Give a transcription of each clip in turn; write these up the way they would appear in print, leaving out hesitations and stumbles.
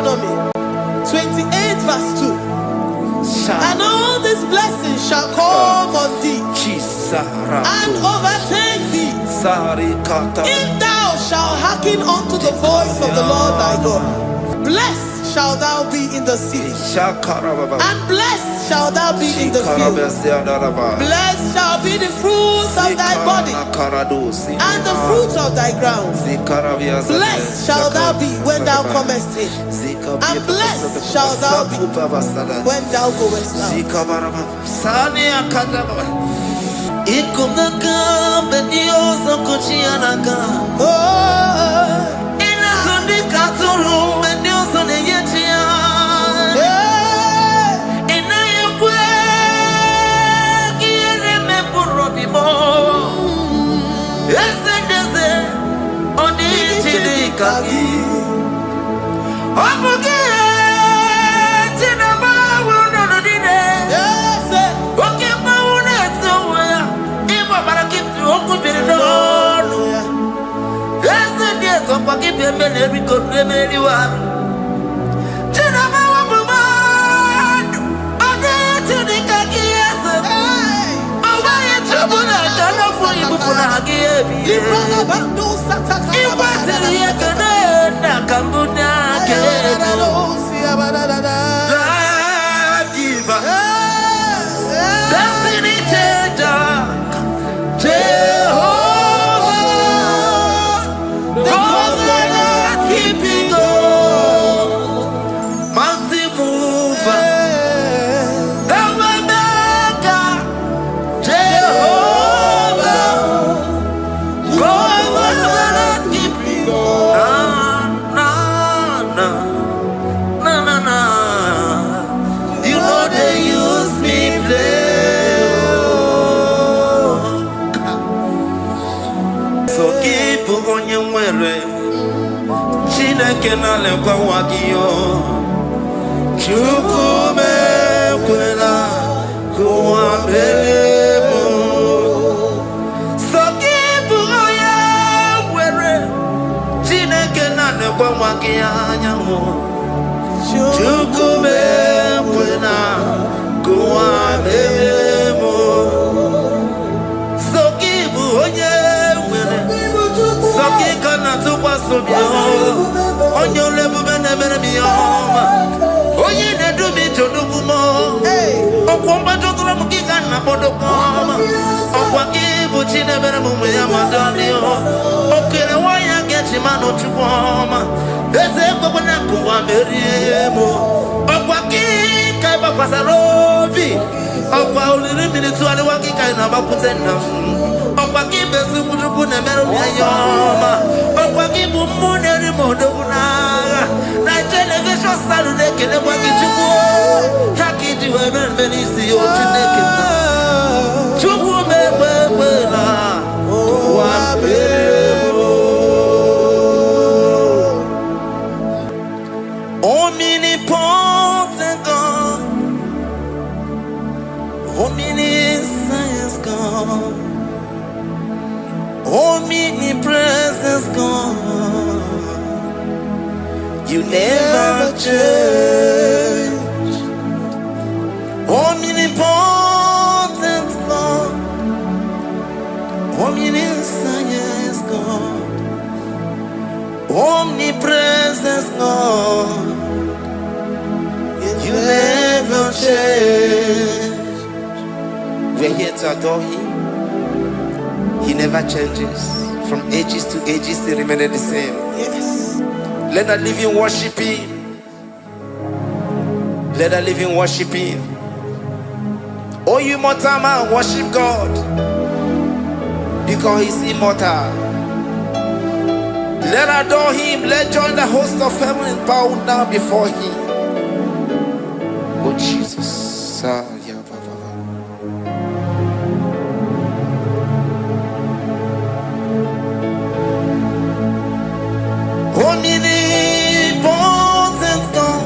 Deuteronomy 28 verse 2. And all these blessings shall come on thee and overtake thee if thou shalt hearken unto the voice of the Lord thy God. Blessed shalt thou be in the city, and blessed shalt thou be in the field. Blessed shall be the fruits of thy body, and the fruits of thy ground. Blessed shalt thou be when thou comest in, and blessed shalt thou be when thou goest out. Omnipotent God, omniscience God, omnipresence God, you never change. Omnipotent God, omniscience God, omnipresence God, you never change. We're here to adore Him. He never changes. From ages to ages, He remains the same. Yes. Let the living worship Him. Let the living worship Him. Oh, you mortal man, worship God, because He's immortal. Let adore Him. Let join the host of heaven and bow down before Him. Oh Jesus. Omnipotent God,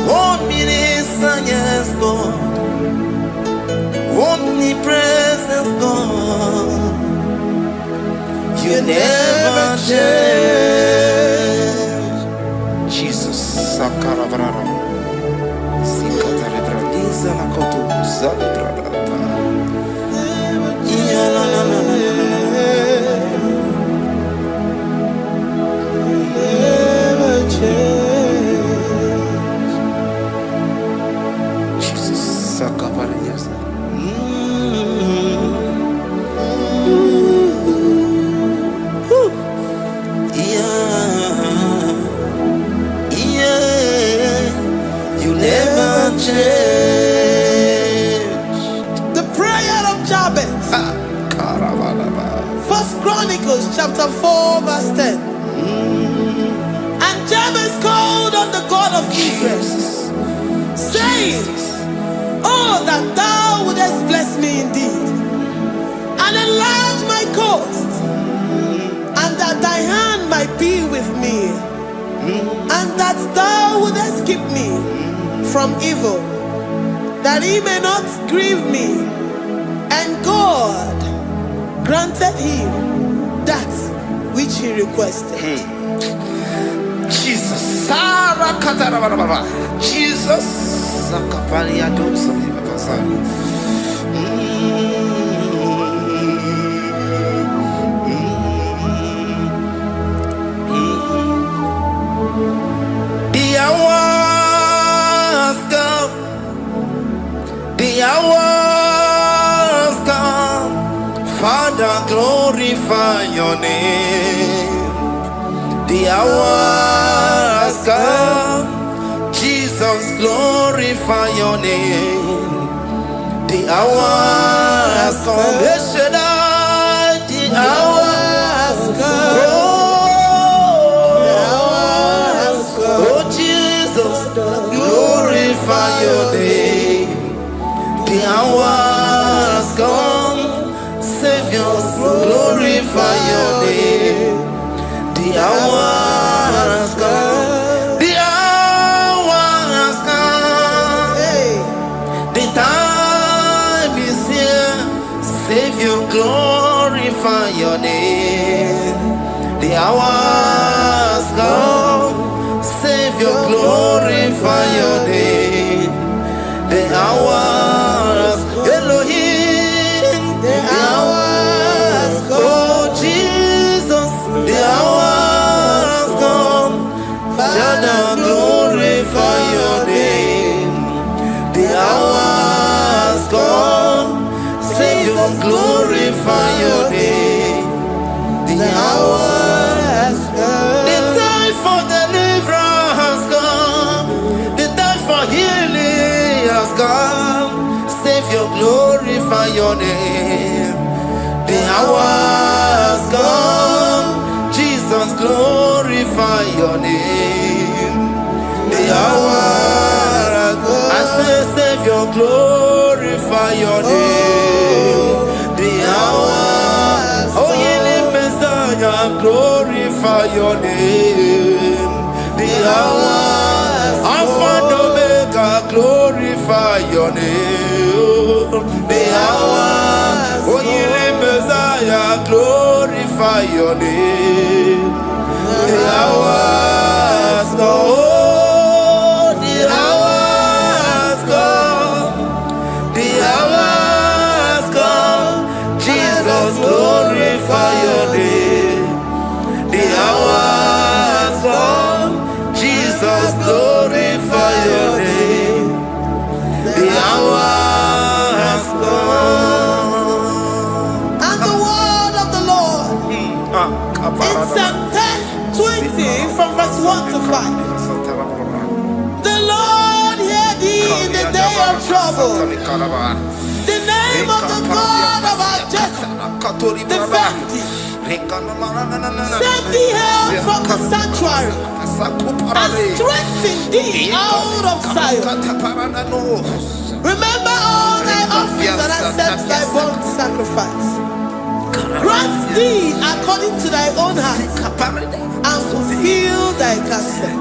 omniscience God, omnipresence God, you never change. Sakarabrara. Sikatalebradiza la koto zalebrada. Ya la la la la la. Never change. Jesus Sakaparias. You never change. The prayer of Jabez. First Chronicles chapter 4 verse 10. And Jabez called on the God of Israel, saying, oh, that thou wouldest bless me indeed, and enlarge my coast, and that thy hand might be with me, and that thou wouldest keep me from evil, that he may not grieve me. And God granted him that which he requested. Jesus, Sarah Katarababa, Jesus, Sakaparia Dosa. The hours come, the hours come, Father, glorify your name. The hours come, Jesus, glorify your name. The hours come, the hours come. Oh Jesus, glorify your name. The hours come, Savior, glorify your name. The hours come, the hours come. The time is here, Savior, glorify your name. The hours come, Savior, glorify your name. The hours, Elohim, the hours come. Oh Jesus, the hours come. Father, glorify your name. The hours come, Savior, glorify your name. The hours come. The time for deliverance has come. The time for healing has come. Savior, glorify your name. The hours come. Jesus, glorify your name. The hours come. I say, Savior, glorify your name. The hours. Oh, healing Messiah, glorify your name. The hours. Alpha and Omega, glorify your name. The hours. Oh, healing Messiah, glorify your name. The hours go. Oh, the hours come. The hours come. Jesus, glorify your name. The hours come. Jesus, glorify your name. The hours come. And the word of the Lord in Psalm 10:20 from verse 1 to 5. The Lord hear thee in the day of trouble. The name of the God of our Jacob defend thee. Send thee help from the sanctuary and strengthen thee out of Zion. Remember all thy offerings and accept thy burnt sacrifice. Grant thee according to thy own heart and fulfill thy counsel.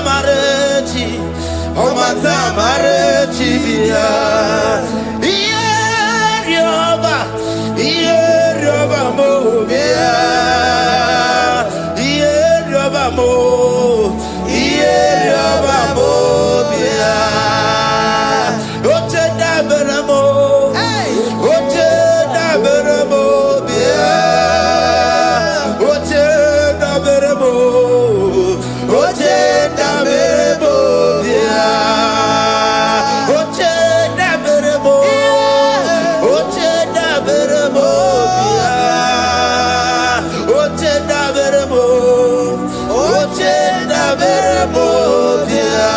marechi, omata marechi bia. Ierioba mo bia. Ierioba mo bia. Oche da beramo. Oche da beramo bia. Oche da beramo. Oche da beramo bia. Oche da beramo. Oche da beramo bia. Oche da beramo. Oche da beramo bia.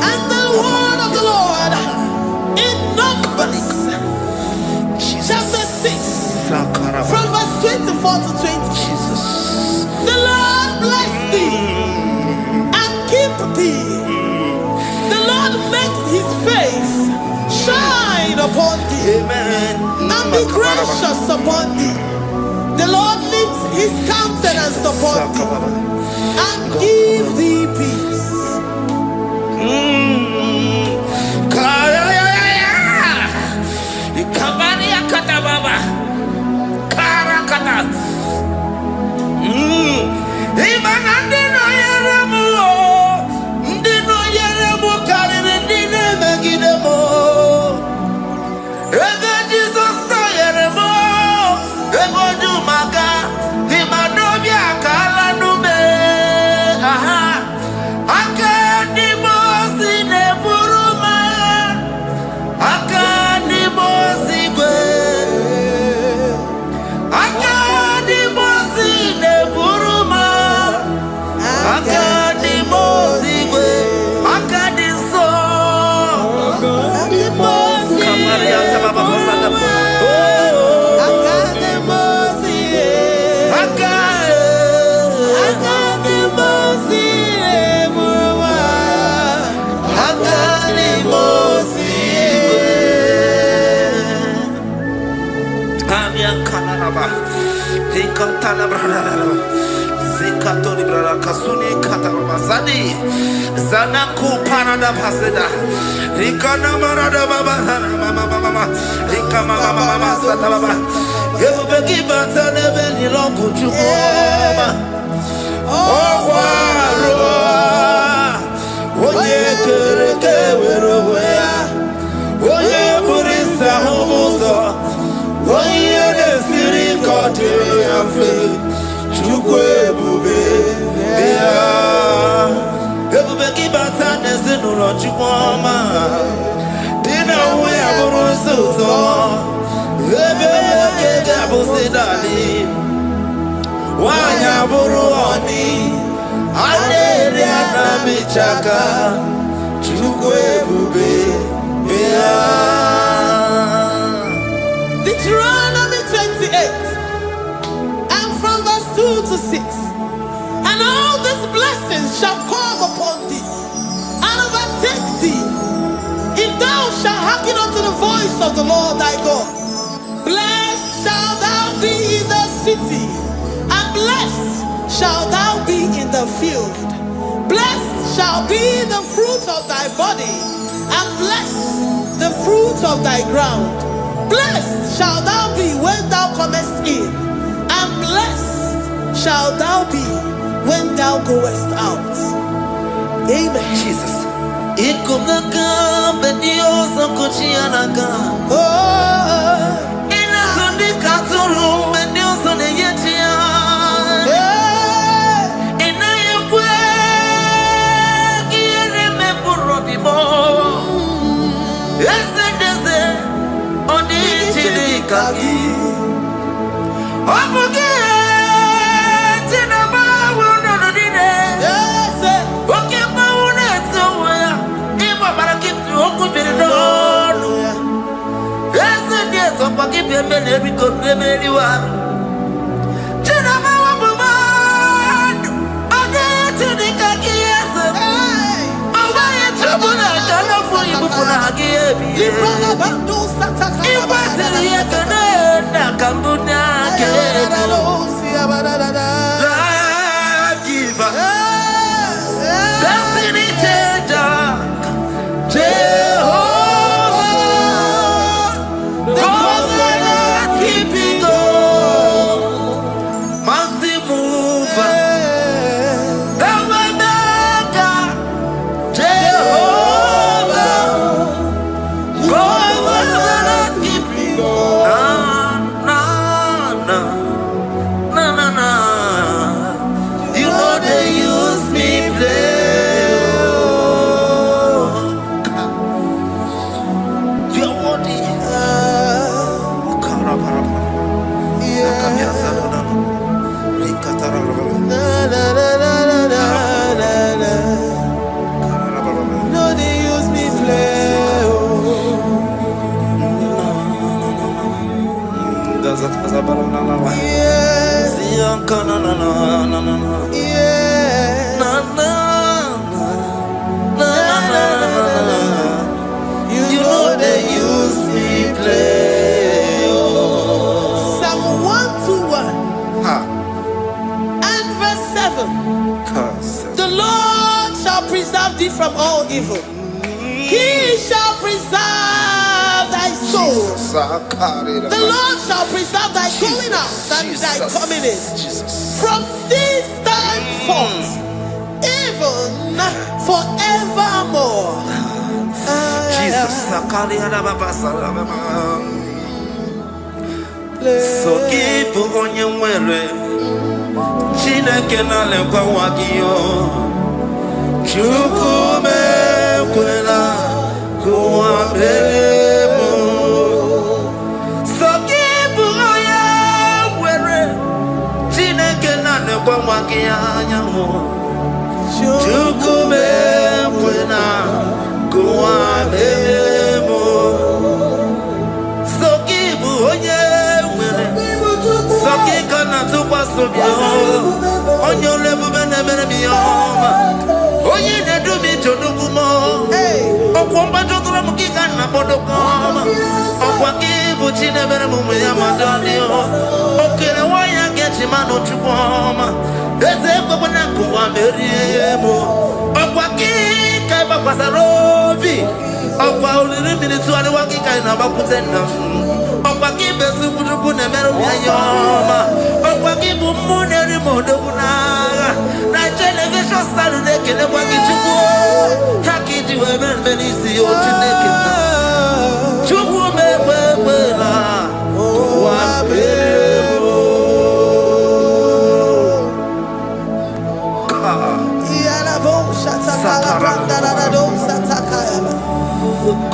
And the word of the Lord in Numbers chapter 6 from verse 24 to 20. The Lord bless thee and keep thee. The Lord make his face shine upon thee. Amen. And be gracious upon thee. The Lord lifts his countenance upon thee and give thee peace. Zanaku Panada Paseda, Rikana Marada Baba, Mama, Rikama Mama Satababa, Yubeki Batana Beni Longu Chuma, Oh, Oye Kereke Weroya, Oye Burisa Homoso, Oye Siri Kotea Fe, Chukwe Bube, Everybody batana zinuro chukoma. Dina we aburuso. Ebe kega busidali. Wanya buruoni. Ade ana bichaka. Chukwe bube. Deuteronomy 28 and from verse 2 to 6. And all these blessings shall come upon thee and overtake thee, if thou shalt hearken unto the voice of the Lord thy God. Blessed shalt thou be in the city, and blessed shalt thou be in the field. Blessed shall be the fruit of thy body, and blessed the fruit of thy ground. Blessed shalt thou be when thou comest in, and blessed shalt thou be when thou goest out. Amen. Jesus. heaven. The Lord shall preserve thee from all evil. He shall preserve thy soul. The Lord shall preserve thy going out and thy coming in. From this time forth, even forevermore. Jesus. So keep on your way. Chineke na lekwa wagiyo. Chukume kwela kuwabemo. So keep on your way. Chineke na lekwa wagiyo. Chukume kwela kuwabemo. So keep on your Sakikana to Pasubio, on your level, Oye, they do me to Dukumo, Okwambato Ramukana Bodokama, Okwaki, never Muyamadonio, okay, why I get him out of Chupoma, there's a Babanaku, Meriemo, Okwaki, Kabapasarobi, Okwa little minutes to the Waki kind of Bakutenda. Okwaki besu kudukune meru yayoma. Okwaki bumuneri modokuna. Na television Saturday kene waki chuku. Haki diwe benisi otineke na. Chuku mewewela. Wabebo. Iyalabo shatakala brandarado satakayaba.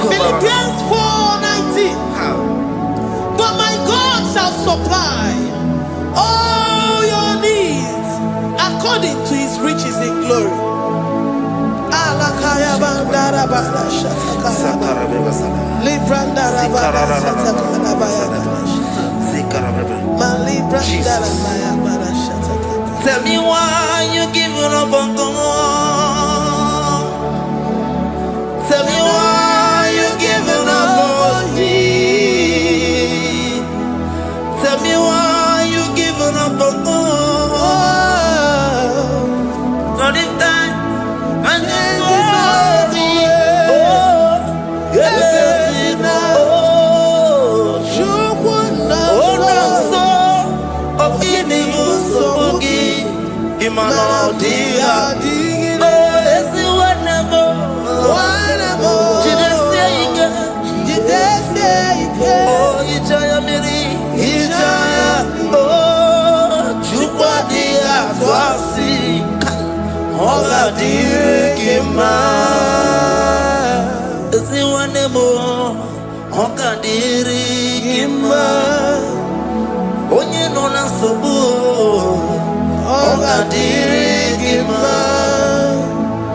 Philippians 4:19. But my God shall supply all your needs according to his riches in glory. Tell me why you giving up on God. Tell me why you giving up on me. Tell me why you giving up on God. Not in time and then glory. Oh, so of inimu so mugi imano dia. Oh, esi whatever. Oh, Ijaya Miri, Ijaya, oh, Chupadia, Twasi, Hola Dirikima, Ziwanemo, Hoka Dirikima, Onye Nona Sobu, Hoka Dirikima,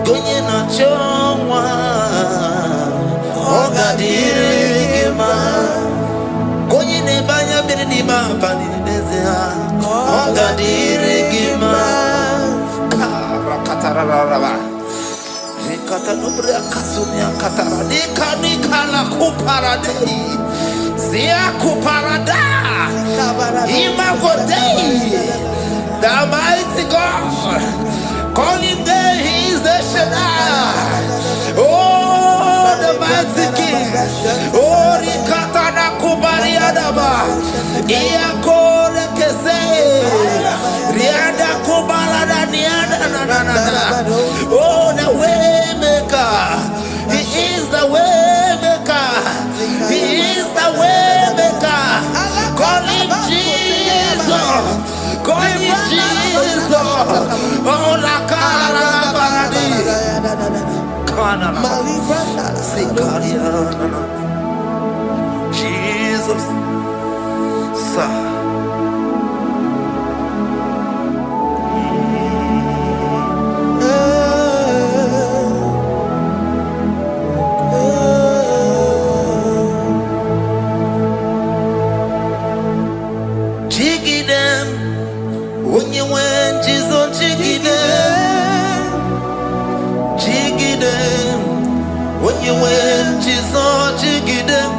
Gonye na Chongwa, Hoka Dirikima. Banya Birinima, Paninezia, Honga Dirigima, Rakatarava, Rikatanubria Kasunia Katara, Nikala Kuparade, Zia Kuparada, Imagodei, the mighty God, calling there, he is the Shaddai. Oh, the mighty King, oh, Rikatana Kubariadaba, Iakore Kese, Riada Kubalada Niada, oh, the Waymaker, he is the Waymaker, he is the Waymaker, call him Jesus, call him Jesus, oh, la cara Baradi. Jesus, jiggy them when you went, Jesus, jiggy them, jiggy them. When you went, Jesus, jiggy them.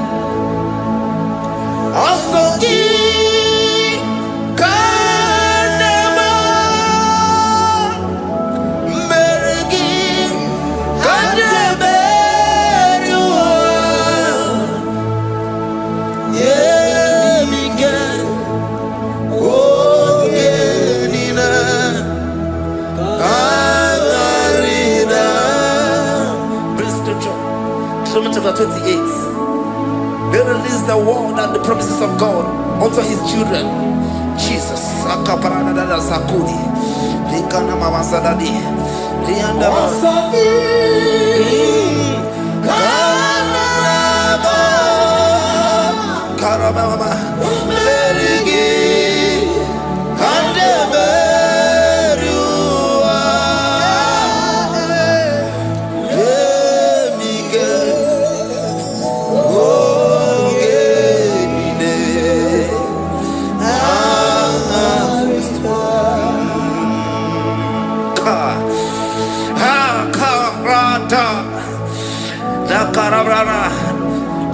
Also give Deuteronomy chapter 28. They release the word and the promises of God unto his children. Jesus.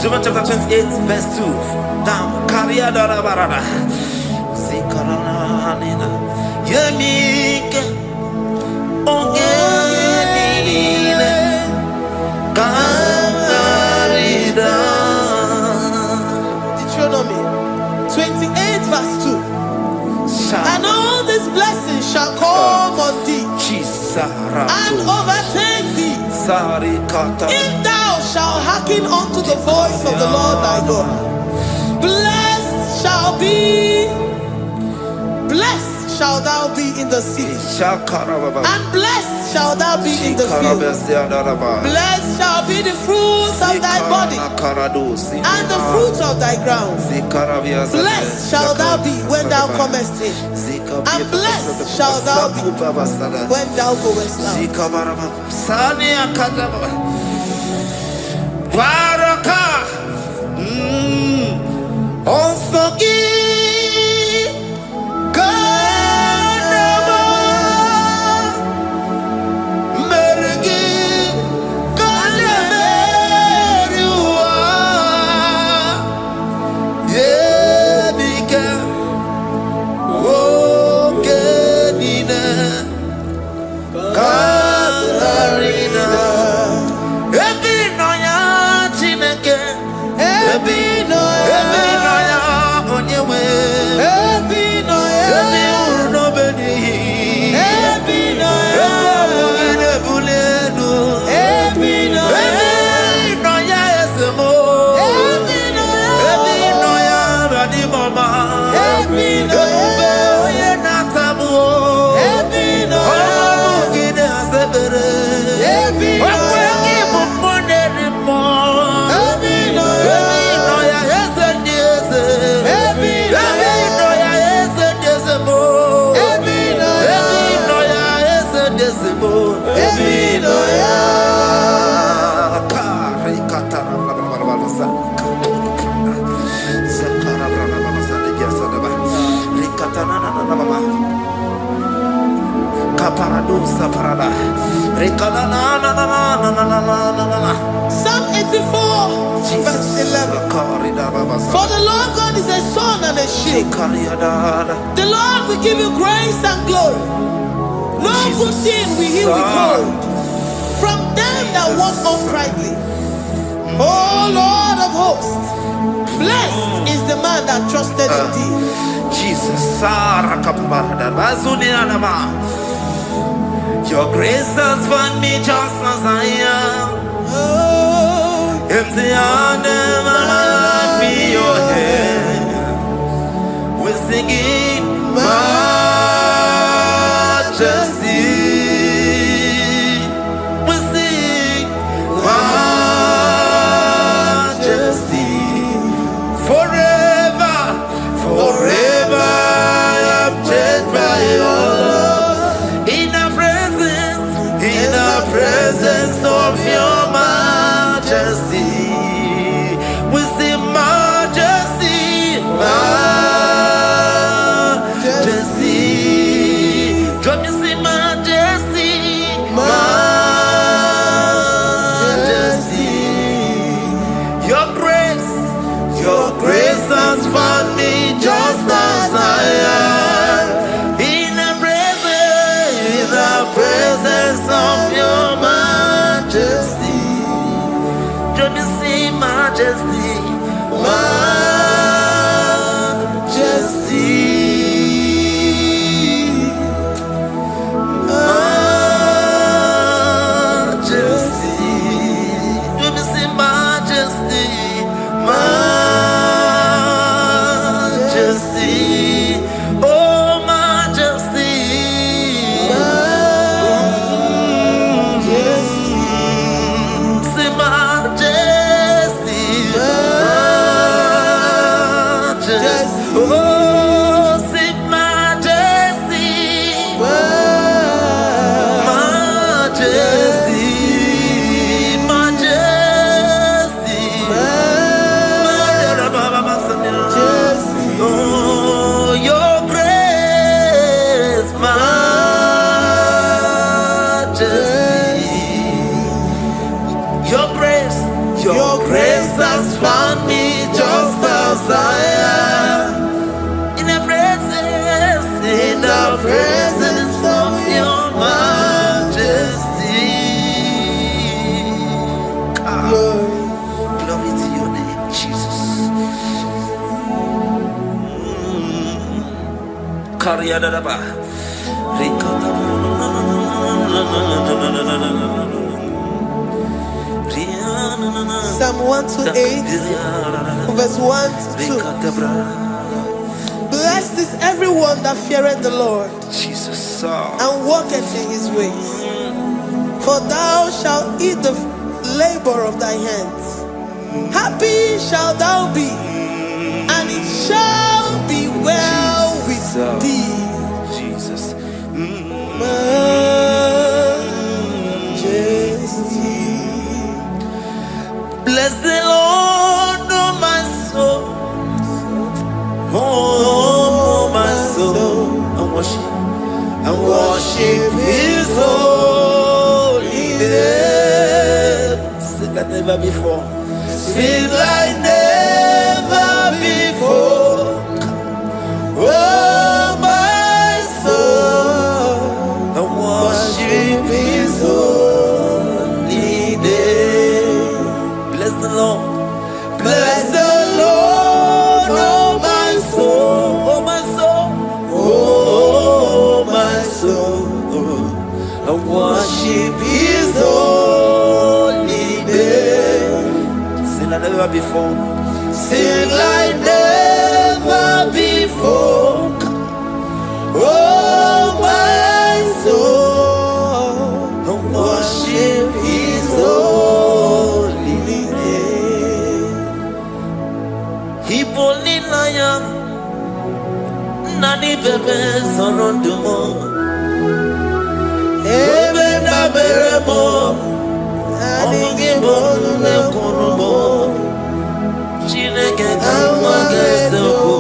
Deuteronomy chapter 28, verse 2. Down. Deuteronomy 28, verse 2. And all these blessings shall come on thee and overtake thee, if thou shalt hearken unto the voice of the Lord thy God. Blessed shall thou be in the city, and blessed shall thou be in the field. Blessed shall be the fruits of thy body, and the fruits of thy ground. Blessed shall thou be when thou comest in, and blessed shall thou be when thou goest out. Psalm 84, verse 11. For the Lord God is a sun and a shield. The Lord will give you grace and glory. No good thing will he withhold from them that walk uprightly. O Lord of hosts, blessed is the man that trusted in thee. Jesus. Your grace has found me just as I am. Empty handed, and I feel your hand. We're singing majesty. We sing majesty. Forever, forever I'm changed by your love. In the presence of your majesty, we see majesty, majesty. Come you see majesty, majesty. Your grace has found me just as I am. In the presence of your majesty. majesty. Your grace has found me just as I am. In the presence of your majesty. Glory to your name, Jesus. Psalm 128, verse 1 to 2. Blessed is everyone that feareth the Lord, Jesus, and walketh in his ways. For thou shalt eat the labor of thy hands. Happy shalt thou be, and it shall be well with thee. Jesus. Majesty. Bless the Lord, oh my soul. Oh, my soul. And worship his holy name. Sing like never before. Sing like never before. Oh, my soul. And worship his holy name. Bless the Lord. Bless the Lord, oh my soul, oh my soul, oh my soul, and worship his holy name. Sing like never before. Sing like never before. Oh my soul, and worship his holy name. Hipoli nayam nani bebe sorondumo ebe na beremo omugi bolu ne kurumo chineke kama gesoko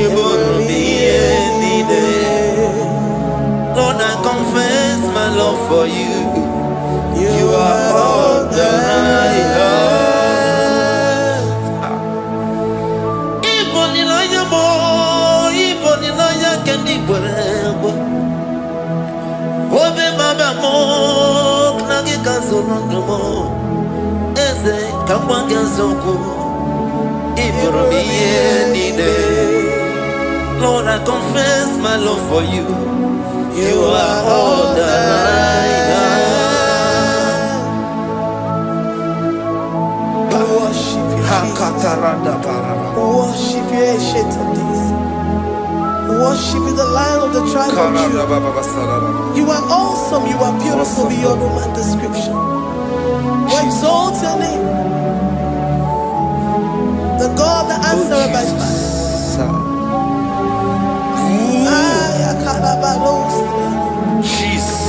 ibonu miye nide. Lord, I confess my love for you. You are all that I have. Obe mama mo knagi kazono mo eze kamwange zoko ibromi yenide. Lord, I confess my love for you. You are all that I have. Worship you, worship you, ancient of days. Worship you, the Lion of the tribe of Judah. You are awesome, you are beautiful beyond human description. We exalt your name, the God that answered by fire. Jesus.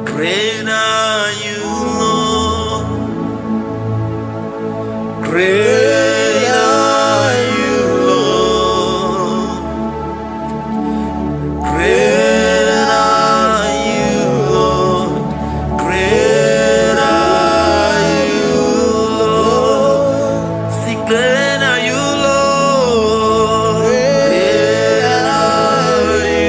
Great are you, Lord. Great are you, Lord. Great are you, Lord. Great are you, Lord. See, great are you, Lord. Great are you,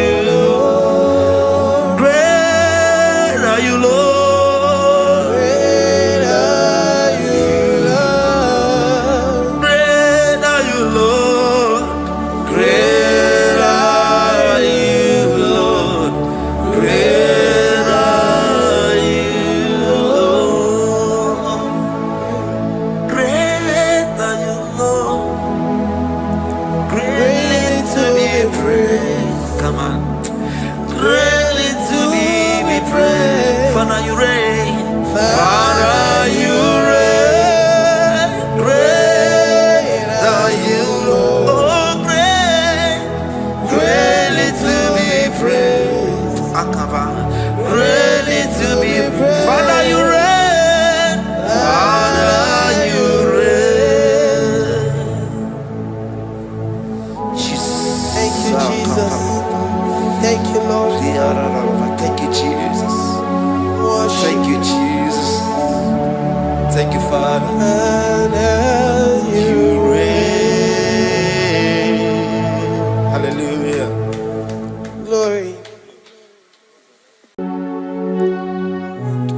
Thank you, Lord. Thank you, Jesus. Worship. Thank you, Jesus. Thank you, Father. And You reign. Hallelujah. Glory.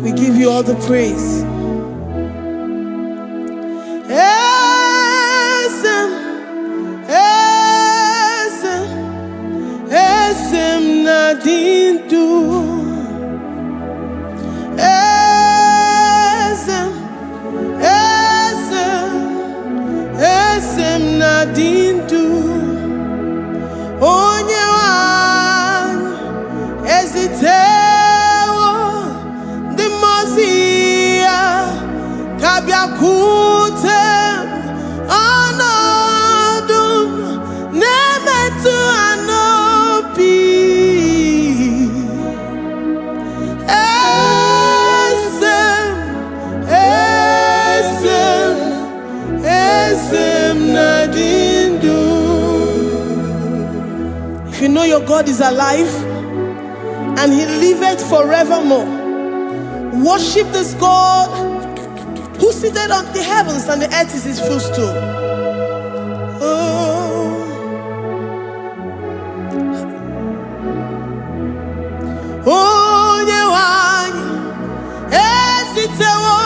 We give you all the praise. Esem nadindu. Esem nadindu. Onyewan ezitewo dimozia kabyakutem anodum nemetu anopi esem nadindu. If you know your God is alive and he liveth forevermore, worship this God who seated on the heavens and the earth is his footstool. Oh, Onyewanyi esitewo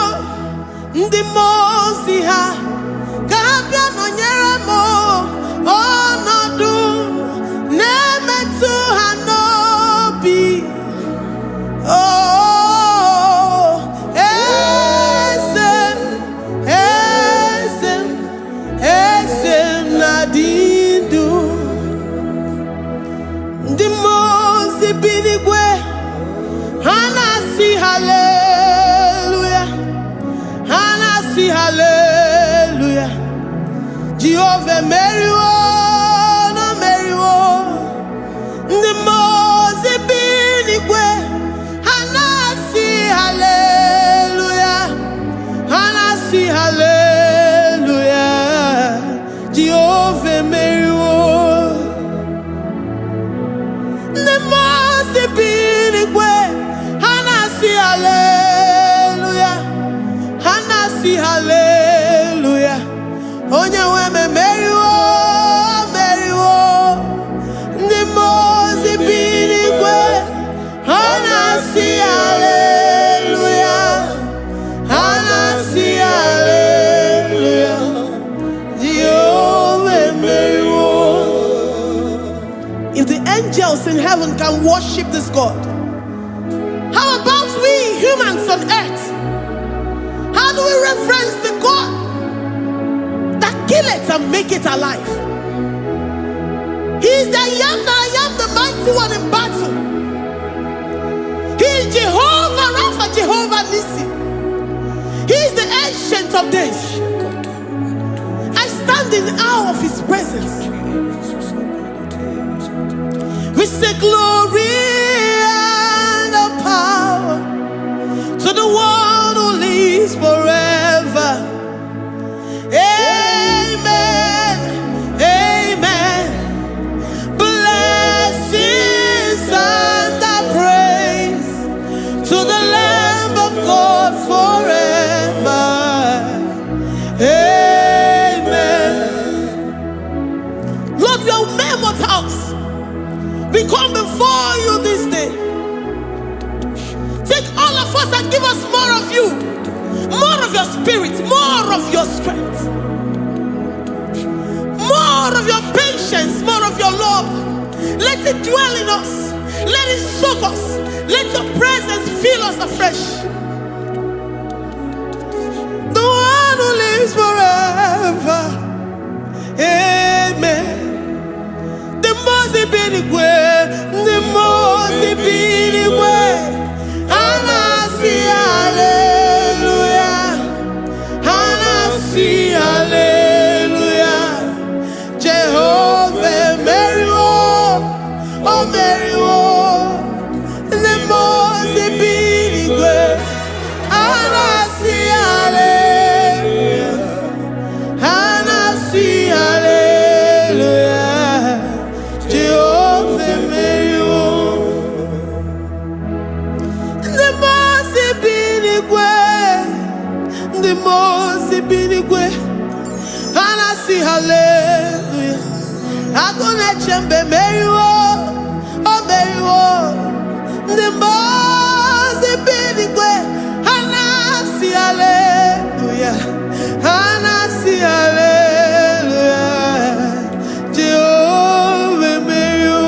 ndị mmụọ ozi ha ka ha bịa nọnyere m ọnọdụ na-emetụ ha n'obi. Oh, esem nadindu. Ndị mmụọ ozi bi n'igwe ha na-asị haleluya, ha na-asị haleluya. Jehova meriwo, no meriwo. Ndị mmụọ ozi bi n'igwe ha na-asị haleluya, ha na-asị haleluya. Jehova meriwo. Ndị mmụọ ozi bi n'igwe ha na-asị haleluya, ha na-asị haleluya. Onye nwe m emeriwo, meriwo. Ndị mmụọ ozi bi n'igwe ha na-asị haleluya, ha na-asị haleluya. Jehovah emeriwo. If the angels in heaven can worship this God, how about we humans on earth? How do we reverence the God that kill it and make it alive? He is the I am the mighty one in battle. He is Jehovah Rapha, Jehovah Nissi. He is the ancient of days. I stand in awe of his presence. We say glory and power to the one who lives forever. Amen, amen. Blessings and praise to the Lamb of God forever. Amen. Lord, we are mere mortals. We come before you this day. Take all of us and give us more of you, more of your spirit, more of your strength, more of your patience, more of your love. Let it dwell in us. Let it soak us. Let your presence fill us afresh. The one who lives forever. Amen. The most benigwe, the most benigwe. Anasi hallelujah, Anasi hallelujah. Jehovah meriwo, oh meriwo. The most benigwe, Anasi hallelujah, Anasi hallelujah. Jehovah meriwo. Agone chembe meriwo, oh meriwo. Nimbozi binigwe, hanasi hallelujah, hanasi hallelujah. Jehovah meriwo.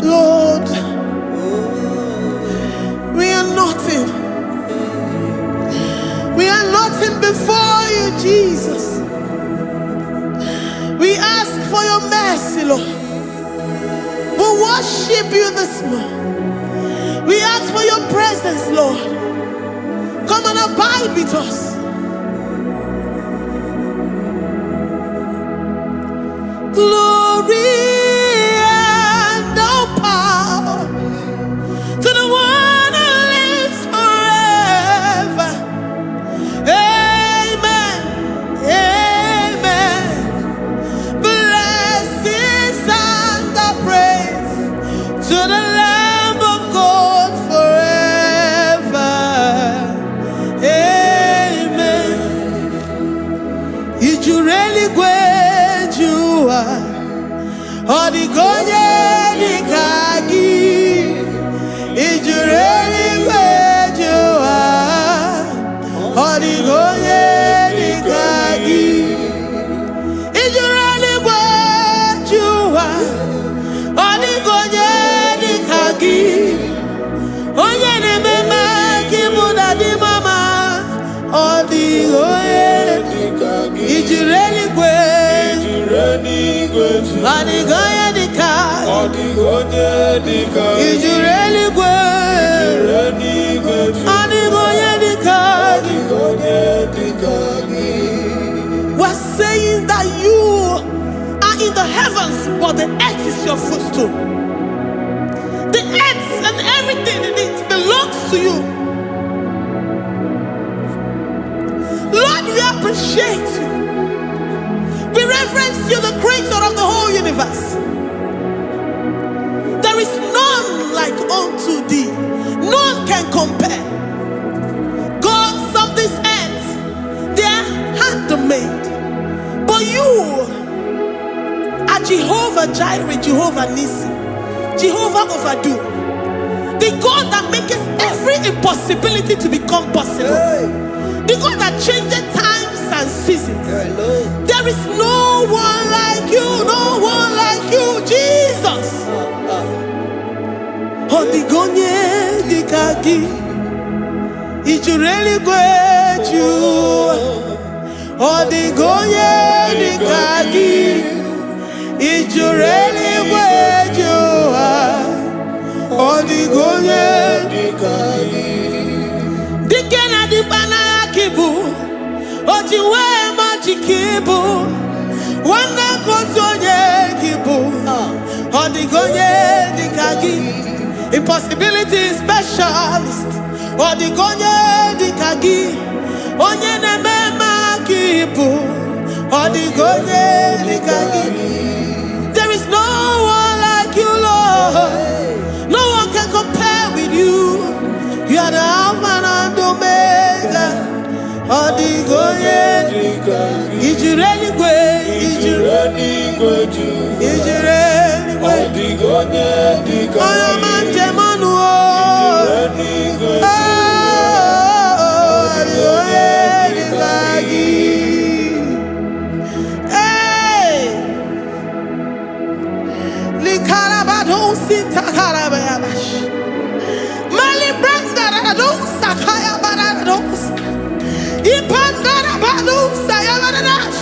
Lord, we are nothing. We are nothing before you, Jesus. We ask for your mercy, Lord. We worship you this morning. We ask for your presence, Lord. Come and abide with us. Glory and all power to the one who lives forever. Amen. Amen. Blessings and the praise to the Lamb of God forever. Amen. Did you really go? Odigonye dikagi, ijureli wejoa. Odigonye dikagi, ijureli wejoa. Odigonye dikagi, onye ne mema kimuda di mama. Odigonye dikagi, ijureli wejoa. Odigonye dikagi, odigonye dikagi, ijureli wejoa. Odigonye dikagi, odigonye dikagi. We're saying that you are in the heavens, but the earth is your footstool. The earth and everything in it belongs to you. Lord, we appreciate you. We reverence you, the creator of the whole universe. There is none like unto thee. None can compare. Gods of this earth, they are handmade. But you are Jehovah Jireh, Jehovah Nissi, Jehovah Overdo. The God that makes every impossibility to become possible. The God that changes times and seasons. There is no one like you, no one like you, Jesus. Odigonye dikagi, ijureli wejoa. Odigonye dikagi, ijureli wejoa. Odigonye dikagi. Dikena dibana kibu, ojiwe majikibu. Wana kontonye kibu, odigonye dikagi. Impossibility specialist, odigonye dikagi. Onye nemema kibu, odigonye dikagi. There is no one like you, Lord. No one can compare with you. You are the Alpha and Omega. Odigonye dikagi. Ijureli ijureli odigonye dikagi. Oyomanje manu o. Odigonye dikagi. Hey, likarabado sitakarabayabash. Mali branga radon sakaya barados. Ipandara bado sayabaradas.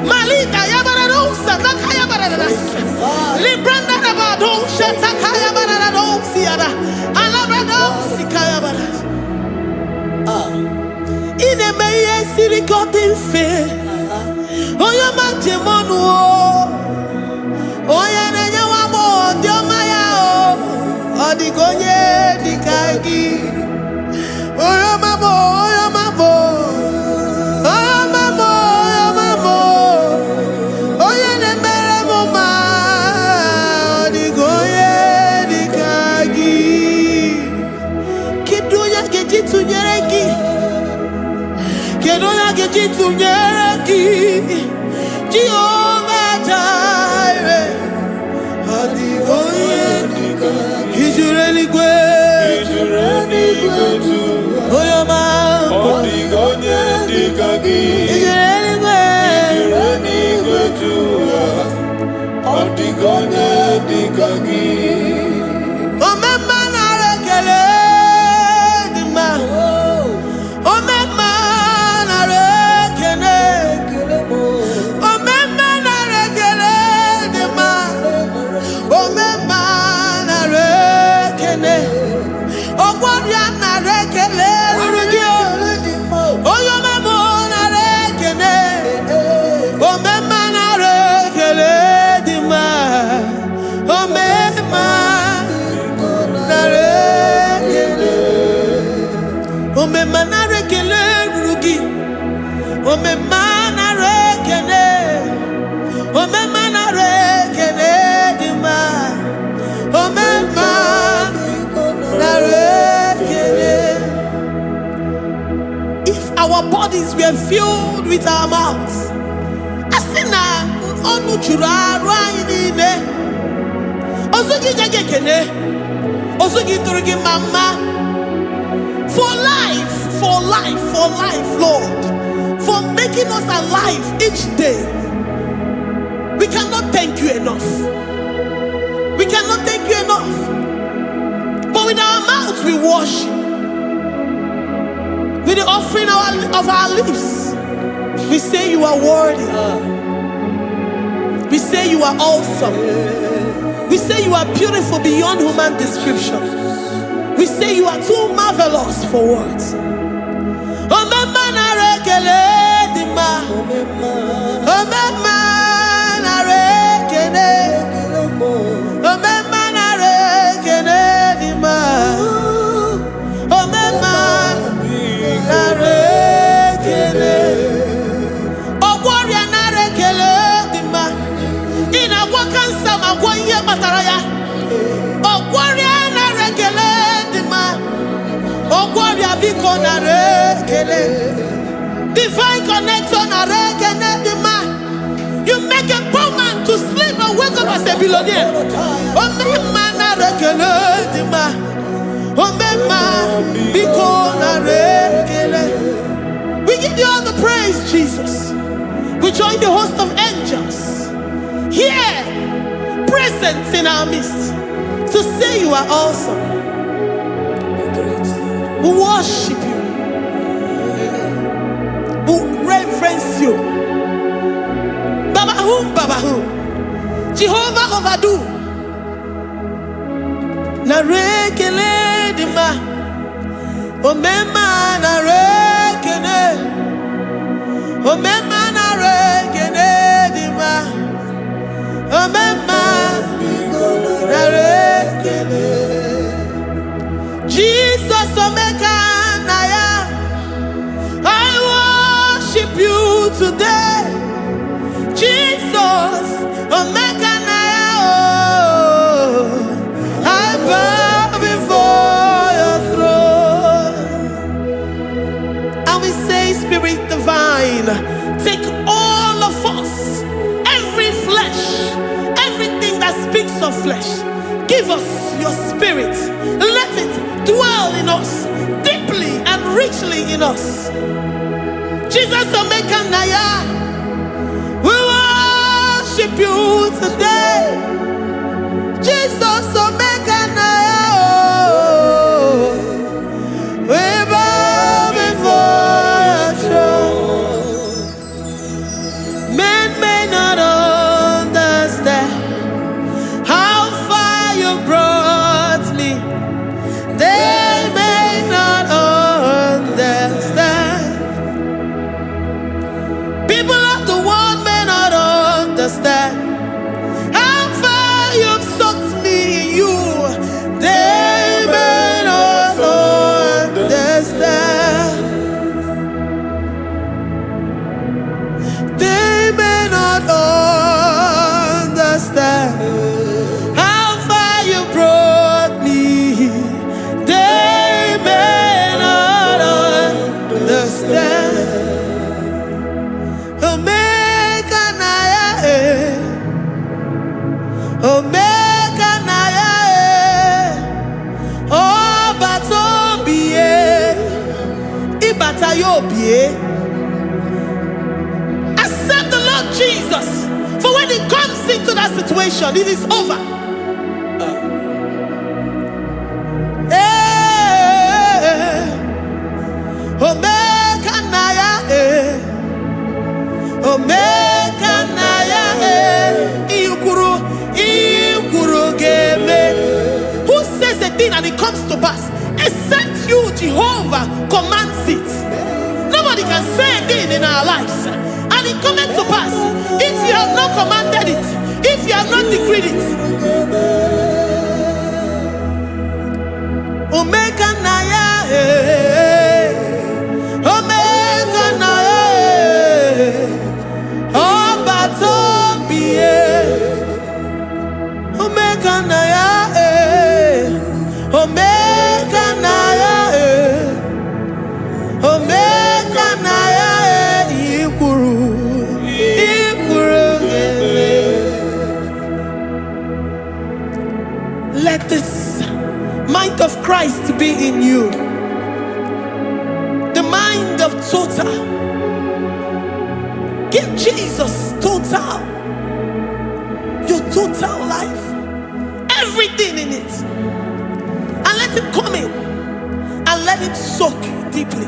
Malita yabaradosa nakaya baradas. Libranda rabado shatakaya barados yada. Alabrados kaya baradas. Ine meye sirikotin fe. Oya manje monu o. Oya nenya wamo diomaya o. Odigonye dikagi. Oya mamo, oya mamo. Oya mamo, oya mamo. Oya nemere moma. Odigonye dikagi. Kidunya gejitu nyeregi. If our bodies were filled with our mouths, for life, Lord, for making us alive each day. We cannot thank you enough. We cannot thank you enough. But with our mouths we worship. With the offering of our lips, we say you are worthy. We say you are awesome. We say you are beautiful beyond human description. We say you are too marvelous for words. Divine connection. You make a poor man to sleep and wake up as a billionaire. We give you all the praise, Jesus. We join the host of angels here, present in our midst, to say you are awesome. We worship you. We reverence you. Baba who? Jehovah overdo. Na rekele dima. Omema na rekene. Omema na rekene dima. Omema na rekene. Jesus omeka naya. I worship you today. Jesus, omeka naya. I bow before your throne. And we say, Spirit divine, take all of us, every flesh, everything that speaks of flesh. Give us your spirit. Let it dwell in us, deeply and richly in us. Jesus, omeka naya. We worship you today. Jesus, omeka naya. We bow before your throne. Men may not understand how far you brought me. They may not understand. People of the world may not understand how far you've sucked me in you. They may not understand. They may not understand how far you brought me. They may not understand. Omeka naya, omeka naya, obatobie, ibatayobie. Accept the Lord Jesus, for when He comes into the that situation. It is over. Omega Naya, Omega Naya, Ikuru Game. Who says a thing and it comes to pass? Except you, Jehovah, commands it. Nobody can say a thing in our lives and it comes to pass. If you have not commanded it, if you have not decreed it. Omega Naya, Omega Naya, Obatobie, Omega Naya, Omega Naya, Omega Naya, Ikuru. Let this mind of Christ be in you. The mind of total. Give Jesus total. Your total life. Everything in it. And let him come in. And let him soak deeply.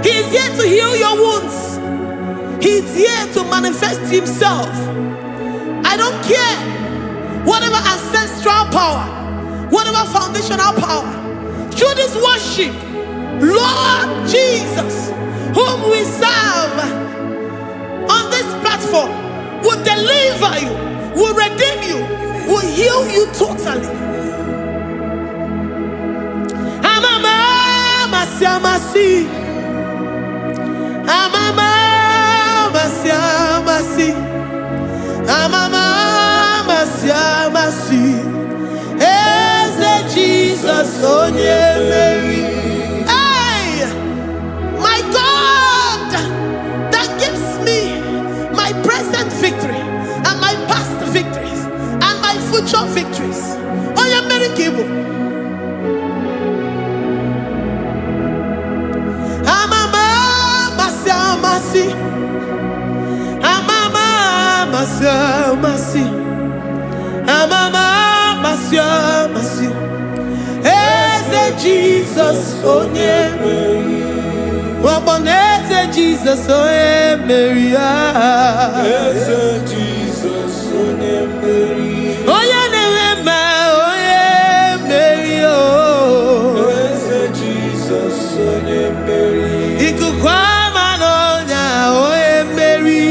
He is here to heal your wounds. He is here to manifest himself. I don't care. Whatever ancestral power, whatever foundational power, through this worship, Lord Jesus, whom we serve on this platform, will deliver you, will redeem you, will heal you totally. Amama Masiamasi, Amama Masiamasi, Amama Masiamasi. Jesus, oh yeah, Mary. Hey, my God, that gives me my present victory and my past victories and my future victories. Oh yeah, Mary Kibo. Amama Masiamasi, Amama Masiamasi, Amama Masiamasi. Jesus, oh yeah, Mary. Jesus, oh yeah, Mary. Jesus, oh yeah, Mary. Oh yeah, Mary. Oh, Jesus, oh yeah, Mary. Ikukwamanonya, oh yeah, Mary.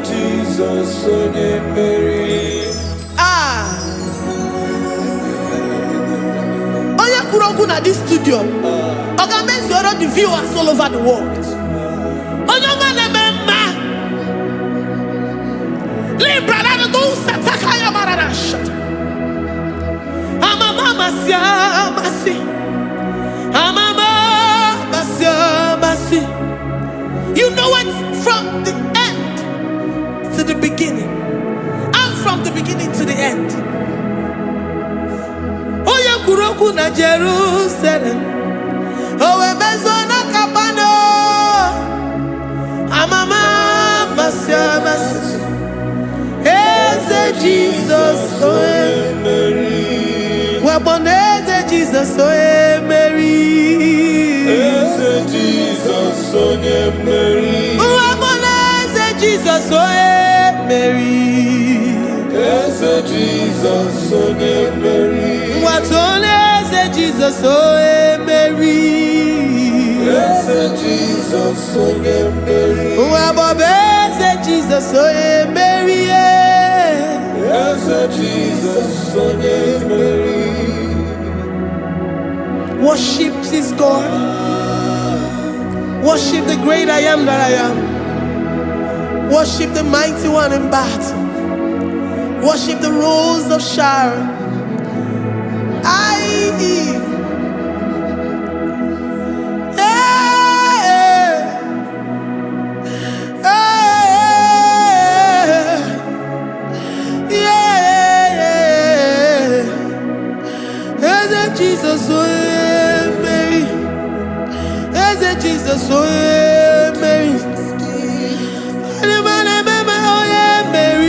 Jesus, oh yeah, Mary. At this studio, organize the viewers all over the world. You know it from the end to the beginning, and from the beginning to the end. Kuroku na Jerusalem, oh ebezona kapano, amama masiamas, eze Jesus, oh Mary, waboneze Jesus, oh Mary, eze Jesus, oh Mary, waboneze Jesus, oh Mary, eze Jesus, oh Mary. What on is Jesus, oh Mary? Yes, Jesus, oh Mary. What is Jesus, oh Mary? Yes, Jesus, oh Mary. Worship this God. Worship the great I am that I am. Worship the mighty one in battle. Worship the rose of Sharon. Jesus, oh Mary, Jesus, oh Mary, oh yeah, Mary.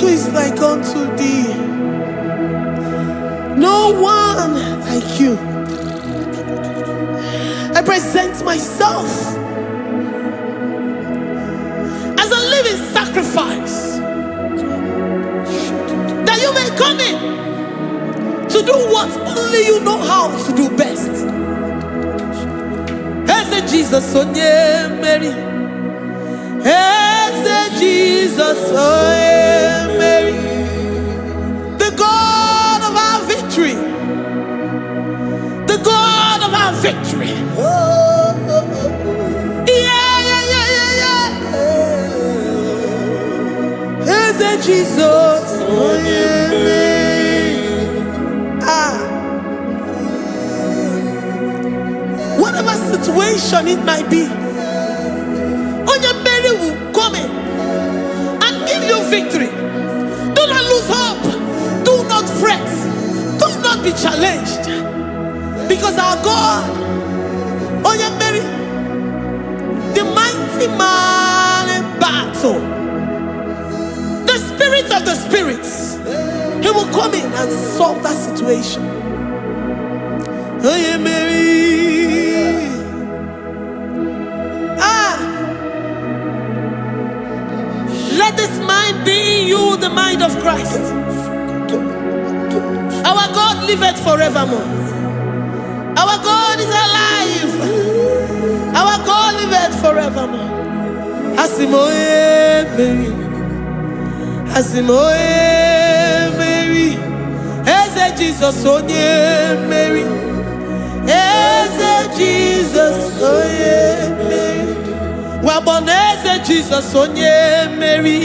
who is like unto thee? No one like you. I present myself as a living sacrifice, that you may come in to do what only you know how to do best. Eze Jesus, oh yeah, Mary. Eze Jesus, oh yeah, Mary. The God of our victory. The God of our victory. Eze Jesus, oh yeah, Mary. Whatever situation it might be, Onya Mary will come in and give you victory. Do not lose hope. Do not fret. Do not be challenged. Because our God, Onya Mary, the mighty man in battle, the spirit of the spirits, he will come in and solve that situation. Onya Mary. Let this mind be in you, the mind of Christ. Our God liveth forevermore. Our God is alive. Our God liveth forevermore. Asimoe Mary. Asimoe Mary. Eze Jesus, onye Mary. Eze Jesus, onye Mary. Waboneze Jesus, onye Mary.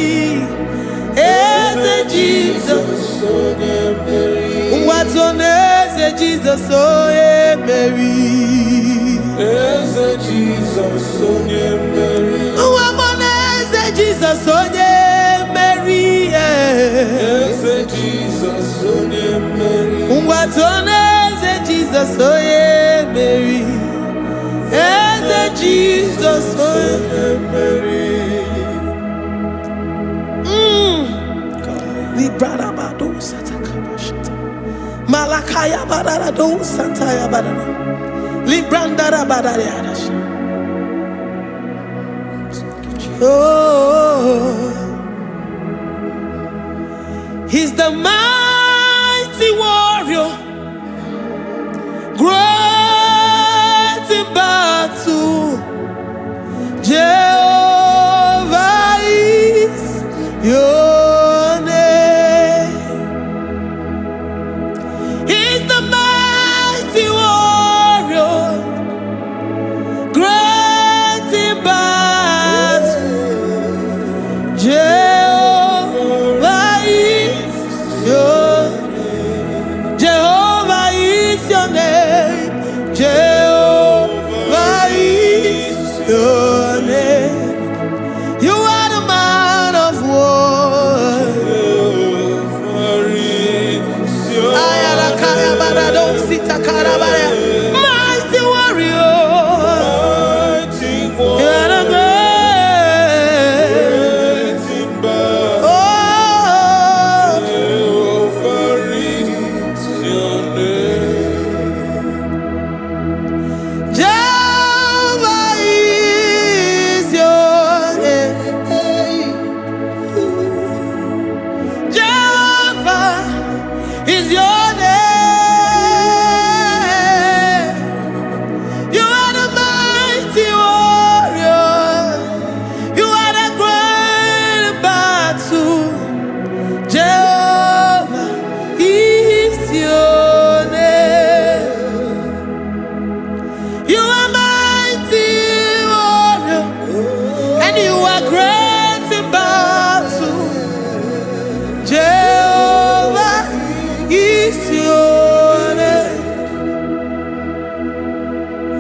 Eze Jesus, onye Mary. Watoneze Jesus, onye Mary. Eze Jesus, onye Mary. Waboneze Jesus, onye Mary. Eze Jesus, onye Mary. Watoneze Jesus, onye Mary. Eze Jesus, onye Mary. Librada bado satakaba shata. Malakaya badara do sataya badara. Librandara badara yadash. Oh, he's the mighty warrior, great in battle. Jehovah is your name. He's the mighty warrior, great in battle. Jehovah is your name. Jehovah is your name. Jehovah is your name. You are the man of war. Mighty warrior. You are the great. Oh, Jehovah is your name. Jehovah is your name. Jehovah is your name. You are the mighty warrior. You are the great battle. Jehovah is your name. You are mighty warrior, and you are great in battle. Jehovah is your name.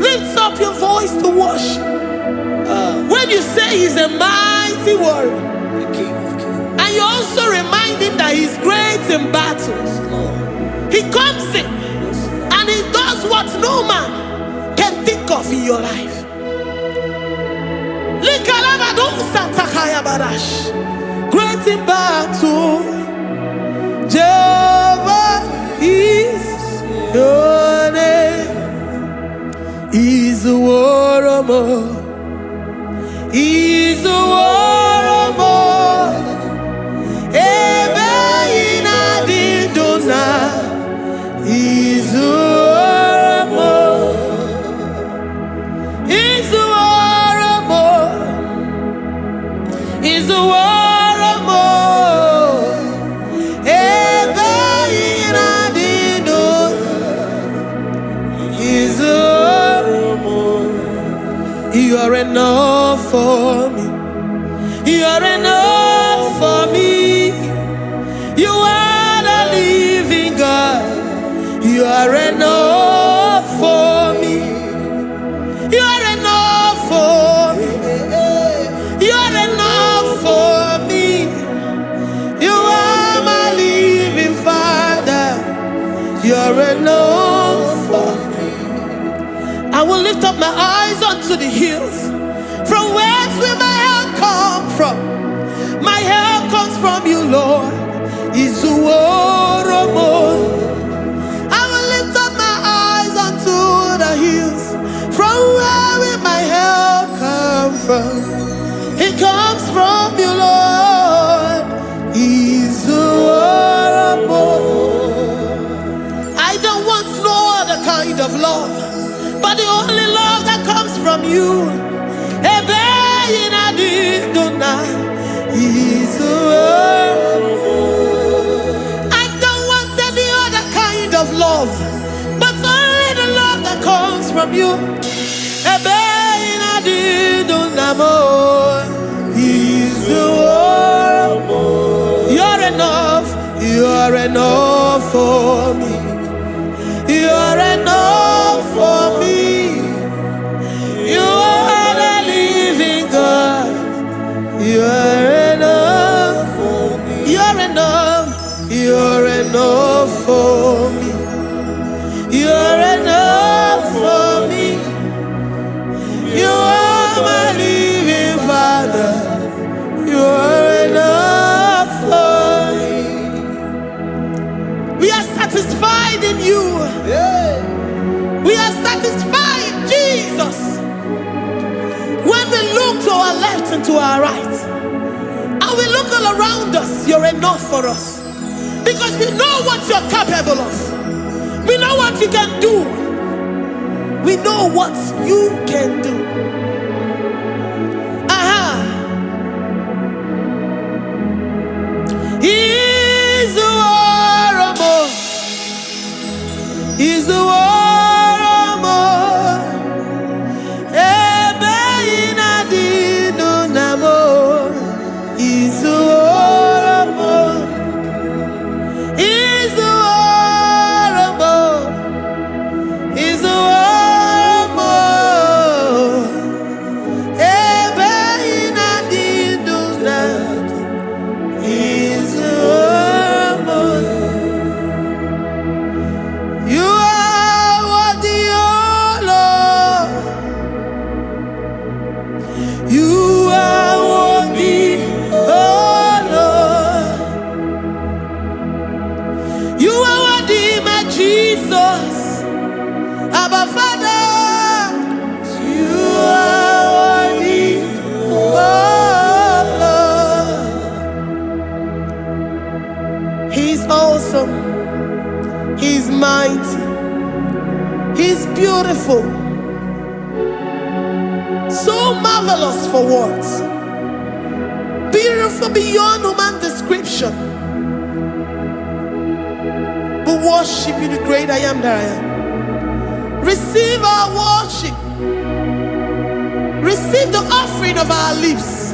Lift up your voice to worship. When you say he's a mighty warrior, and you also remind him that he's great in battles, he comes in and he does what no man can think of in your life. Great in battle. Izuoromo, ebe inadidona. Izuoromo, Izuoromo, Izuoromo, ebe inadidona. Izuoromo. You are enough for me. You are enough for me. You are the living God. You are enough for me. You are enough for me. You are enough for me. You are my living Father. You are enough for me. I will lift up my eyes unto the hills. From whence will my help come from? My help comes from you, Lord. Izuoromo. I will lift up my eyes unto the hills. From where will my help come from? It comes from you, Lord. Izuoromo. I don't want no other kind of love, but the only love that comes from you. Ebe inadidona. Izuoromo. I don't want any other kind of love, but only the love that comes from you. Ebe inadidona mo. Izuoromo. You're enough. You're enough for me. You're enough for me. You are the living God. You are enough for me. You're enough. You're enough for me. You're enough for me. You are my living Father. You are enough for me. We are satisfied in you. We are satisfied, Jesus. When we look to our left and to our right, and we look all around us, you're enough for us. Because we know what you're capable of. We know what you can do. We know what you can do. Izuoromo. Izuoromo. Ebe inadidona mo. Izuoromo. Izuoromo. Izuoromo. Ebe inadidona. Izuoromo. You are worthy, oh Lord. You are worthy, oh Lord. You are worthy, my Jesus. Abba Father, you are worthy, oh Lord. He's awesome. He's mighty. He's beautiful. So marvelous for words. Beautiful beyond human description. We worship you, the great I am that I am. Receive our worship. Receive the offering of our lips.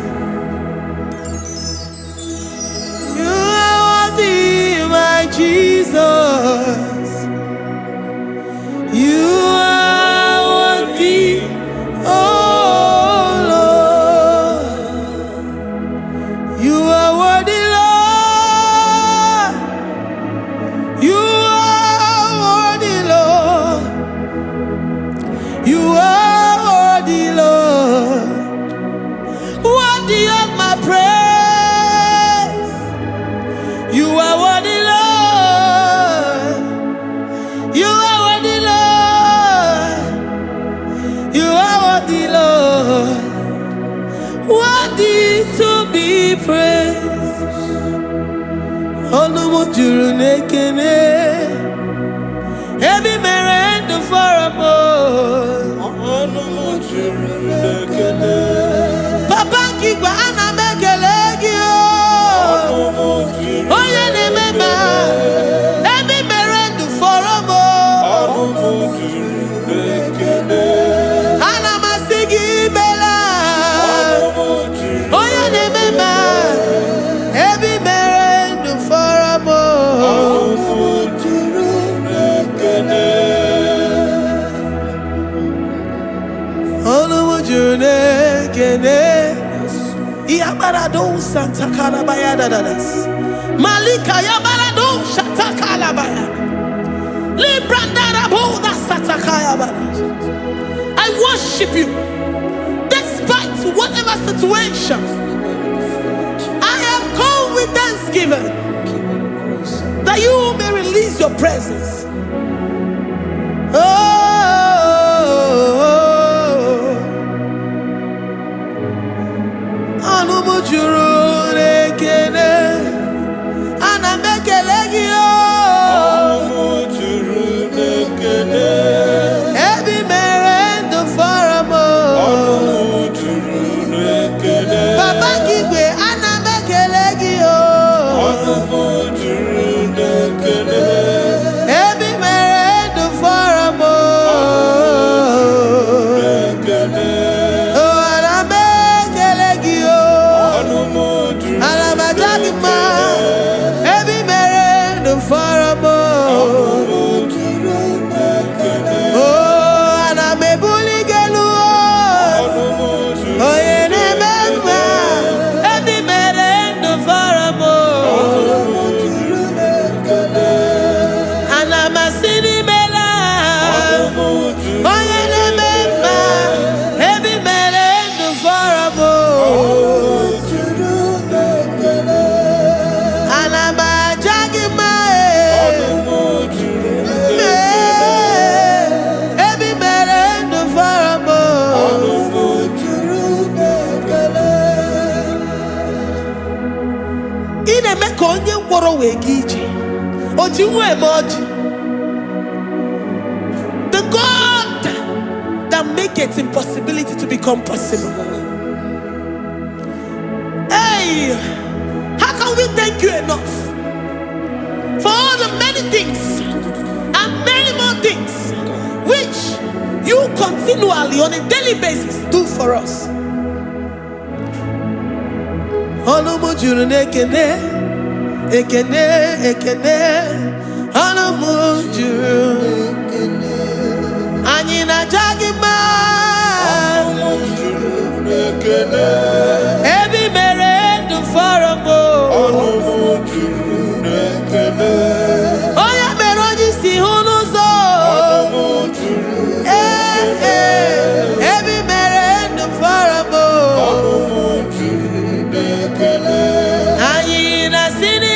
You are worthy, my Jesus. You are worthy, oh Lord. You are worthy, Lord. You are worthy, Lord. You are worthy, Lord. Worthy of my praise. You are worthy, Lord. praise. Olumu juru nekene. Every merend for a boy. Olumu juru nekene. Papa kigwa ana mekelegio. Olumu juru. Oye ne mema. Every merend for a boy. Olumu juru nekene. Ana masigi bela. Olumu juru. Oye ne mema. Every merend for a boy. Olumu juru nekene. Olumu juru nekene. Yabarado Santa Calabaya dadas. Malika Yabarado Shata Calabaya. Librandara Boda Satakaya badas. I worship you despite whatever situation. I have come with thanksgiving that you may release your presence. Juru nekene ana mekelegio. Juru nekene. Every merendo faramo. Juru nekene. Baba kigwe ana mekelegio. Juru nekene. Every merendo faramo. Nekene. The God that makes impossibility to become possible. Hey, how can we thank you enough for all the many things and many more things which you continually on a daily basis do for us? Olumu juru nekene. Ekene, ekene, olumu juru. Anyina jagima. Olumu juru nekene. Ebi merendu faramo. Olumu juru nekene. Oya meroji si hunuzo. Olumu juru nekene. Ebi merendu faramo. Olumu juru nekene. Anyina sini.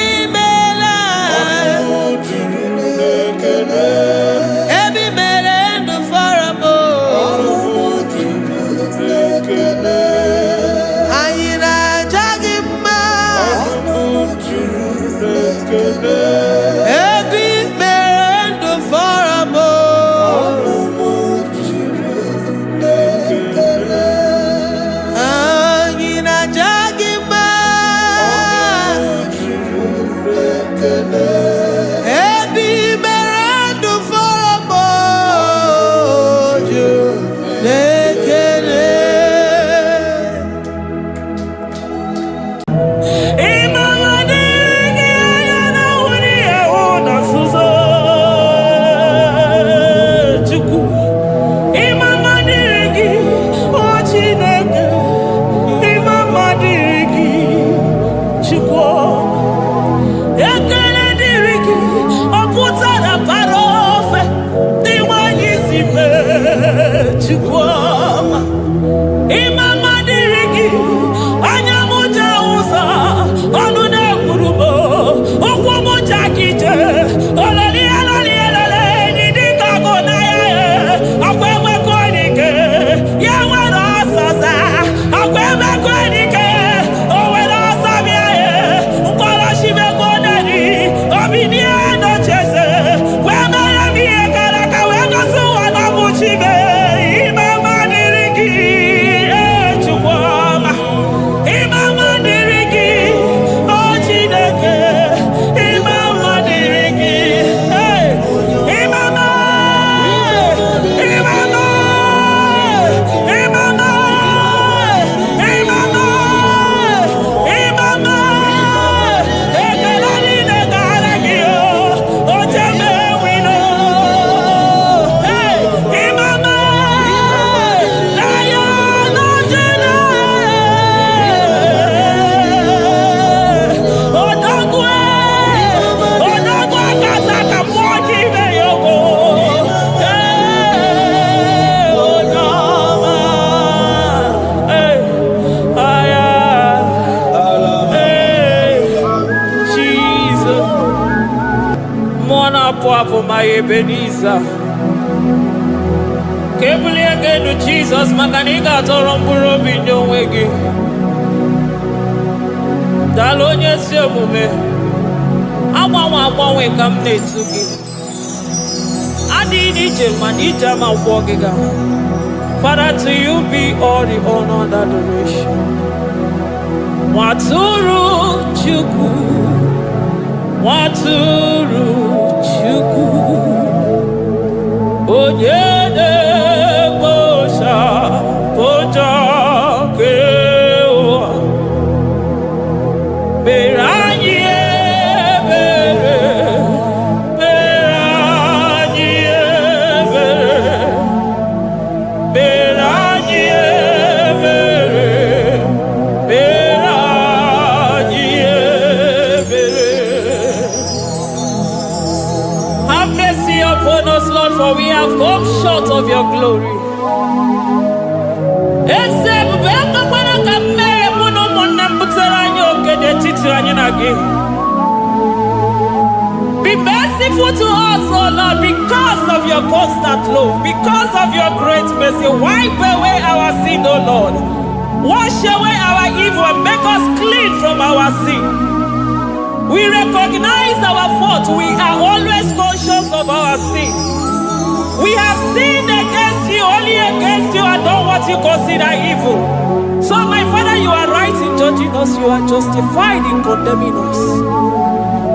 for my Ebenezer. Carefully again to Jesus, Makaniga Toromburo Binyo Wegi. Dalonya Semume. I come to you. I need Jama Wogiga. Father, to you be all the honor and adoration. Waturu Chuku. Waturu Chuku. Onyede Bosha Boja Kewa. Beranye Bere. Beranye Bere. Beranye Bere. Beranye Bere. Have mercy upon us, Lord, for we have come short of your glory. Be merciful to us, oh Lord, because of your constant love, because of your great mercy. Wipe away our sin, oh Lord. Wash away our evil and make us clean from our sin. We recognize our fault. We are always conscious of our sin. We have sinned against you, only against you, and done what you consider evil. So, my Father, you are right in judging us. You are justified in condemning us.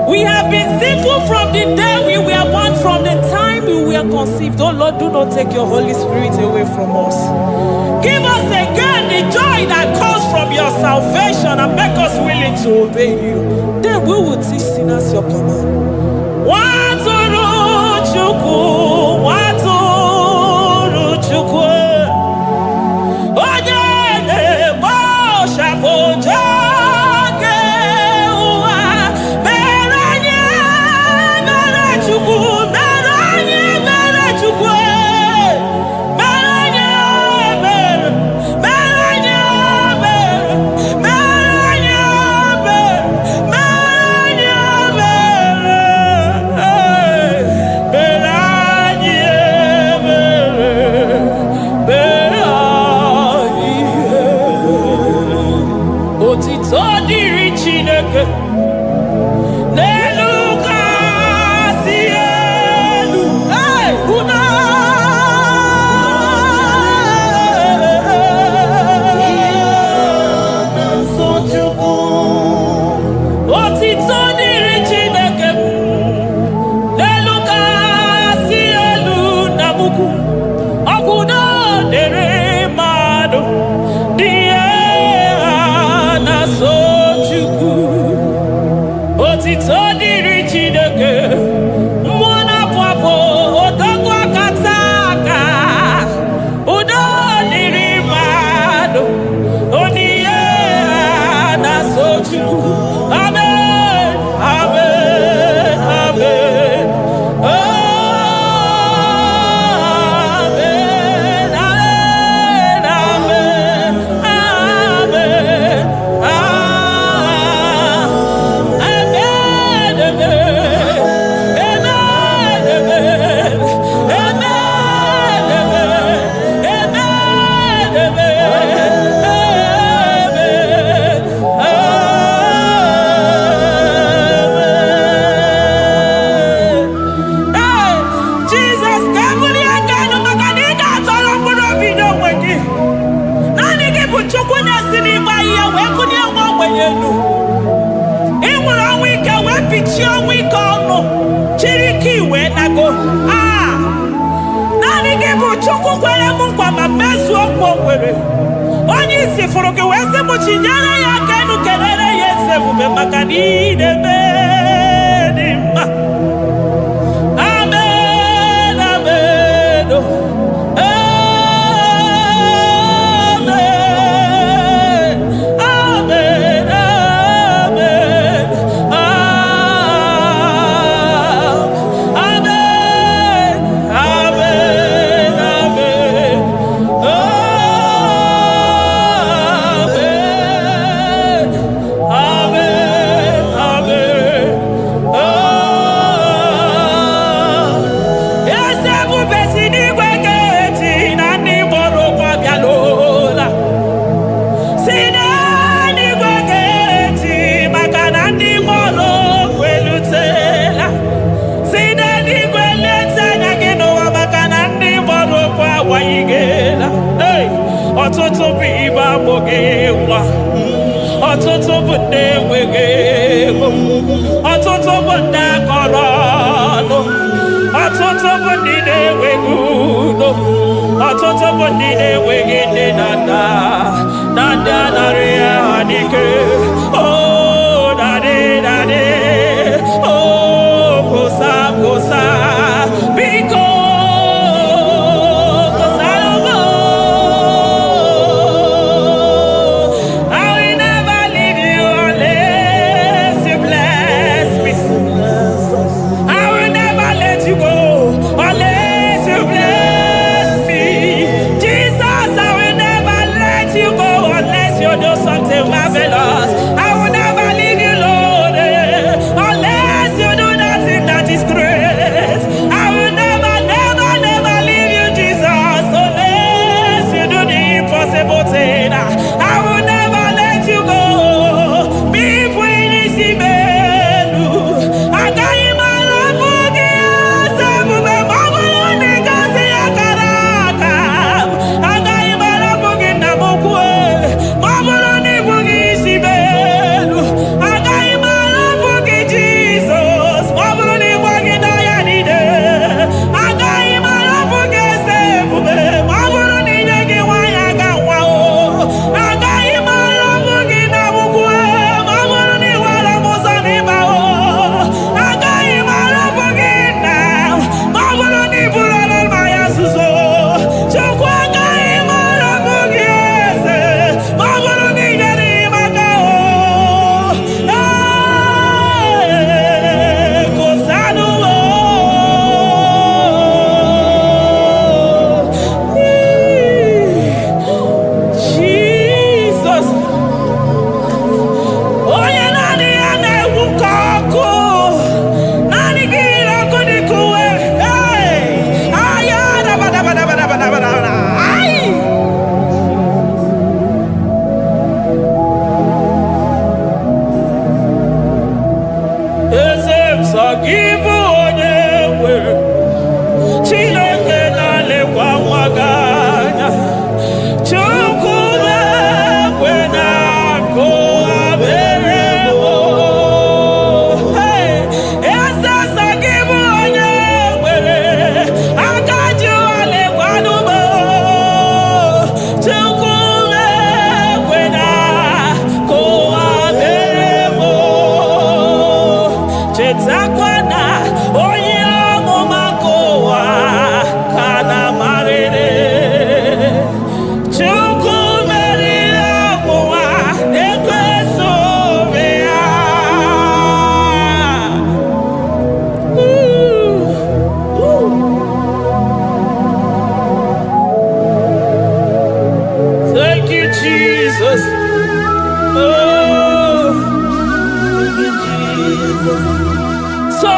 We have been sinful from the day we were born, from the time we were conceived. Oh Lord, do not take your Holy Spirit away from us. Give us again the joy that comes from your salvation and make us willing to obey you. Then we will teach sinners your command. Waturu Chuku, Waturu Chuku. Onyede Bosha Boja Kewa. Beranye Bere Chuku. Beranye Bere Chuku. Beranye Bere. Beranye Bere. Beranye Bere. Beranye Bere. Beranye Bere. Beranye Bere. Otito diri Chineke. Neluka sielu. Hey, una. Otito diri Chineke. Neluka sielu namuku. Oguna dere mado. Die na sochuku. Otito diri Chineke. Mwana pwapo odogwa kataka. Udo diri mado. Oniye na sochuku. Amen. Amen. Amen. Amen. Amen. Amen. Amen. Jesus, carefully again, Makanida, Toromburo Binyo Wegi. Nani kipu chukuna sinima ya wekunya mwenye. Imura wike wepichio wike ono. Chiriki we nago. Nani kipu chuku kwele mungwa mamesu okwo kwele. Onyi siforoke wese muchinyana ya kenu kelele yese vume makanide bedima. Amen, amen, oh. Amen, amen, amen, amen, amen, amen, amen, amen, amen. ọtụtụ bụ ndị akọrọ ọnụ, ọtụtụ bụ ndị na-enweghị udo, ọtụtụ bụ ndị na-enweghị nne na nna, na ndị anarị ya ha n'ike. Oh, daddy, daddy, oh, kosa, kosa, biko. So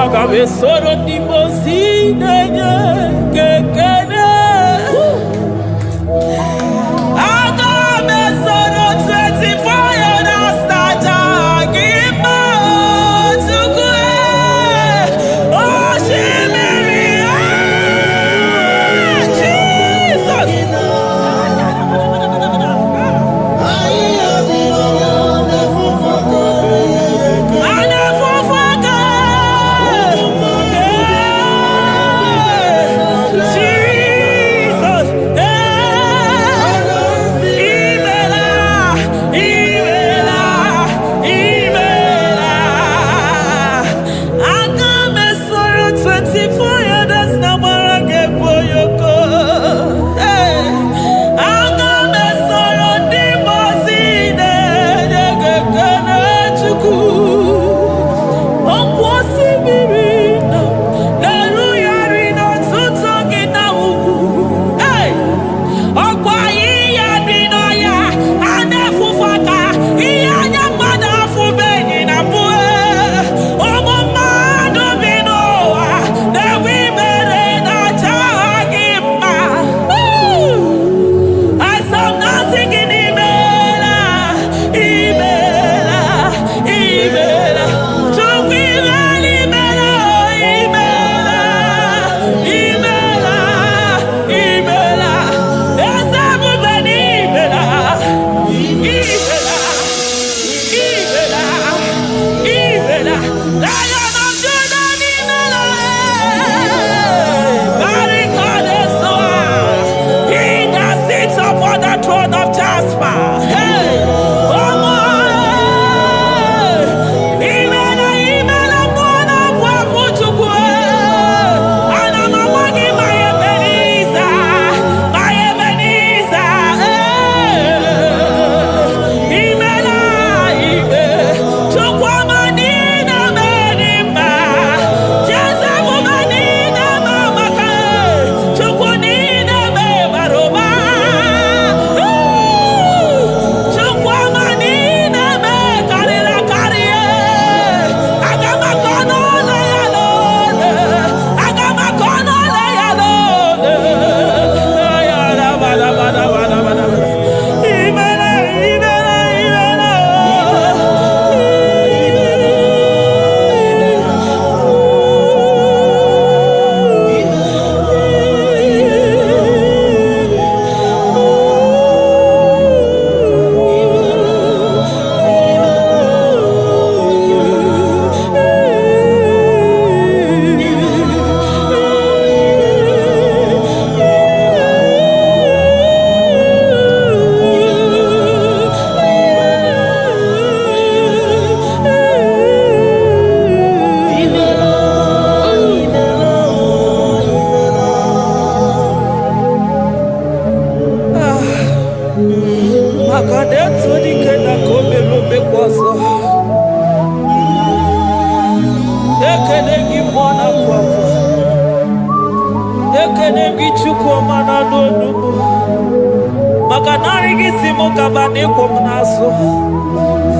Agabe soro di mosi nenye kekene. Agabe soro 24 years staja gima tukwe. Oh shimiri Jesus.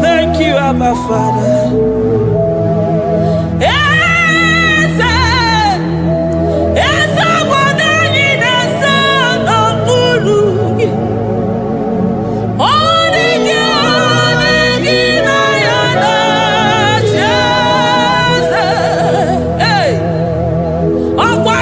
Thank you, Abba Father. Oh,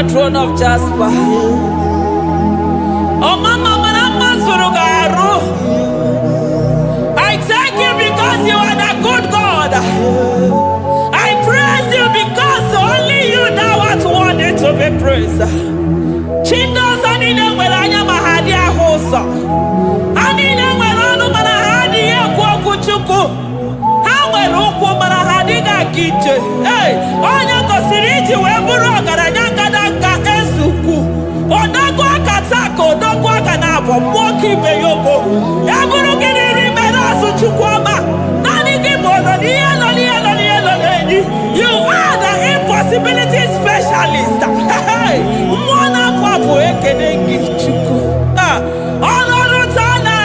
throne of Jasper. Oh, Mama, I thank you because you are the good God. I praise you because only you now are worthy to be praised. Chindos anile welanya mahadi ahosa. Anile welanu manahadi ekwo kuchuku. Hawe rokwo manahadi ga kije. Hey, onya kosiriji weburu ogaranya kadanga esuku. Odago akatako, odago akanabo, moki beyobo. Yaburu gini rimera suchukwama. Nani gibono you are the impossibility specialist. Hey, mwana papu ekenengi chuku. Oloro tana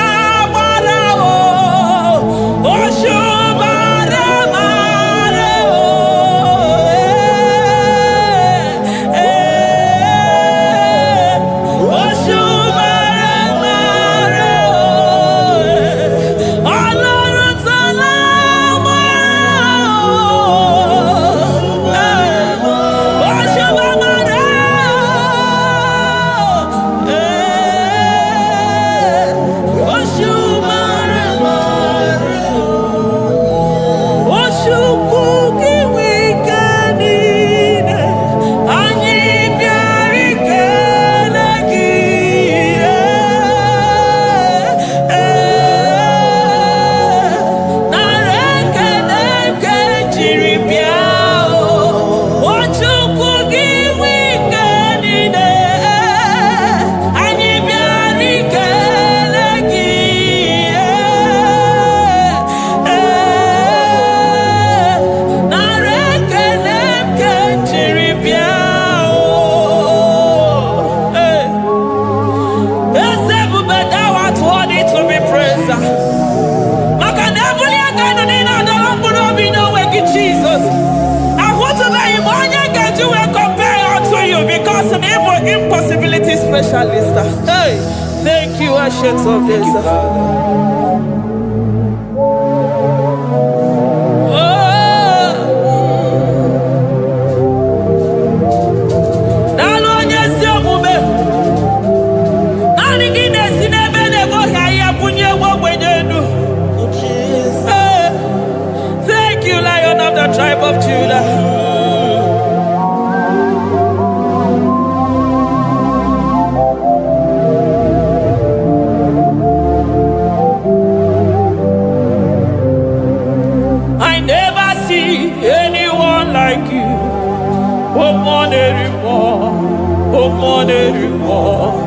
barao, oshubara mareo. Impossibility specialist. Hey, thank you, Ancient of Days. Thank you, Lion of the tribe of Judah.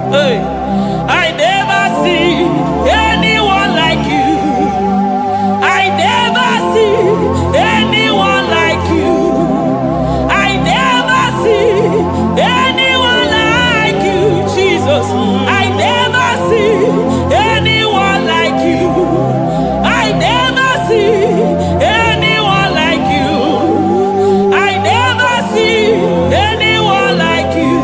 Hey, I never see anyone like you. I never see anyone like you. I never see anyone like you, Jesus. I never see anyone like you. I never see anyone like you. I never see anyone like you.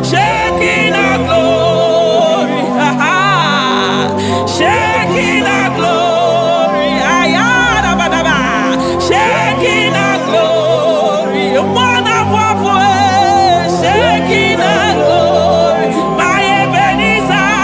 shaking our glory, shaking our glory, shaking our glory, shaking our glory, my Ebenezer,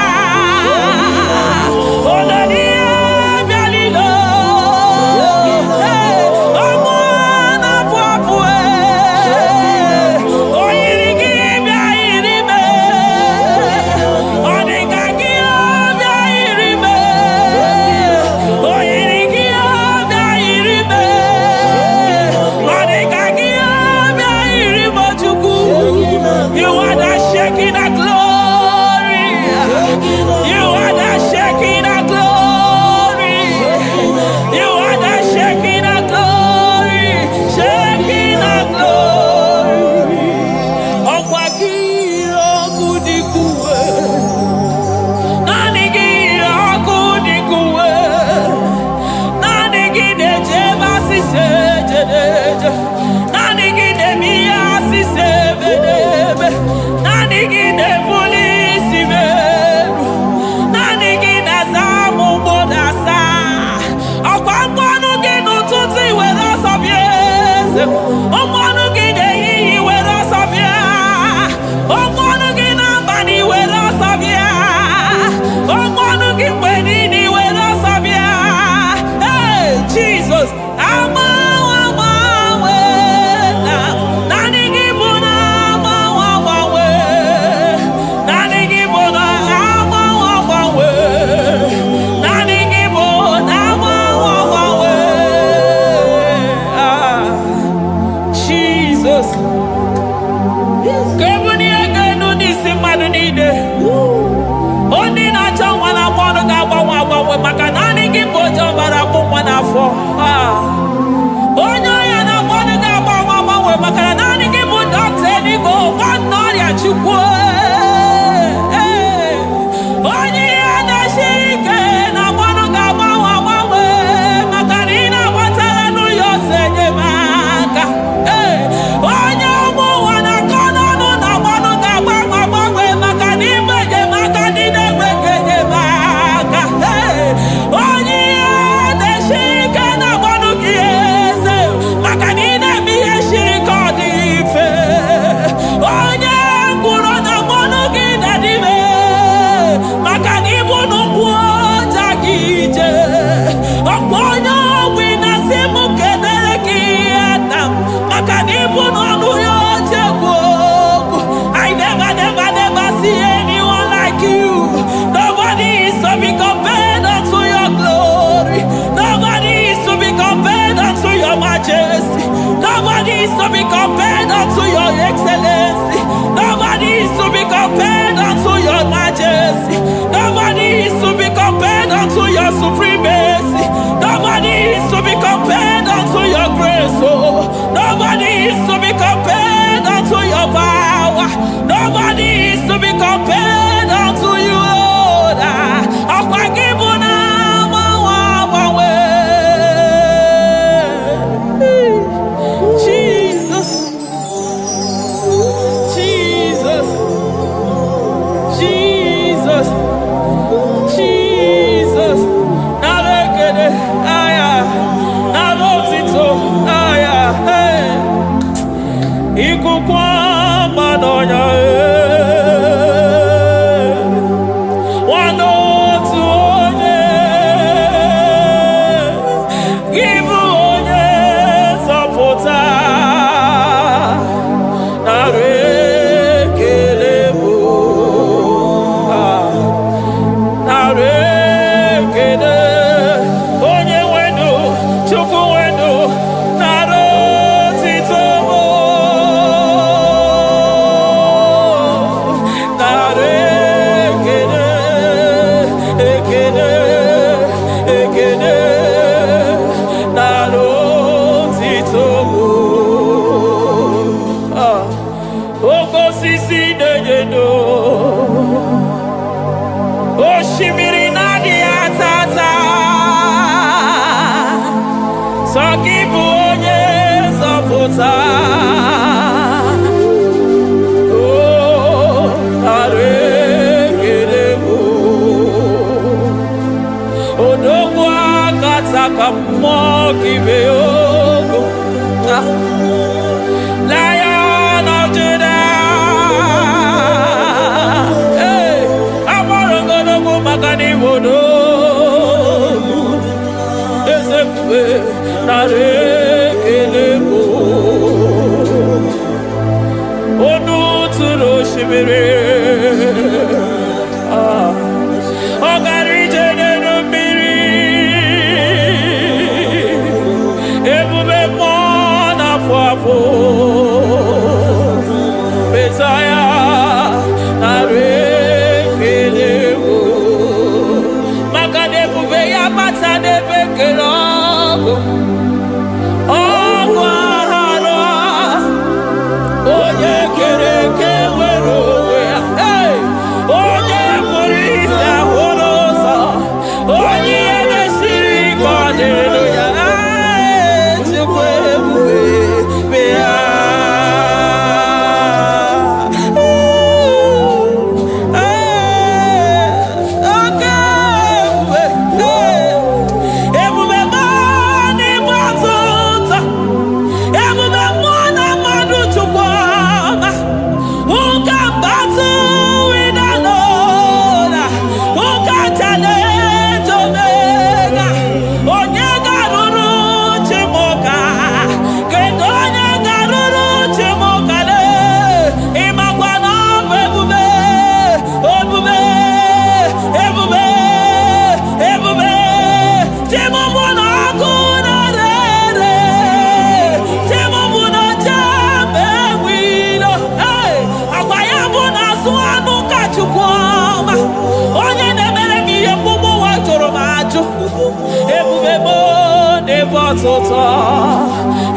supremacy. Nobody is to be compared unto your grace. Oh, nobody is to be compared unto your power. Nobody is to be compared unto you, Lord. Jesus, Jesus, Jesus, Jesus. onu tụrụ osimiri ọ gara ije n'elu mmiri ebube mmụọ na-afụ afụ Mesaya narị ekele maka na ebube ya bata n'ebe kere ọgụ ọgụ aghara onye kere eke nwere onwe ya onye pụrụ isi ahụ n'ụzọ onye ihe mesiri ike ọ dịrị ya chukwu ebube bịa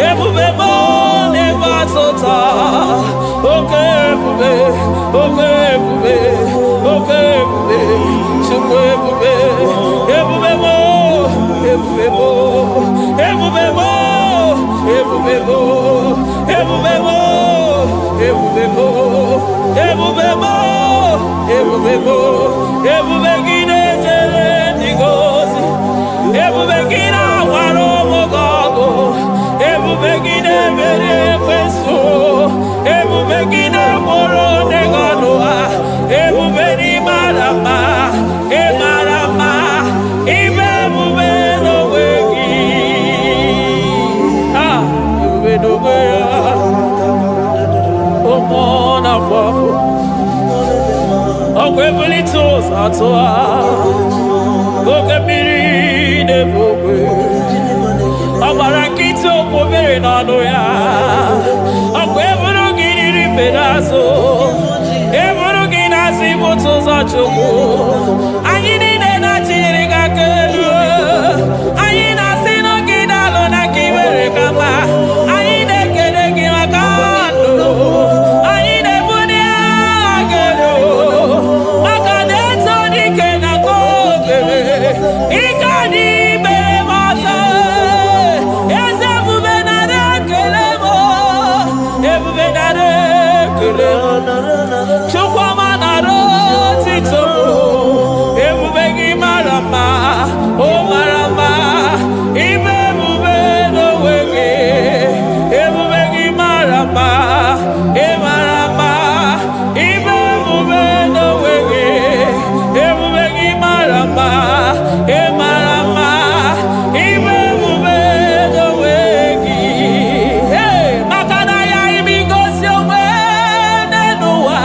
ebube mo n'ebe atụta oke ebube oke ebube oke ebube chukwu ebube ebube mo ebube mo ebube mo ebube mo ebube mo ebube mo ebube mo ebube mo ebube gị na-ejere ndị gozi ebube gị na-awara ụmụgọgụ ebube gị na-emere ekwensu ebube gị na-akpọrọ ndegọnụ ha ebube n'ịmara mma ịmara mma ime ebube n'onwe gị ebube n'onwe ya ụmụ na-afọ afọ ọgwụ ebulite ụzọ atụ ha oke mmiri na-ebu ogwe ọ gbara nkịtị okwu obere n'ọnụ ya ọkwa eburu gị riri mbere azụ eburu gị na-asị ibụtụ ụzọ chukwu anyị niile na-achịnyere gị aka elu anyị na-asị n'oge na-alụ na ka iwere ka mma anyị na-ekele gị maka ndụ anyị na-ebuli agha elu maka na eto dike na ka obere ike anyị mere m ọzọ eze ebube nara ekele m ebube nara ekele m chukwuma nara otito m ebube gị mara mma o mara mma ime ebube n'onwe gị ebube gị mara mma ị mara mma ime ebube n'onwe gị ebube gị mara mma ị mara mma ime ebube n'onwe gị maka na ya ime igosi onwe n'ụwa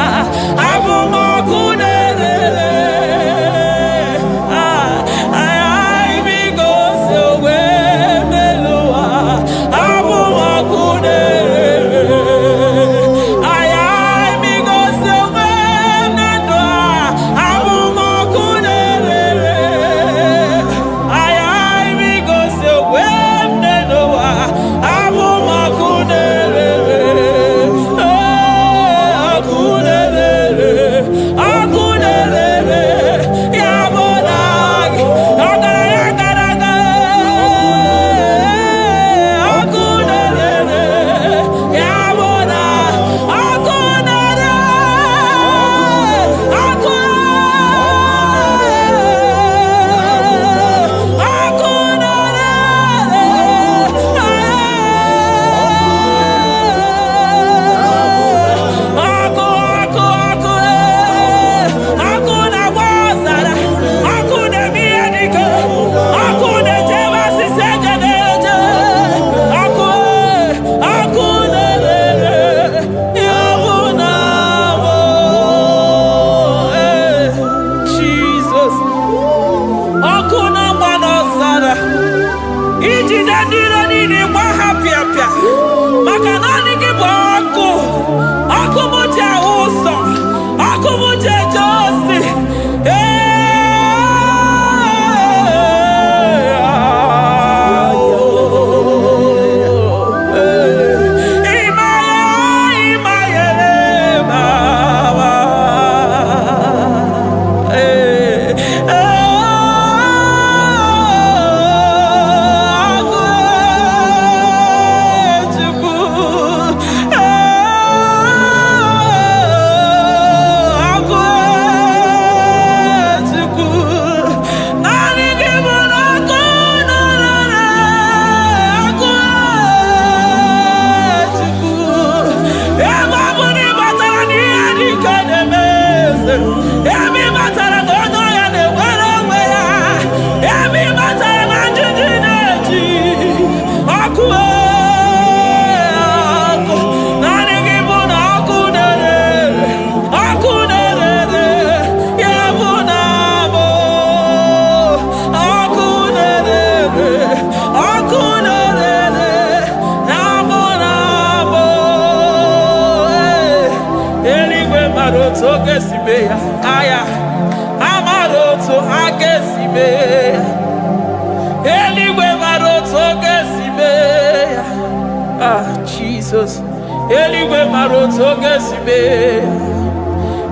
Jesus, Eligwe maroto gesibe,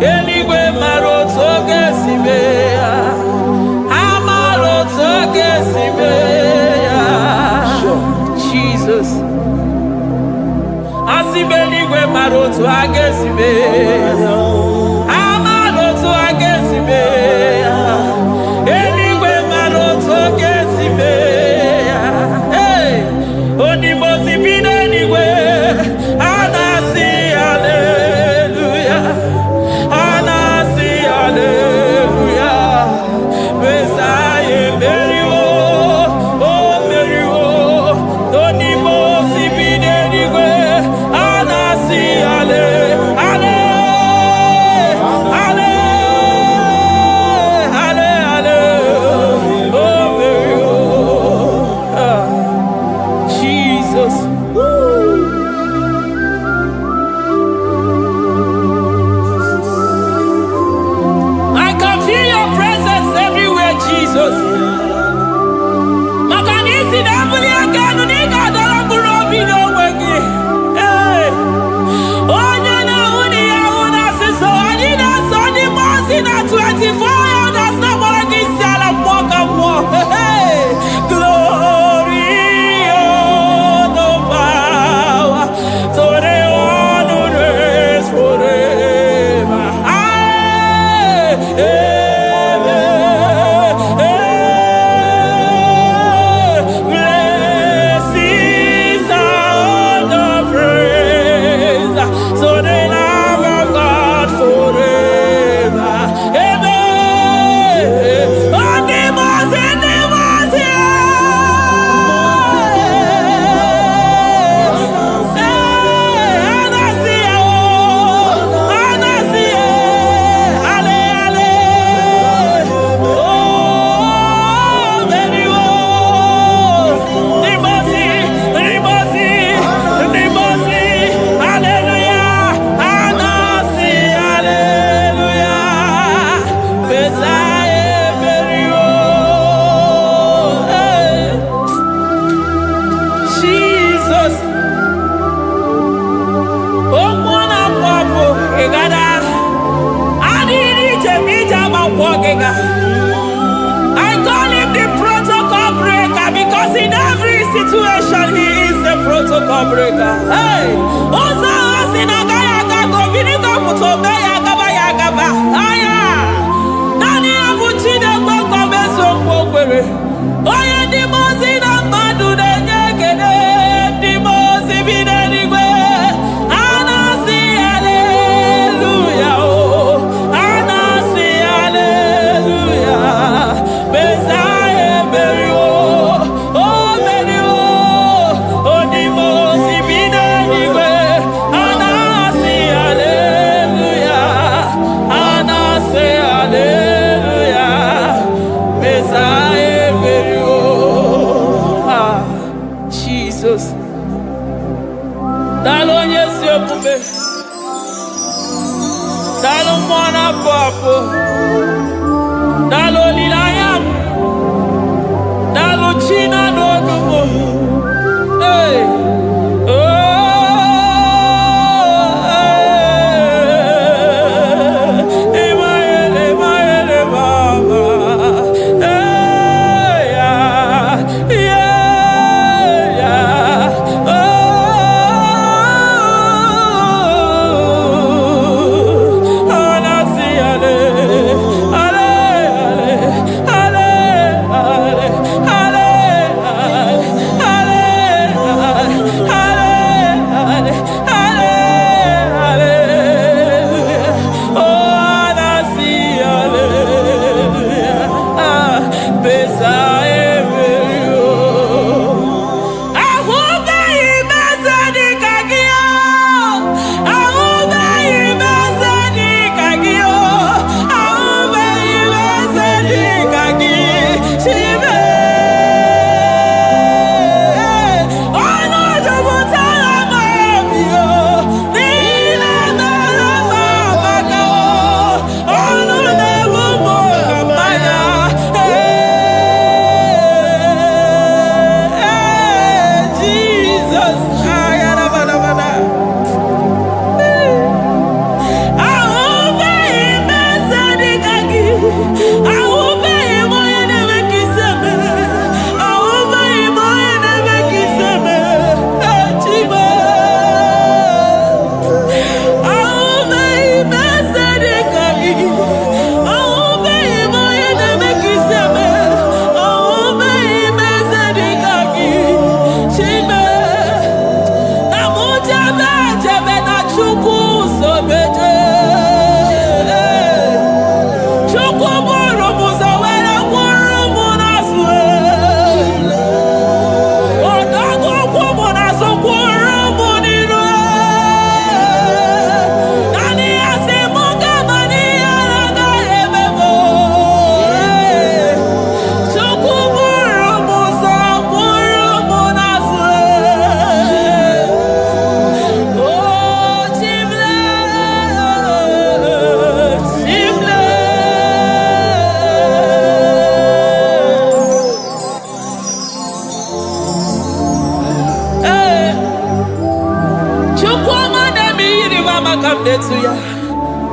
Eligwe maroto gesibe, Amaroto gesibe, Jesus, Asibe Eligwe maroto agesibe, Amaroto agesibe, Eligwe maroto gesibe, hey, Onimosi bine Eligwe. I call him the protocol breaker because in every situation he is the protocol breaker. Hey, also Sinagaya go Vinica Mutobeya Gabaya Gaba. Aya, Nani Abuchina Gomeso Pogre. Oya Dimosina Madu de Negede, Dimosi Vinanigwe. Anasi, hallelujah. Anasi, hallelujah. Messiah, Berio, oh, Berio, oh, Dimosi Vinanigwe. Anasi, hallelujah. Dalo mwana papo. Dalo lilayam. Dalo china dogumo. Hey.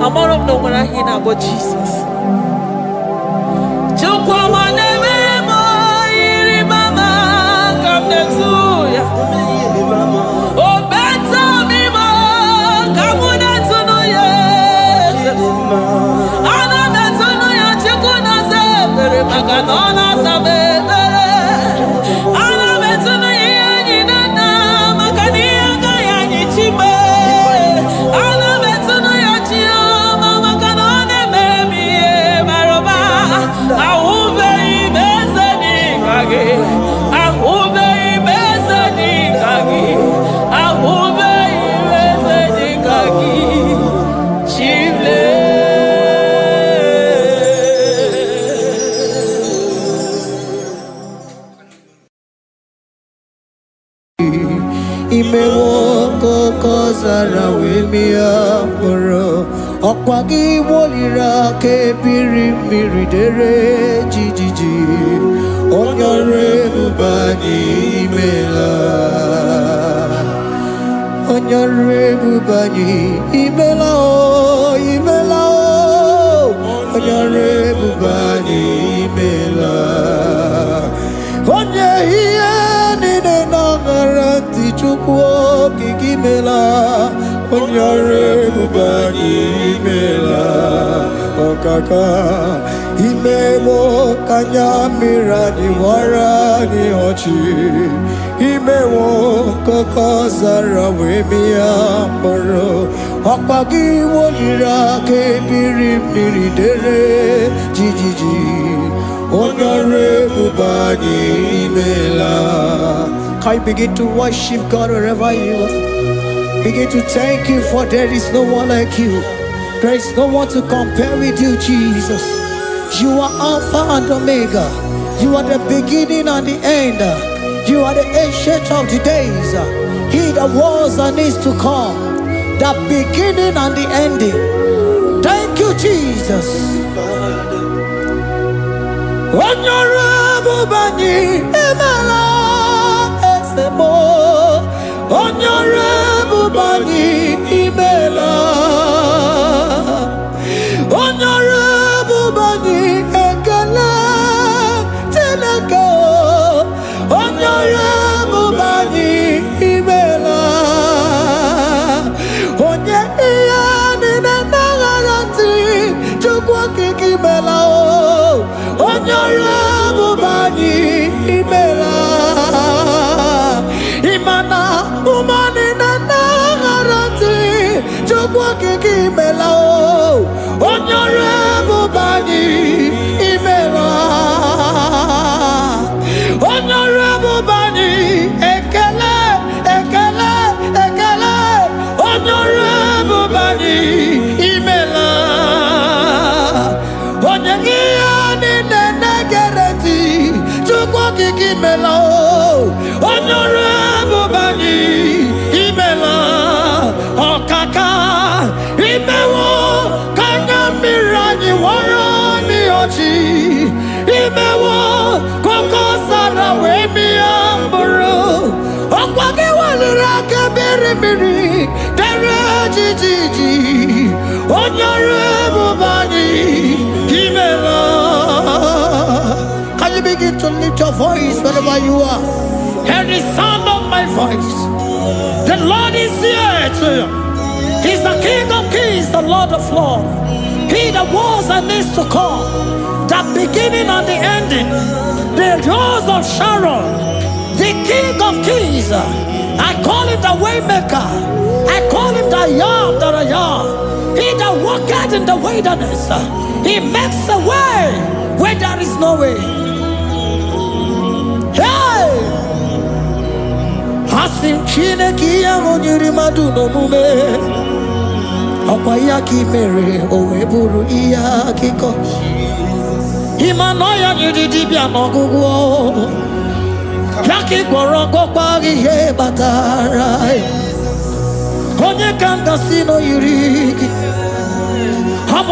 I'm all of no one I hear about Jesus. Oh, better me, come on, to know yes. I'm not to know your chicken as a very macanona. Kozara wemi amoro okwagi wolira ke biri miridere jijiji onyore bubani imela onyore bubani imela o onyore bubani imela onye hiye nine nangaranti chukwu kikimela onyore bubani imela okaka imewo kanyamira ni wara ni ochi imewo koko zara wemi amoro okpagi wolira kebiri miridere jijiji onyore bubani imela. Can you begin to worship God wherever you are? Begin to thank Him, for there is no one like you. There is no one to compare with you, Jesus. You are Alpha and Omega. You are the beginning and the end. You are the ancient of the days. He that was and is to come. The beginning and the ending. bubani imela esemo. Onyore bubani imela. Onyore bubani ekele teleko. Onyore bubani imela. Onye iyani na nagarati chukwa kikimela o. Onyore bubani imela. Imana umani na nagarati chukwa kikimela o. Onyore bubani imela. Onyore bubani ekele ekele ekele. Onyore bubani imela. Onye iyani na nagarati chukwa kikimela o. Onyore bubani imela. Okaka imewo kanya mirani warani ochi. Imewo koko sara we mi amburu. Okwage walira kebiri miri dere jijiji. Onyore bubani imela. Can you begin to lift your voice wherever you are? Hear the sound of my voice. The Lord is here to you. He's the King of Kings, the Lord of Lords. He that was and is to come, the beginning and the ending, the Rose of Sharon, the King of Kings. I call him the Waymaker. I call him the Yam that I am. He that walketh in the wilderness. He makes a way where there is no way. Hey! Hasim Chineki Yamonyiri Maduno Mume. Okwayaki mere oweburu iya kiko. Imanoya nyidibia nogugo. Yaki goroko kwagi he batara. Onye kanga sino yirigi.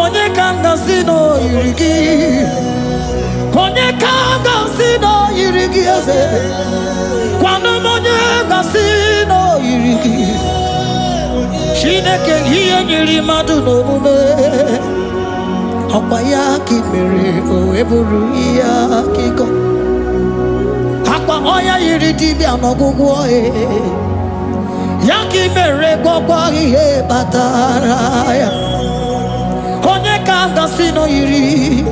Onye kanga sino yirigi. Onye kanga sino yirigi eze. Kwano monye sino yirigi. Chineke hiye nyiri madu no mume. Okwayaki mere oweburu iya kiko. Akwa oya yiri dibia nogugu oe. Yaki mere gogwa ihe batara ya. Onye kanga sino yiri.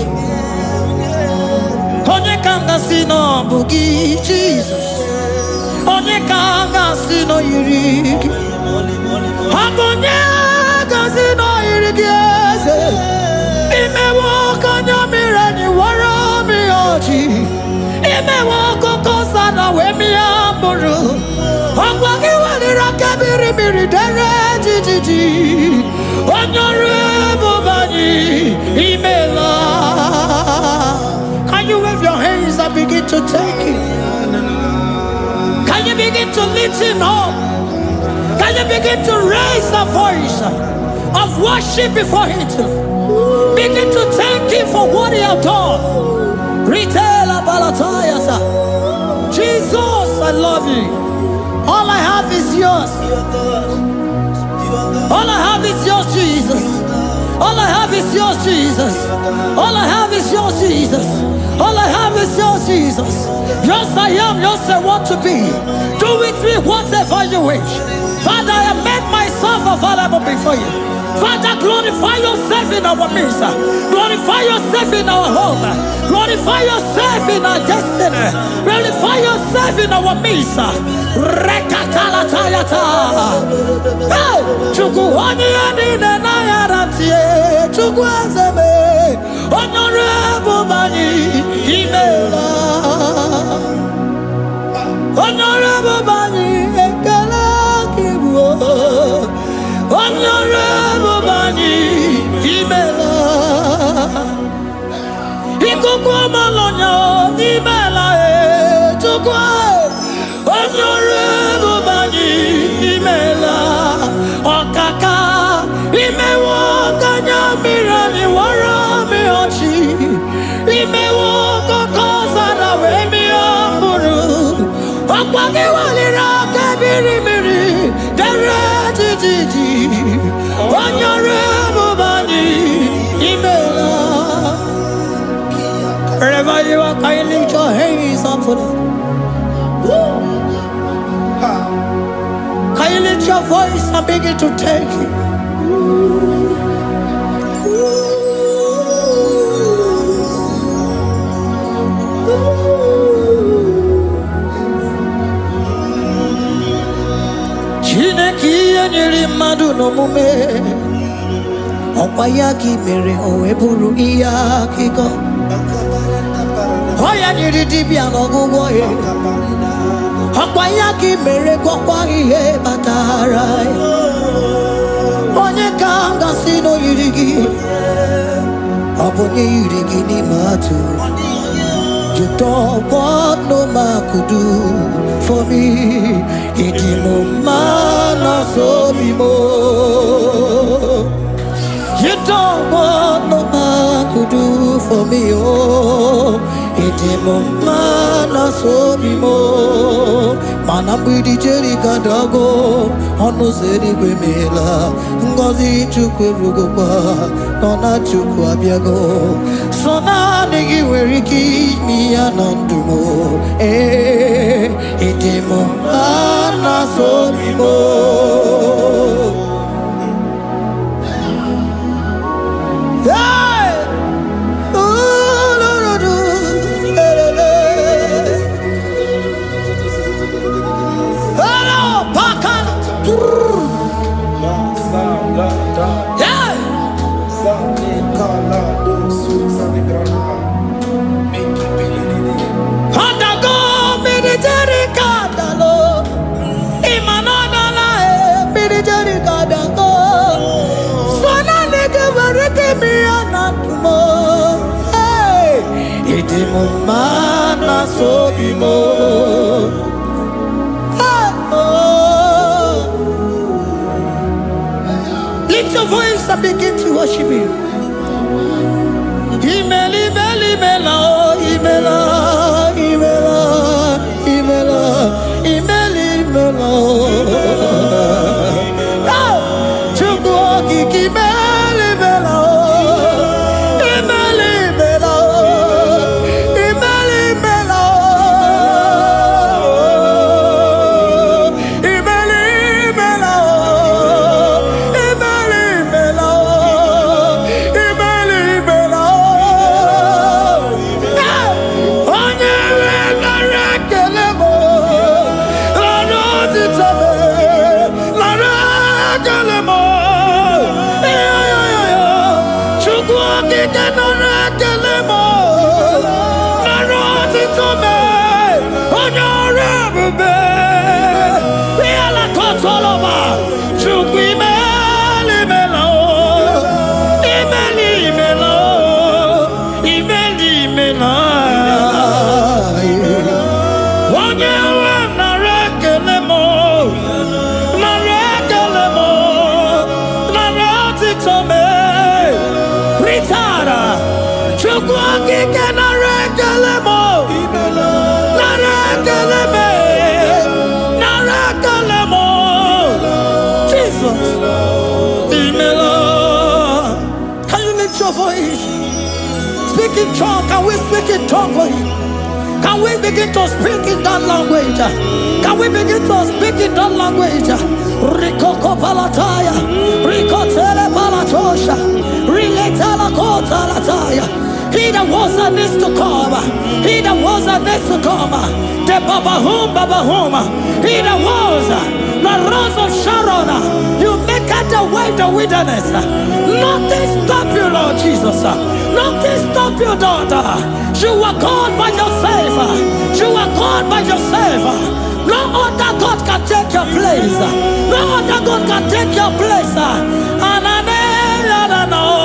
Onye kanga sino bugi Jesus. Onye kanga sino yiri. Agonye gazino irigieze. Imewo kanya mirani wara mi oji. Imewo koko sana we mi amburu. Ogwagi walira kabiri miri dere jijiji. Onyore bubani imela. Can you wave your hands and begin to take it? Can you begin to lift him up? Can you begin to raise the voice of worship before him? Begin to thank him for what he has done. Retailer Balatayasa. Jesus, I love you. All I have is yours. All I have is yours, Jesus. All I have is yours, Jesus. All I have is yours, Jesus. All I have is yours, Jesus. Yours I am, yours I want to be. Do with me whatever you wish. Father, I made myself available before you. Father, glorify yourself in our midst. Glorify yourself in our home. Glorify yourself in our destiny. Glorify yourself in our midst. Rekatalatayata. Hey! Chukwani anine na yarantie. Chukwazeme. Honorable Bani Imela. Honorable Bani Ekala Kibu. Honorable Bani Imela. Ikukwa malonya Imela chukwa. Honorable Bani Imela. Okaka Imewo kanya mirani wara mi ochi. Imewo kokoza na we mi Okwage walira kabiri miri derati jiji Onyore mubani imela. Wherever you are, can you lift your hands up for them? Can you lift your voice and begin to take it? Chineki anyiri madu no mume Okwayaki mere oeburu iya kiko Oya nyiri dibia no gugo he Okwayaki mere kokwa ihe batara Onye kanga sino yirigi Obonye yirigi ni matu You don't what no man could do for me. Idimo mana so bimo. You don't what no man could do for me. Oh, idimo mana so bimo. Mana bidi jeri kadago. Ono zeri gwemela. Ngozi chukwe rugokwa. Nona chukwa biago. Sona negi weriki mi anandumo. Idimo mana so bimo. Mana so bimo. Lift your voice and begin to worship Him. Imeli beli mela, imela, imela, imela, imeli mela. Chukwuoki kimeli mela. Speak in tongue. Can we speak in tongue for Him? Can we begin to speak in that language? Can we begin to speak in that language? Rikoko palataya, rikotele palatosha, riletala kota lataya. He that was and needs to come. He that was and needs to come. The Babahum. He that was the rose of Sharon. You make out the way in the wilderness. Nothing stop you, Lord Jesus. Nothing stop you, daughter. You are called by yourself. You are called by yourself. No other God can take your place. No other God can take your place. And I know.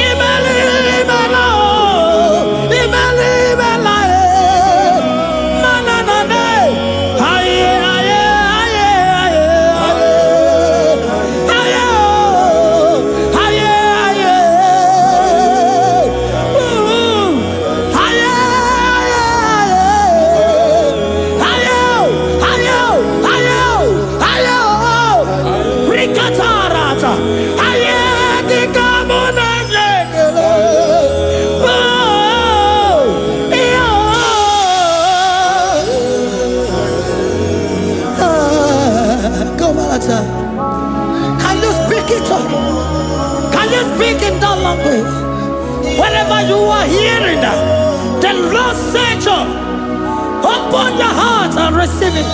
Imeli speak in that language. Wherever you are hearing that, the Lord said, open your heart and receive it.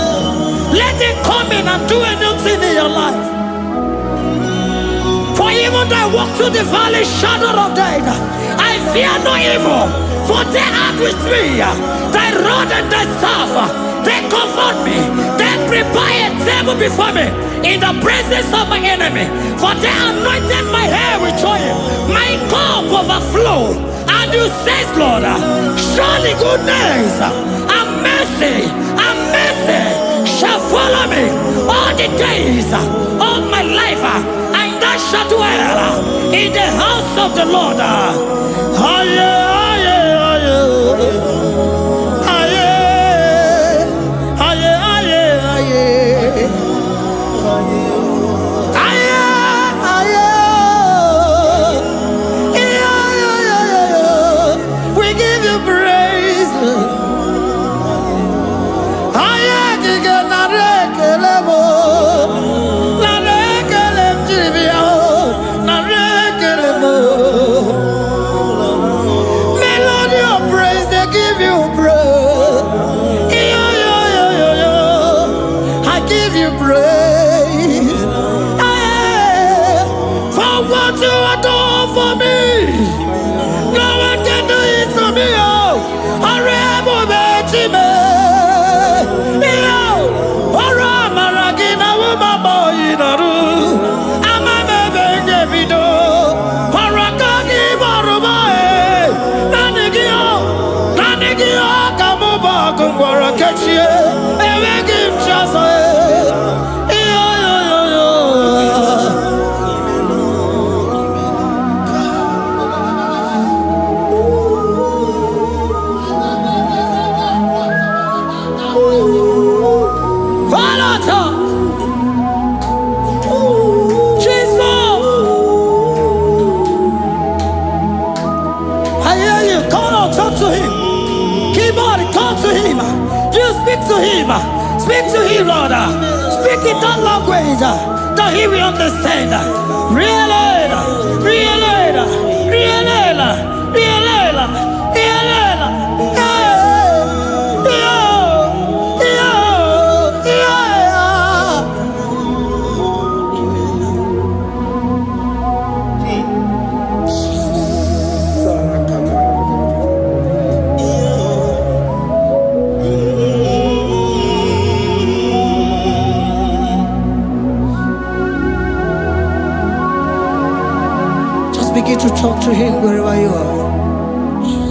Let it come in and do a new thing in your life. For even though I walk through the valley shadow of death, I fear no evil. For they are with me. Thy rod and thy staff, they comfort me. They prepare a table before me in the presence of my enemy. For they anointed my hair with oil. My cup overflow. And you say, Lord, surely goodness and mercy shall follow me all the days of my life. And I shall dwell in the house of the Lord. We give you praise. Melody of praise, they give you praise. I give you praise. For what you have done for me, no one can do it for me. Speak to him, Lord. Speak in that language that he will understand. Begin to talk to him wherever you are.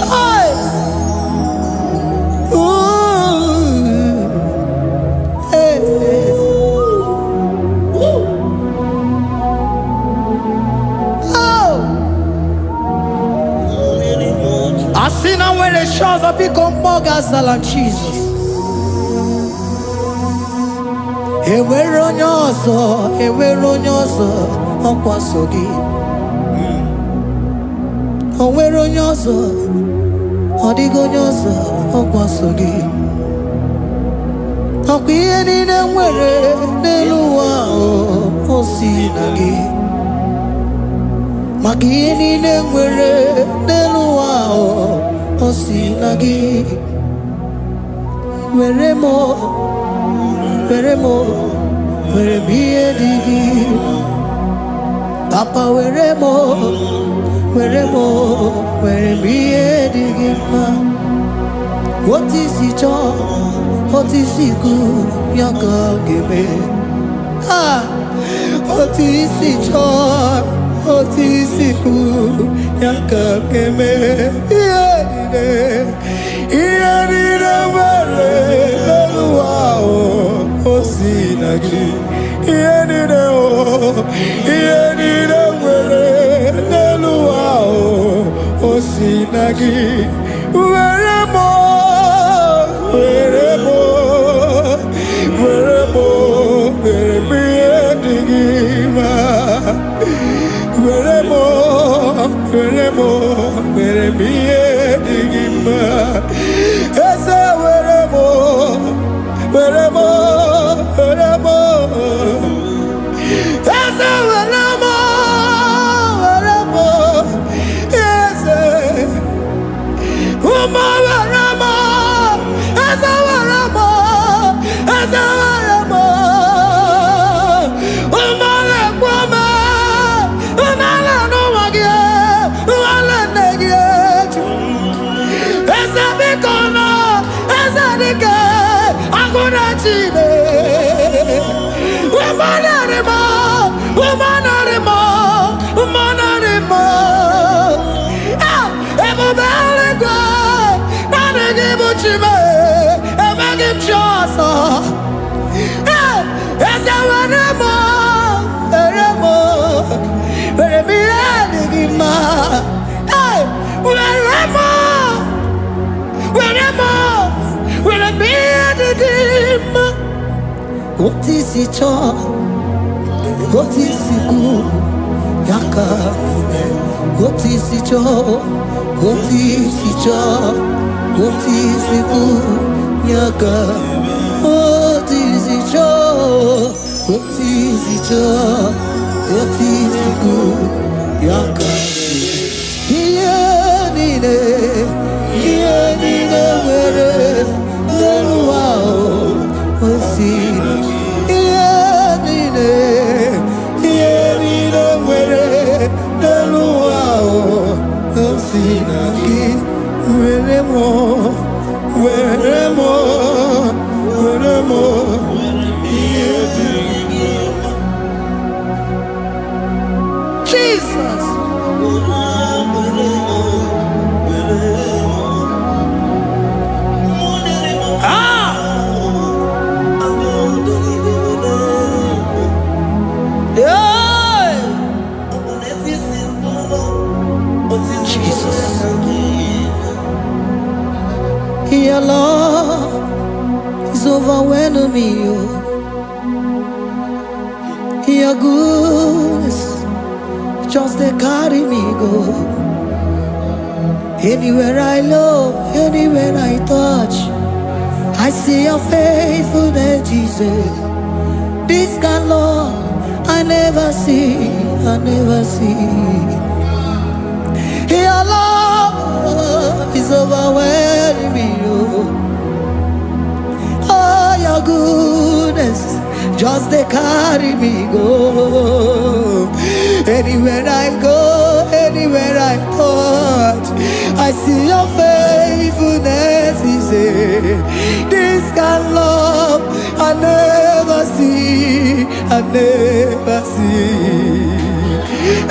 Hi. Ooh. Hey. Oh. I see now when the shores have become more than Jesus. Enwere onye ọzọ ọkwa so gị. O nwere onye ọzọ, ọ dịghị onye ọzọ ọkwa so gị. Ọkwa ihe niile nwere n'elu ụwa o si na gị. Maka ihe niile nwere n'elu ụwa o si na gị. Were m ihe dị gị. Papa were m ihe dị gị mma. Otu isi chọọ, otu isi kwu ya ka ọ ga-eme. Otu isi chọọ, otu isi kwu ya ka ọ ga-eme. Ihe niile nwere n'elu ụwa o si na gị. Ihe niile nwere n'elu ụwa o si na gị. Were m ihe dị gị mma. Were m ihe dị gị mma. Eze were m What is it all? What is it good? Yaka. What is it all? What is it all? What is it good? Yaka. What is it all? What is it all? What is it good? Yaka. Nine, where the wow was seen. Jesus. Your love is overwhelming me. Your goodness just they carry me go. Anywhere I look, anywhere I touch, I see your faithfulness, Jesus. This kind of love I never see, I never see. Your love is overwhelming me. Oh, your goodness just they carry me go. Anywhere I go, anywhere I touch, I see your faithfulness. This kind of love I never see, I never see.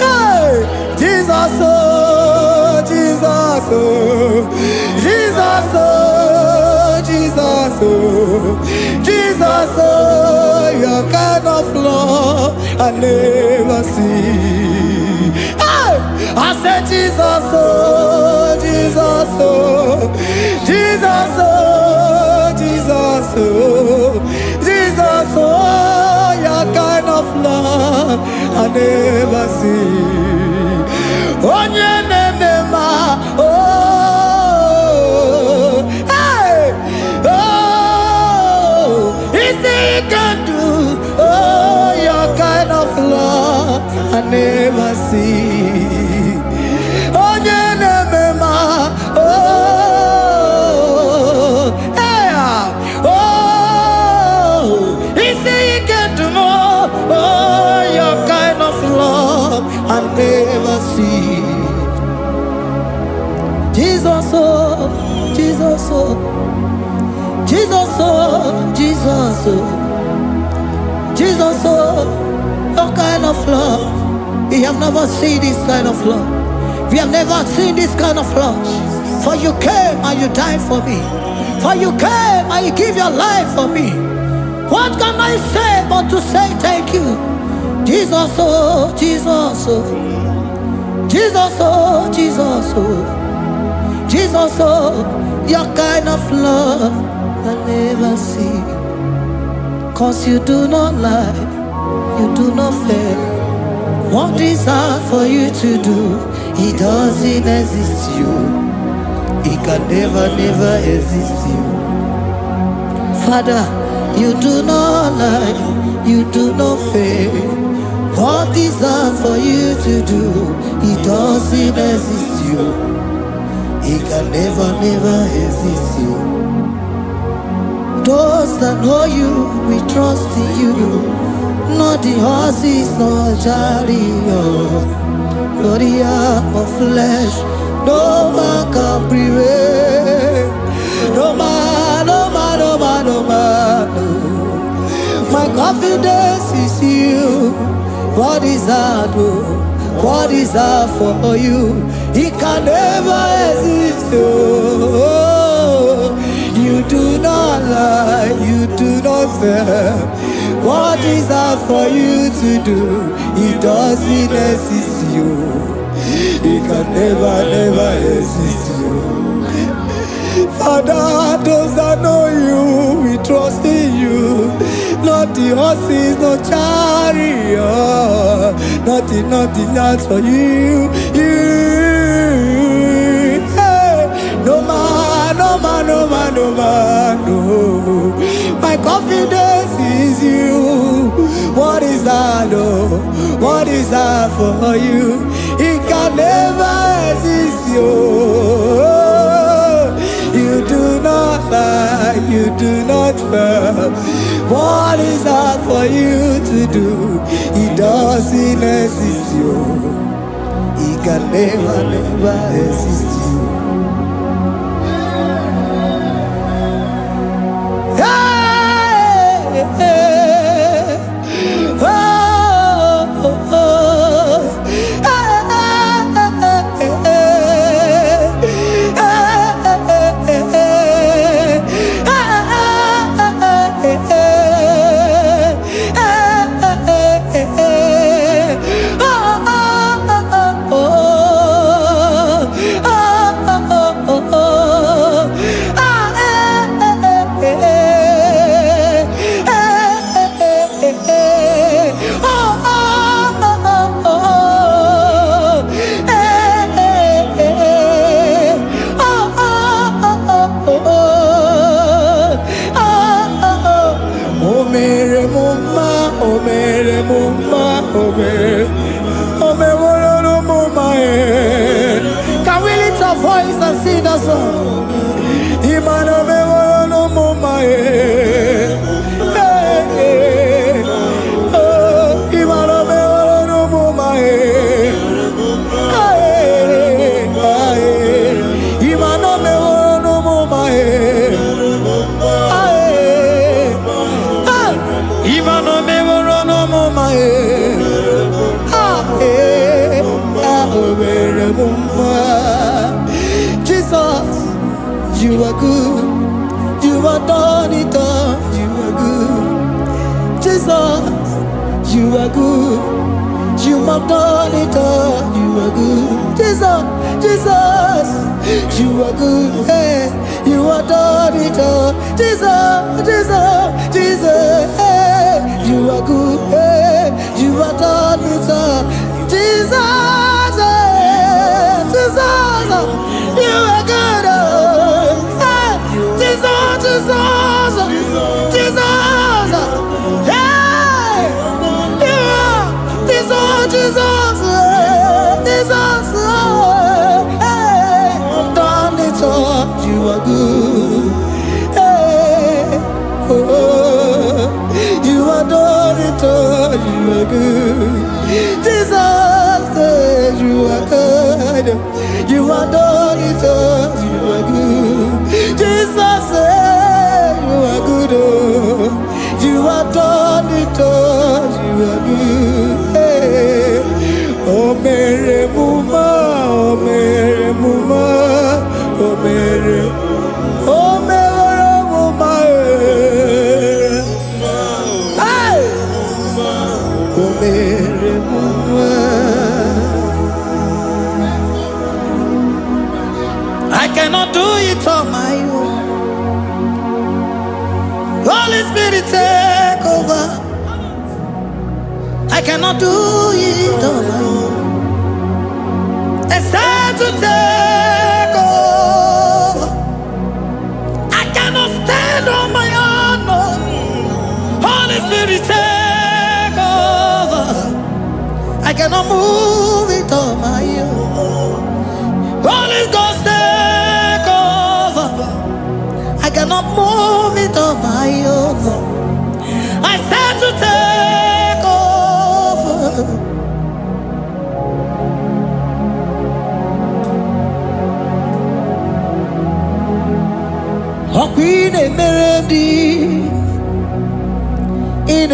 Hey, Jesus, oh, Jesus, oh, Jesus, oh, Jesus, oh, Jesus, oh, your kind of love I never see. Hey, I said Jesus, oh, Jesus, oh, Jesus, oh, Jesus, oh, Jesus, oh, your kind of love I never see. Oh, oh, hey, oh, easy you can do. Oh, your kind of love I never see. Oh, oh, hey, oh, easy you can do more. Oh, your kind of love I never see. Jesus, oh, Jesus, oh, Jesus, oh, Jesus, oh, Jesus, oh, your kind of love. We have never seen this kind of love. We have never seen this kind of love. For you came and you died for me. For you came and you give your life for me. What can I say but to say thank you? Jesus, oh, Jesus, oh, Jesus, oh, Jesus, oh, Jesus, oh, your kind of love I never see. Cause you do not lie, you do not fail. What is hard for you to do, it doesn't exist you. It can never, never exist you. Father, you do not lie, you do not fail. What is hard for you to do, it doesn't exist you. It can never, never exist you. Those that know you, we trust in you. Not the horses, nor chariot, nor the arm of flesh. No man can prevail. No man, no man, no man, no man, no. confidence is you. What is hard? What is hard for you? It can never exist. Oh, you do not lie, you do not fail. What is hard for you to do? It doesn't exist you. It can never exist you. Father, those that know you, we trust in you. Not the horses, no chariot. Nothing else for you. Hey, no man, no. My confidence is you. What is that? What is that for you? It can never exist you. You do not lie, you do not fail. What is that for you to do? It doesn't exist you. It can never exist you. Hey, hey, oh, oh, oh. Can we lift our voice and sing that song? Imano me no mama Imano me no mama Imano me no mama Imano me no mama Jesus, you are good. You are done it all. You are good. Jesus, you are good. You have done it all. You are good. Jesus, you are good. Hey, you are done it all. Jesus, hey, you are good. Hey, you are done it all. Jesus, you are good. Hey, Jesus, hey, you are Jesus, hey, done it all. You are good. Hey, oh, you are done it all. You are good. Jesus, you are good. You are done it all. You are good. Jesus, you are good. You are done it all. You are good. Hey. Oh, Mary Muma, oh, Mary Muma, oh, Mary, oh, Mary Muma. Hey. Oh, Mary Muma. I cannot do it on my own. Holy Spirit, take over. I cannot do it on my own. It's time to take over. I cannot stand on my own. No. Holy Spirit, take over. I cannot move it on my own. Holy Ghost, take over. I cannot move it on my own. I said to take over. Oh, Queen Emerald, in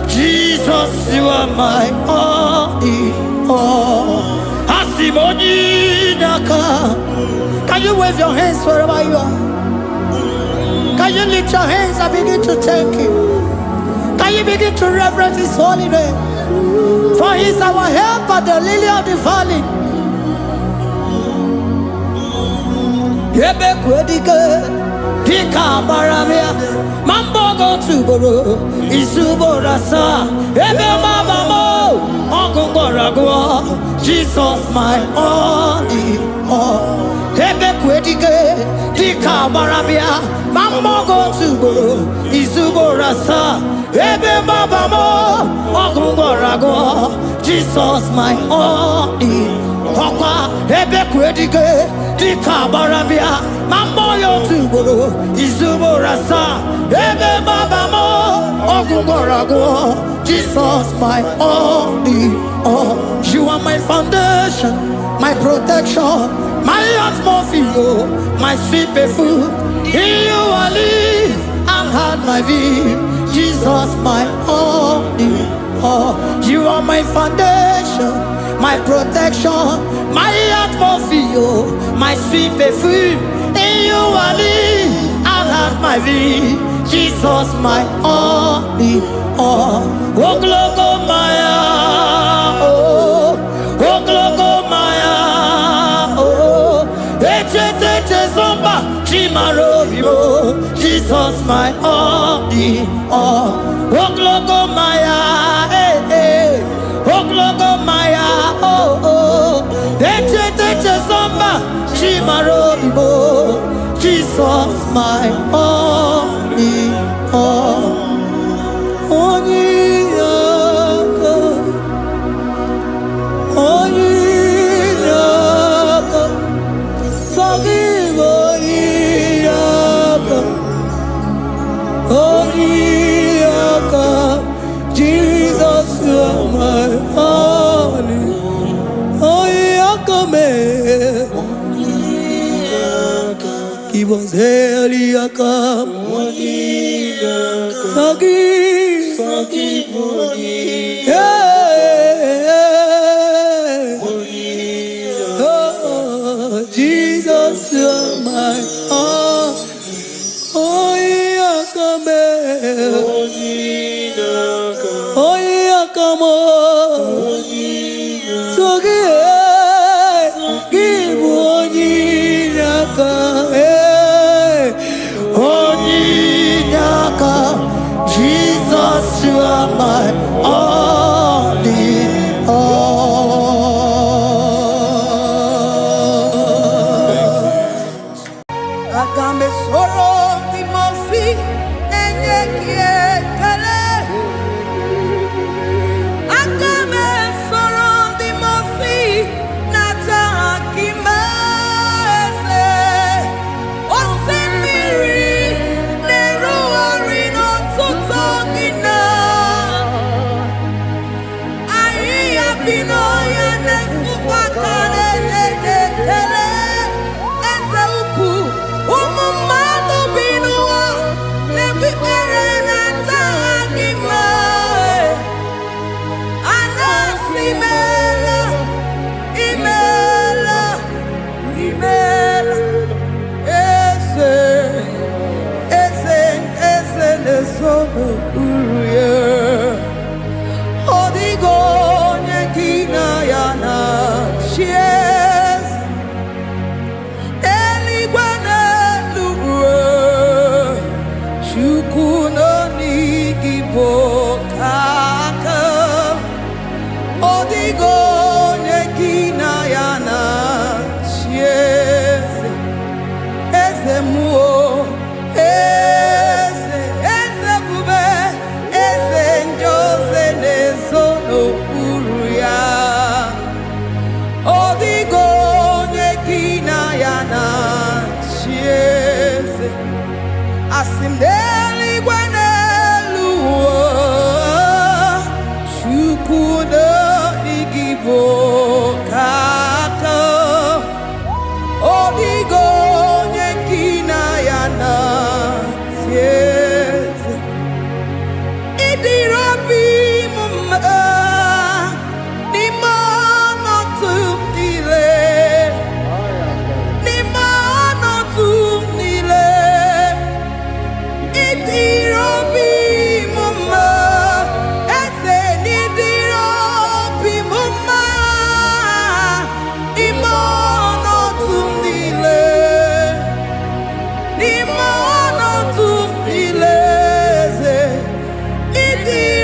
Jesus, you are my only all. Can you wave your hands wherever you are? Can you lift your hands and begin to thank Him? Can you begin to reverence His holy name? For He is our help at the lily of the valley. Dika Baramia, Mambogo Tuboro, Isuborasa, Ebe Mabamo, Ogungoragua, Jesus my only all. Ebe Kwedike, Dika Baramia, Mambogo Tuboro, Isuborasa, Ebe Mabamo, Ogungoragua, Jesus my only all. Ebe Kwedike, Dika Baramia, Mamboyo Tuboro, Izuborasa, Ebe Babamo, Ogungorago, Jesus my only all. You are my foundation, my protection, my atmosphere, my sweet food. In you I live and had my vie. Jesus my only all. You are my foundation, my protection, my atmosphere, my sweet perfume. In you I live and have my vie. Jesus my only all. Oh glogo maya, oh glogo maya, oh eche zomba chimaro vivo. Jesus my only all. Oh glogo maya, oh glogo maya, oh eche zomba chimaro vivo. Jesus my only all. Jesus, you are my only. He was Eliaka, Sagi, Jesus, you are my all in all. Agame soro timosi enye kiekele. Agame soro timosi nata kimese. Osemiri neruari no tutogina. Aia bino ya nesufakane nekele. Eze uku umumado binua nebi erena tagima. Anasimela imela imela eze nesono uruye. Odigo nyekina yana chies eligwana luwe chukuno nigibo kaka. Odigo nyekina yana chies eze muo eze bube eze njoze nezono uruya. Odigo nyekina yana chieze asimdeli gwaneluwo chukuno igibo kaka. Odigo nyekina yana chieze idirobi mumma ni mono tumile ni mono tumile idirobi mumma eze nidirobi mumma imono tumile ni mono tumile eze idirobi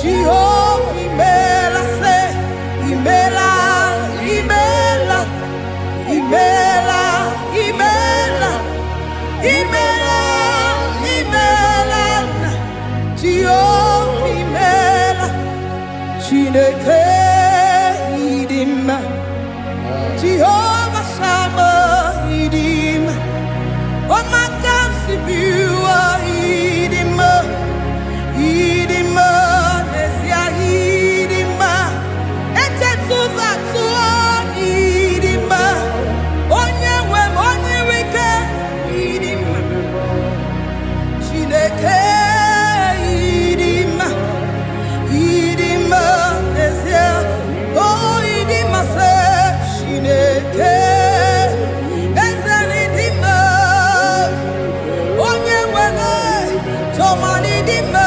Jehovah, Imela, say, Imela, Imela, Imela, Imela, Imela, Imela, Jehovah, Imela, Chineke, Idima, Jehovah, Shammah, Idima, oh my God, Sibiwa, Idima, Idima, Nesia, Idima, Etetsuza, Idima, Onyewe, Onyeweke, Idima, Chineke, Idima, Idima, Nesia, oh Idima, se, Chineke, Ezen Idima, Onyewe, Toman Idima,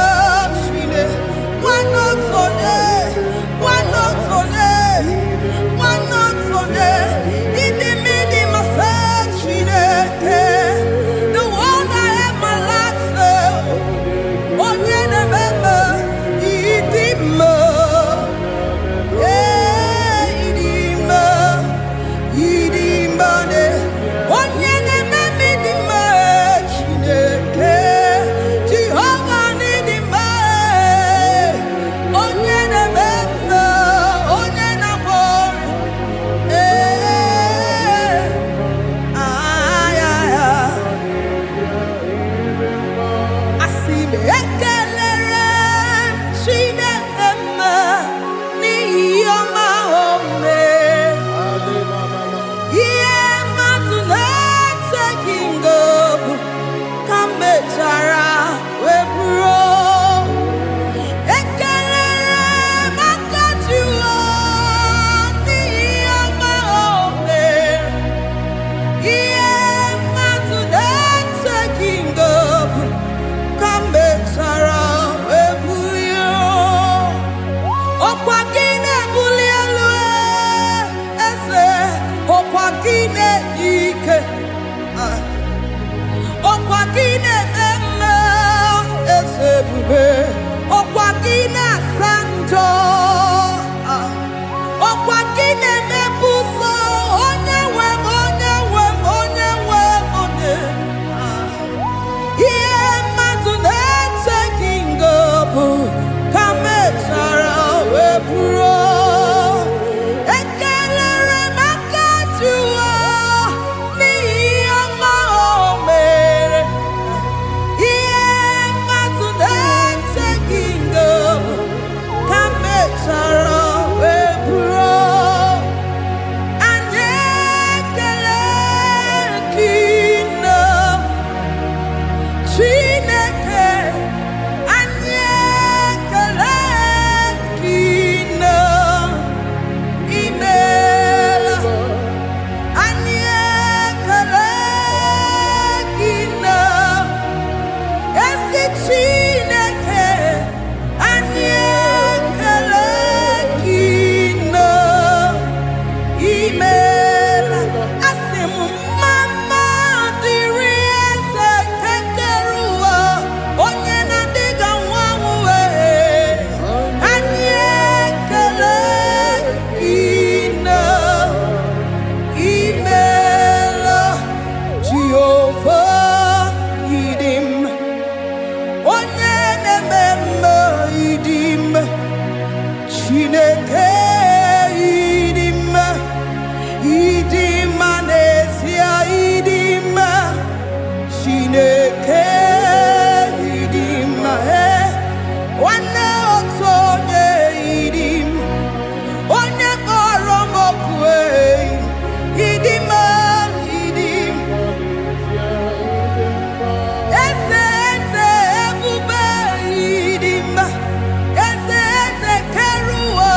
Chine, one not on it, one not on it, one not on it, Idima, Idima, se, Chineke, the one I have my life, Onyenebebe, Idima, yeah, Idima, Idima, Onyenebebe, Idima, Chineke, Jehovah, Idima, Onyenebebe, Onyenabor, Asime ekelere Chineke n'iyoma ome ihe mmadụ na-eteghị ngọbụ ka mechara wee bụrụ ekelere maka Jehova n'iyoma ome ihe mmadụ na-eteghị ngọbụ ka mechara wee bulie ọkwa gị na-ebuli elu eze ọkwa gị na-enye ike ọkwa gị na-eme mma eze ebube ọkwa gị na-asa njọ ọkwa gị na-emepe ụzọ onye nwe m onye nwe m onye nwe m onye ihe mmadụ na-eteghị ngọbụ ka mechara wee bụrụ ekelere maka Jehova n'ihi ọma o mere ihe mmadụ na-eteghị ngọbụ ka mechara wee bụrụ anyị ekele gị nna Chineke, anyị ekele gị nna imeela anyị ekele gị nna ezi Chineke anyị ekele gị nna imeela asị m mama dịrị eze kekere ụwa onye na-adịga nwa nwe anyị ekele gị nna imeela Jehova ịdị mma onye na-eme mma ịdị mma Chineke ịdị mma n'ezie ịdị mma Chineke ịdị mma nwanne otu onye ịdị mma onye kpọrọ m oku ịdị mma ịdị mma eze eze ebube ịdị mma eze eze kere ụwa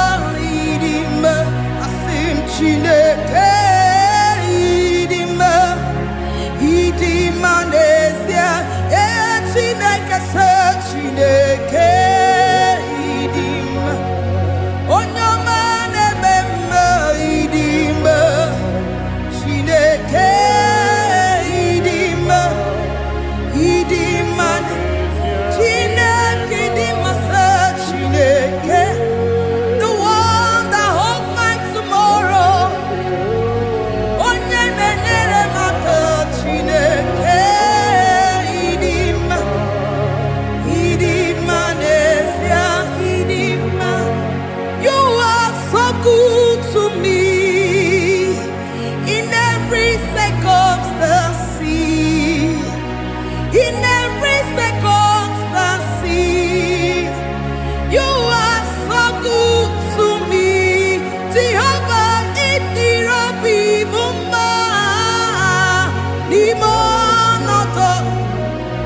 Jehovah itirobi mumma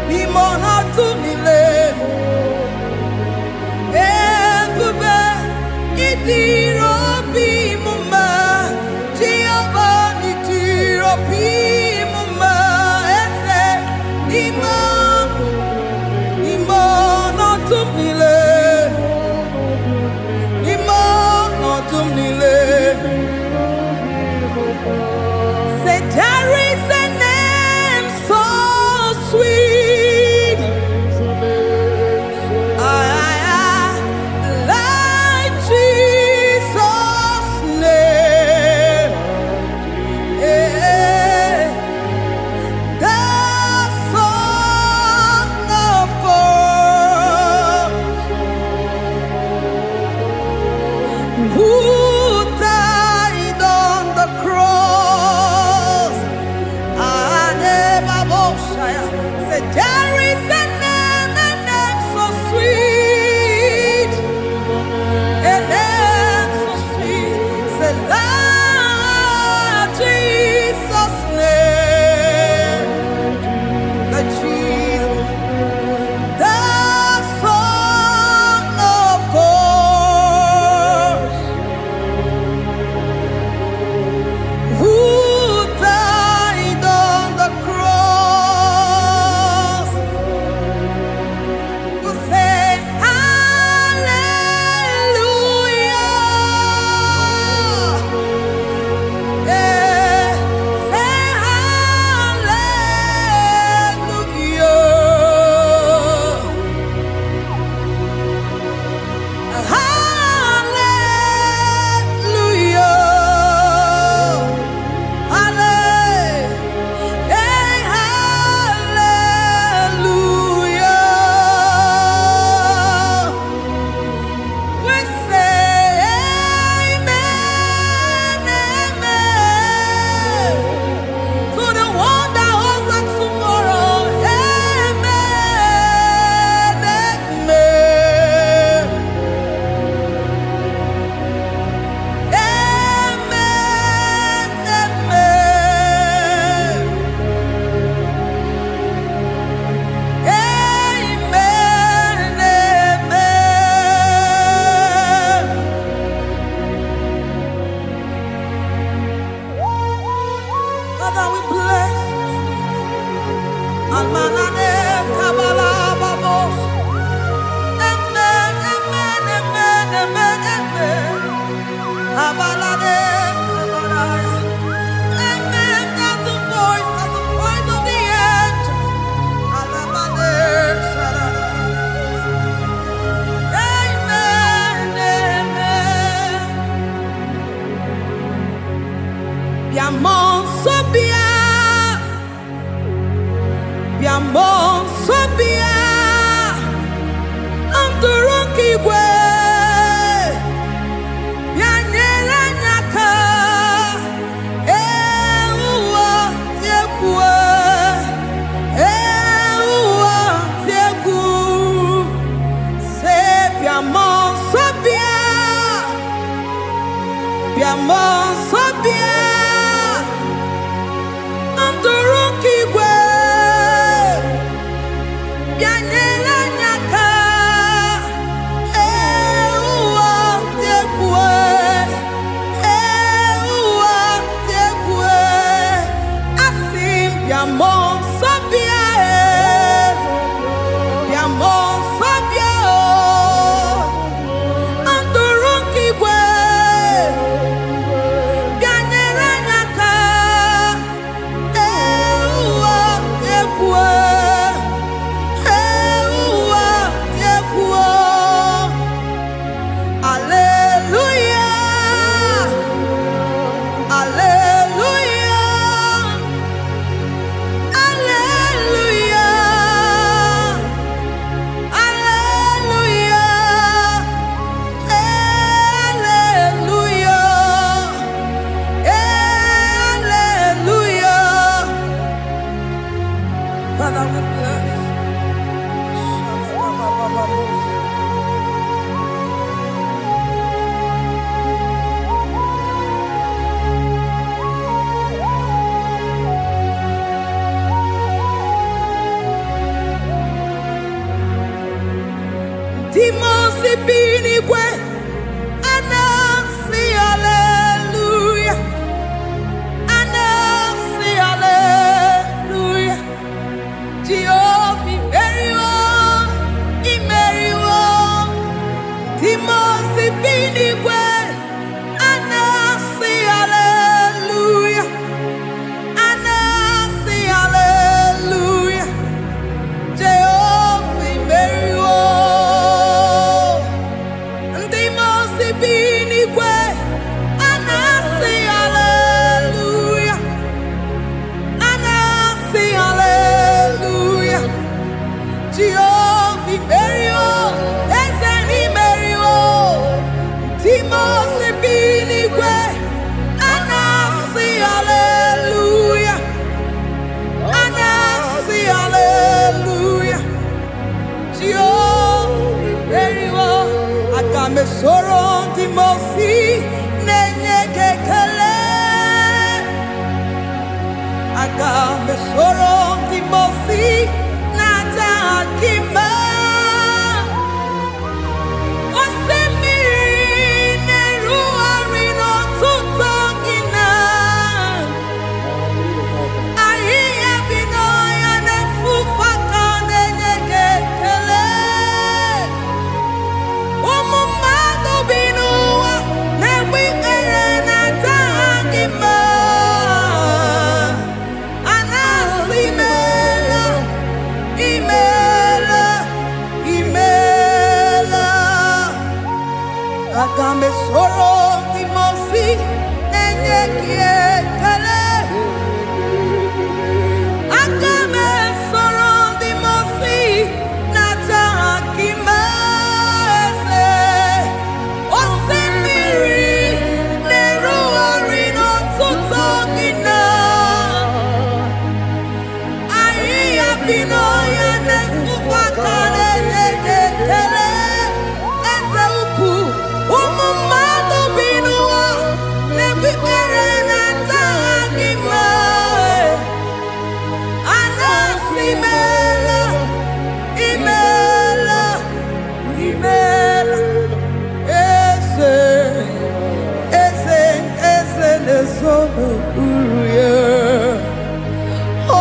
limonoto mile ebube itirobi mumma Jehovah itirobi mumma ese limonoto mile Say there is a name so sweet, like Jesus' name, the Son of God, who died on the cross. Say there is a name so sweet, a name so sweet. Say Lord Jesus' name, the Jesus, the Son of God, who died on the cross. Who say hallelujah, say Father, we bless you. Almanane kabala babos. Amen, amen, amen, amen, amen. Abalade kabalaya. Amen. That's the voice of the angels. Alabade sarada. Amen, amen. Biamon sobia. Biamon sobia. Anturuki gwe. Bianyela nyaka. Ewa tiekwe. Ewa tieku. Se biamon sobia. Biamon sobia. Anturuki gwe. Bianyela nyaka. Ewa tiekwe. Ewa tiekwe. Asim biamon sobia. Biamon sobia. Anturuki gwe. Soro di mosi nenye kekele Agame soro di mosi nata akima Osemiri neru arino tutongina Ahiya binoya nefufaka nenye kekele Agame soro di mosi nenye kiekele Agame soro di mosi nata akima ese Osemiri neru arino tutogina Ahiya binoya nefufaka nenye kekele Eze upu Umumado binua nebi erena tagima anasimela imela ese nesono uruye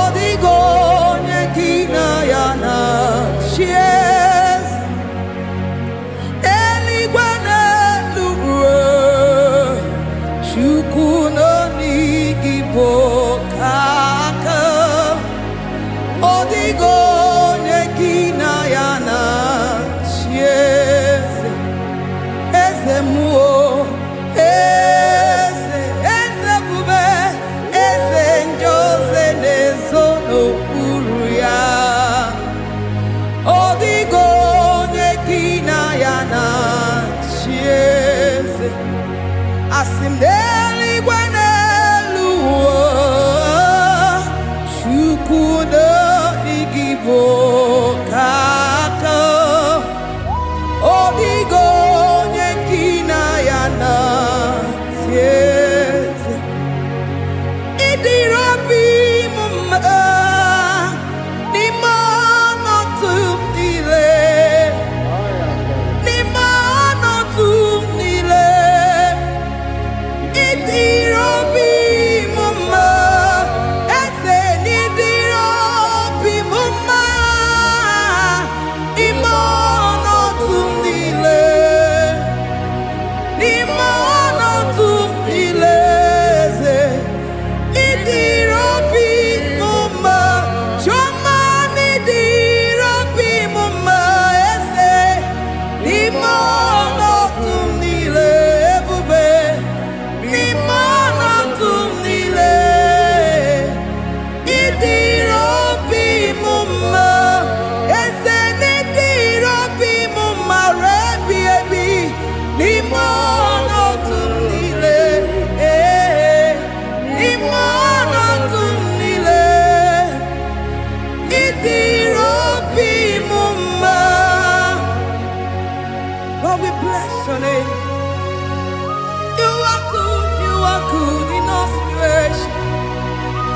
odigo nekina yana shies eligwana Chukuno IGBO kaka odigo nekina yana chiese eze muo eze bube eze njoze nezono uruya odigo nekina yana chiese Asimdeli gwanelu Chukuno IGBO kaka Odigo nyekina yana tieze Idirabi mumma Nimano tumdile Nimano tumdile Idirobi mumma ese nidirobi mumma imono tumdile ze idirobi mumma choma nidirobi mumma ese imono tumdile bube Nimana tumnile Idirobi mumma Esene dirobi mumma Rebi ebi Nimana tumnile Nimana tumnile Idirobi mumma Lord, we bless your name. You are good in all situations.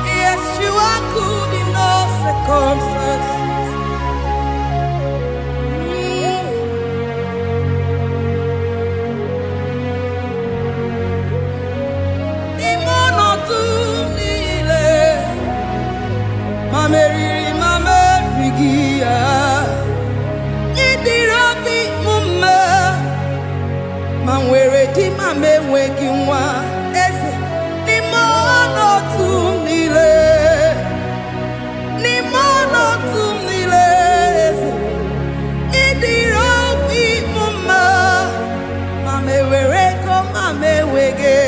Yes, you are good in all circumstances. Imono tumile, mameri, 1 Idirobi mumma Manwere di mame weki nwa eze ni mono tumile eze idiro bi mama mame were ko mame wege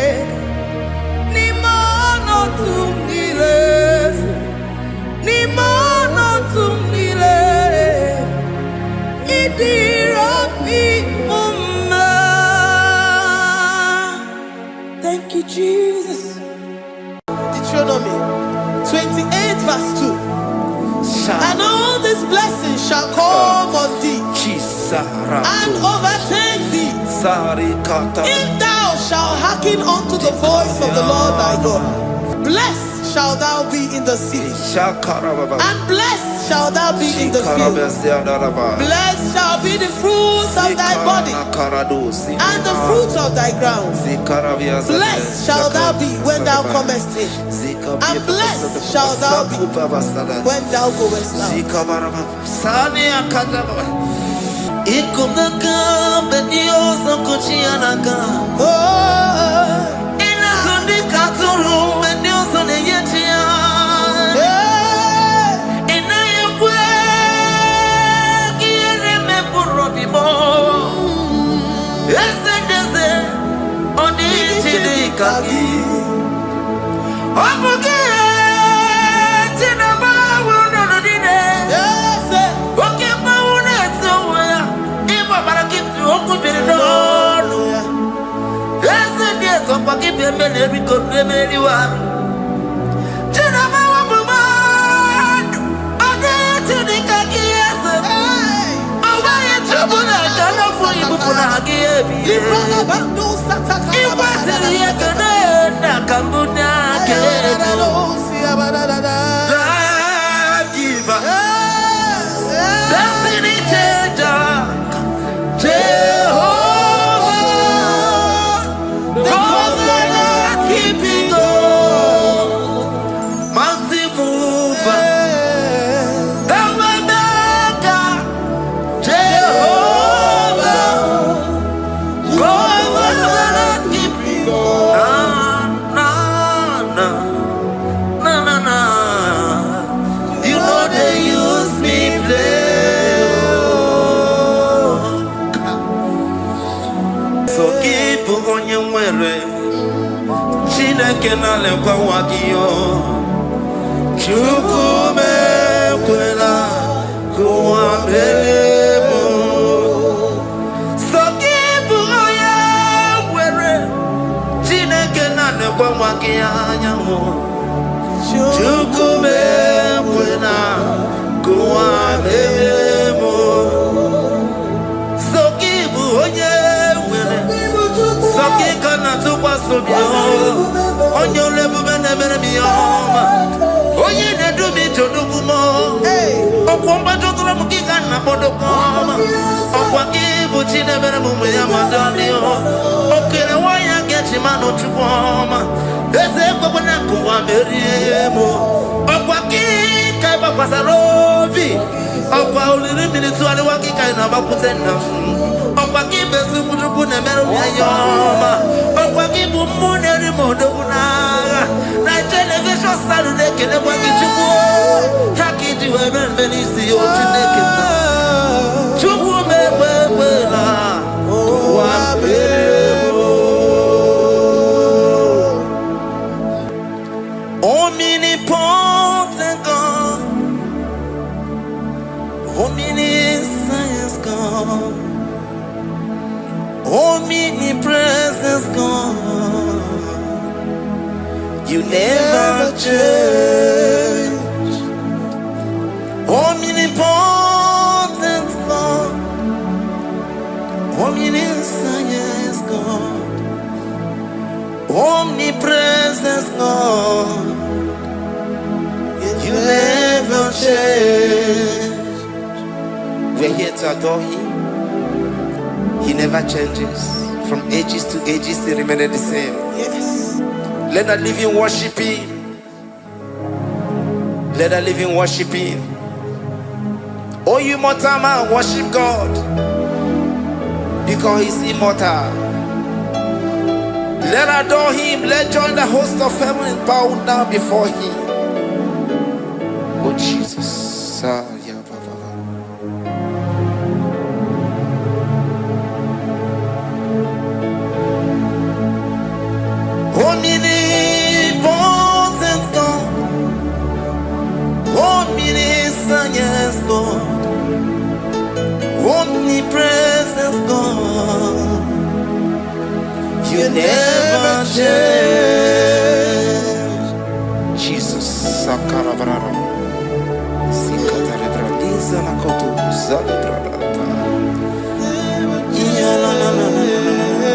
ni mono tumile eze ni mono tumile idiro bi mama. Thank you, Jesus. Deuteronomy 28 verse 2. And all these blessings shall come on thee and overtake thee if thou shalt hearken unto the voice of the Lord thy God. Blessed shalt thou be in the city, and blessed shalt thou be in the field. Blessed shall be the fruits of thy body, and the fruits of thy ground. Blessed shalt thou be when thou comest in, and blessed shalt thou be when thou goest out. Omnipotent God, omniscience God, omnipresence God, you never change. Omnipotent God, omniscience God, omnipresence God, you never change. We're here to adore Him. He never changes. From ages to ages, He remains the same. Yes. Let that living worship Him. Let that living worship Him. Oh, you mortal man, worship God. because he's immortal. Let adore him. Let join the host of heaven and bow down before him. Oh Jesus. Omnipotent God, omniscient God, omnipresent God, you never change. Jesus. Sakarabrara. Sikatarebradiza la kotu zalebrada. Yeah, la, la, la, la, la, la.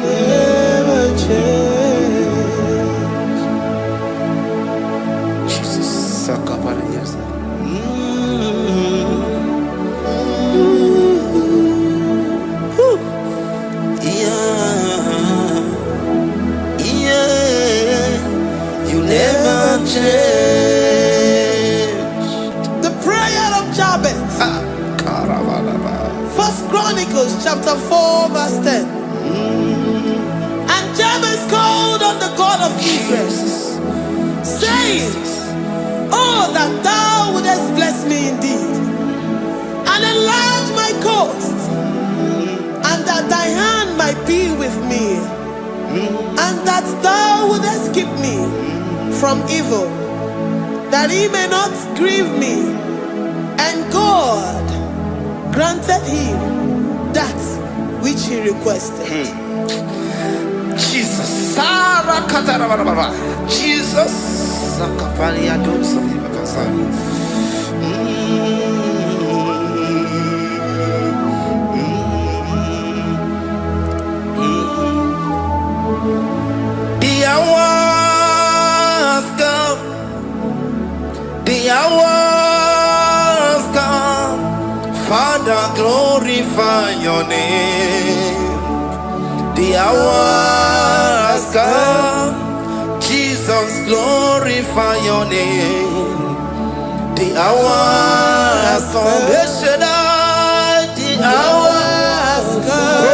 Never change. Jesus. Sakaparadiza. You never change. The prayer of Jabez. First Chronicles chapter 4 verse 10. And Jabez called on the God of Israel, saying, oh, that thou wouldest bless me indeed, and enlarge my coast, and that thy hand might be with me, and that thou wouldest keep me from evil, that he may not grieve me. And God granted him that which he requested. Jesus. Jesus. The hours come, the hours come, Father, glorify your name. The hours come, Jesus, glorify your name. The hours come, the hours come.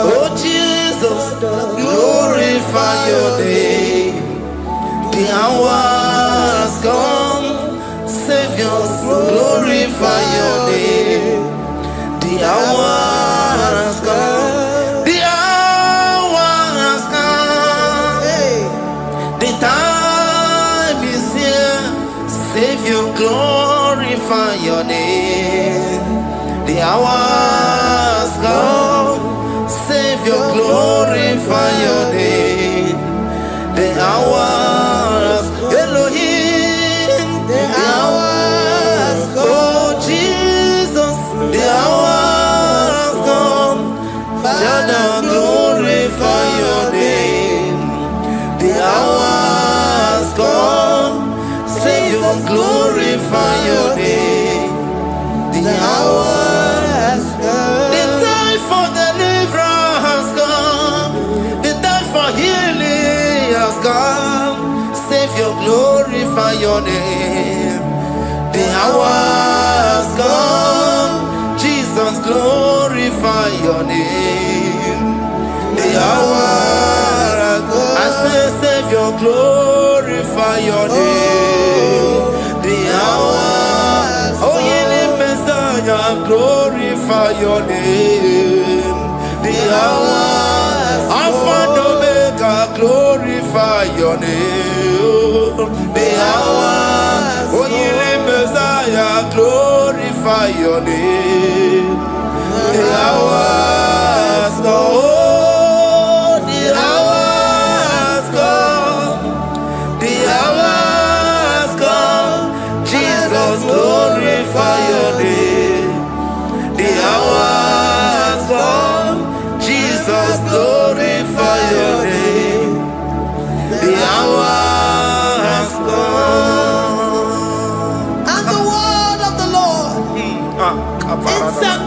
Oh Jesus, glorify your name. The hours come, Savior, glorify your name. The hours come, the hours come. The time is here, Savior, glorify your name. The hours come, Savior, glorify your name. The hours, Elohim, the hours, oh Jesus, the hours come, Father, glorify your name. The hours come, Savior, glorify your name. The hours come, the time for deliverance has come, the time for healing has come. Savior, glorify your name. The hours come, Jesus, glorify your name. The hours come, I say, Savior, glorify your name. The hours, oh, yeah, Messiah, glorify your name. The hours, Alpha and Omega, glorify your name. The hours, oh, yeah, Messiah, glorify your name. The hours, oh, the hours come, the hours come, Jesus, glorify your name. The hours come, Jesus, glorify your name. The hours come. And the word of the Lord in Psalm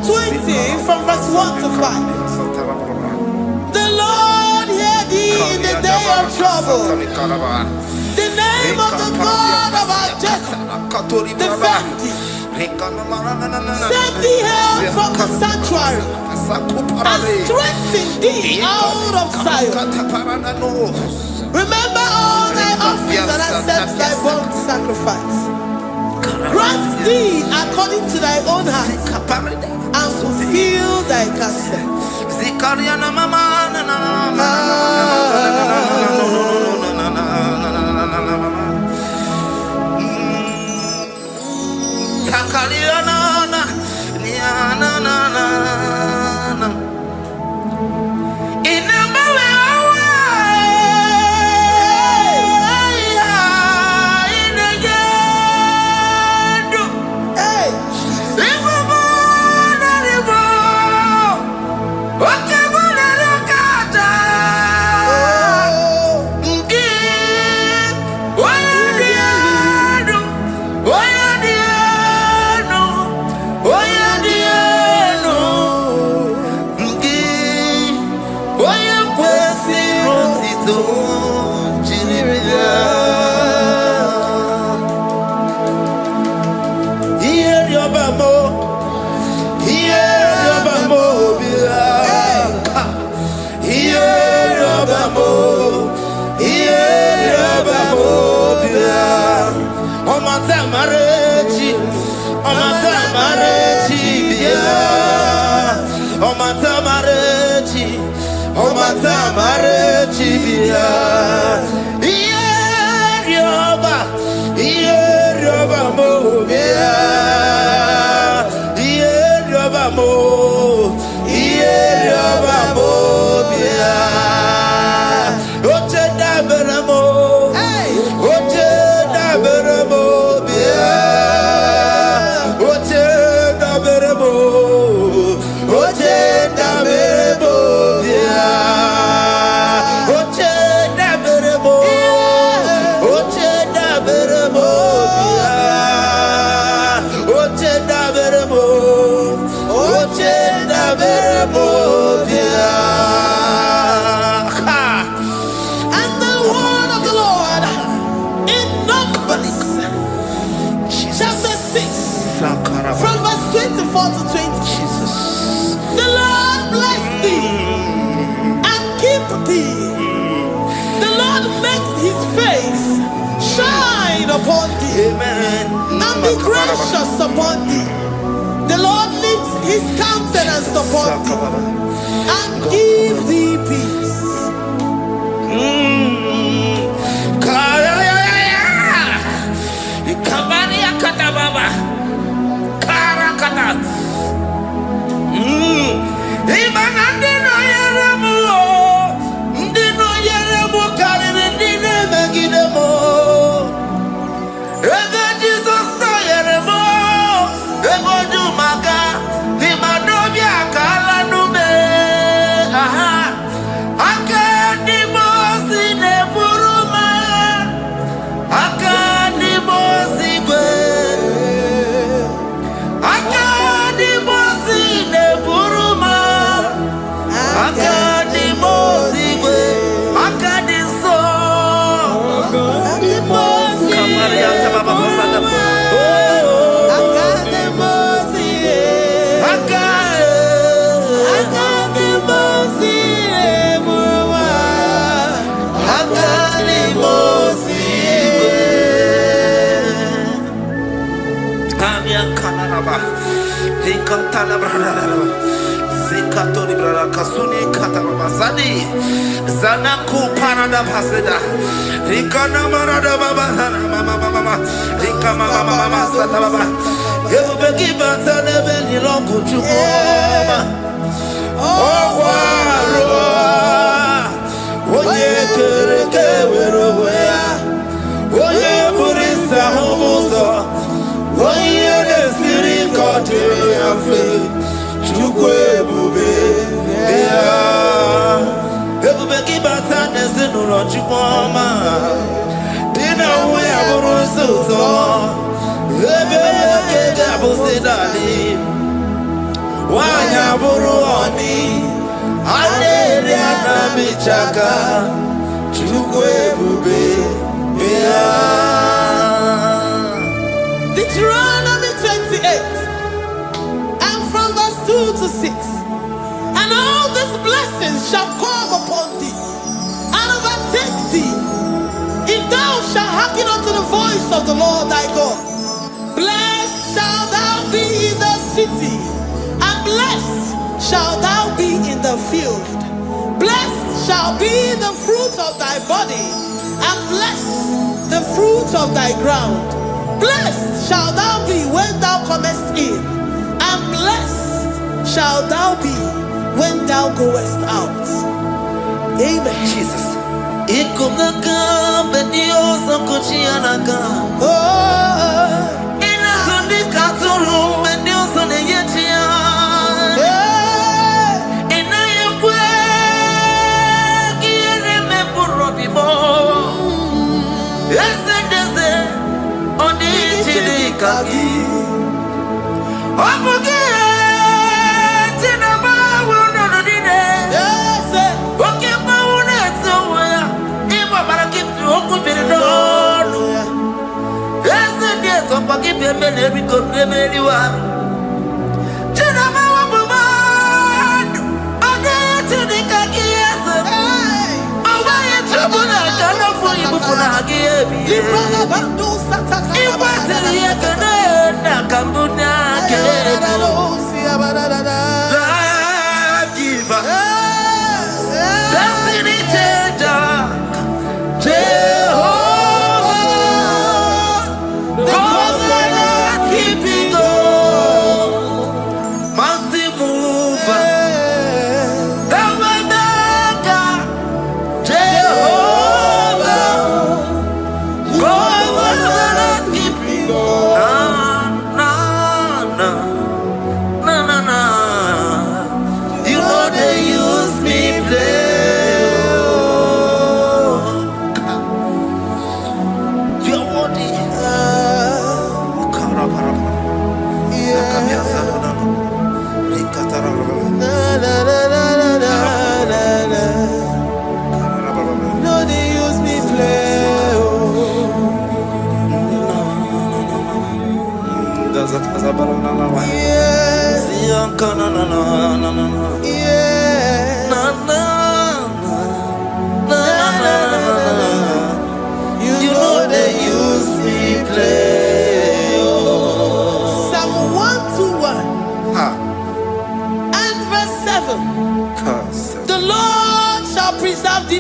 20 from verse 1 to 5. The Lord hear thee in the day of trouble. The name of the God of our Jacob defend thee. Send thee help from the sanctuary and strengthen thee out of Zion. Remember all thy offerings and accept thy burnt sacrifice. Grant thee according to thy own heart and fulfill thy counsel. And be gracious upon thee. The Lord lifts his countenance upon thee and give thee peace. Zanaku Panada Paseda Rikana Marada Baba Mama Rika Mama Satababa You begin to never belong to you. Oh, Oye Kereke Weroya Oye Burisa Homoso Oye Siri Kotea Fe Chukwe Bube Everybody Batan is in Rochipoma Dina Way Aburuso Everybody Abusidali Wanya Buruoni Aleria Namichaka Chukwe Bube Deuteronomy 28 and from verse 2 to 6. And all these blessings shall come upon thee and overtake thee, if thou shalt hearken unto the voice of the Lord thy God. Blessed shalt thou be in the city, and blessed shalt thou be in the field. Blessed shall be the fruit of thy body, and blessed the fruit of thy ground. Blessed shalt thou be when thou comest in, and blessed shalt thou be when thou goest out. Amen. Jesus.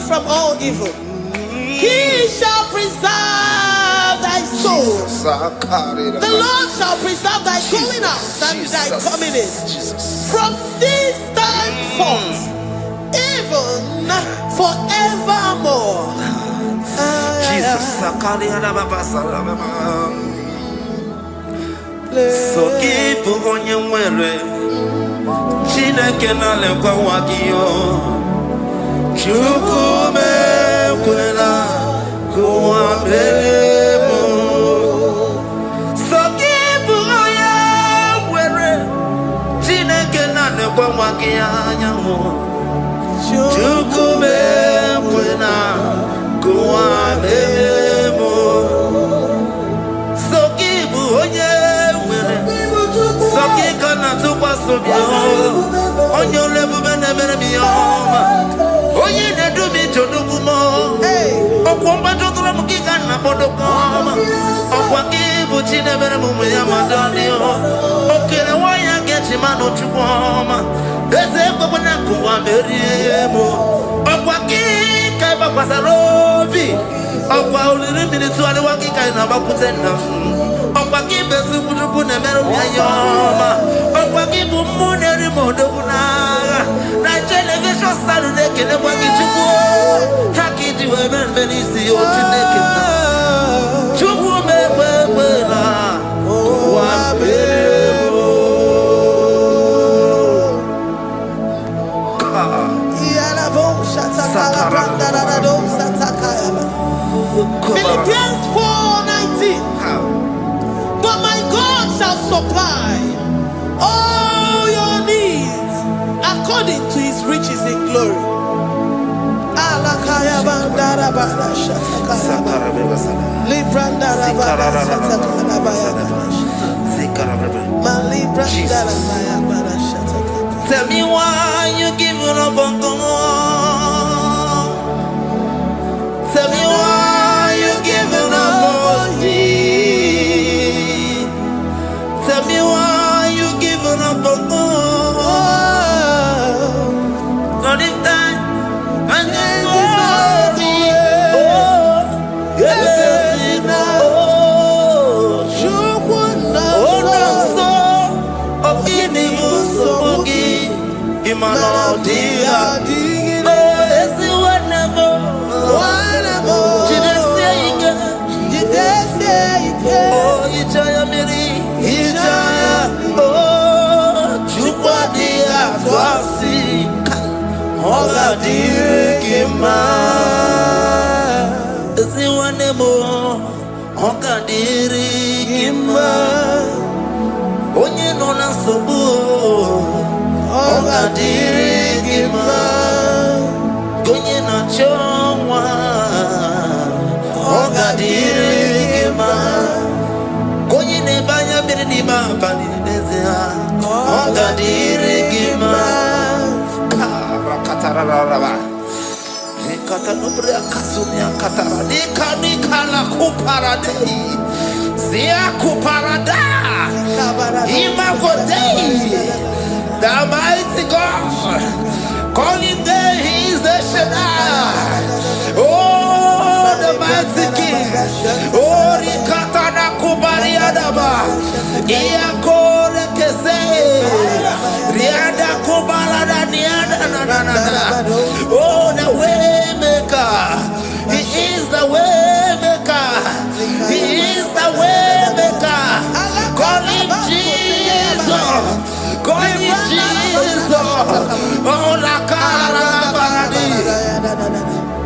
From all evil, he shall preserve thy soul. The Lord shall preserve thy going out and thy coming in from this time forth, even forevermore. Jesus. So keep on your way. Chineke na lekwa wakio. Chukume kwela kuambelemo. Sokibu oya were. Chineke na lekwa wakianyamo. Chukume kwela kuambelemo. Sokibu oya were. Sokika na tukwa sobio. Onyo lebu bene bene miyoma. Oye ne do mi jodugu mo. Okwomba jodula mukika na bodokoma. Okwakibu chine bere mumu ya madani o. Okere waya gechi mano chukwoma. Eze kwa na kuwa meriemo. Okwakika iba kwa sarobi. Okwa uliri militu ali wakika inabakutenda. Okwakibe sibudugu ne meru ya yoma. Okwakibu muneri modogu naga. Na television salude kene wakichuku. Hakiti weben benisi otineke na. Chuku mebebela. Wabelemo. Philippians 4:19. But my God shall supply all your needs according to his riches in glory. Tell me why you giving up on God. Tell me why you giving up on me. Tell me why you giving up on God. Not in time. And this worry. Oh, yeah. Onye no na sobu ogadirigima gonye na chonwa ogadirigima gonye ne banya birinima bani nezea ogadirigima rakatararaba nikata nubria kasunya katara nikala kuparadei zia kuparada Imagodei, the mighty God, calling there, He is the Shaddai. Oh, the mighty King. Oh, Rikatana Kubariadaba, Iakore Kese, Riada Kubalada Niada. Oh, the way maker. He is the way maker. He is the way maker. Call him Jesus. Call him Jesus. Oh, la cara baradi.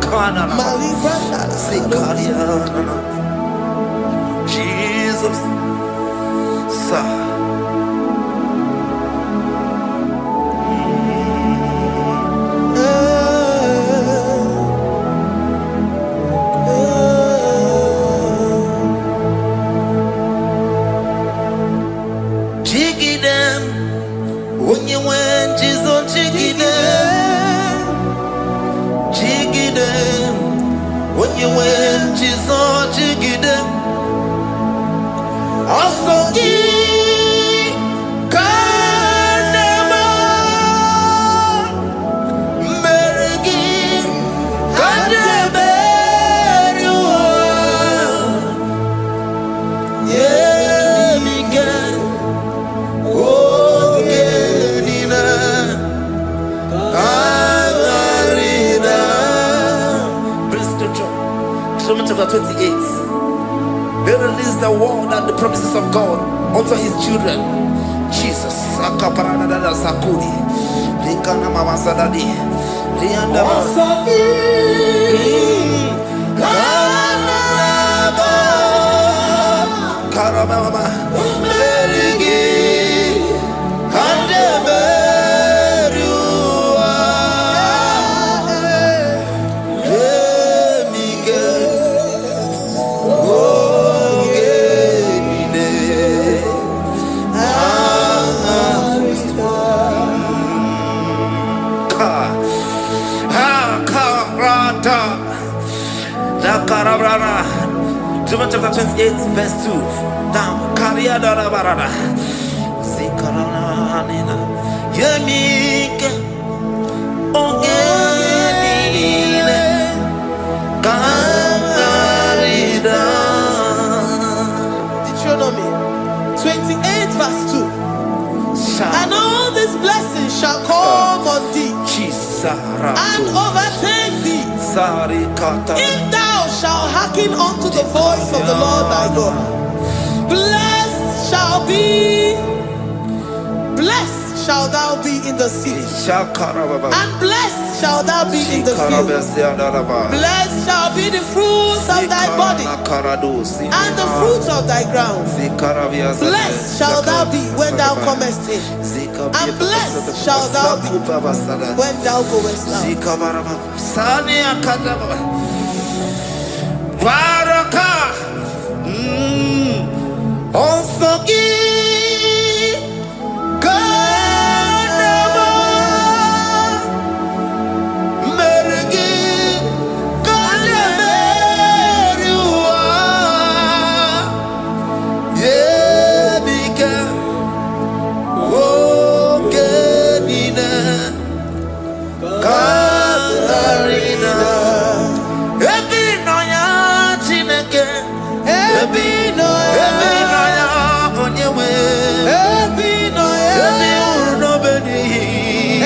Kana. Sikaria. Jesus. Sa. Chapter 28. They release the word and the promises of God unto His children. Jesus. Sakuri. Rikana Mama Sadadi. Rianda Karababa. Chapter 28, verse 2. Down. Kariada Barada. Zikarana Nina. Yemika. Ogenine. Karida. Deuteronomy 28, verse 2. And all these blessings shall come on thee and overtake thee if thou shalt hearken unto the voice of the Lord thy God. Blessed shall thou be in the city, and blessed shall thou be in the field. Blessed shall be the fruits of thy body and the fruits of thy ground. Blessed shall thou be when thou comest in, and blessed shall thou be when thou goest out. Baraka. Onsogi. Kanama. Mergi. Kanameriwa. Yebika. Ogenina. Katarina. Ebinoya Chineke. Ebinoya Onyewe. Ebinoya Ebinobeni.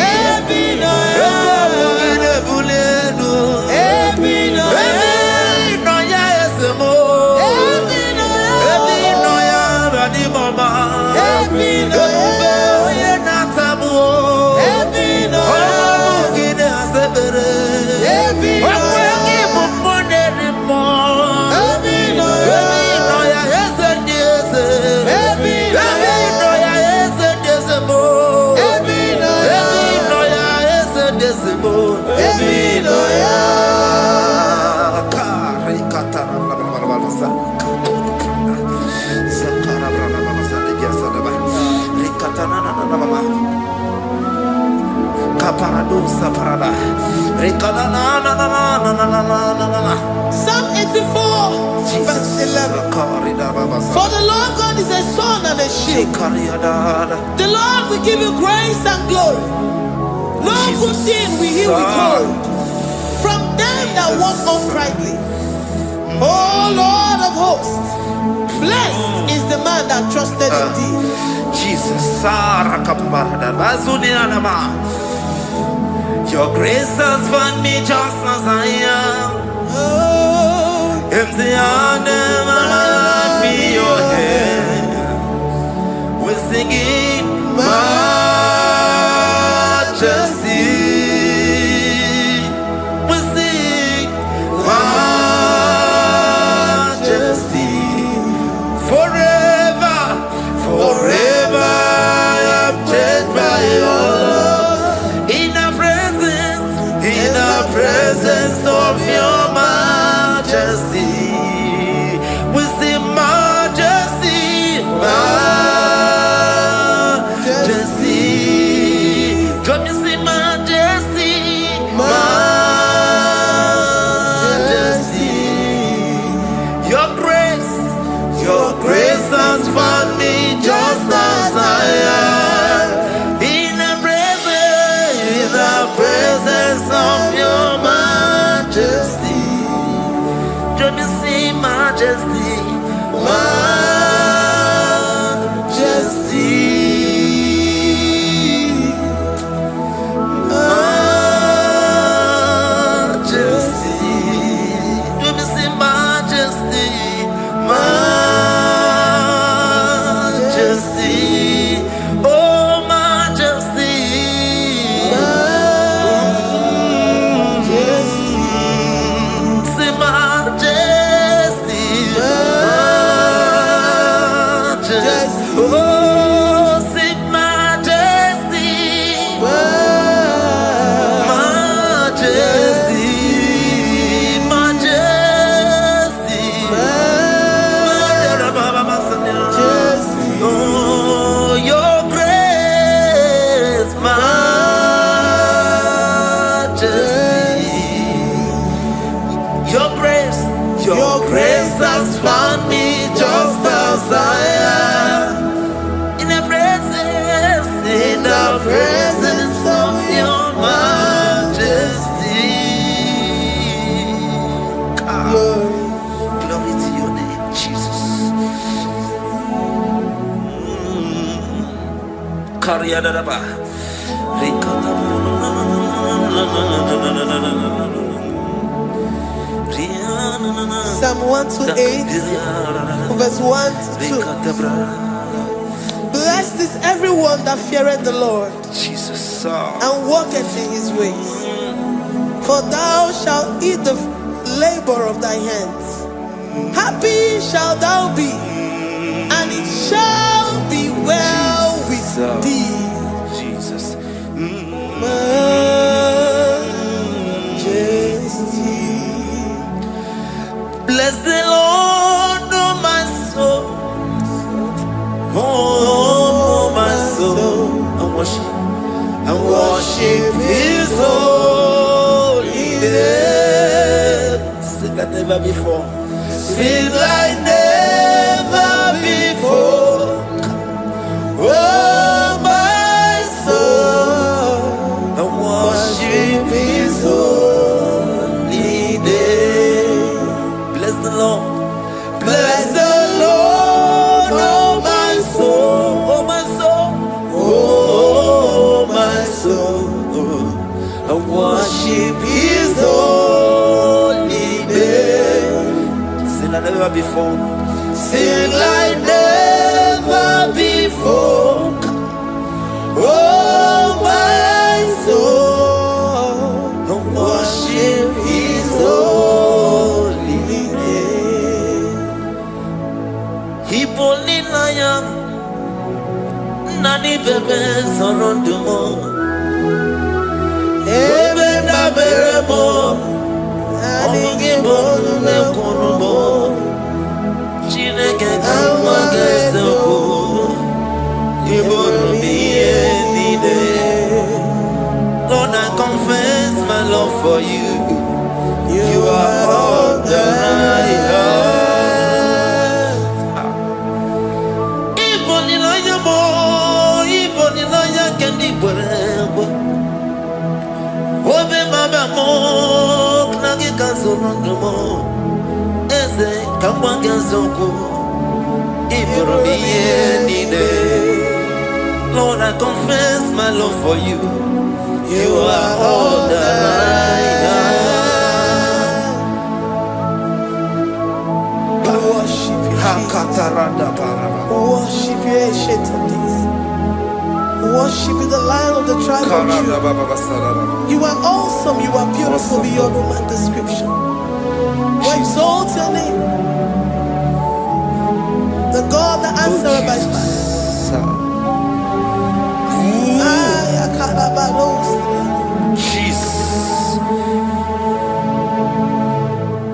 Ebinoya Ebinebulenu. Ebinoya Esemo. Ebinoya Radimama. Ebinoya Natamu. Ebinoya Asebere. Psalm 84, verse 11. For the Lord God is a sun and a shield. The Lord will give you grace and glory. No good thing will he withhold from them that walk uprightly. O Lord of hosts, blessed is the man that trusted in thee. Jesus, your grace has found me just as I am. Empty handed, I feel your hand. We're singing majesty. We sing majesty. Forever, forever I'm changed by your love. In the presence of your majesty, we see majesty, majesty. Come you see majesty, majesty. Your grace has found me just as I am. In the presence of your majesty, let me see majesty, majesty, majesty. Let me see majesty, majesty. Oh, majesty. Your grace has found me just as I am. In the presence of your majesty. Glory to your name, Jesus. Psalm 128, verse 1 to 2. Blessed is everyone that feareth the Lord, Jesus, and walketh in his ways. For thou shalt eat the labor of thy hands. Happy shalt thou be, and it shall be well with thee. Jesus. Majesty. Blessed never before. Sing like never before. Oh, my soul, I worship His holy name. bless the Lord. Bless the Lord, oh my soul, Oh my soul, oh my soul. I Worship His holy name. sing like never before. Sing like never before. Oh my soul, worship His holy name. Hipoli nayam, nani bebe sorondumo. Ebe na beremo, Omugi bonu me kunumo. Chineke kamage soko. Ibonu miye nide. Lord, I confess my love for you. You are all that I have. Iboni loya mo, iboni loya kendi kwerewa. Obe baba mo, knagi kazonondo mo. Eze kamage soko. Ibonu miye nide. Lord, I confess my love for you. You are all that I have. we worship you, Jesus. We worship you, Ancient of Days. We worship you, the Lion of the tribe of Judah. You are awesome, you are beautiful beyond human description. We exalt your name, the God that answered by fire. Jesus.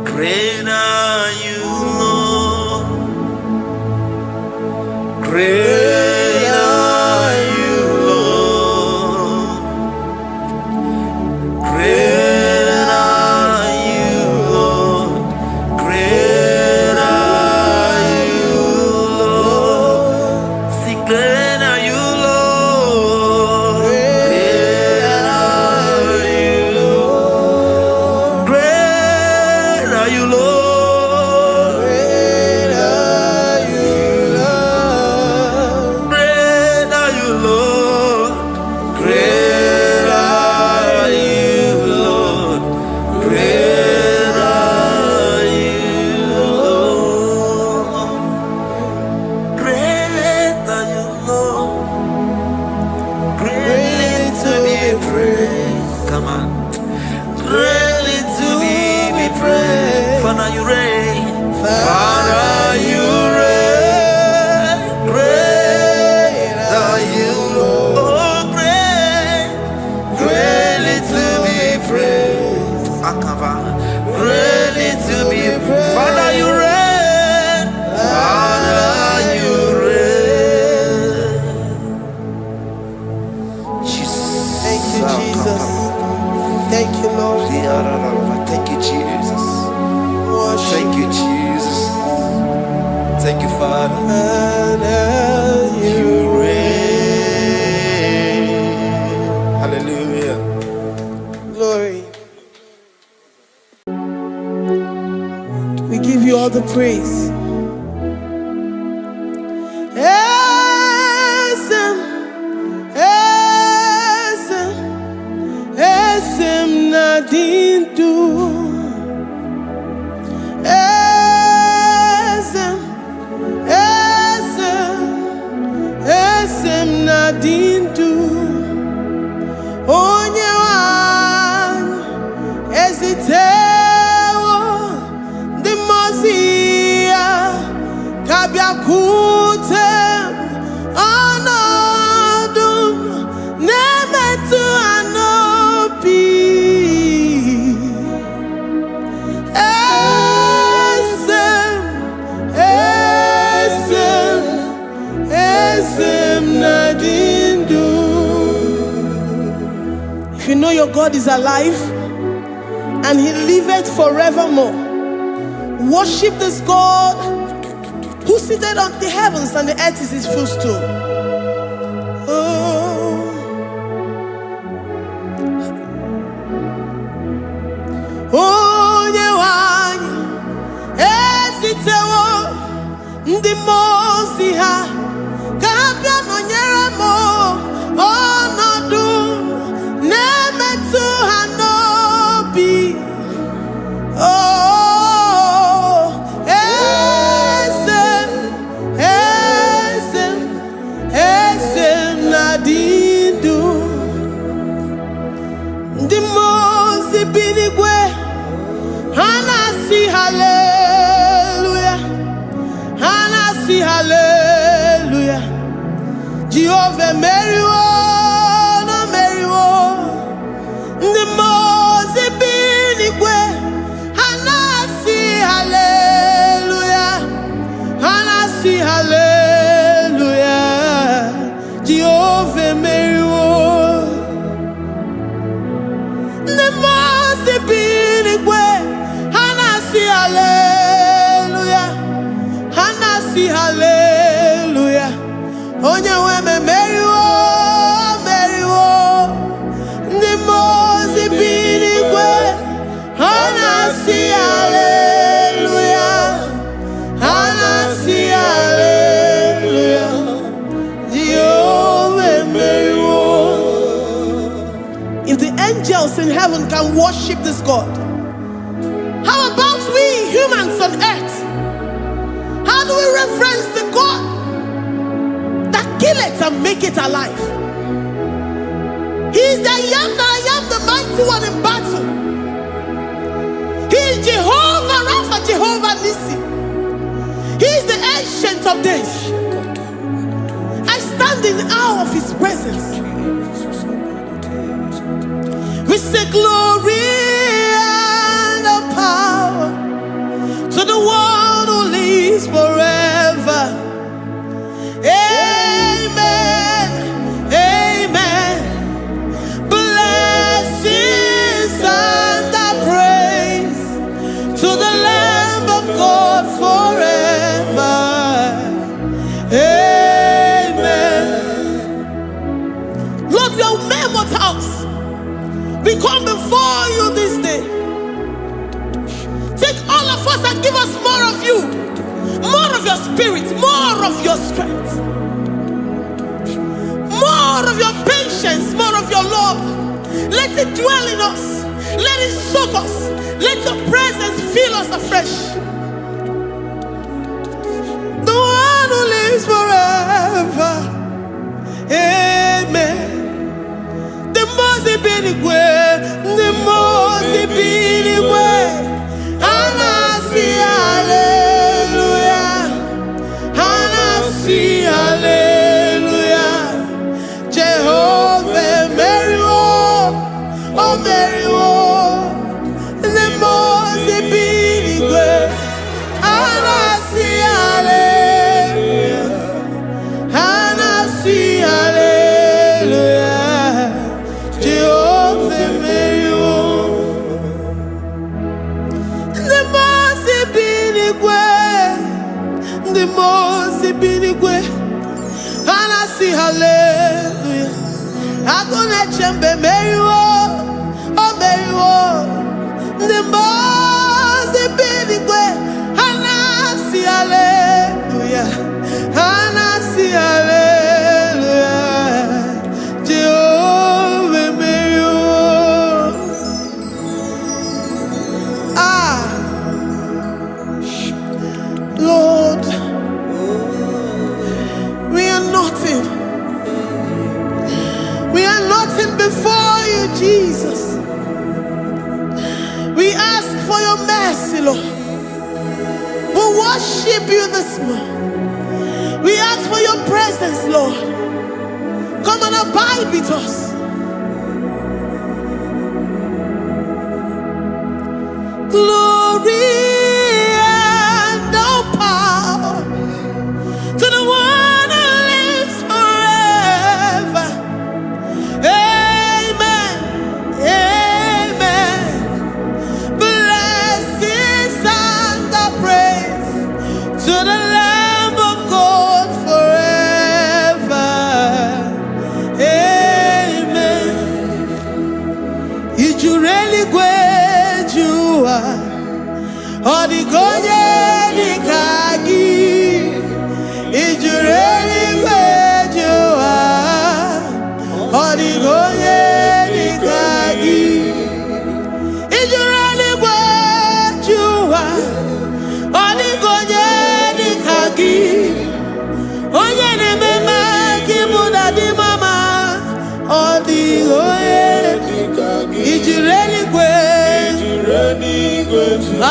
Great are you, Lord. Great are you, Lord. Great are you, Lord. Great are you, Lord. See, great are you, Lord. Great are you, Lord. Great are you, Lord. Great are you, Lord. Great are you, Lord. Great are you, Lord. Great are you, Lord. Great are you, Lord. Greatly to be praised. Come on. Greatly to be praised. Father, you reign. Father, you reign. Great are you, Lord. Oh, great. Greatly to be praised. Akava. Greatly to be praised. Father, you reign. Father, you reign. Jesus. Thank you, Jesus. Thank you, Lord. Thank you, Jesus. Worship Thank you, Jesus. Thank you, Father. You reign. Hallelujah. glory. We give you all the praise. Esem, esem, esem nadindu. Esem, esem, esem nadindu. Onyewan ezitewo dimozia kabiakutem anadum nemetu anopi esem esem esem nadindu. If you know your God is alive and He liveth forevermore, Worship this God who seated on the heavens and the earth is his footstool. Oh, Nyewani, Ezitewo, Ndimosi ha, Kapia no Nyeremo, Onodu, Nemetu Hanobi. Oh, Ezem Nadindu, Ndimosi binigwe. Hanasi hallelujah, Hanasi hallelujah. Jehovah Meriwo, no Meriwo. The Mose binigwe. Hanasi hallelujah, Hanasi hallelujah. Jehovah Meriwo. The Mose binigwe. Hallelujah, Hanasi hallelujah. Onye weme meriwo, meriwo. Ndi mozi binigwe. Hanasi hallelujah, Hanasi hallelujah. Jehovah meriwo. If the angels in heaven can worship this God, how about we humans on earth? How do we reference the God that kill it and make it alive? He is the I am that I am, the mighty one in battle. He is Jehovah Rapha, Jehovah Nissi. He is the ancient of days. I stand in awe of his presence. We say glory to the one who lives forever. Amen, amen. Blessings and praise to the Lamb of God forever. Amen. Lord, we are mere mortals. We come before you this day. Take all of us and give us more of you, more of your spirit, more of your strength, more of your patience, more of your love. Let it dwell in us. Let it soak us. Let your presence fill us afresh. The one who lives forever. Amen. The most benigwe, the most benigwe. Hanasi hallelujah, Hanasi hallelujah. Jehovah Meriwo, oh Meriwo. The most benigwe. Hanasi hallelujah, Hanasi hallelujah. Jehovah Meriwo. The most binigwe, Hanasi hallelujah. Agone chembe meriwo, oh meriwo. The most binigwe, Hanasi hallelujah, Hanasi hallelujah. Jehovah meriwo. Lord, we are nothing. We are nothing before you, Jesus. We ask for your mercy, Lord. We worship you this morning. We ask for your presence, Lord. Come and abide with us. Glory and all power to the one who lives forever. Amen. Amen. Blessings and the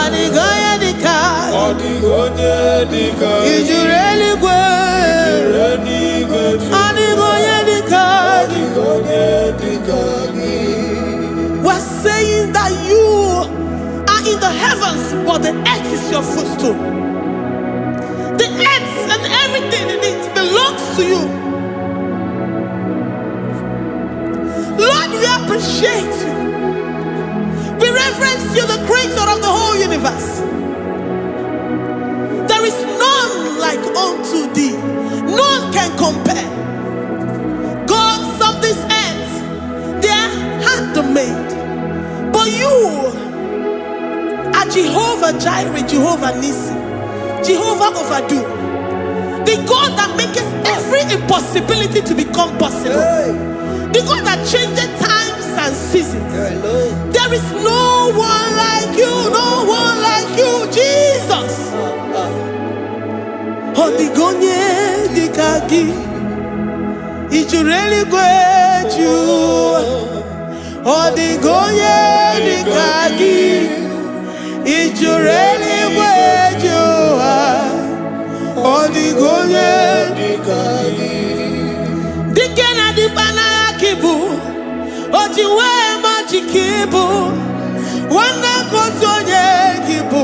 Odigoye dika. Ijureli gwe. Odigoye dika. We're saying that you are in the heavens, but the earth is your footstool. The earth and everything in it belongs to you. Lord, we appreciate you. We reverence you, the creator of the whole universe. There is none like unto thee. None can compare. Gods of this earth, they are handmade. But you are Jehovah Jireh, Jehovah Nissi, Jehovah Overdo, the God that makes every impossibility to become possible. The God that changes times and seasons. There is no one like you, no one like you, Jesus. Odigonye dikagi, Ijureli gweju. Odigonye dikagi, Ijureli gweju. Odigonye dikagi. Dikena dibana kibu, ojiwe majikibu, wana kotonye kibu,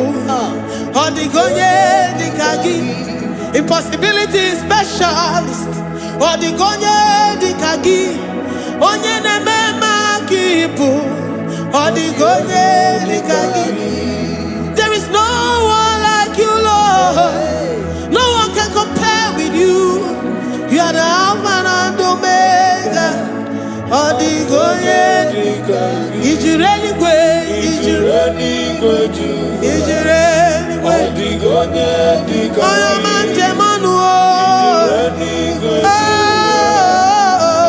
odigonye dikagi, impossibility specialist, odigonye dikagi, onye nemema kibu, odigonye dikagi. There is no one like you, Lord. No one can compare with you. You are the Alpha and Omega. Odigoye Ijureli gwe. Odigonye dikagi. Oyamante manu.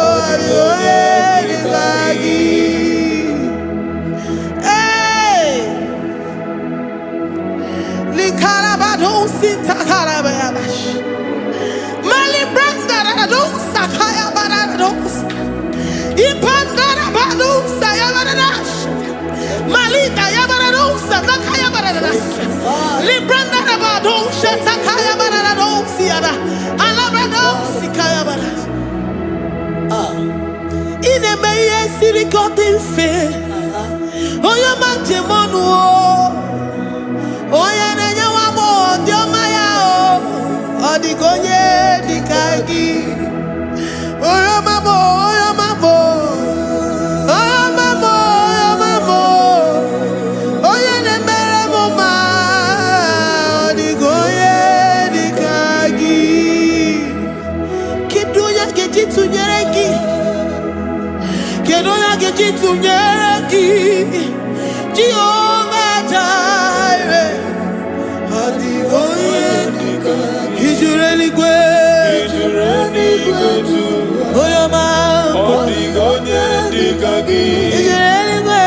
Odigoye dikagi. Hey, Likarabado sita karabayabash. Mali branda dos sakaya barados. Ipandara bados sayabaradas. Malita yabarados sakaya baradas. Libranda bados sakaya barados yada. Alabrados sikaya baradas. Ine meye sirikotin fe. Oya manje monu. Oya nenya wamo diomaya o. Odigonye dikagi. Oya mamo, oya mamo. Oya mamo, oya mamo. Oya nemere moma. Odigonye dikagi. Kiduya gejitu nyereki. Kiduya gejitu nyereki. Jehovah Jireh. Odigonye dikagi. Ijureli gwe. Oyama. Odigonye dikagi. Ijureli gwe.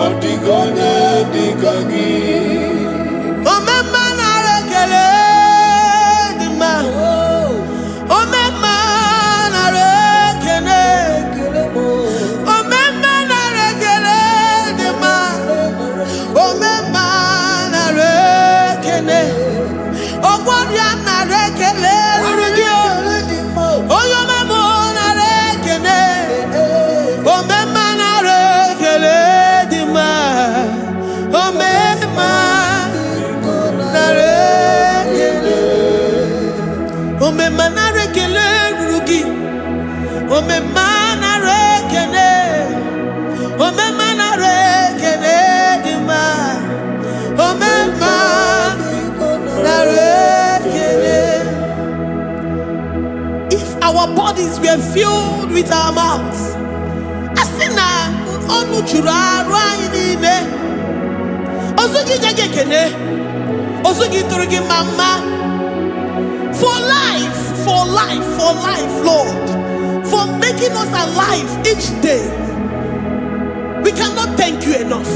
Odigonye dikagi. Omema na rekele dima. Omema na rekele. Omema na rekele dima. Omema na rekele. Ogwaria na rekele rugio. Oyama mo na rekele. Omema na rekele dima. Omema na rekele. Omema na rekele rugi. Omema na rekele. Omema na rekele dima. Omema na rekele. If our bodies were filled with our mouths, asina onu chura rainine. Osugi jagekene. Osugi turugi mama. For life, Lord. For making us alive each day. We cannot thank you enough.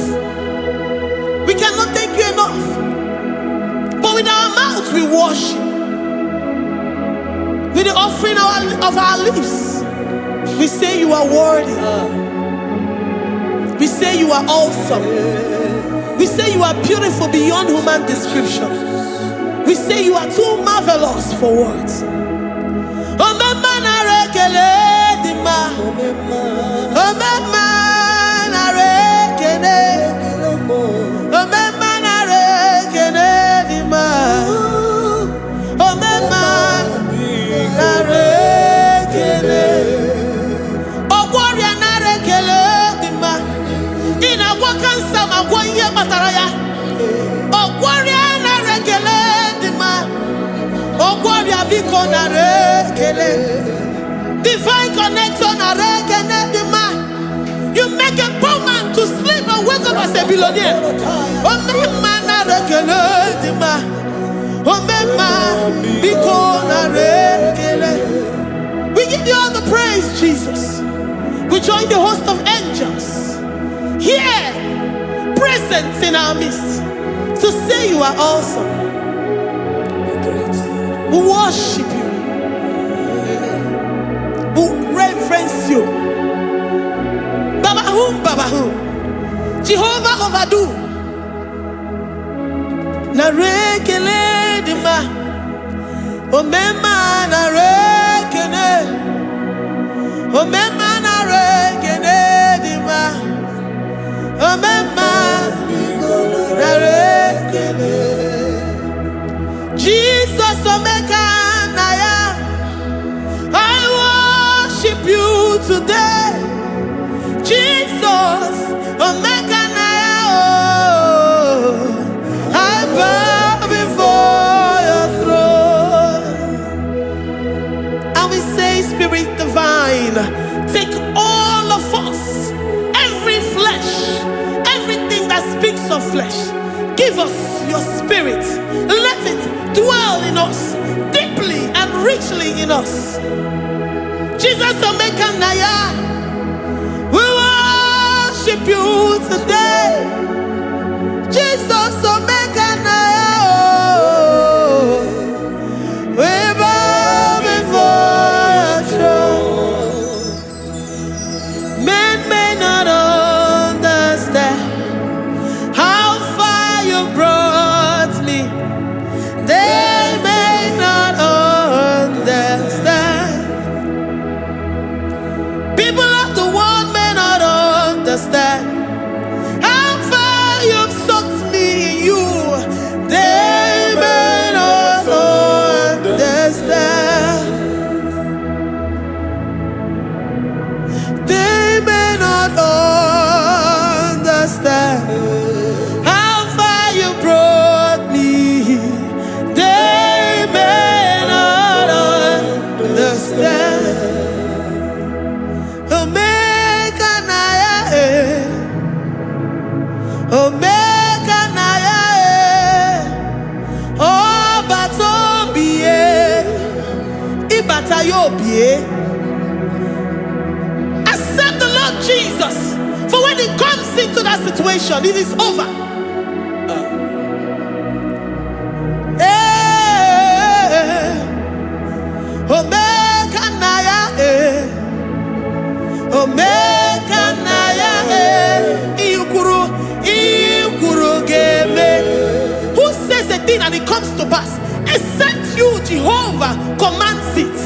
We cannot thank you enough. But with our mouths we worship. With the offering of our lips, we say you are worthy. We say you are awesome. We say you are beautiful beyond human description. We say you are too marvelous for words. Divine connection. You make a poor man to sleep and wake up as a billionaire. We give you all the praise, Jesus. We join the host of angels here, present in our midst, to say you are awesome. We worship you. We reverence you. Babahum. Jehovah overdo. Narekele dima. Omema narekene. Omema narekene dima. Omema narekene. Jesus omeka naya. I worship you today. Jesus, omeka naya. I bow before your throne. And we say, Spirit divine, take all of us, every flesh, everything that speaks of flesh. Give us your spirit. Let it dwell in us, deeply and richly in us. Jesus, omeka naya. We worship you today. Jesus, omeka naya. We bow before your throne. Men may not understand how far you brought me. They may not understand. People of the world may not understand how far you've sucked me in you. They may not understand. They may not understand how far you brought me. They may not understand. Omeka naya, oh batobie, ibatayobie. Accept the Lord Jesus, for when He comes into that situation, it is over. Omeka naya, omeka naya, who says a thing and it comes to pass? Except you, Jehovah, commands it.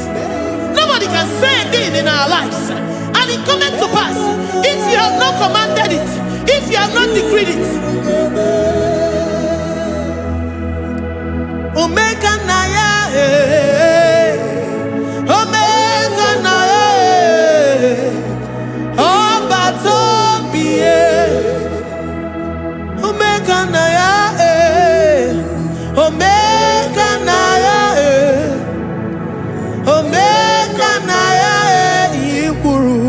Nobody can say a thing in our lives and it comes to pass if you have not commanded it, if you have not decreed it. Omeka naya, omeka naya, oh batobie. Omeka naya, omeka naya, omeka naya, ikuru.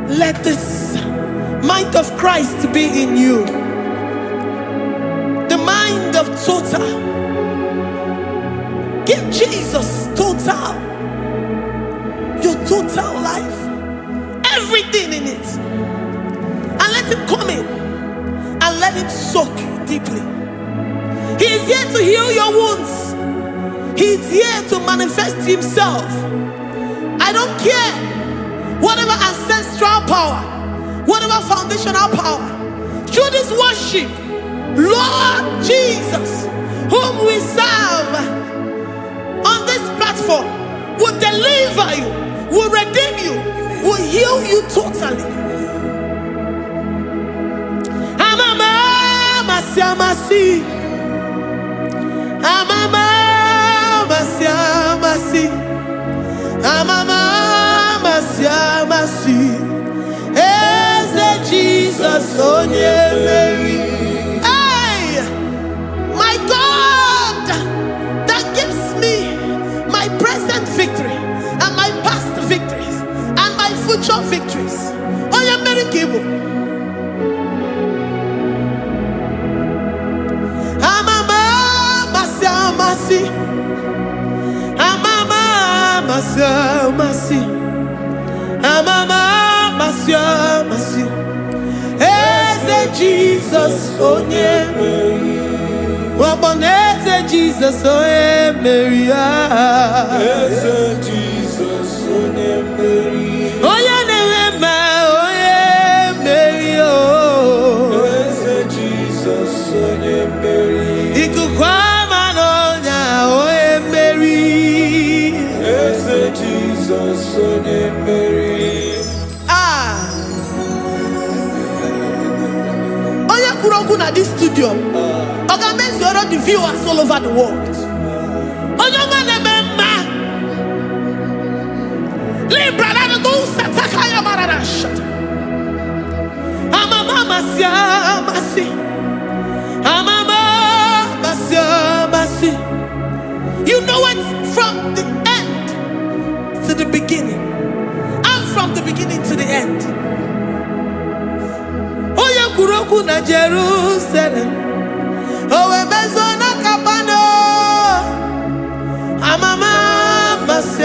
Let this mind of Christ be in you, the mind of total. Give Jesus total, your total life, everything in it, and let Him come in and let Him soak you deeply. He is here to heal your wounds. He is here to manifest Himself I don't care. Whatever ancestral power, whatever foundational power, through this worship, Lord Jesus, whom we serve on this platform, will deliver you, will redeem you, will heal you totally. Amasi, Amama, Masi, Amama, Masi, Eze Jesus, Onye Mary. Hey, my God, that gives me my present victory and my past victories and my future victories. Onye Mary Kibu. Amasi, Amama, Masi, Amama, Masi, Eze Jesus, Onye Mary, Waboneze Jesus, Onye Mary, Eze Jesus, Onye Mary, Onye Nehema, Onye Mary, oh, Eze Jesus, Onye Mary, Ikukwa. Oya Kuroku na this studio. Oga makes you all the viewers all over the world. Oya Manemema. Libra na go sataka ya marara shata. Amama masi. Amama masi. You know it from the end to the beginning, and from the beginning to the end. Oya Kuroku na Jerusalem, Owe Bezona Kapano, Amama Masi,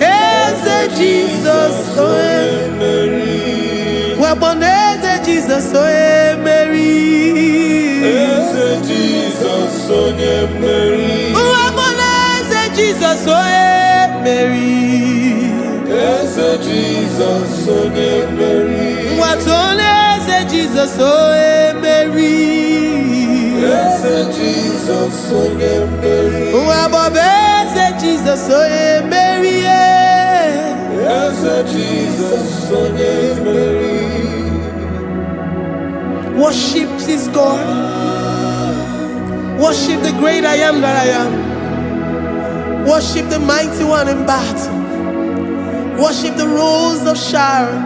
Eze Jesus, Owe Mary, Waboneze Jesus, Owe Mary, Eze Jesus, Owe Mary, Waboneze Jesus, Owe Mary, Eze Jesus, Owe Mary, Watoleze Jesus, Owe Mary, Eze Jesus, Owe Mary, Wabobeze Jesus, Owe Mary, Eze Jesus, Owe Mary. Worship this God. Worship the great I am that I am. Worship the mighty one in battle. Worship the rose of Sharon.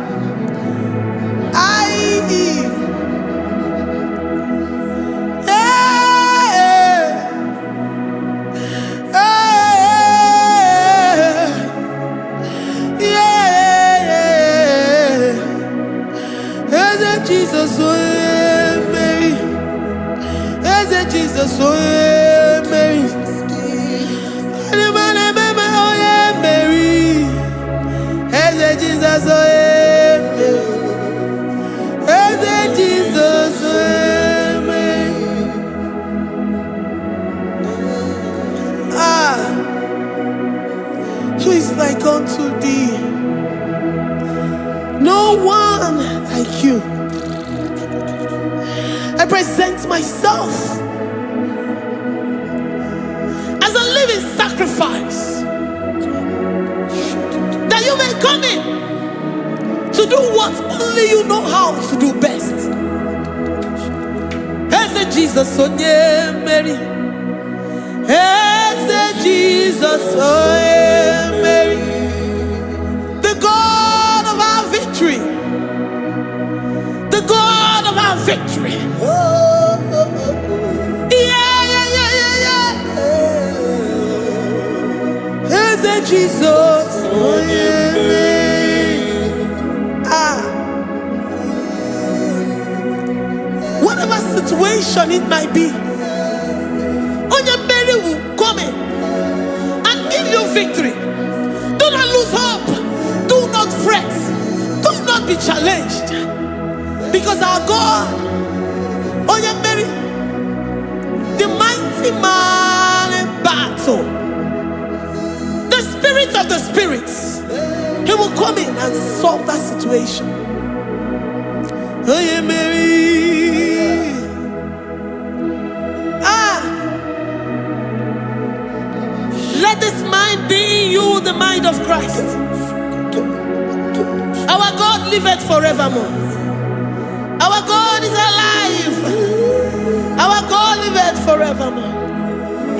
Jesus, Mary, as a Jesus, Mary, Mary, as a Jesus, Mary, as a Jesus, Mary. Who is like unto thee? No one like you. I present myself as a living sacrifice, that you may come in to do what only you know how to do best. As a Jesus, Onye Mary, as a Jesus, Onye Mary, the God of our victory, the God of our victory. As a Jesus, whatever situation it might be, Onye Mary will come in and give you victory. Do not lose hope. Do not fret. Do not be challenged. Because our God, Onye Mary, the mighty man in battle, the Spirit of the spirits, he will come in and solve that situation. Oh yeah, Mary. Let this mind be in you, the mind of Christ. Our God liveth forevermore. Our God is alive. Our God liveth forevermore.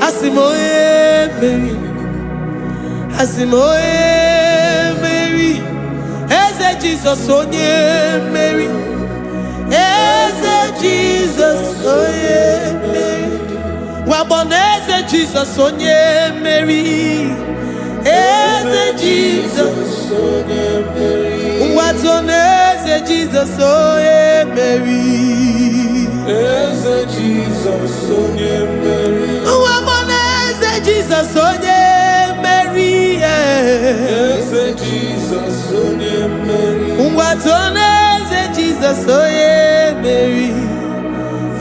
Asimoye Mary. Asimoye Mary. Eze Jesus onye Mary. Eze Jesus onye Mary. Waboneze Jesus onye Mary. Eze Jesus onye Mary. Watoneze Jesus onye Mary. Eze Jesus onye Mary. Waboneze Jesus onye Mary. Eze Jesus onye Mary. Watoneze Jesus onye Mary.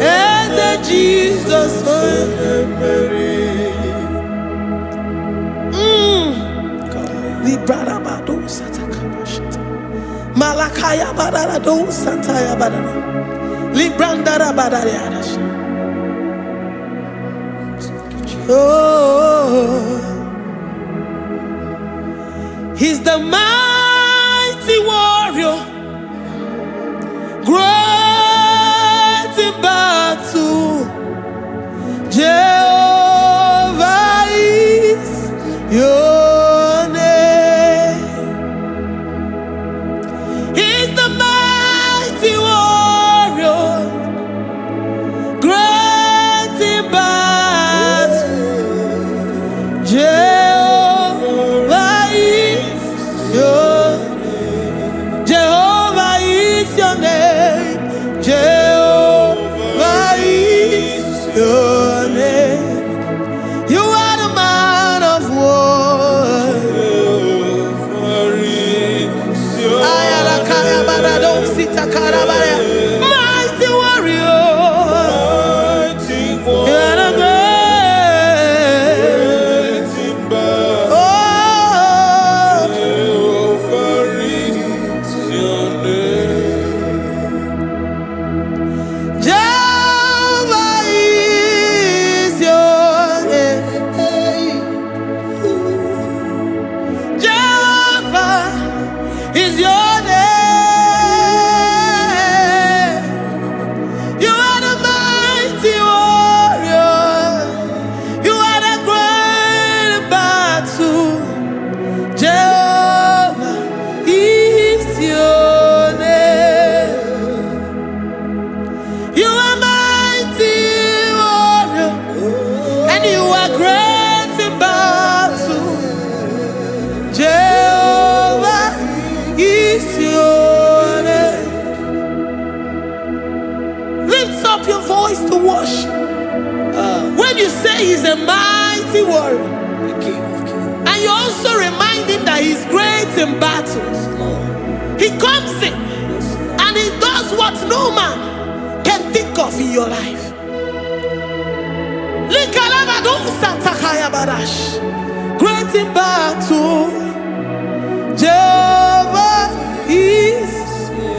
Eze Jesus onye Mary. Librada bado satakabashita. Malakaya badara do santaya badara. Librandara badara yadasha. Oh, he's the mighty warrior, great in battle. Jehovah is your name. He's the mighty warrior, great in battle. Jehovah is your name. Jehovah is your name. Jehovah is your name. You are the man of war. Ayarakaya barado sita karabaya. Mighty warrior. You are the great. Oh, Jehovah is your name. Jehovah is your name. Jehovah is your name. You are the mighty warrior. You are the great battle. Jehovah is your name. You are mighty warrior, and you are great in battle. Jehovah is your name. Lift up your voice to worship. When you say he's a mighty warrior, and you also remind him that he's great in battles, he comes in and he does what no man can think of in your life. Likalabado satakaya barash. Great in battle, Jehovah is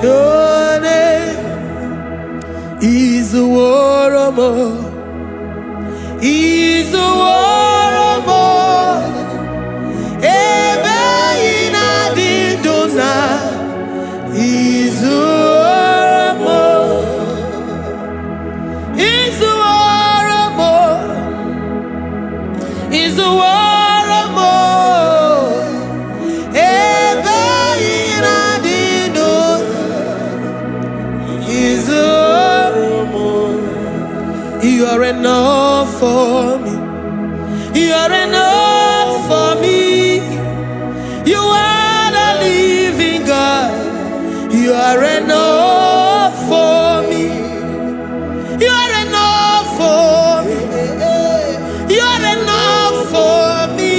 your name. He's a warrior. He's a warrior. Ebe ina dindona. He's a warrior. He's a warrior. He's a warrior. Ebe ina dindona. He's a warrior. You are enough for me. You are enough for me. You are the living God. You are enough for me. You are enough for me. You are enough for me.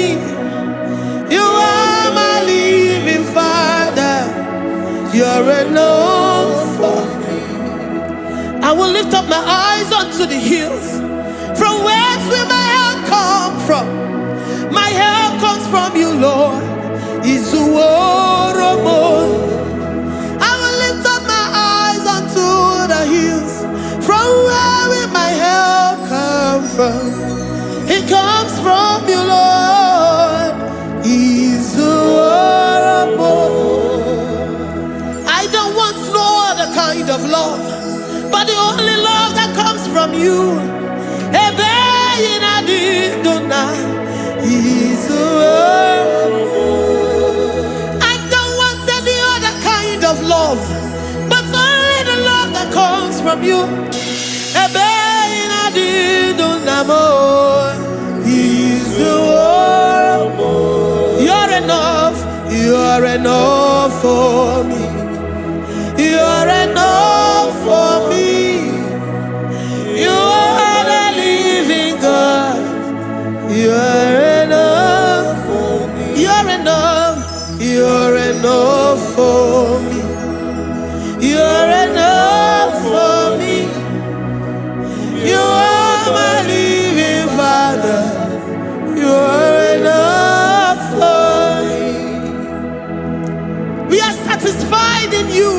You are my living Father. You are enough for me. I will lift up my eyes unto the hills. From whence will my help come from? My help comes from you, Lord. It comes from you, Lord. He's I don't want no other kind of love, but the only love that comes from you. I don't want any other kind of love, but only the love that comes from you. You're enough. You're enough for me. You're enough for me. You are the living God. You're enough for me. You're enough. You're enough for me. You're enough for me. You are my living Father. You're enough for me. We are satisfied in you.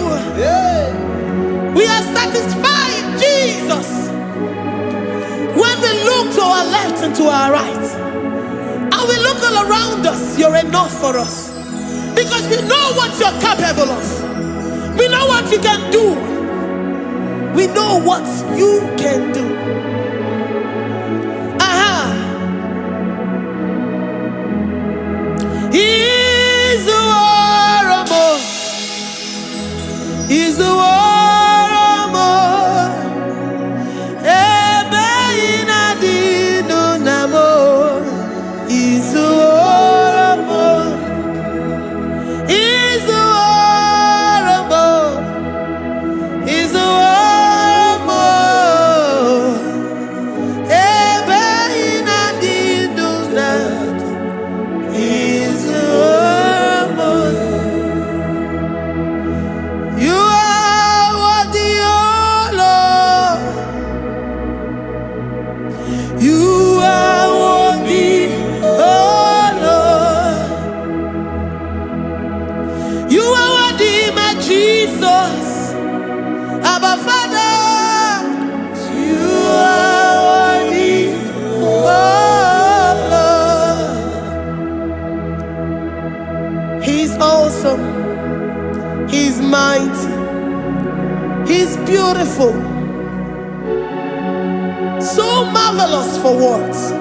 We are satisfied in Jesus. When we look to our left and to our right, and we look all around us, you're enough for us. Because we know what you're capable of. We know what you can do. We know what you can do. He's the warrior. He's the warrior. He's the warrior. He's the warrior. He's the He's mighty. He's beautiful. So marvelous for words.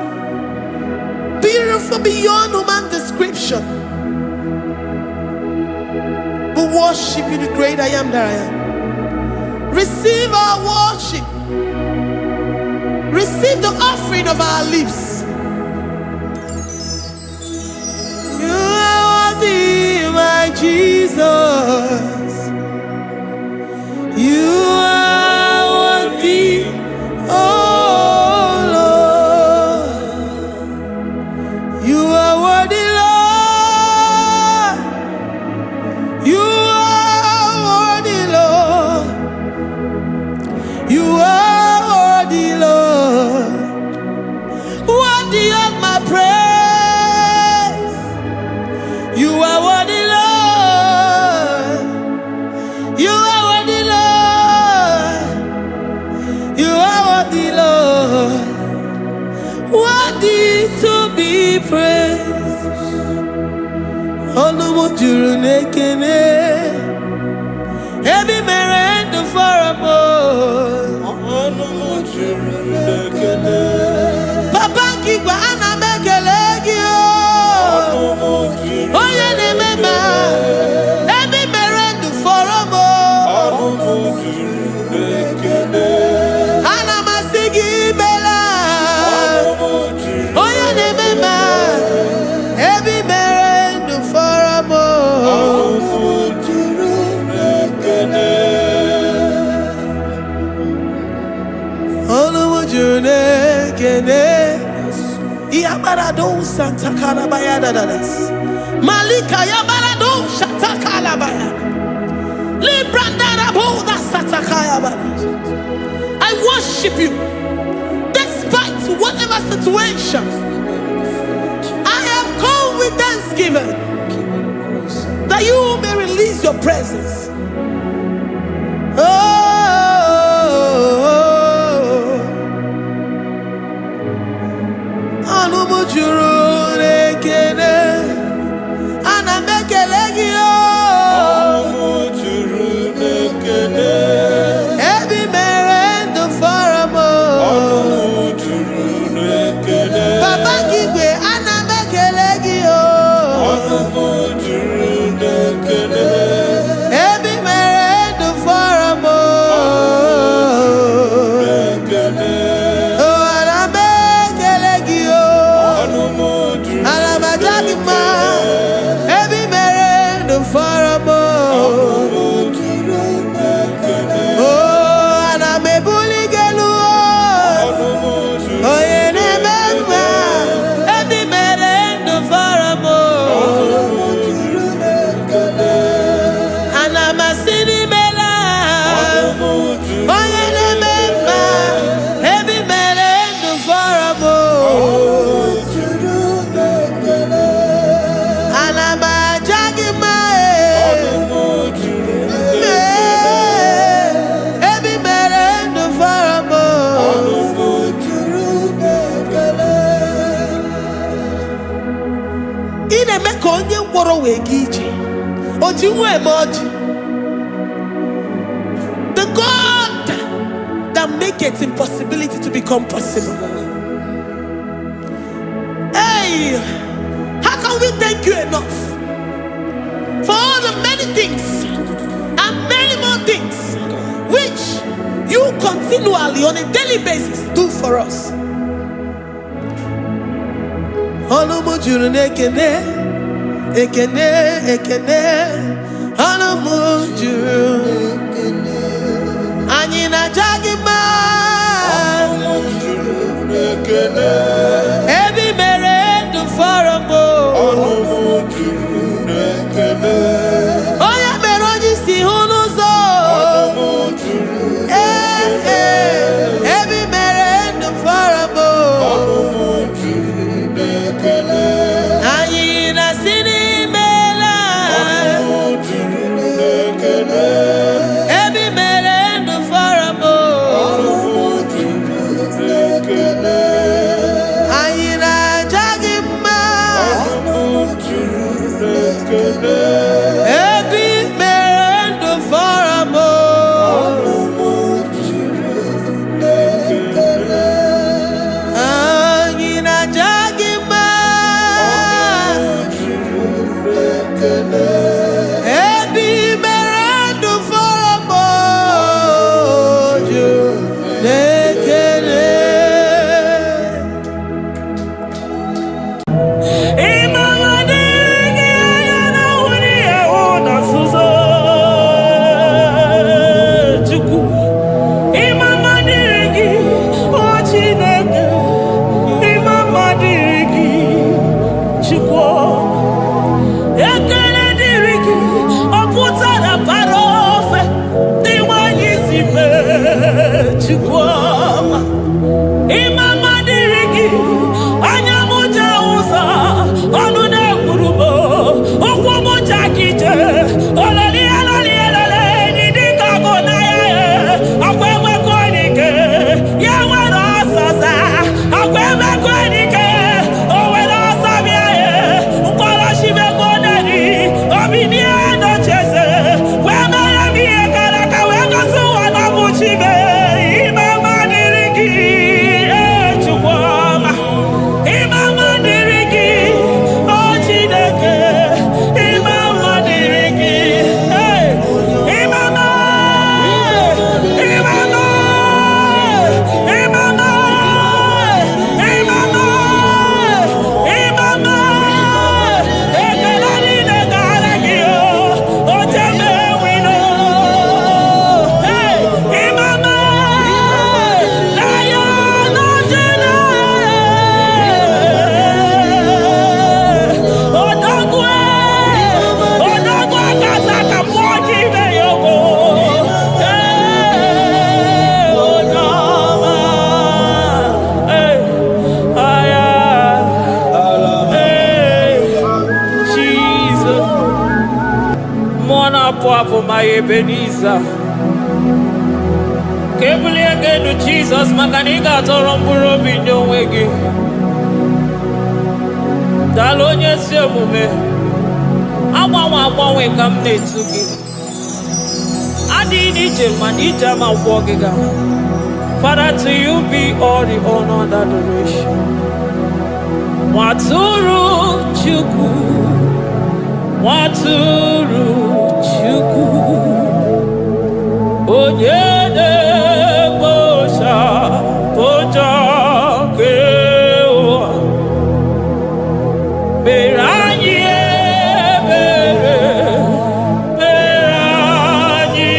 Beautiful beyond human description. We worship you, the great I am that I am. Receive our worship. Receive the offering of our lips. You are worthy, my Jesus. You are worthy, oh Lord. You are worthy, Lord. You are worthy, Lord. You are worthy, Lord. Worthy of my praise. You are worthy, Lord. You are worthy, Lord. You are worthy, Lord. Worthy to be praised. Onumujuru nekene. Every merend for a more. Onumujuru nekene. Papa kigwa ana mekelegio. Onumujuru. Oye ne mema. Every merend for a more. Onumujuru nekene. Ana masigi bela. Onumujuru. Oye ne mema. Every merend for a more. Onumujuru nekene. Onumujunekene. Iabarado Santa Calabayada. Malika Yabarado Shata Calabaya. Librandara Boda Satakayaba. I worship you despite whatever situation. I have come with thanksgiving that you may release your presence. The God that maketh impossibility to become possible. Hey, how can we thank you enough for all the many things and many more things which you continually on a daily basis do for us? Every merit to farabo. Oh yeah, meroji si honozo. Every merit to farabo. Ayina sini mela. Every merit to farabo. Every man to faramo. Angina jagima. Every man to faramo. My Ebenezer, Kebuli again to Jesus, Makanika Toromburo Binyo Wegi. Dalonya Semume, Awa we come to me. I did it, Manita, my walking. Father, to you be all the honor and adoration. Waturu Chuku, Waturu. Onyede bosha boja kewa beranye bere beranye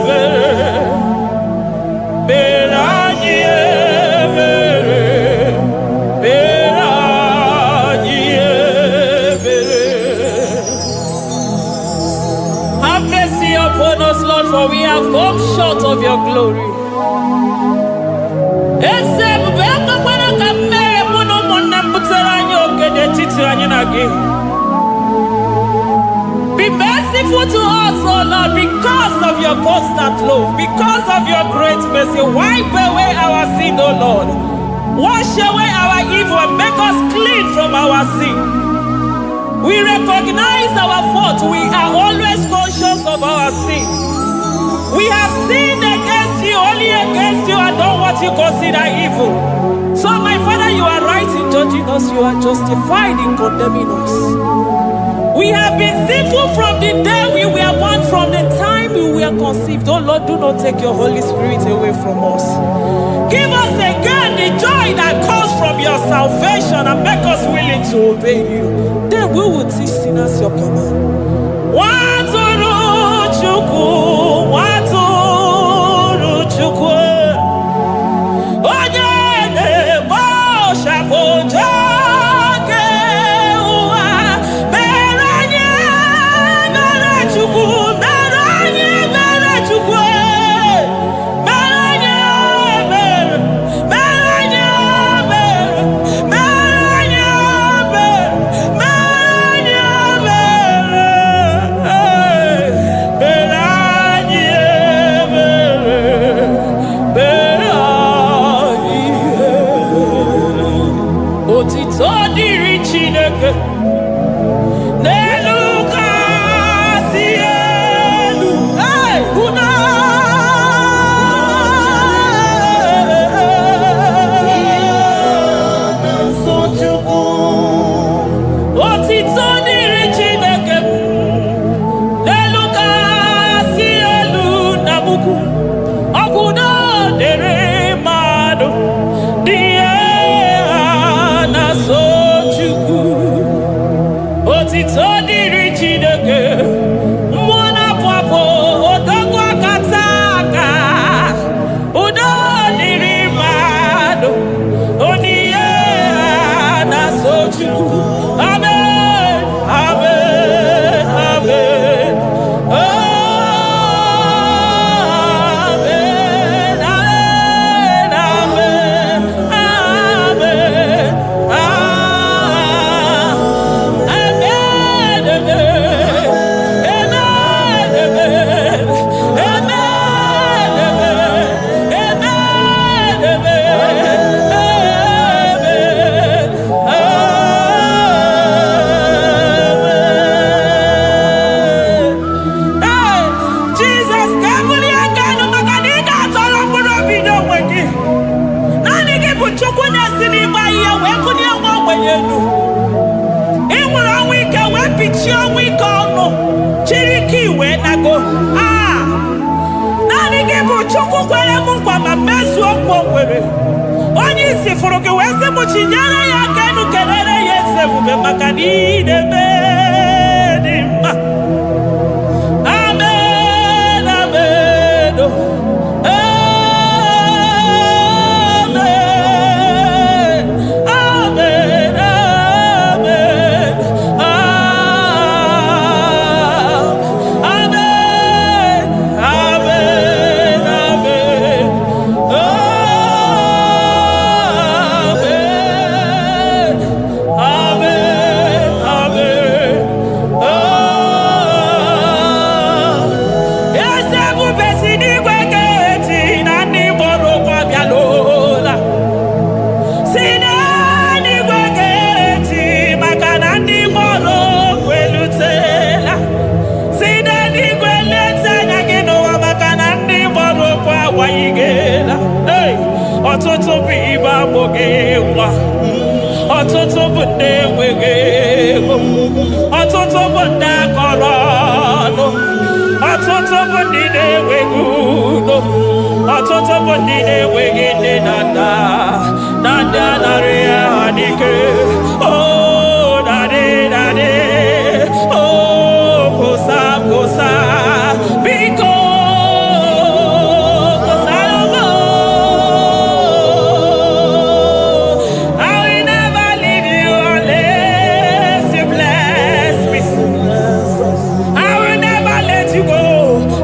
bere beranye bere beranye bere. Have mercy upon us, Lord, for we have come short of your glory. Be merciful to us, O Lord, because of your constant love, because of your great mercy. Wipe away our sin, O Lord. Wash away our evil and make us clean from our sin. We recognize our fault. We are always conscious of our sin. We have sinned against you, only against you, and done what you consider evil. So, my Father, you are right in judging us. You are justified in condemning us. We have been sinful from the day we were born, from the time we were conceived. Oh Lord, do not take your Holy Spirit away from us. Give us again the joy that comes from your salvation and make us willing to obey you. Then we will teach sinners your command.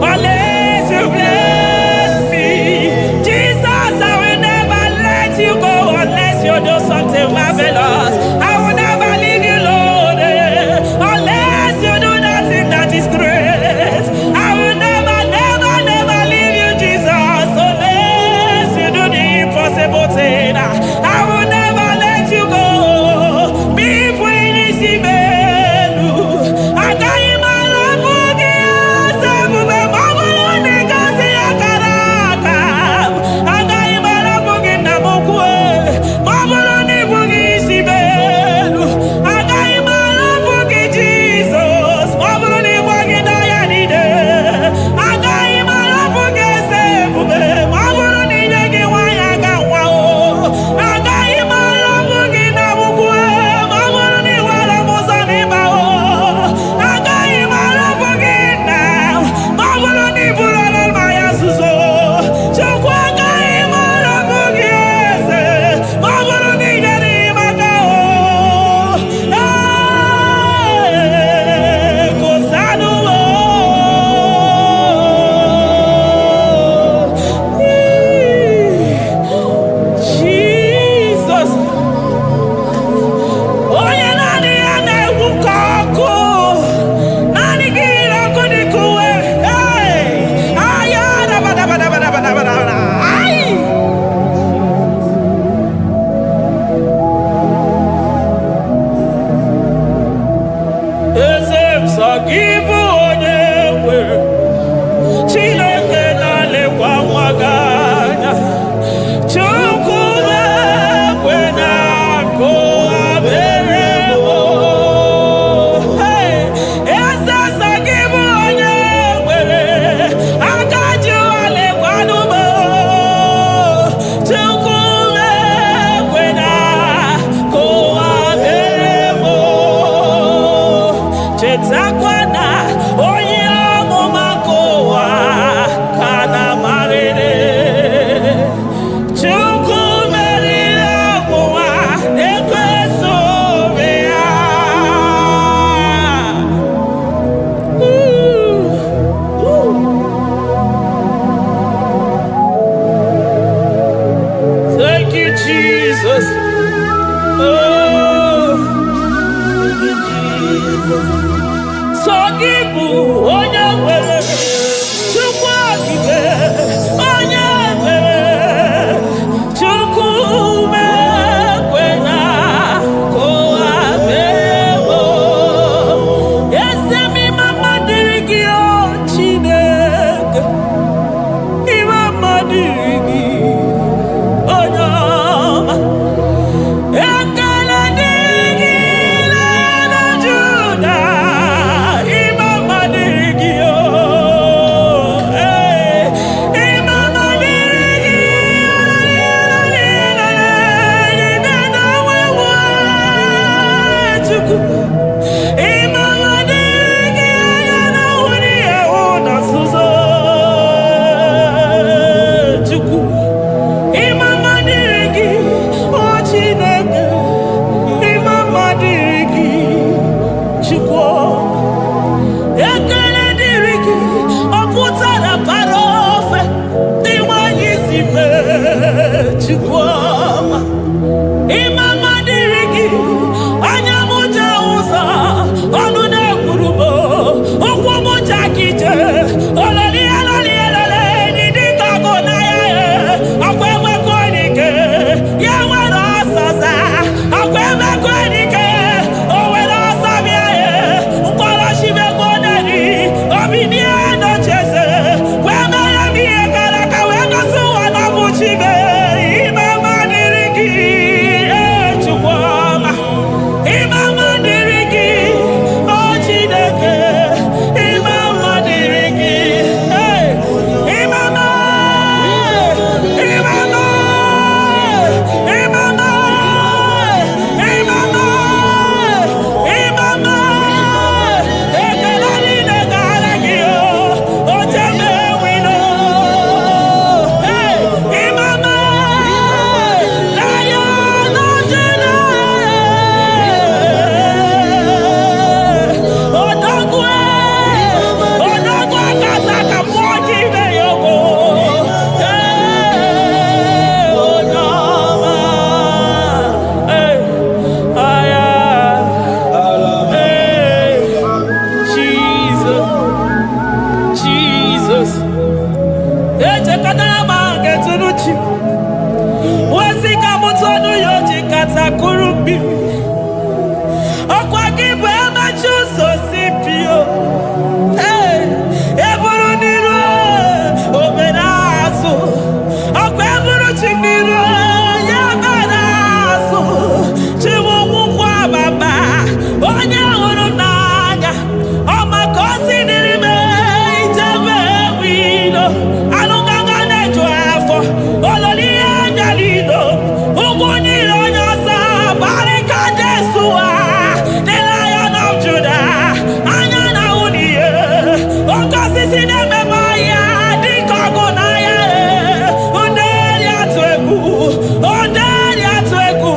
Unless you bless me, Jesus, I will never Mutonu yoji katakuru bibi. Okwa kibu ema chuso sipio. Eburu niru obenazo. Okwa eburu chimiru yabanazo. Chimu mukwa baba. Onya uru naga. Oma kosi nirime ijebe wido. Anunganga nejo afo. Ololi anjalido. Uguniro nyosa. Barika Jesua. The Lion of Judah. Anyana uniye. Okosi sineme maya. Dikogunaya. Onderi atwegu. Onderi atwegu.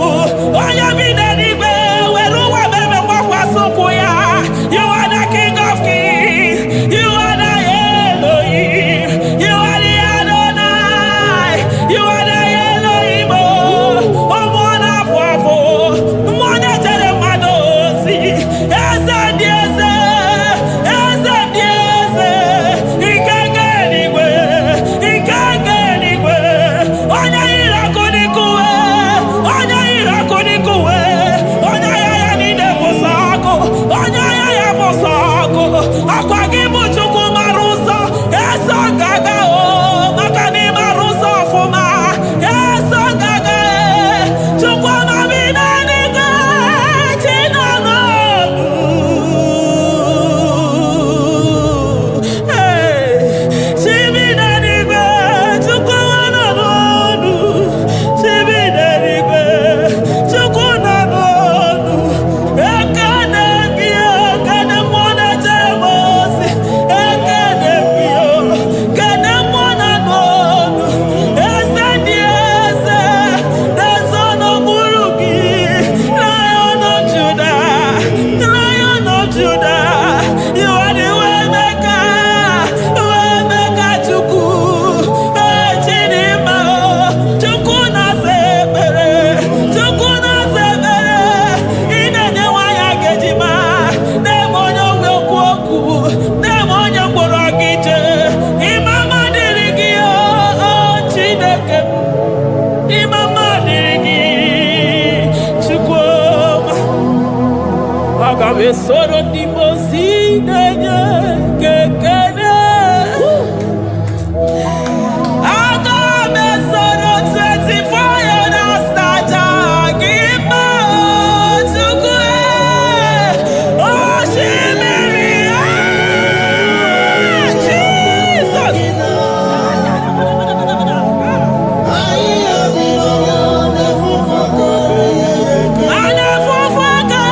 Oya videnibe. Weruwa bebe mwakwa sukuya. You are the King of Kings. You are the Elohim. You are the Adonai. You are the Elohim. Omwana pwafo. Mwana tere madosi. Eze dieze. Eze dieze. Ikenge nigwe. Ikenge nigwe. Onya irakunikuwe. Onya irakunikuwe. Onya yaya nide musako. Onya yaya musako. Akwagi muchuku maruso. Eso gaga o. Makani maruso fuma. Eso gaga e. Chukwa mabina niga. Chinano. Chibina niga. Chukwa wananodu. Chibina niga. Chukwa nanodu. Ekane bio. Kane mwana jemosi. Ekane bio. Kane mwana nodu. Ese dieze. The son of Buruki. Lion of Judah. Lion of Judah. You are the way maker. Way maker chuku. Chinima. Chuku na sebere. Chuku na sebere. Inenye waya gejima. Demonyo wekwoku. Demonyo borogije. Imama dirigi o Chineke. Imama dirigi. Chukwuma. Agabe soro di mosi nenye kekene. Agabe soro 24 years naja gima chukwe. Oshimiri Jesus. Anafufaka.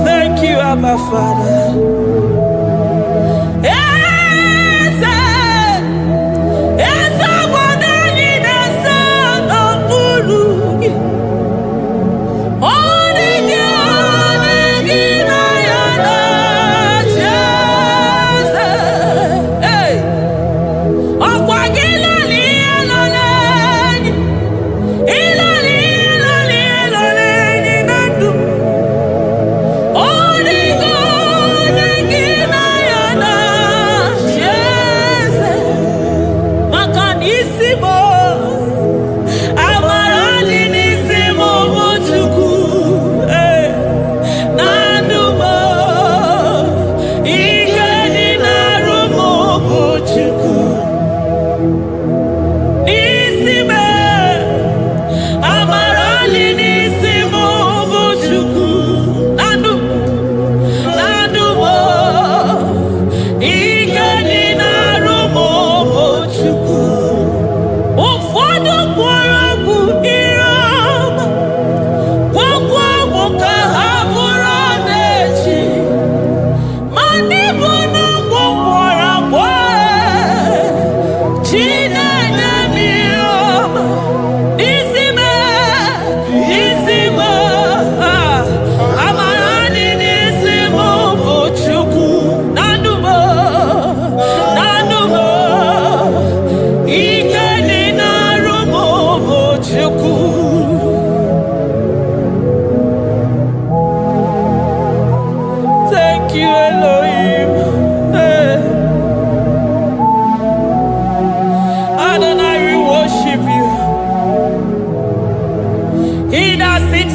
Thank you, Abba Father.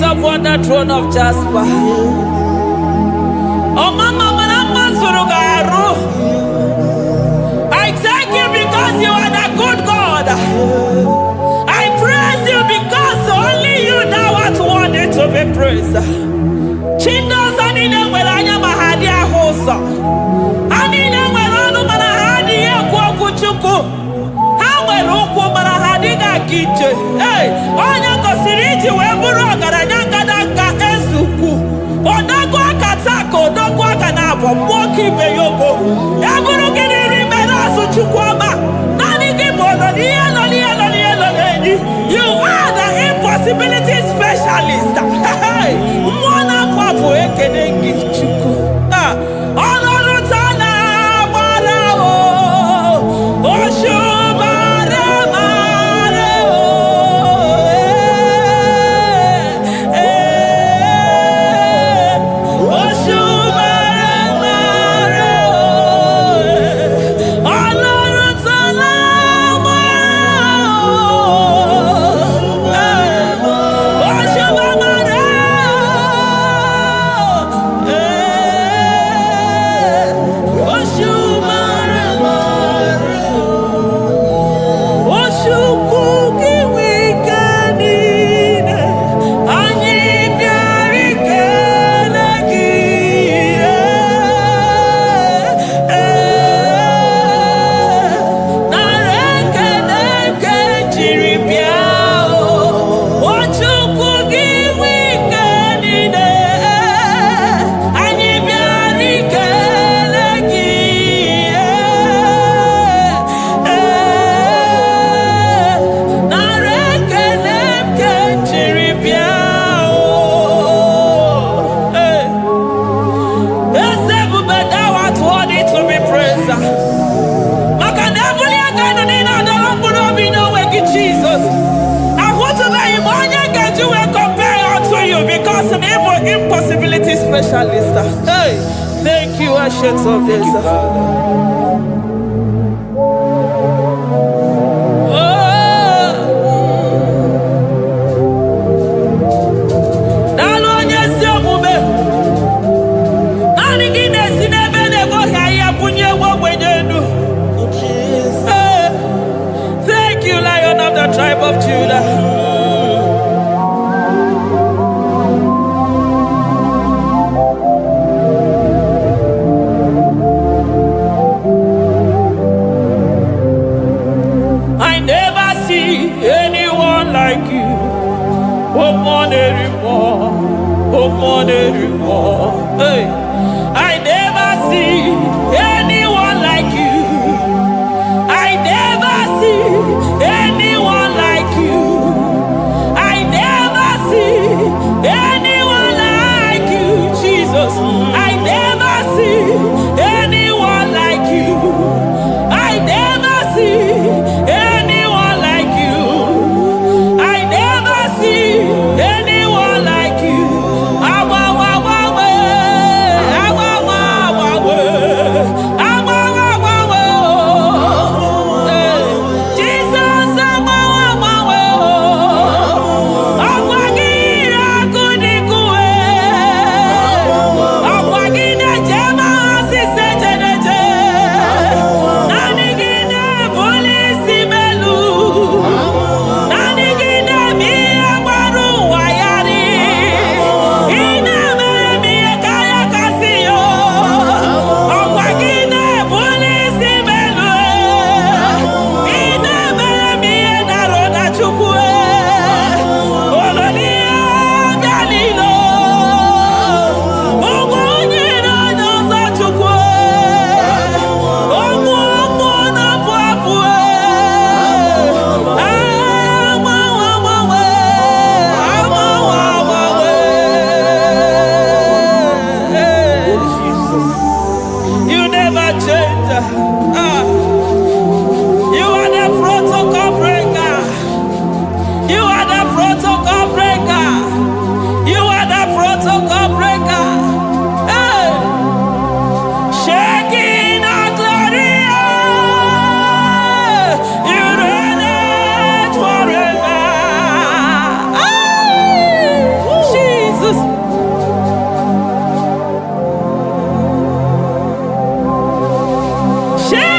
Upon the throne of Jasper. Oh, Mama, I thank you because you are the good God. I praise you because only you now are worthy to be praised. Chindos anine welanya mahadi ahosa. Anine welanu manahadi ya kwa kuchuku. Hawe ruku manahadi ga kiche. Hey, onya kosiriji weburu agaranya. Odagwa katako, odagwa kanabo, mwoki beyogo. Yaburu gini rimena suchukwama. Nani gibono, you are the impossibility specialist. Mwana papu eke nengi chuku. Onorutana, marao, oshubare, impossibility specialist. Hey, thank you, Ancient of Days. Thank you, Lion of the tribe of Judah. Hey, I never see anyone like you. I never see anyone like you. I never see anyone like you, Jesus. I never see anyone like you. I never see anyone like you. I never see anyone like you. Shake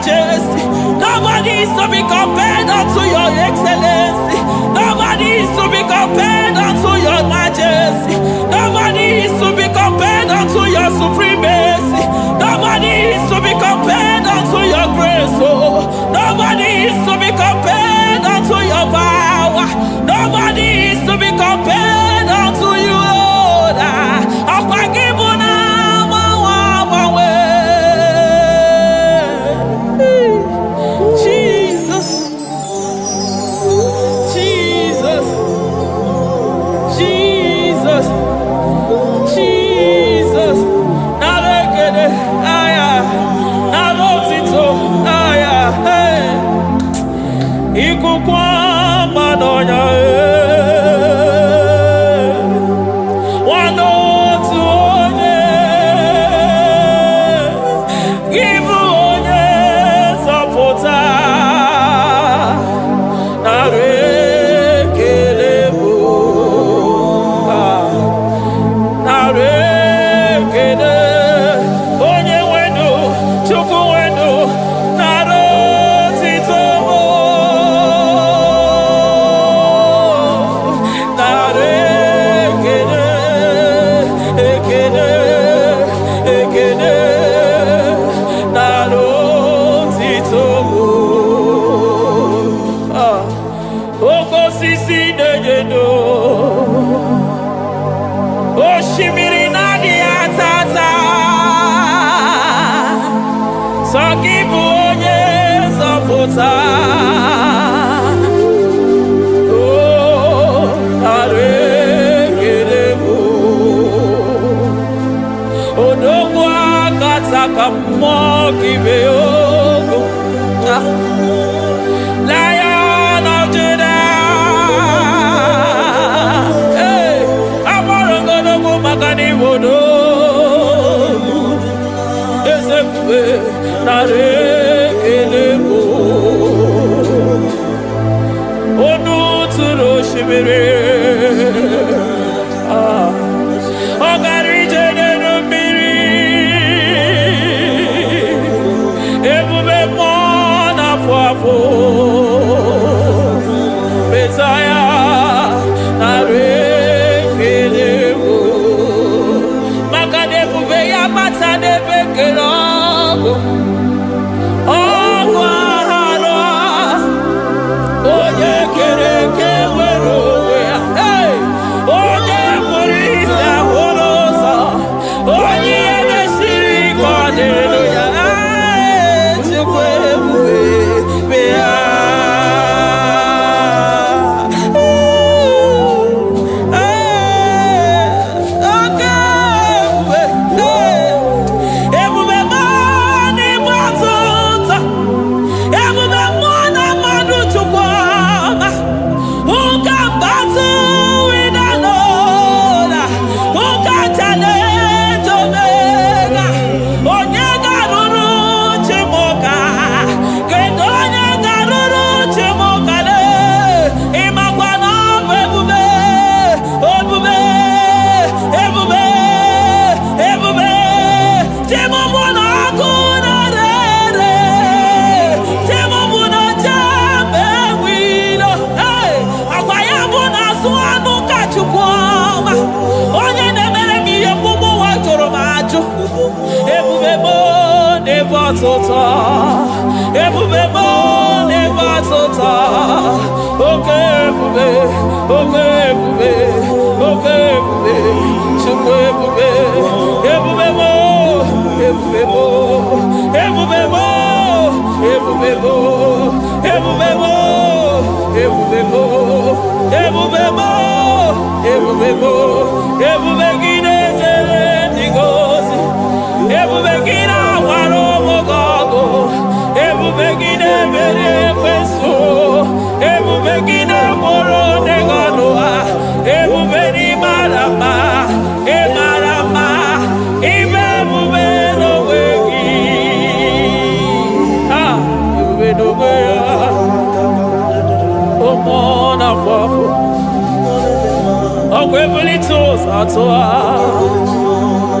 majesty. Nobody is to be compared unto your excellency. Nobody is to be compared unto your majesty. Nobody is to be compared unto your supremacy. Nobody is to be compared unto your grace. Oh, nobody is to be compared unto your power. Nobody is to be compared unto you, Lord. Jesus, Jesus, Jesus, Jesus. Nalekede, aya, nalotito, aya, hey. Ikukwa madonya, Lion of Judah, hey, I'm gonna go magani wodo, ezebu nare kelebo, onu turo shimere, ogari jene numiri, ebube mona fwafo, Messiah, nare kelebo, makade bube ya matade bekelo.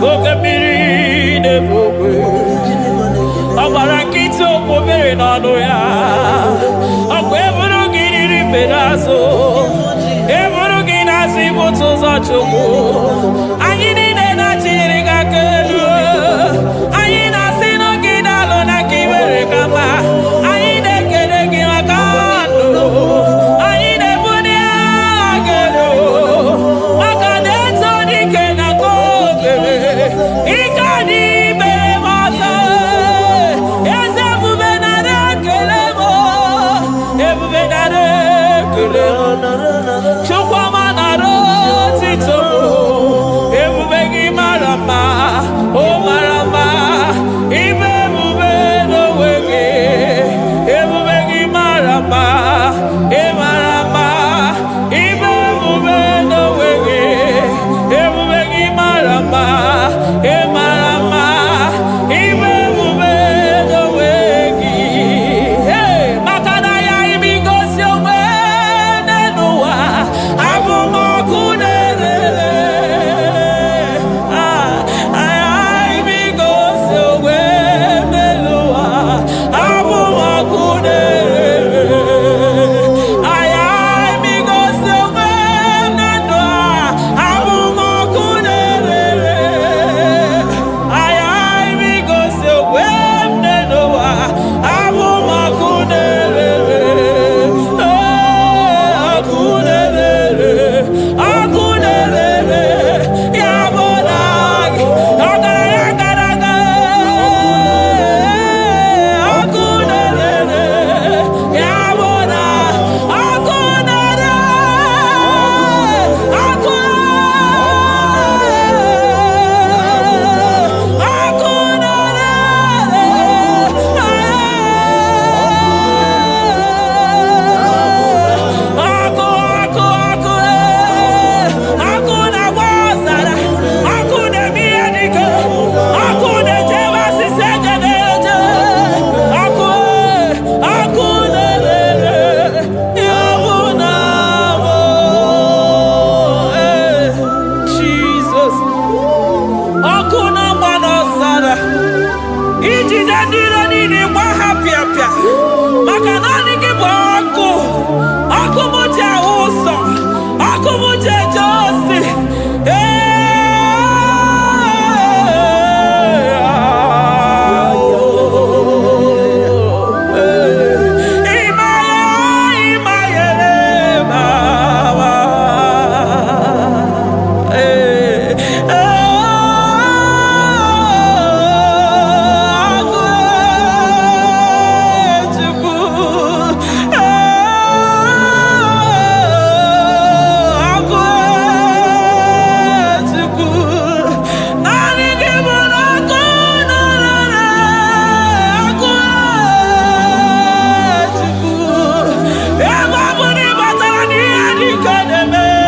Go get me the book. okobere n'ọnụ ya ọkwa eburu gị riri mbere azụ eburu gị na-asị ibụtụ ụzọ Chukwu anyị niile na-achịrị gị aka elu anyị na-asị n'oge na-alụ na ka iwere ka mma anyị na-ekele gị maka ndụ anyị na-ebuli agha elu maka na eto dike na ka obere ike dị mere m ọzọ eze ebube nara ekele m ebube nara ekele m Chukwuma nara otito ebube gị mara mma o mara mma ibe ebube n'onwe gị ebube gị mara mma ị mara mma ibe ebube n'onwe gị ebube gị mara mma ị mara mma ibe ebube n'onwe gị maka na ya ibigosi onwe n'ụwa abụ m ọkụ na-erere ibigosi onwe n'ụwa abụ m ọkụ na-erere ibigosi onwe na ndụ abụ m ọkụ na-erere ibigosi onwe n'ụwa abụ m ọkụ na-erere ọkụ na-erere ọkụ na-erere ya bụ na gị ọgaranya gara aga ọkụ na-erere ya bụ na ọkụ na-erere ọkụ ọkụ na-agba ọzara ọkụ na-eme ihe dike ọkụ na-ejebe asịsị ejedeje ọkụ na-erere ya bụ na bụ Jizọs ọkụ na-agba n'ọzara ijide ndị iro niile gba ha pịapịa maka naanị gị bụ ọkụ ọkụ m ji ahụ ụzọ ọkụ m ji eje ozi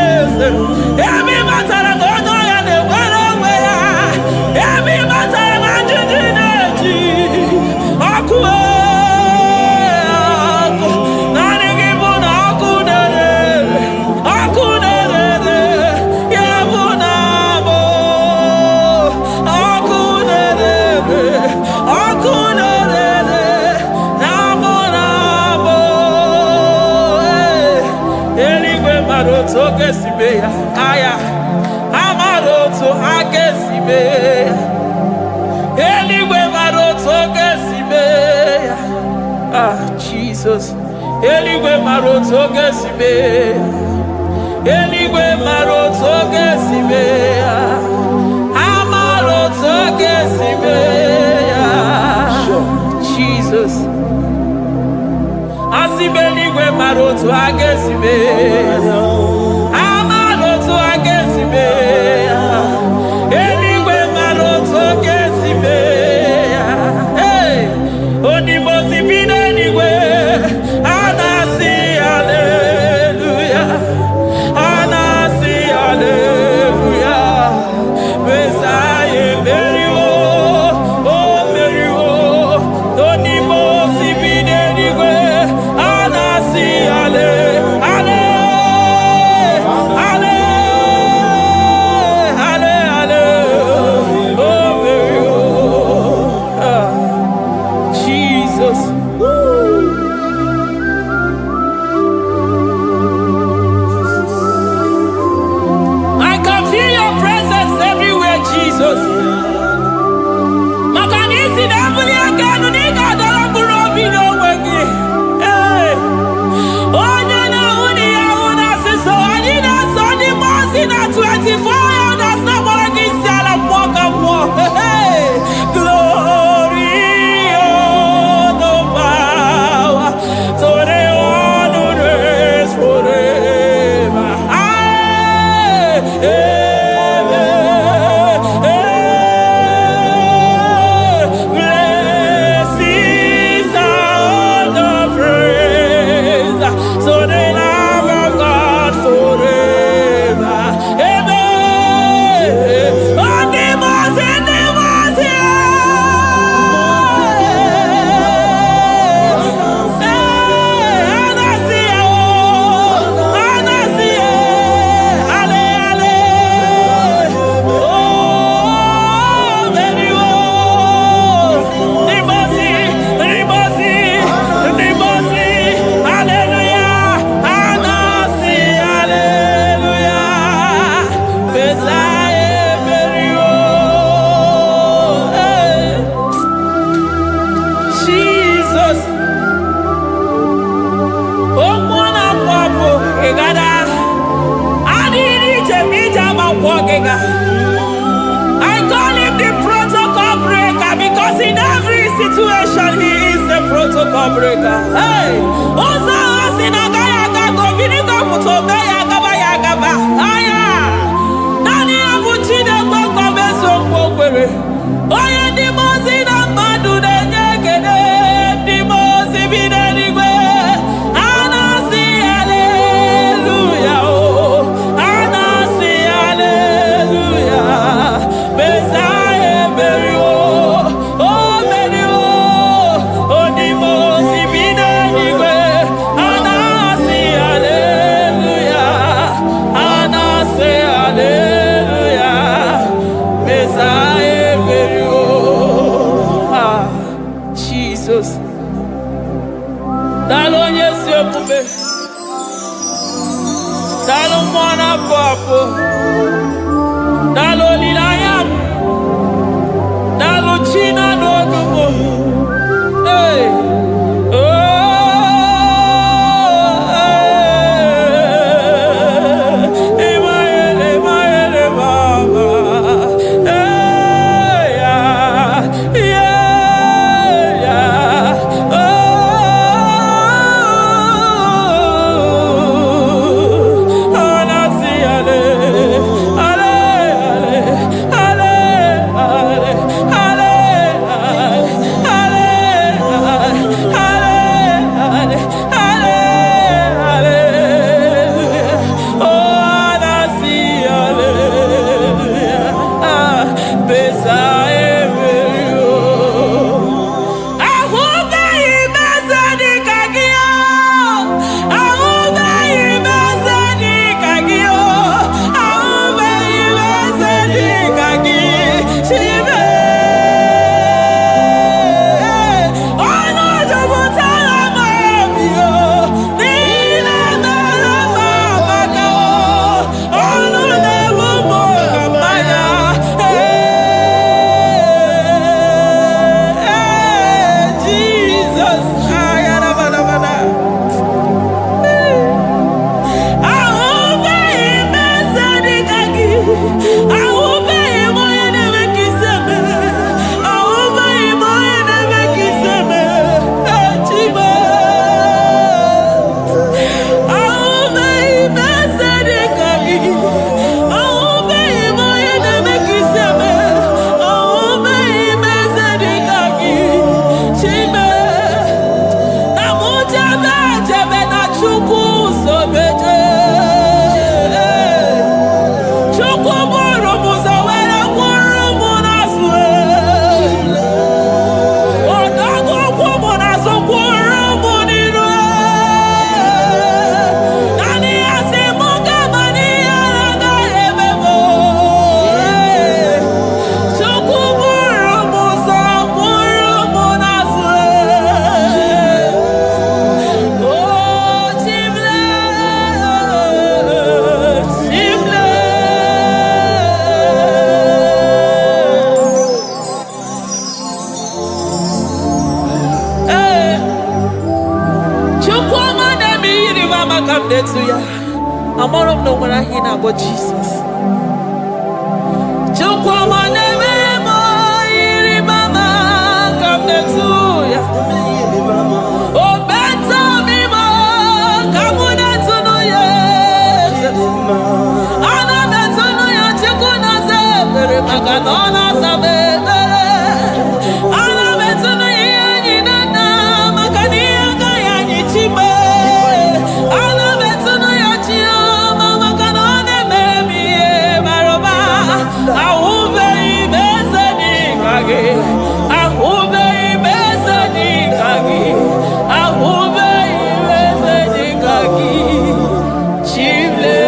emi batara na onye ọya na-enwere onwe ya emi batara na njiji na-eji ọkụ ọkụ naanị gị bụ na ọkụ na-erere ya bụ na abụ ọkụ na-erere na abụ na abụ eluigwe mara otu oge si mee ya aya amara otu ha ga-esi mee ya eluigwe mara otu oge si mee ya Jizọs eluigwe mara otu oge si mee ya eluigwe mara otu oge si mee ya amara otu oge si mee ya Jizọs asị m eluigwe mara otu ha ga-esi mee ya amara otu ha ga-esi mee ya eluigwe mara otu ọ ga-esi mee ya onimozi bi n'eluigwe a na-asị haleluya a na-asị haleluya Mesaya emeriwo o meriwo onimozi bi n'eluigwe a na-asị haleluya Jesus. Woo. I can feel your presence everywhere, Jesus. Makanisi dabuli aganu nika dalaburo bino wegi. Hey. Onya na uni ya una siso anina soni mosi na 24 that's not what I can say la mwaka mwa. Hey. Glory, all the power, to the honor is forever. Blessings are the praise, so the love of God forever. Amen. On the mountain, Jesus. Oh, mwana papo, egada. Adini jemija mapogega. I call him the protocol breaker because in every situation he is the protocol breaker. Hey, osa osinagaya gago viniga mutobe yagaba yagaba. Aya, nani abuchide gbogbo beso mpokwere. Oye di mozi na madu de nyegede. Di mozi bidenigwe. Anasi hallelujah, oh. Anasi hallelujah. Besaye beri, oh. Oh beri, oh. Oh di mozi bidenigwe. Anasi hallelujah. Anasi hallelujah. Besaye beri, oh. Ah, Jesus. Dalo nyesi okube. Dalo mwana papo. Dalo lilayam. Dalo china nogumo. Hey. Oh. Emaele, emaele, baba. Hey, yeah. Yeah, yeah. Oh. Anasi ale, ale, ale. come there to ya. I'm all of no when I hear about Jesus. Chukwama neme mo iri mama come there to ya. Oh better me mo come there to no yes. Ana better no ya chukuna se pere maganona sabe. Ana better no ya ni na makani aga ya ni chime. Ana better no ya chia mama kanone baby maroba. Ahube ibezeni kage. Ahube ibezeni kage. Ahube ibezeni kage. Chile.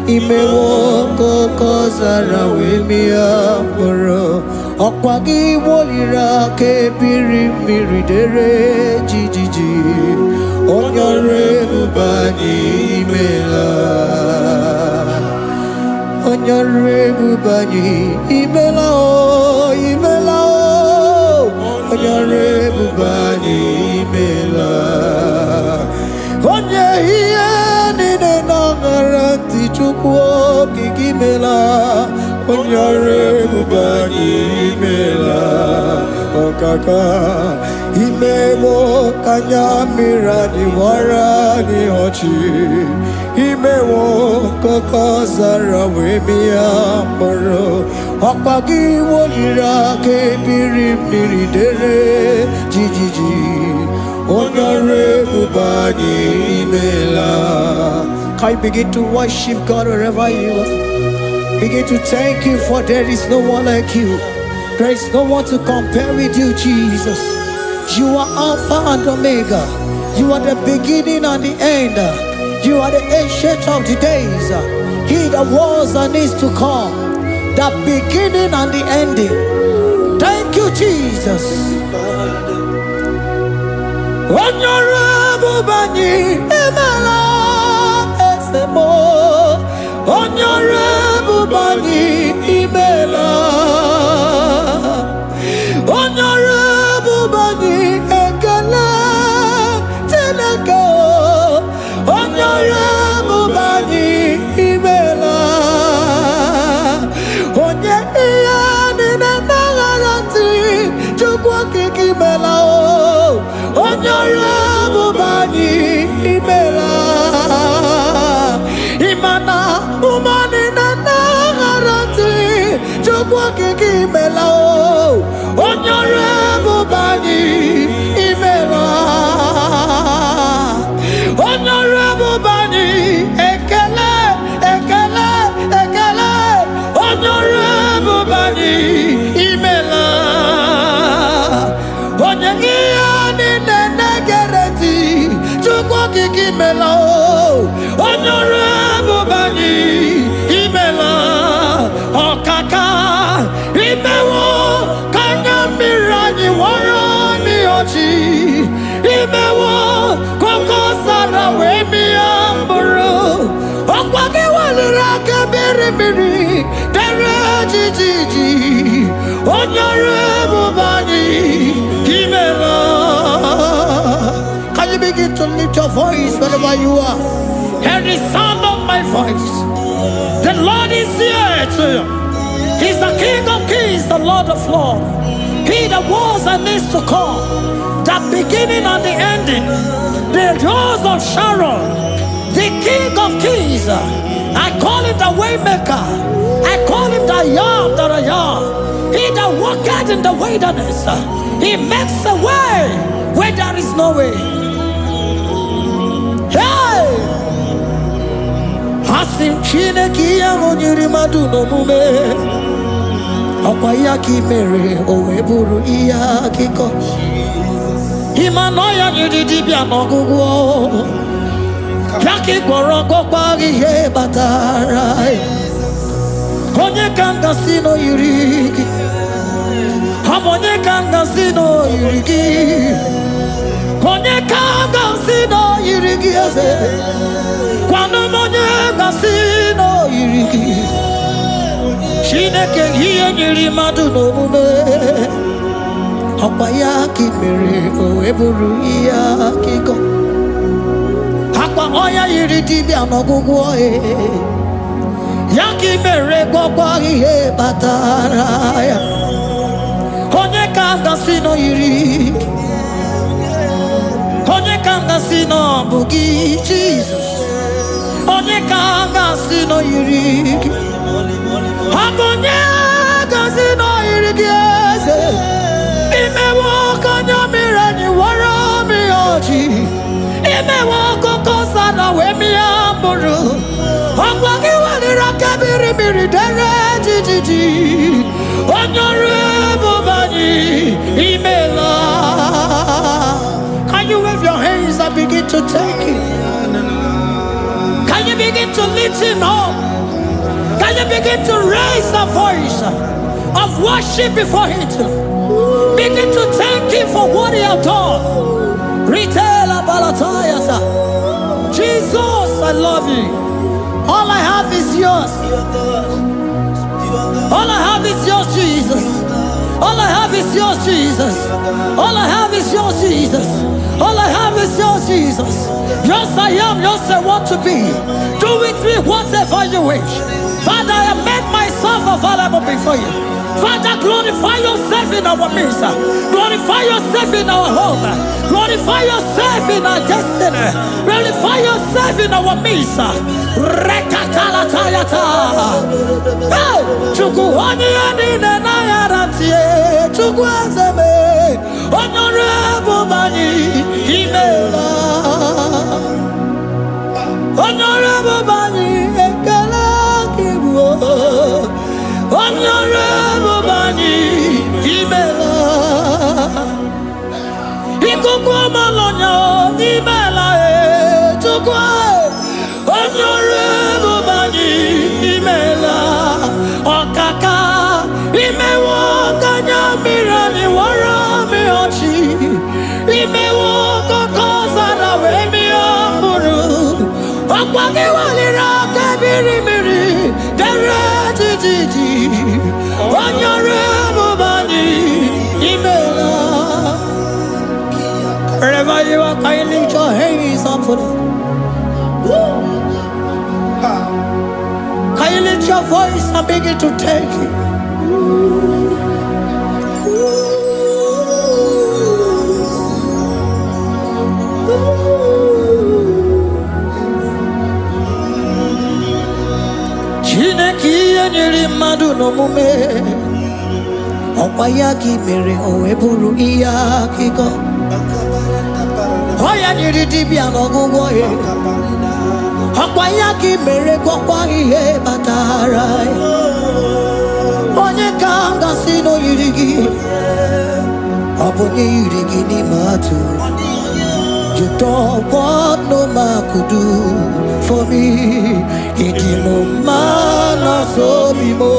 Imewoko kozara wemia moro Okwagi wolira ke biri miridere jijiji Onyore bubani imela Onyore bubani imela o imela o Onyore bubani imela Onye hiye nine nangaranti chukwo kikimela Onyore bubani imela Okaka Imewo kanyamira ni wara ni hochi Imewo kokozara wemia moro Okwagi wolira ke biri miridere jijiji Onyore bubani imela. Can you begin to worship God wherever you are? Begin to thank Him, for there is no one like you. There is no one to compare with you, Jesus. You are Alpha and Omega. You are the beginning and the end. You are the ancient of the days. He that was and is to come. The beginning and the ending. Thank you, Jesus. Onyore bubani imela esemo. Onyore bubani imela. Onyore bubani ekele teneko. Onyore bubani imela. Onye iya nina nangaranti chukwa kikimela o. Onyore bubani imela. Imana umani nangaranti chukwa kikimela o. Onyore bubani imela. Onyore bubani ekele ekele ekele. Onyore bubani imela. Onye iya nine negereti chukwa kikimela o. Onyore bubani imela. Okaka imewo kanyamira ni wara ni ochi. Imewo koko sara wemi amburu. Okwagi walira kebiri miri dere jijiji. Onyore bubani imela. Can you begin to lift your voice wherever you are? Hear the sound of my voice. The Lord is here to you. He's the King of Kings, the Lord of Lords. He that was and is to come, the beginning and the ending, the Rose of Sharon, the King of Kings. I call him the Waymaker. I call him the Yam that I am. He that walketh in the wilderness, he makes a way where there is no way. Hey! Hasim Chineki Yamonyuri Maduno Mume. Okwayaki mere oweburu iya kiko. Imanoya nyudibia nogugo. Yaki gorogo kwagi ye batara. Onye kanga sino yurigi. Onye kanga sino yurigi. Onye kanga sino yurigi eze. Kwano monye kanga sino yurigi. Chineke hiye nyiri madu no mume. Hapaya ki mere o eburu iya kiko. Hapa oya yiri dibi anogugu e. Yaki mere gwagwa ihe batara ya. Onye kanga sino yiri. Onye kanga sino bugi Jesus. Onye kanga sino yiri. Akonye kanga sino yiri kiese. Ime wako nyamirani wara mi oji. Ime wako kosa na wemi amburu. Akwagi wali rakabiri miri dere jijiji. Onyore bubani imela. Can you wave your hands and begin to take it? Can you begin to lift him up? Can you begin to raise the voice of worship before him? Begin to thank him for what he has done. Retail Balatayasa. Jesus, I love you. All I have is yours. All I have is yours, Jesus. All I have is yours, Jesus. All I have is yours, Jesus. All I have is yours, Jesus. Yours I am, yours I want to be. Do with me whatever you wish. Father, I made myself available before you. Father, glorify yourself in our midst. Glorify yourself in our home. Glorify yourself in our destiny. Glorify yourself in our midst. Rekatala tayata. Hey, chukuani ani na yaratie. Chukwazeme. Honorable bani imela. Honorable bani ekala kibuo. Honorable bani imela. Ikukwa malonya imela e chukwa. Honorable bani imela. Okaka imewo kanya mirani wara mi ochi. Imewo kokoza na wemi amburu. Okwagi walira kabiri miri dere jijiji. Honorable bani imela. Wherever you are, can you lift your hands up for them? Can you lift your voice and begin to take it? Chineke nyiri madu no mume. Opaya ki mere o eburu iya kiko. Oya nyiri dibia no gugu e. Opaya ki mere gwagwa ihe batara. Onye kanga sino yirigi. Obonye yirigi ni matu. You don't want no man could do for me. Ikimo mana so bimo.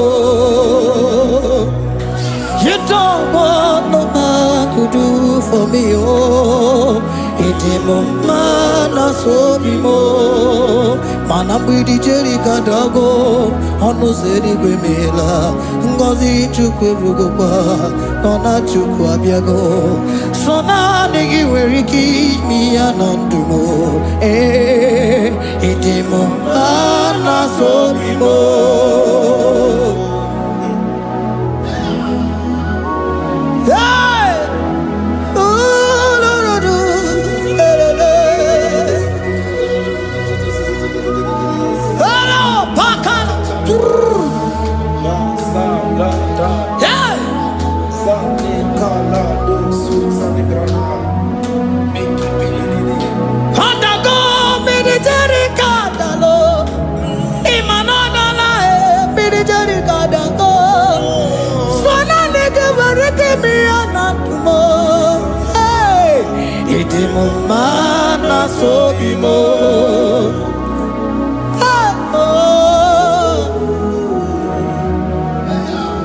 You don't want no man could do for me. Oh, ikimo mana so bimo. Manambidi jerika dago. Ono seri gwemela. Ngozi chukwe rugopa. Ona chukwa biago. Sona negi weriki mi anandumo. Itimo anasobimo. Hey, hello, pakana. Yeah. Mana sobimo.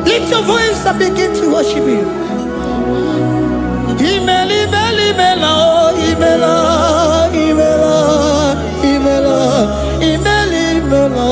Lift your voice and begin to worship him. Imeli, imeli, imela, imela, imela, imela, imeli, imela.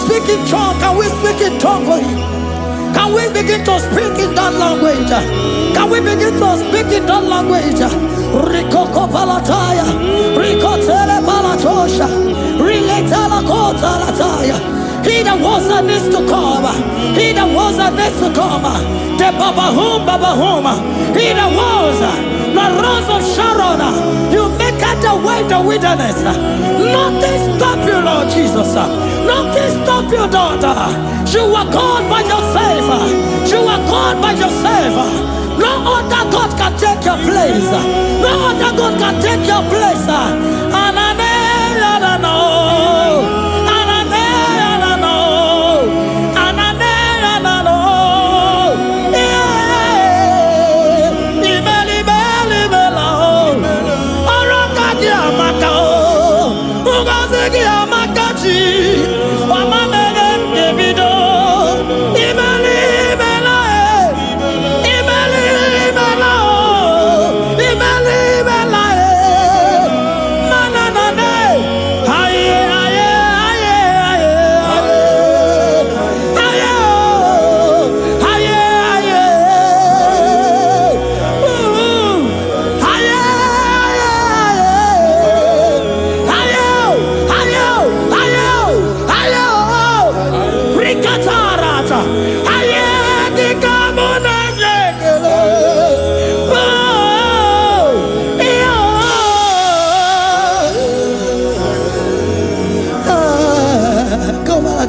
Speak in tongue. Can we speak in tongue for him? Can we begin to speak in that language? Can we begin to speak in that language? Rikoko palataya, rikotele palatosha, riletala kota lataya. He that was and is to come. He that was and is to come. The Babahum. He that was the rose of Sharon. You make out the way in the wilderness. Nothing stop you, Lord Jesus. Nothing stop you, daughter. You are God by yourself. You are God by yourself. No other God can take your place. No other God can take your place. And I know.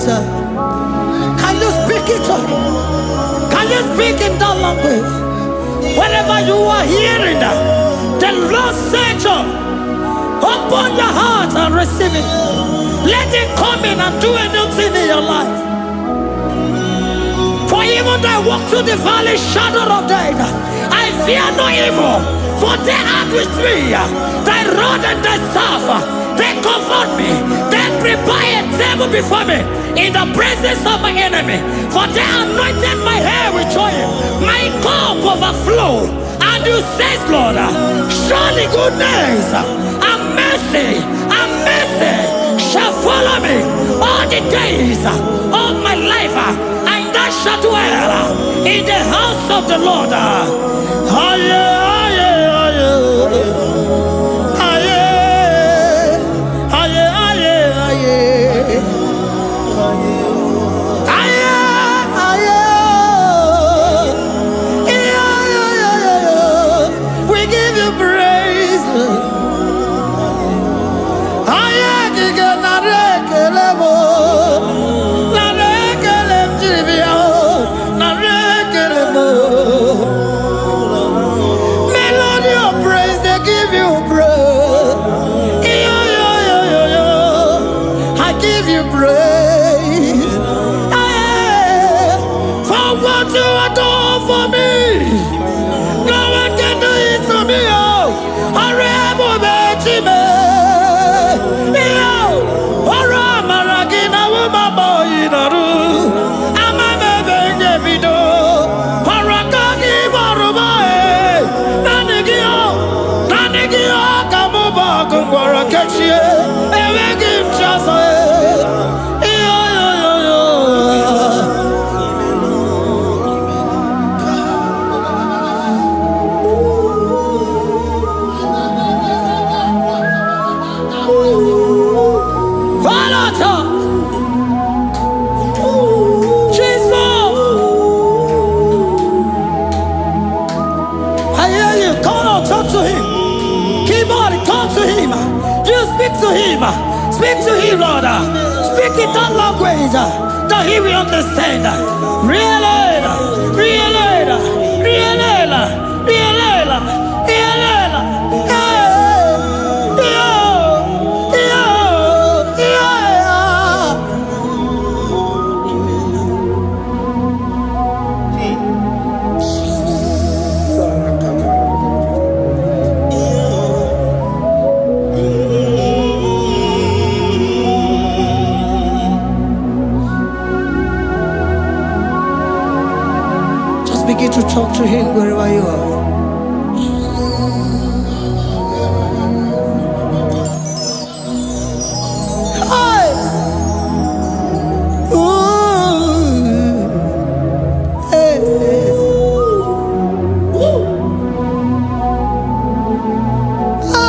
Can you speak it? Can you speak in that language? Wherever you are hearing that, the Lord said, open your heart and receive it. Let it come in and do a new thing in your life. For even though I walk through the valley shadow of death, I fear no evil, for they are with me. Thy rod and thy staff, they comfort me. They prepare a table before me in the presence of my enemy. For they anointed my hair with oil. My cup overflow. And you say, Lord, surely goodness and mercy shall follow me all the days of my life. And I shall dwell in the house of the Lord. talk to him. You speak to him. Speak to him, Lord. Speak in that language that he will understand. Begin to talk to him wherever you are. Hey. Ooh. Hey. Oh.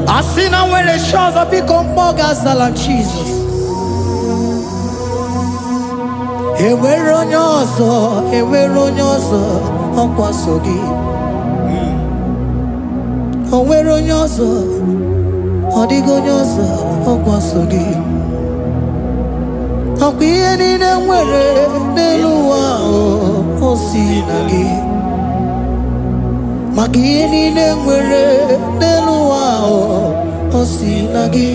I see now where the shores have become more than Jesus. Enwere onye ọzọ ọkwaso gị. O nwere onye ọzọ, ọ dịghị onye ọzọ ọkwaso gị. Ọkwa ihe niile nwere n'elu ụwa o si na gị. Maka ihe niile nwere n'elu ụwa o si na gị.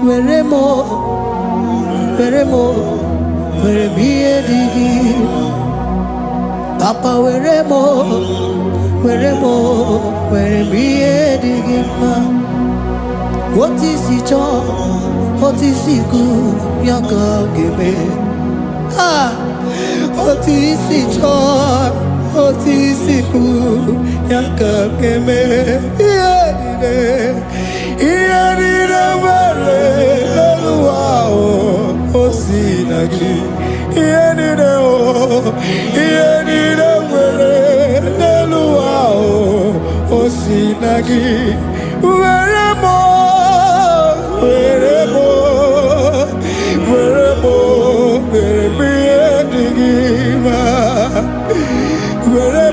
Were m ihe dị gị. Papa were m ihe dị gị mma. Otu isi chọọ, otu isi kwu ya ka ọ ga-eme. Otu isi chọọ, otu isi kwu ya ka ọ ga-eme. Ihe niile nwere n'elu ụwa o si na gị. Ihe niile nwere n'elu ụwa o si na gị. Were m ihe dị gị mma. Were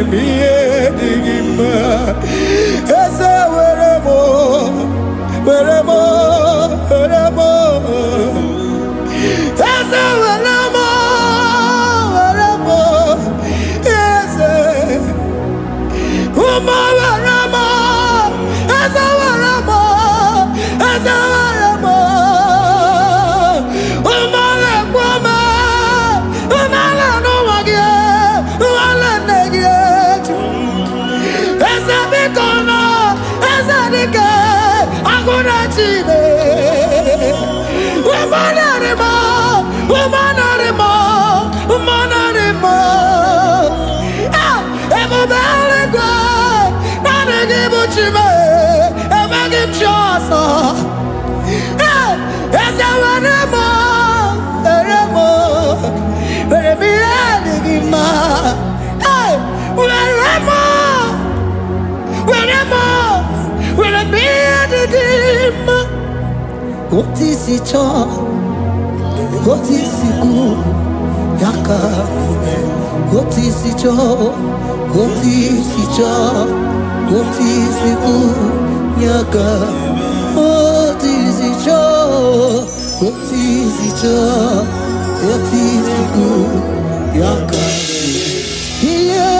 m ihe dị gị mma. Eze were m Eze were m Eze ụmụ were m Eze were m ụmụ lekwa m ụmụala n'ụwa gị ụmụala nne gị eju. Eze biko nọ Eze dike agụna Chine. Ebube eluigwe naanị gị bụ Chime. Emeghị m chi ọzọ. Eze were m ihe dị gị mma. Were m ihe dị gị mma. Otu isi chọọ, otu isi kwu ya ka ome. Otu isi chọọ, otu isi kwu ya ka. Otu isi chọọ, otu isi kwu ya ka. Ihe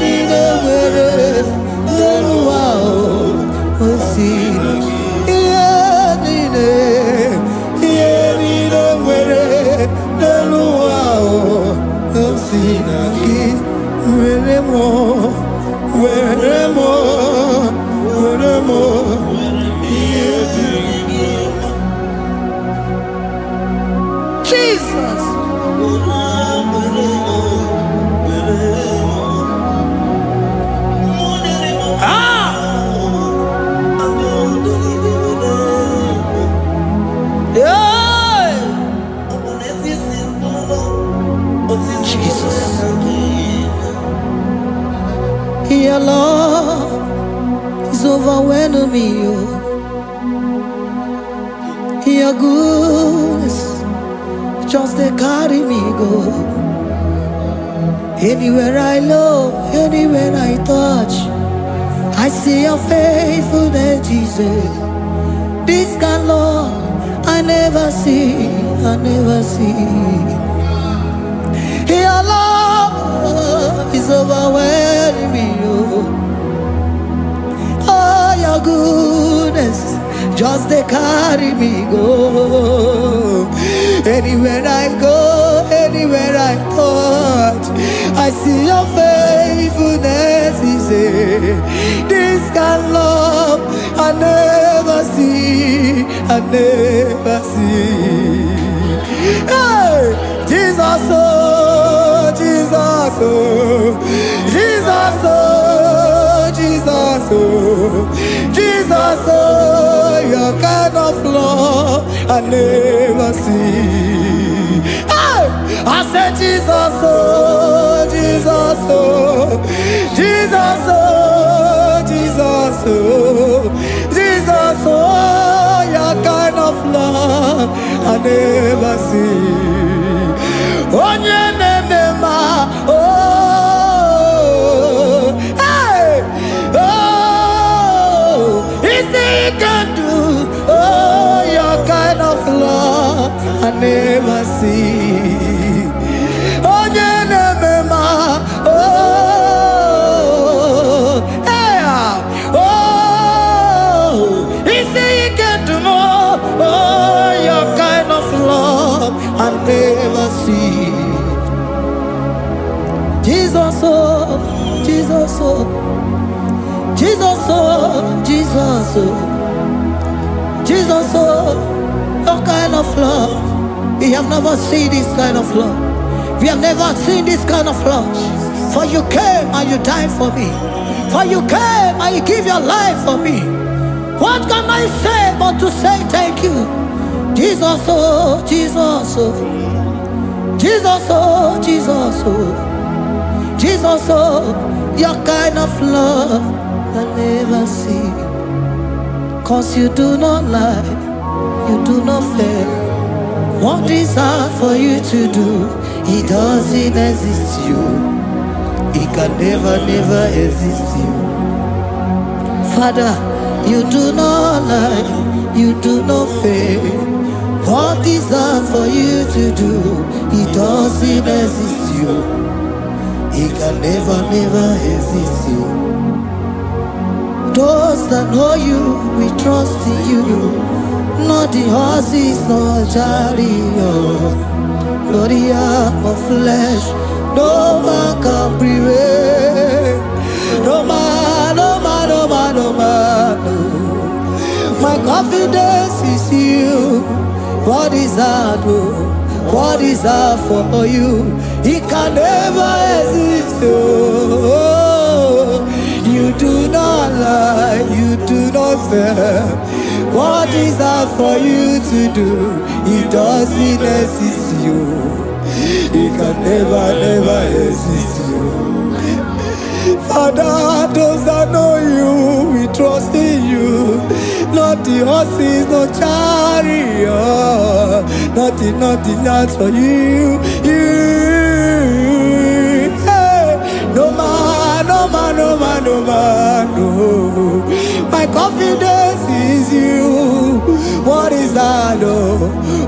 niile nwere n'elu ụwa o si na gị. Ihe niile nwere n'elu ụwa o si na gị. Were m ihe dị gị mma. Jesus. Your love is overwhelming me. Your goodness just they carry me go. Anywhere I look, anywhere I touch, I see your faithfulness, Jesus. This kind Lord, I never see, I never see. Your love is overwhelming me, oh, your goodness, just they carry me go. Anywhere I go, anywhere I touch, I see your faithfulness, he said. This kind love I never see, I never see. Hey, Jesus, oh, Jesus, oh, Jesus, oh, Jesus, oh, Jesus, oh, your kind of love I never see. Hey, I said Jesus, oh, Jesus, oh, Jesus, oh, Jesus, oh, Jesus, oh, your kind of love I never see. Oh, oh, hey, oh, is he can do, oh, your kind of love I never see. Oh, oh, hey, oh, is he can do more, oh, your kind of love I never see. Jesus, oh, Jesus, oh, Jesus, oh, Jesus, oh, Jesus, oh, your kind of love. We have never seen this kind of love. We have never seen this kind of love. For you came and you died for me. For you came and you give your life for me. What can I say but to say thank you? Jesus, oh, Jesus, oh, Jesus, oh, Jesus, oh, Jesus, oh, your kind of love I never see. 'Cause you do not lie, you do not fail. What is hard for you to do, it doesn't exist you. It can never, never exist you. Father, you do not lie, you do not fail. What is hard for you to do, it doesn't exist you. It can never, never exist you. Those that know you, we trust in you. Not the horses, not chariot, not the arm of flesh. No man can prevail. No man, no man, no man, no man, no. My confidence is you. What is hard, oh? What is hard for you? It can never exist, oh. You do not lie, you do not fail. What is hard for you to do, it doesn't exist you. It can never, never exist you. Father, those that know you, we trust in you. Not the horses, no chariot, nothing else for you. Hey, no man, no man, no man, no man, no. My confidence is you. What is that, oh?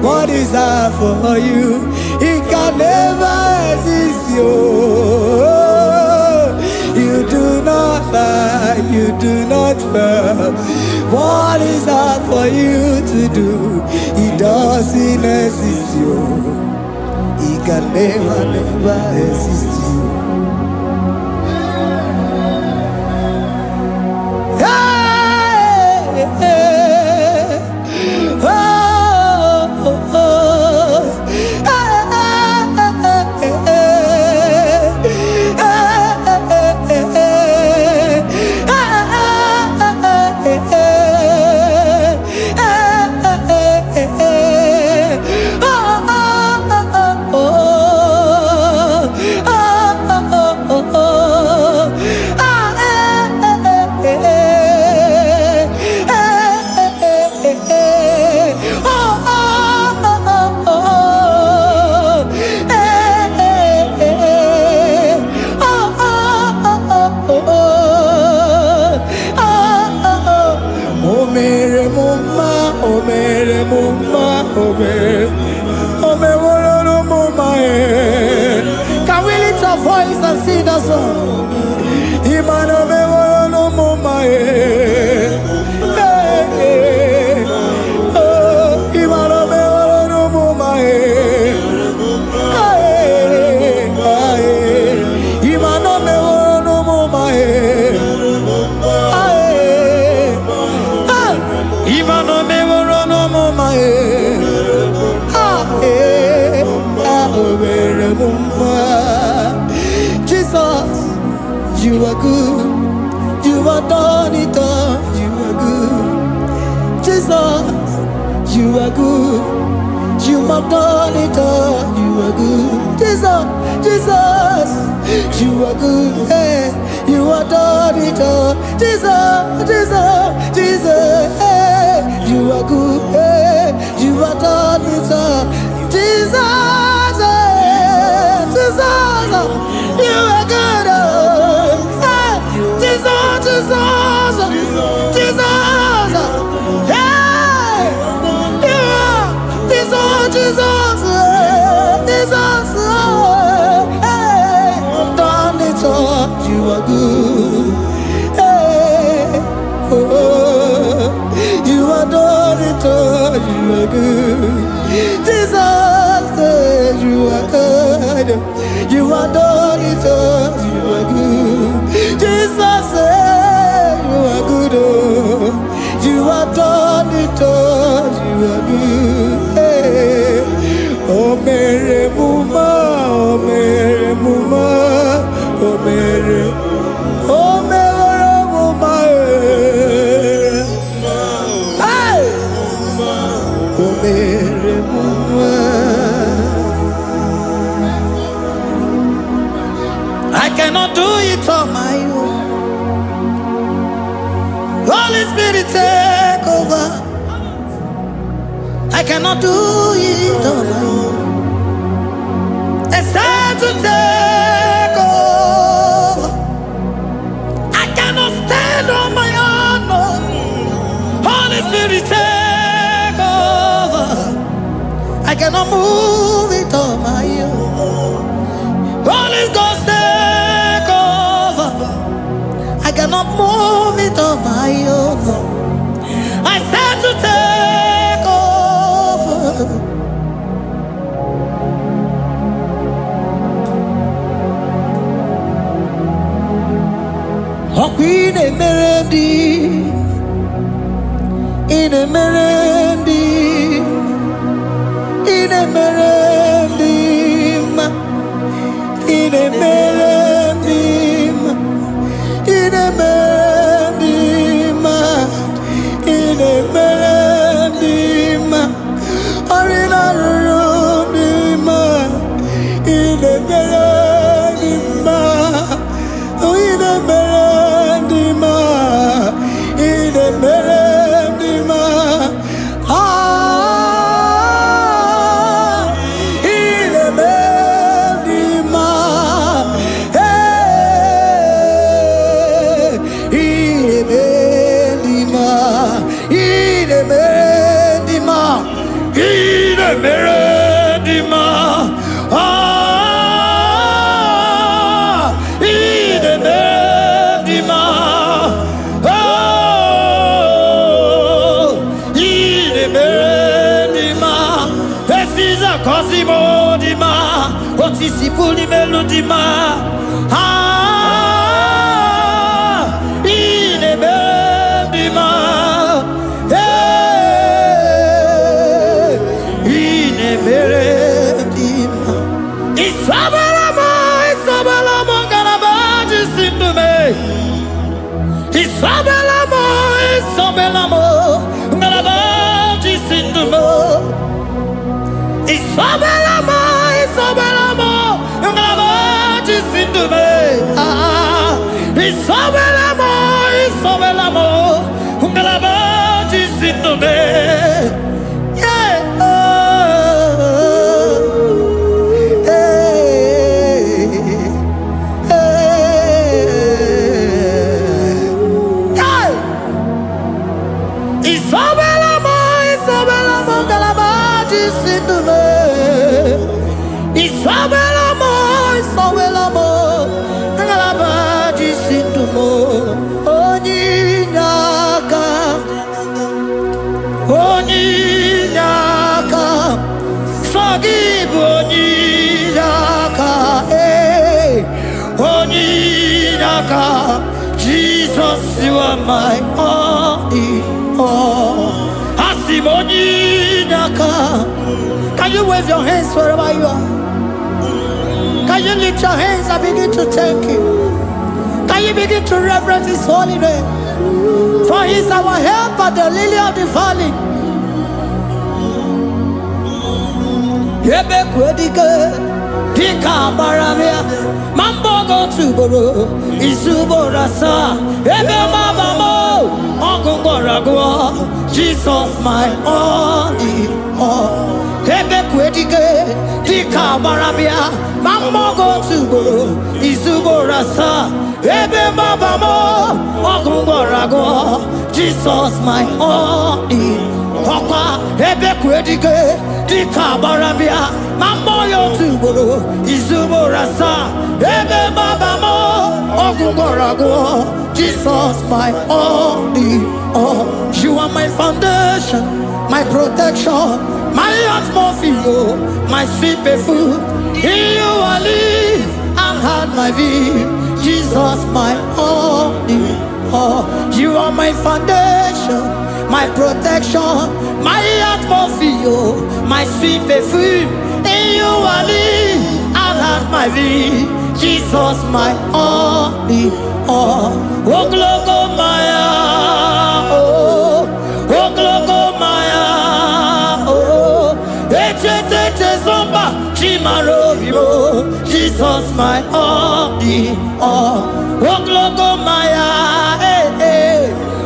What is that for you? It can never exist, you. You do not lie, you do not fail. What is that for you to do? It doesn't exist, you. It can never, never exist, you. Hey, hey, oh, oh, oh. Imana me wala no mama Imana me wala no mama Imana me wala no mama Imana me wala no mama Jesus, you are good. You are done it all. You are good. Jesus, you are good. You have done it all. You are good. Jesus, Jesus, you are good. Hey, you have done it all. Jesus, Jesus, Jesus, hey, you are good. Hey, you have done it all. Jesus, hey, Jesus, you are good. Hey, Jesus, Jesus, Jesus, hey, you are Jesus, Jesus, Jesus, hey, done it all. You are good. Hey, oh, you are done it all. You are good. Jesus, you are good. You are done it all. You are good. Jesus, you are good. Oh, you are done it all. You are good. Hey. Oh, Mary Muma, oh, Mary Muma, oh, Mary, oh, Mary Muma. Hey. Oh, Mary Muma. I cannot do it on my own. Holy Spirit, take over. I cannot do it on my own. It's time to take over. I cannot stand on my own. No. Holy Spirit, take over. I cannot move it on my own. Holy Ghost, take over. I cannot move it on my own. I said to take over. Oh, Queen Emerendi, in Emerendi, in Emerendi, in Emerendi, in Emerendi, in Emerendi, Arina Rundima, in Emerendi, in Emerendi, in Emerendi, Cosimo di ma, Otisipu di melodima, in bendima, in bendima. Isabelamo, garabaji sindume. Isabelamo, garabaji sindume. Isabelamo, ngalabaji sindume. Isabelamo, ngalabaji sindume. Yeah. Isabelamo, ngalabaji sindume. Isabelamo, my all in all. Asimoni Naka. Can you wave your hands wherever you are? Can you lift your hands and begin to thank Him? Can you begin to reverence His holy name? For He is our help at the lily of the valley. Yebe kwedike dika baramia mambo go tuboro isubora sa ebe mabamo ogungorago Jesus my only all. Yebe kwedike dika baramia mambo go tuboro isubora sa ebe mabamo ogungorago Jesus my only Papa ebe kwedike dika barabia mamoyo tuboro izumorasa ebe babamo ogungorago Jesus my only all. You are my foundation, my protection, my atmosphere, my sweet perfume. In you I live and had my view. Jesus my only all. You are my foundation, my protection, my atmosphere, my sweet perfume. In you I live and have my vie. Jesus my only all. Oh glogo maya, oh glogo maya, oh ete zomba chimaro vivo. Jesus my only all. Oh glogo maya,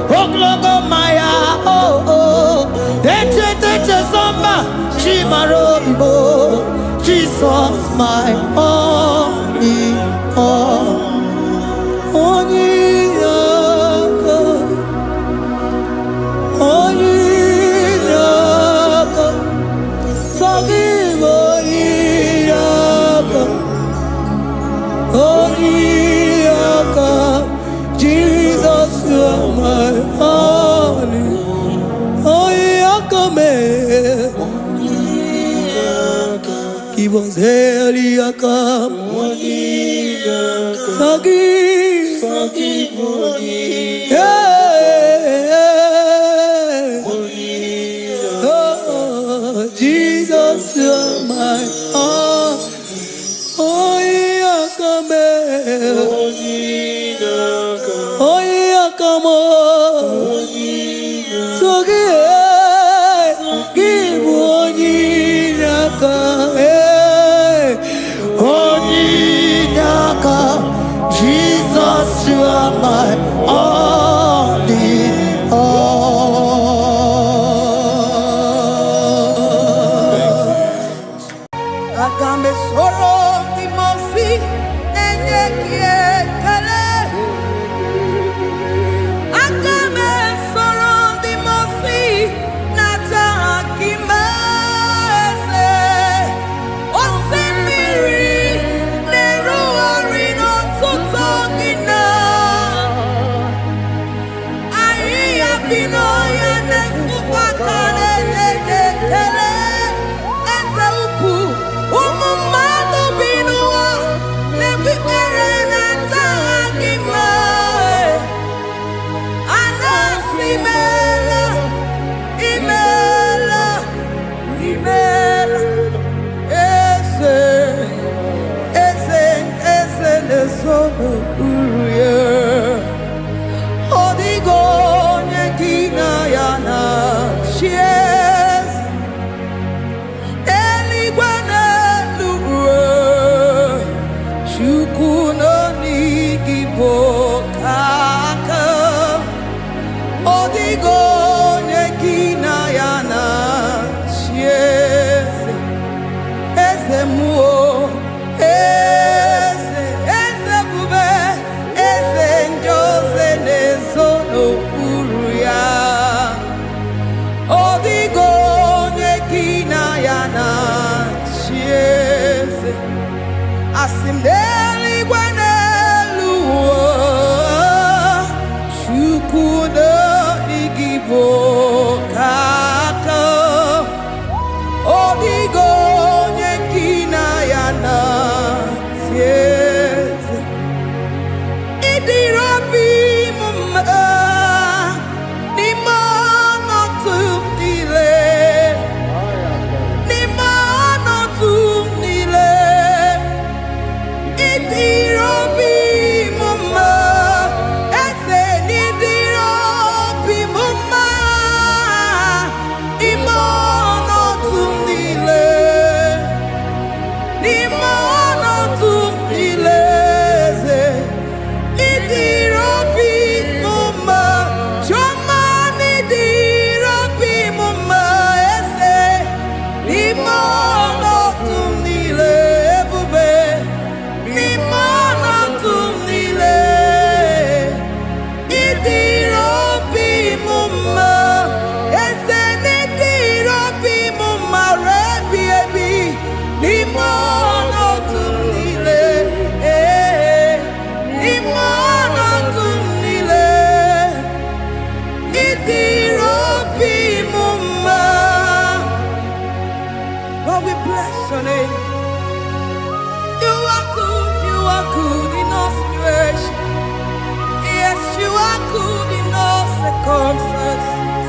oh glogo maya, oh ete zomba chimaro vivo. Jesus my only all. Only God, only God, forgive only God, only God. Jesus you are my only, only God. Give us heli akam, forgive, yeah. Oh, Jesus, you're my all. Oh, yakam, oh, yakam, forgive, give only yakam. Jesus, you are my only all. Agambe soro di mosi enye kiekale. Agambe soro di mosi nata akimese. Osemiri neruari no tutogina. Aia binoya nesufakane nekele. Eze upu umumado binua nebibere nata akima. Anasimela imela imela eze nesono uruye odigo nyekina yana shies eligwana luwe chukuno nigibo kaka odigo nyekina yana shies eze muo eze bube eze njoze nezono uruya odigo nyekina yana chieze asimdeli gwaneluo chukudo igibo kaka odigo nyekina yana chieze idirobi mumma bless your name. You are good in all situations. Yes, you are good in all circumstances.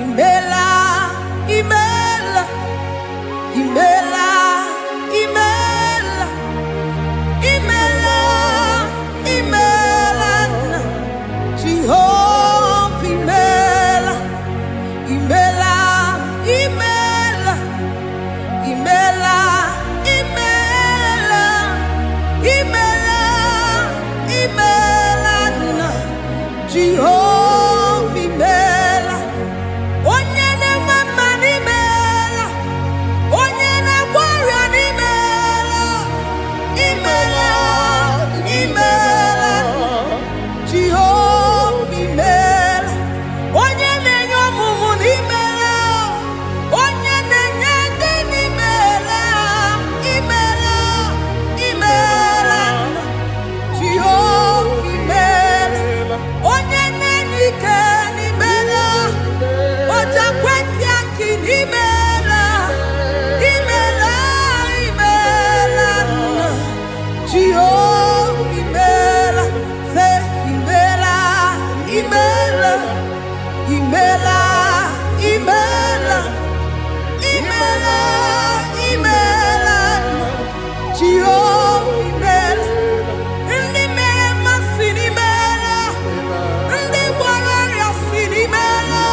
Imela, Imela, Imela, Imela, Imela, Imela, Jehovah, Imela, Imela, Imela, Imela, Imela, Imela, Imela, Jehovah, Imela. Onye na-eme n'imela, onye na-agwara n'imela, imela, imela, Jehova imela. Onye na-enye ọmụmụ n'imela, onye na-enye ndị n'imela, imela, imela, Jehova imela. Onye na-enye ike n'imela, Oja kweti aki n'imela, imela, imela, Jehovah imela, say imela, imela, imela, imela, imela, imela, Jehovah imela. Ndị mere mmasị n'imela, ndị gwara ọrịa si n'imela.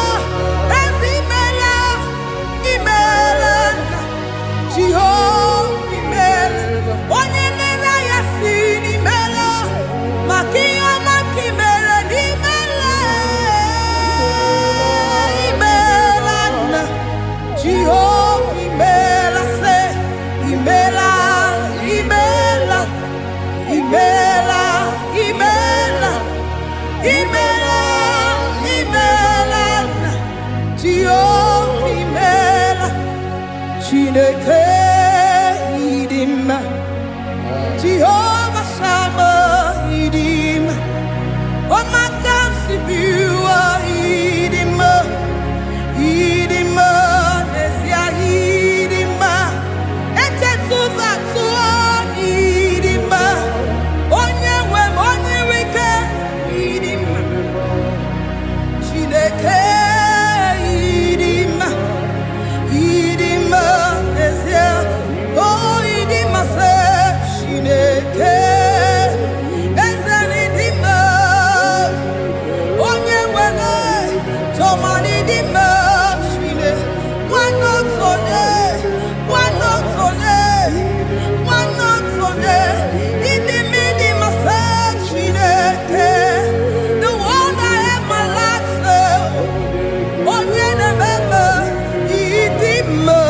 Jehovah imela, onye nere ya si n'imela, maka ihe ọma ka imela n'imela, imela nna. Jehovah imela, say imela, imela, imela, imela, imela, imela nna. Jehovah imela. Chineke idima, Jehovah Shammah idima, Omakamsi biwa idima, idima, Nesia idima, Echetuza tuwa idima, Onyewe Onirike idima, Chineke idima. Idima, oh, idima, say, Shineke, Ezanidima, Onye wene, Toman idima, Shine, one not on idima, say, Shineke, the one I have my life, say, Onye nebebe, idima.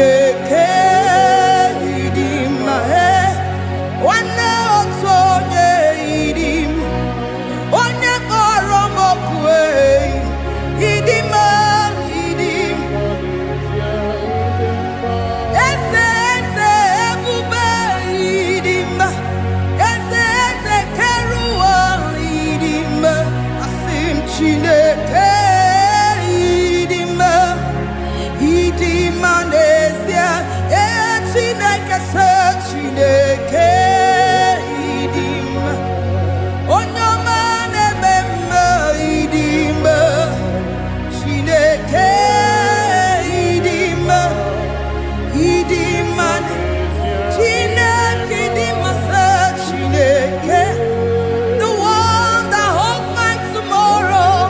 Chineke idima wana otonye idim onye kpọrọ m okwu idima idim eze eze ebube idima eze eze keruwa idima asim Chineke Chineke idim onyoma nememme idim Chineke idim idim Chineke idim Chineke the one that holds my tomorrow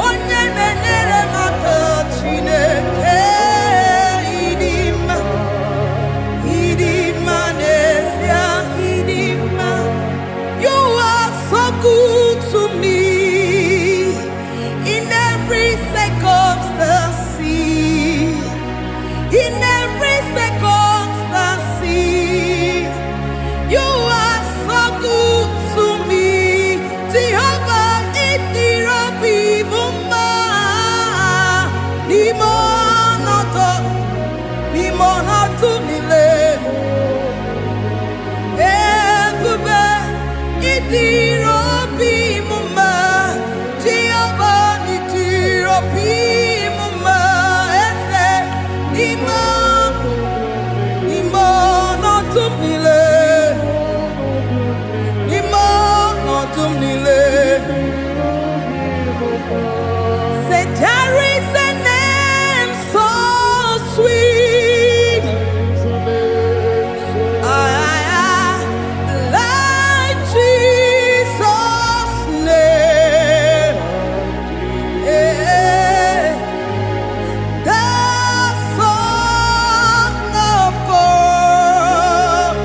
onye na-enyere m aka Chineke good to me in every circumstance. In every circumstance, you are so good to me. Jehovah, it be mumma, limonato mile. Say there is a name so sweet, like Jesus' name, the Son of God,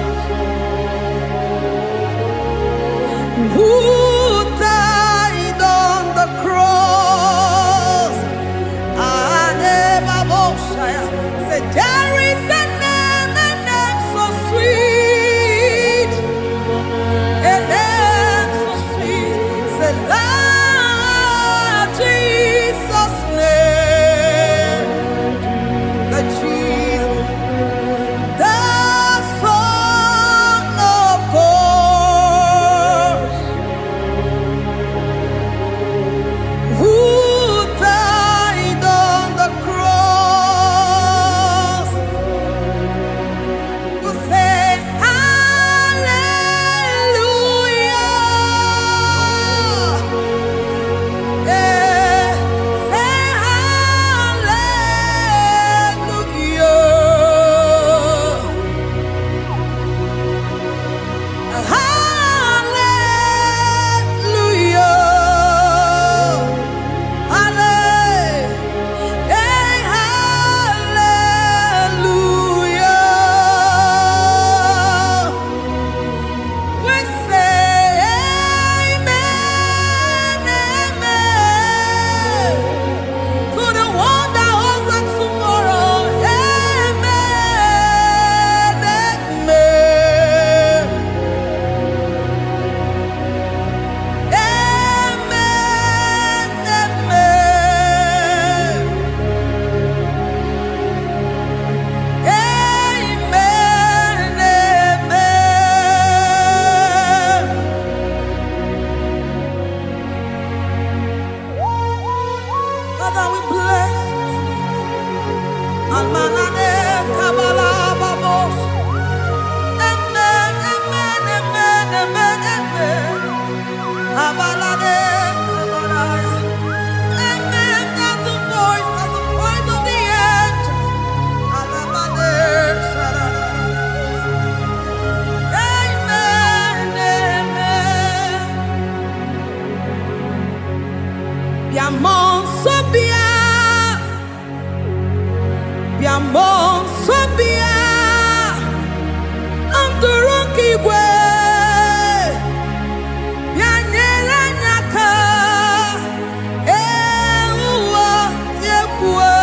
who died on the cross. Say there is a name so sweet, a name so sweet. Say Lord Jesus' name, the Jesus, the Son of God, who died on the cross. We say hallelujah. Say hallelujah. Hallelujah. Hallelujah. We say amen, amen. To the one that holds us tomorrow. Amen, amen. Amen, amen. Amen, amen. Father, we bless you. Almanane kabala babos. Amen, amen, amen, amen, amen. Abalade kabalaya. Amen. That's the voice of the angels. Alabade sarara. Amen, amen. Biamon sobia, biamon sobia, anturuki gwe, bianyera nyaka, uwa tiekwe,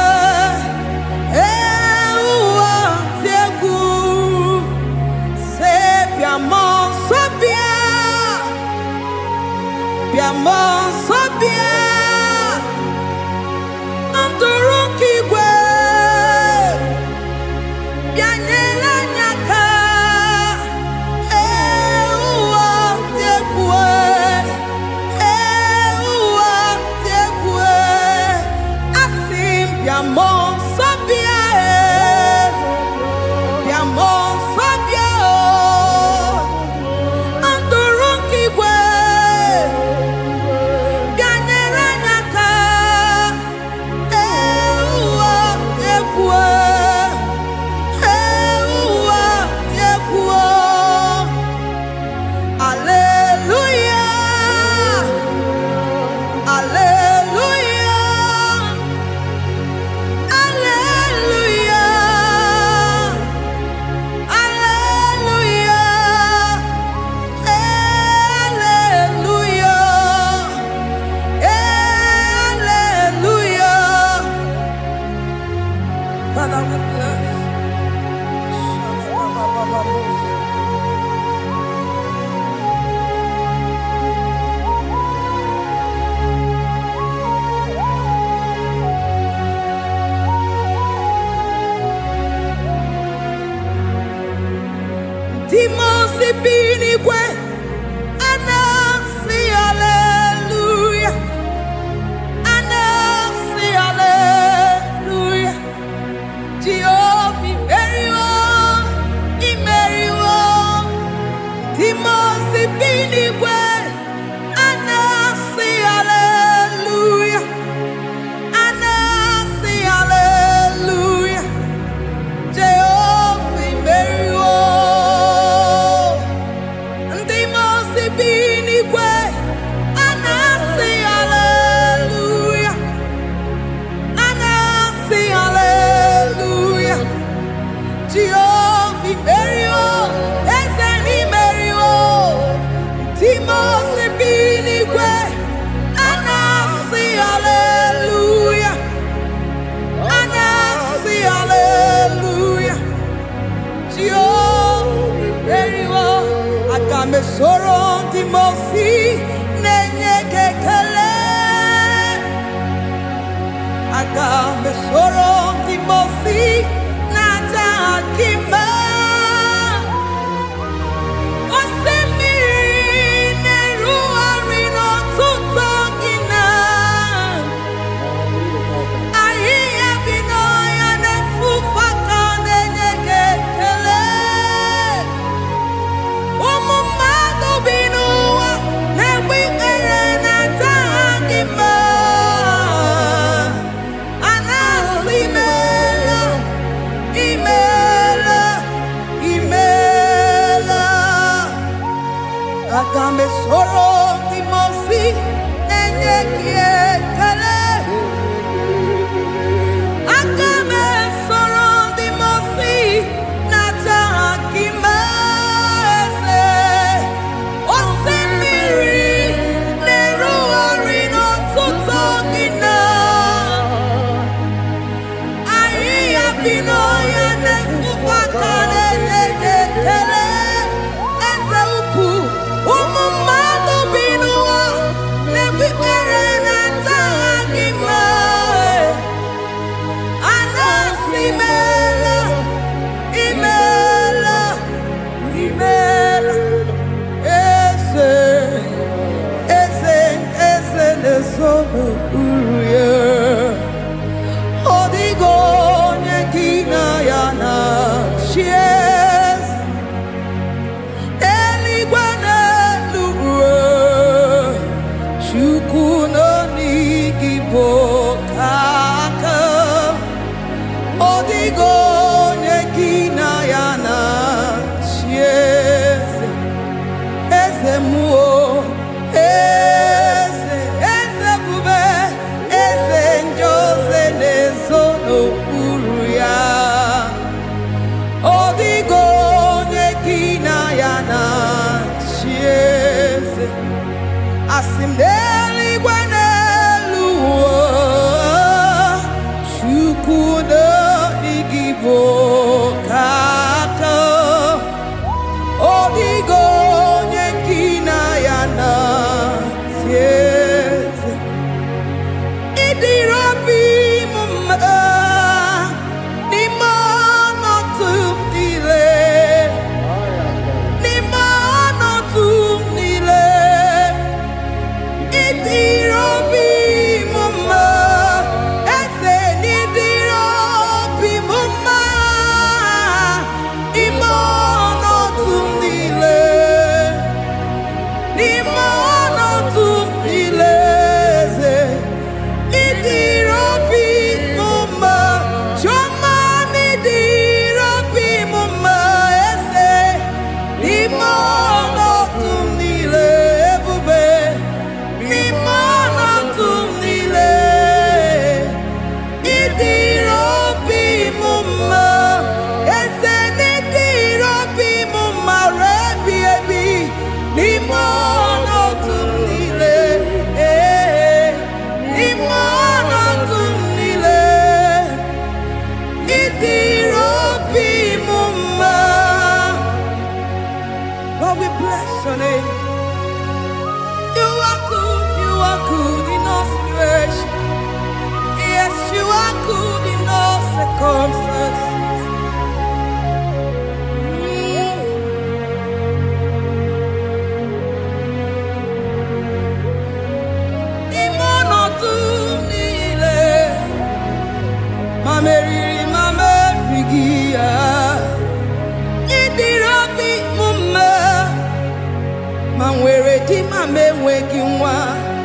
mame wekiwa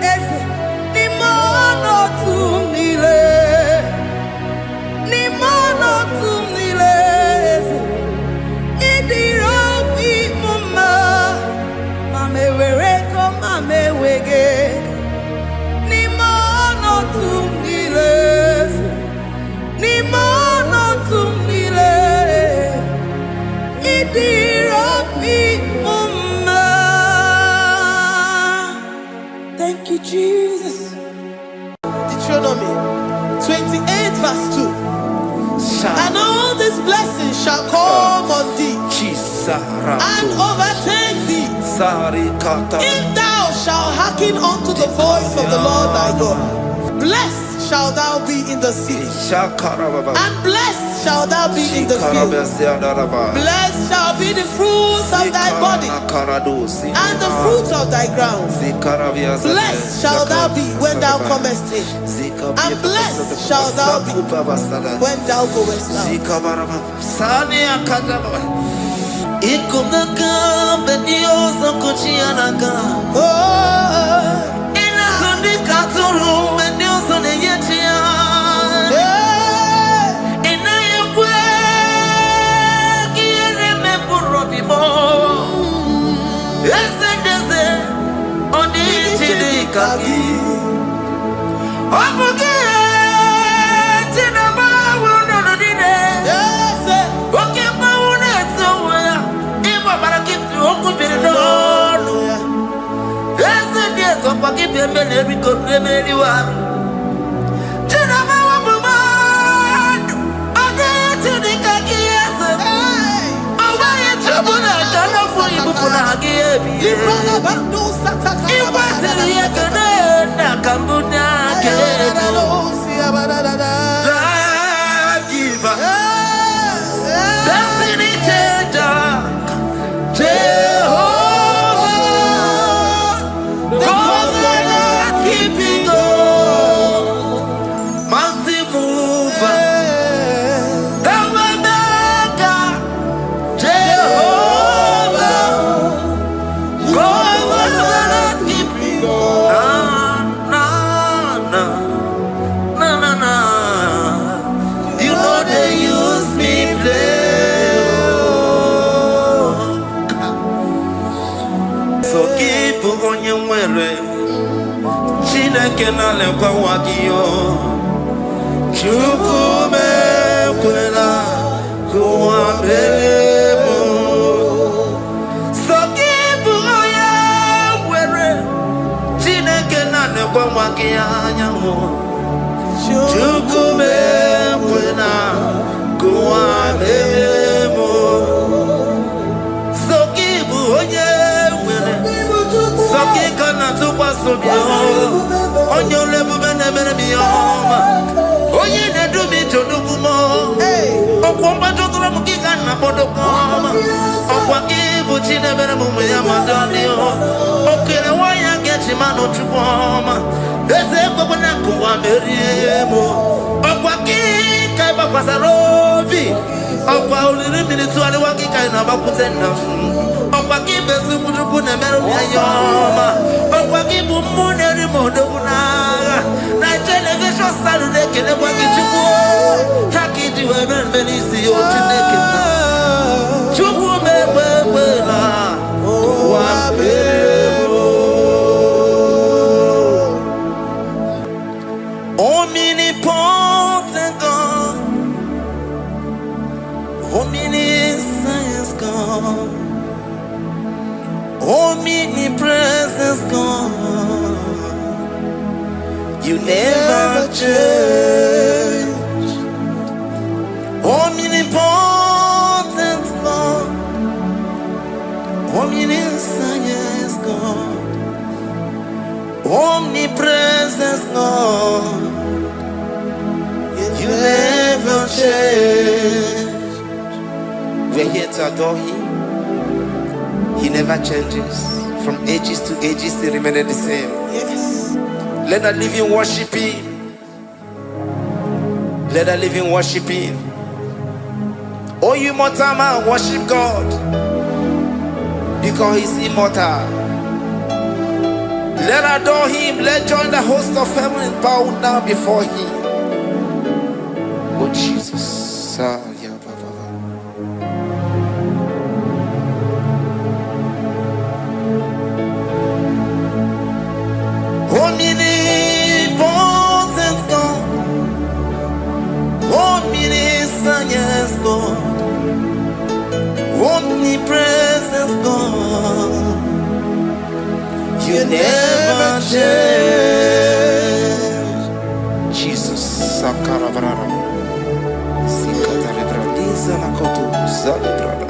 eze ni mono tumile eze idiro bi mama mame wereko mame wege ni mono tumile eze ni mono tumile idiro bi mama. Thank you, Jesus. Deuteronomy 28 verse 2. And all these blessings shall come on thee and overtake thee if thou shalt hearken unto the voice of the Lord thy God. Blessed shalt thou be in the city, and blessed shalt thou be in the field. Blessed shall be the fruits of thy body, and the fruits of thy ground. Blessed shalt thou be when thou comest in, and blessed shalt thou be when thou goest out. Omnipotent God, omniscience God, omnipresence God, you never change. Omnipotent God, omniscience God, omnipresence God, you never change. We're here to adore Him. He never changes. From ages to ages, He remains the same. Yes. Let that living worship Him. Let that living worship Him. Oh, you mortal man, worship God, because He's immortal. Let adore him. Let join the host of heaven and bow down before him. Oh Jesus. Omnipotent God. Omniscience God. Omnipresent God. You never change. Jesus. Sakarabrara. Sikatarebradiza nakotu zalibrada.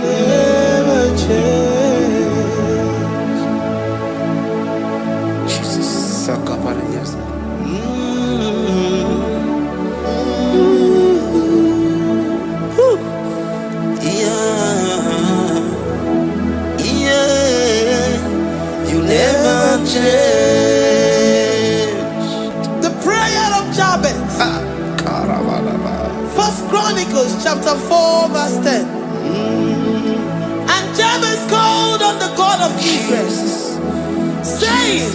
Never change. Jesus. Sakaparadiasa. The prayer of Jabez. First Chronicles chapter 4 verse 10. And Jabez called on the God of Israel, saying,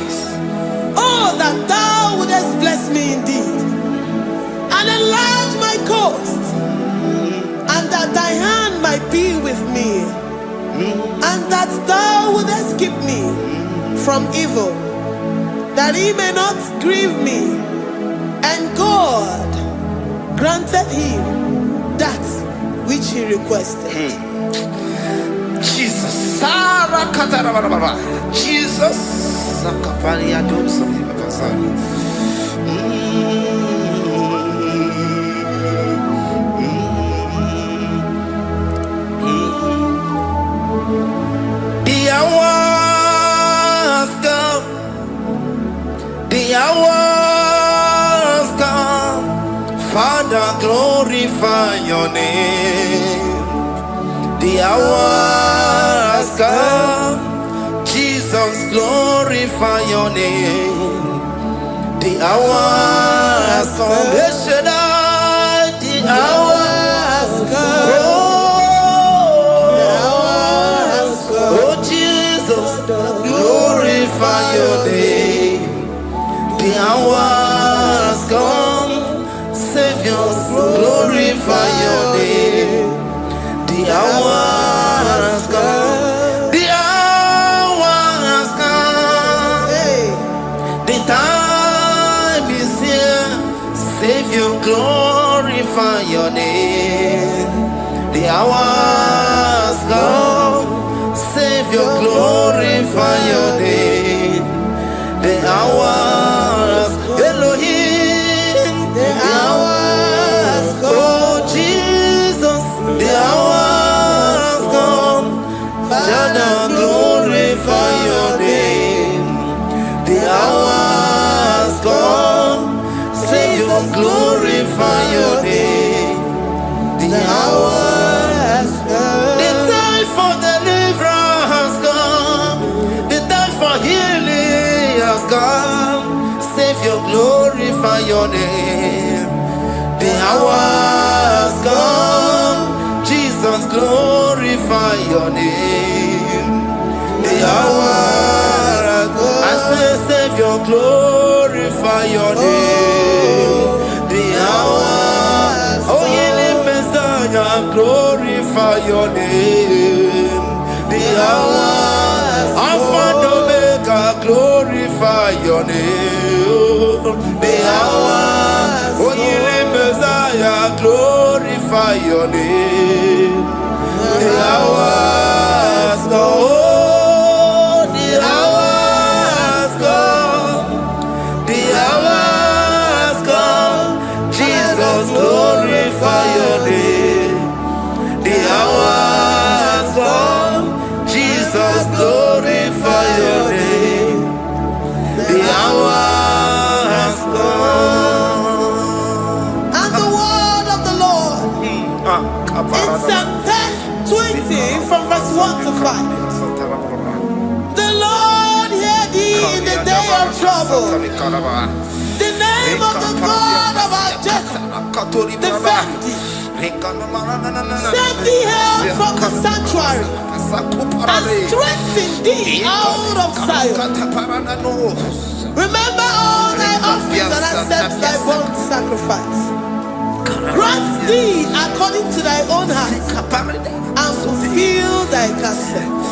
oh, that thou wouldest bless me indeed, and enlarge my coast, and that thy hand might be with me, and that thou wouldest keep me from evil, that he may not grieve me. And God granted him that which he requested. Jesus. Jesus. The hours come, Father, glorify your name. The hours come, Jesus, glorify your name. The hours come, the hours come. Oh, Jesus, glorify your name. The hours come, Savior, glorify your name. The hours come, the hours come. The time is here, Savior, glorify your name. The hours come, Savior, glorify your name. The hours, Elohim, the hours, oh Jesus, the hours come, Father, glorify your name. The hours come, Savior, glorify your name. The hours come, the time for deliverance has come, the time for healing has come. Savior, glorify your name. The hours come, Jesus, glorify your name. The hours come, I say, Savior, glorify your name. The hours, oh, healing Messiah, glorify your name. The hours, Alpha and Omega, glorify your name. The hours, oh, healing Messiah, glorify your name. The hours come, oh, the hours come, the hours come, Jesus, glorify your name. The hours come, Jesus, glorify your name. The hours come. And the word of the Lord in Psalm 10:20 from verse 1 to 5. The Lord hear thee in the day of trouble. The name of the God of our Jacob defend thee. Set thee held from the sanctuary and strengthen thee out of Zion. Remember all thy offerings and accept thy burnt sacrifice. Grant thee according to thy own heart and fulfill thy counsel.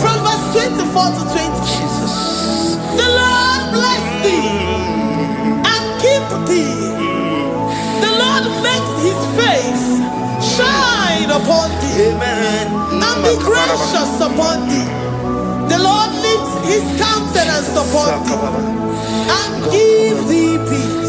From verse 24 to 20. Jesus. The Lord bless thee and keep thee. The Lord make his face shine upon thee. Amen. And be gracious upon thee. The Lord lifts his countenance upon thee and give thee peace.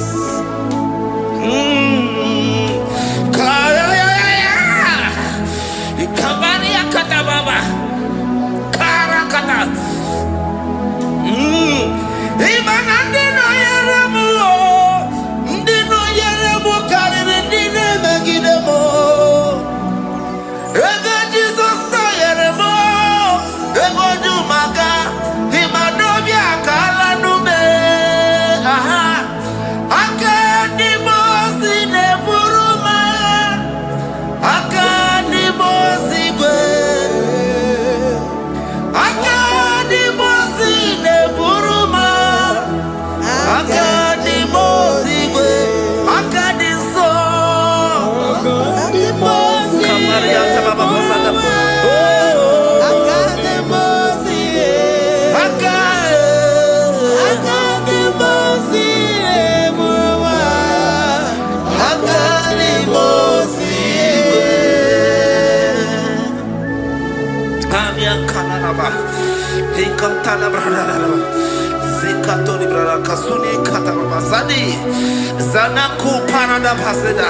Zanaku parada paseda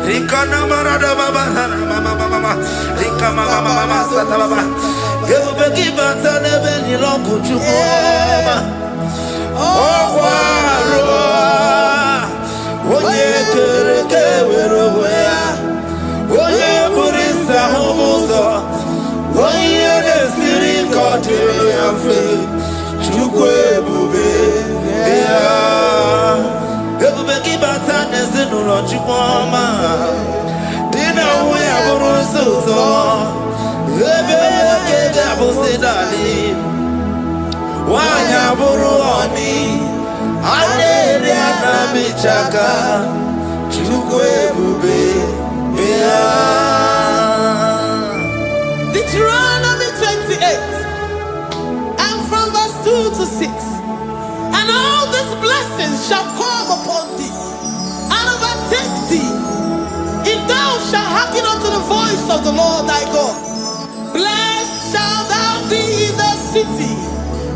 Rikana marada baba mama Rika mama sata baba Gebeki bata nebeni longu chukoma Okwaro Oye kereke weroya Oye burisa humuzo Oye nesiri kote yafe Chukwe bube Ebubeki bata nezinu lochikoma Dina uwe aburusuto Ebeke jabusidali Wanya buru oni Adere anamichaka Chukwe bube Deuteronomy 28 of the Lord thy God. Blessed shall thou be in the city,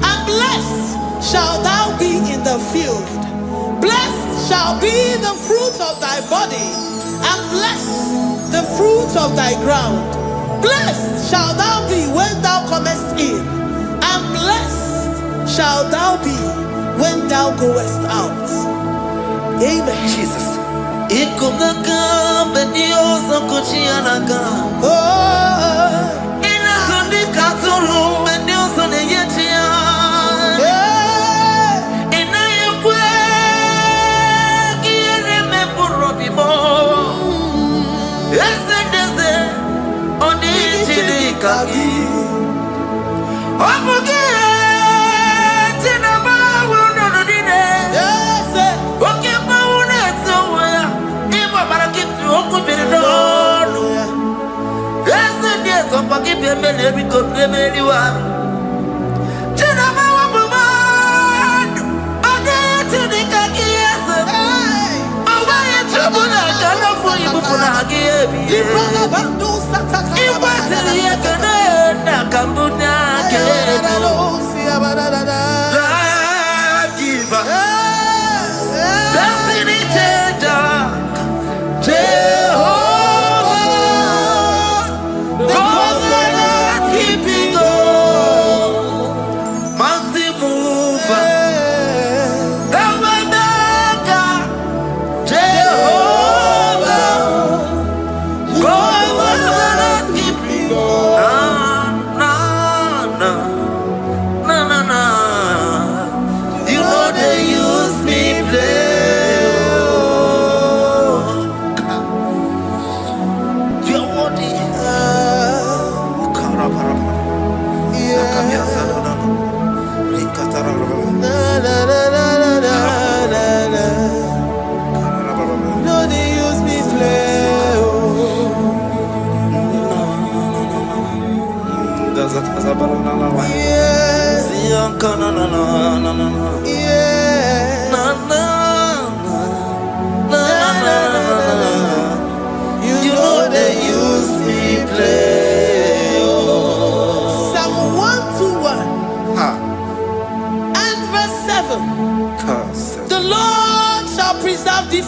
and blessed shall thou be in the field. Blessed shall be the fruit of thy body, and blessed the fruit of thy ground. Blessed shall thou be when thou comest in, and blessed shall thou be when thou goest out. Amen. Jesus.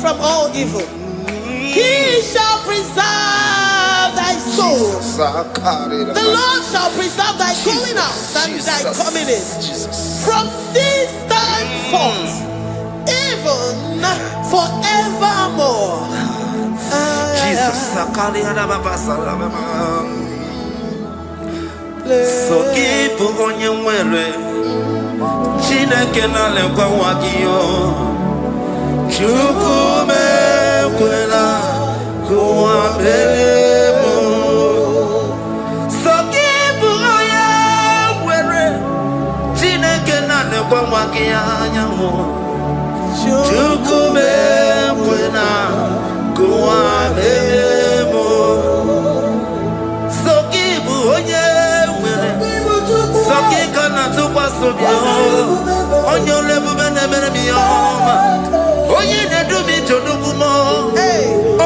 From all evil, he shall preserve thy soul. The Lord shall preserve thy going out and thy coming in from this time forth, even forevermore. Jesus. So keep on your way. Chineke na lekwa wakio. Chukume kwela kuambelemo Sokibu oya were Chineke na nekwa mwakia nyamo Chukume kwela kuambelemo Sokibu oya were Sokika na tukwa sobyo Onyo lebu bene bene miyoma Oye ne do mi jodugumo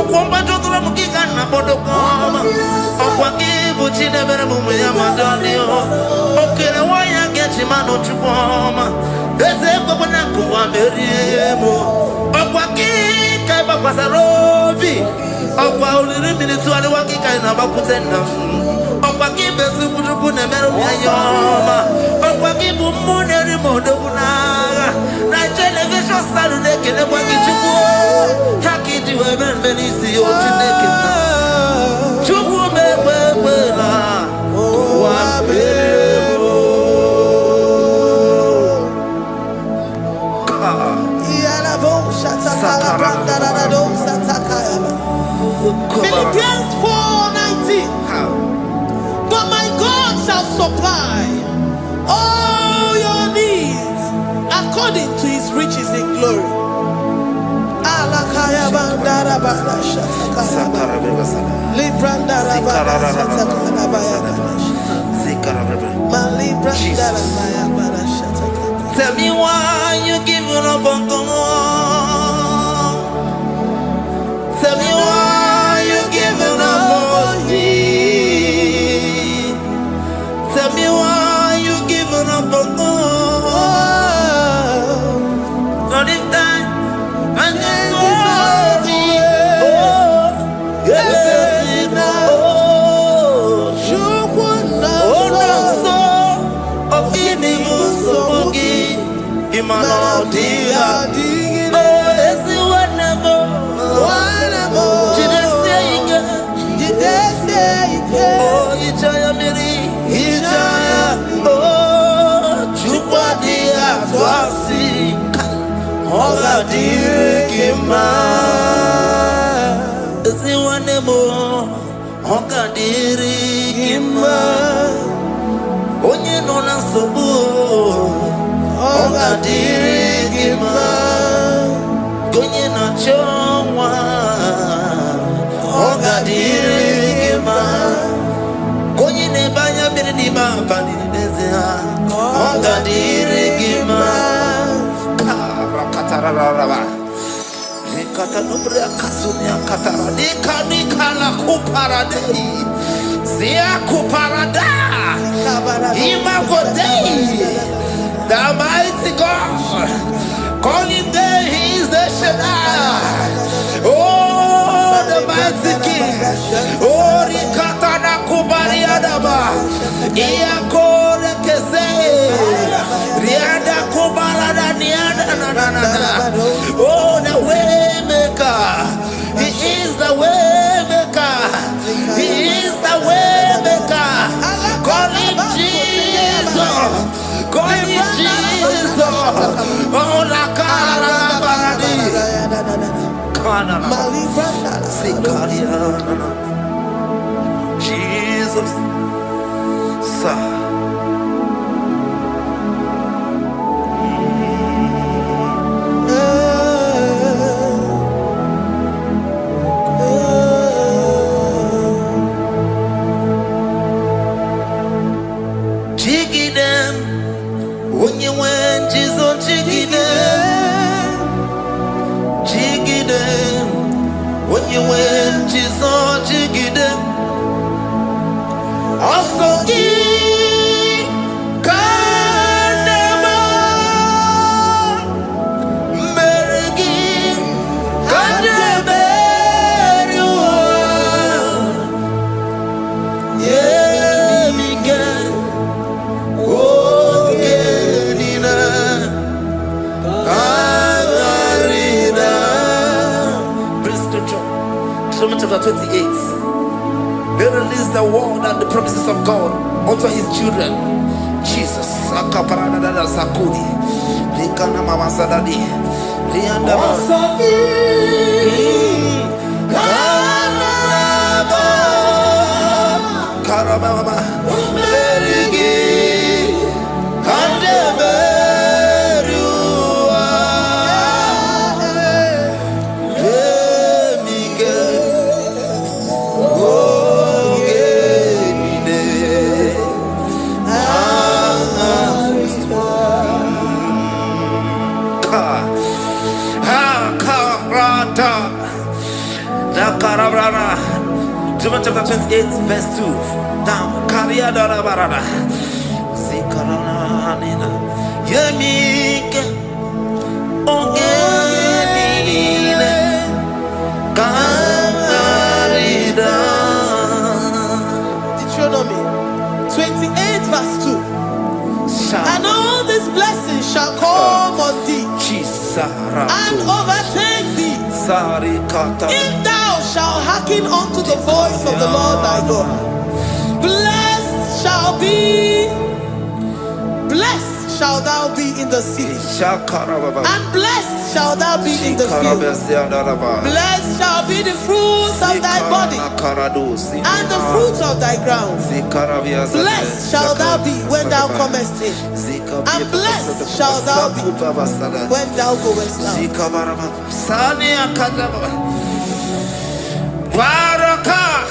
Okwomba jotula mukika na bodokoma Okwa kibu chine bere mumu ya madani Okere waya gechi mano chukoma Eze kwa na kuwa meriemo Okwa kika iba kwa sarobi Okwa uliri minituali wakika inabakutenda Okwa kibe sukujuku ne meru ya yoma Okwa kibu muneri modokunaga Na television Saturday kene kwa kichuku Hakiji weben benisi ochineke Chuku mekwela Kuwa meremo Iyalabo shatakala brandarado satakayaba Philippians 4:19 But my God shall supply all your needs according to his riches in glory. Alakaya bandara bala shatakala. Librandara bala shatakala baya. Malibrandara baya shatakala. Tell me why you giving up on God. Tell me why you giving up on me. dirigima. Ziwanemo onga dirigima. Onye no na sobu onga dirigima. Gonye na chonwa onga dirigima. Gonye ne banya birinima bani nezea onga dirigima. Karakatara Nikata nubria kasunya katara nika la kuparadei zia kuparada imagodei. The mighty God, calling there, He is the Shaddai. Oh, the mighty King. Oh, Rikata na kubariadaba iakore keze riada kubarada niada na. Oh, the way maker. He is the way maker. He is the way maker. Call Him Jesus. Call Him Jesus. Oh, la cara baradi. Kana sikaria. Jesus. Sa. When you went, you saw Jigida. Also, Kanama Merigi Kandaberu. Yeah, Miguel. Oh, Genina. Chapter 28. They release the word and the promises of God unto His children. Jesus. Akaparadada sakudi. Likana mama sadadi. Lianda Karababa. Merigi. Chapter 28, verse 2. Down. Karia dara barada. Zikarana nina. Yemike. Ongenine. Kanarida. Deuteronomy 28, verse 2. And all these blessings shall come on thee and overtake thee if thou shalt hearken unto the voice of the Lord thy God. Blessed shall thou be in the city, and blessed shall thou be in the field. Blessed shall be the fruits of thy body, and the fruits of thy ground. Blessed shall thou be when thou comest in, and blessed shall thou be when thou goest out. Baraka.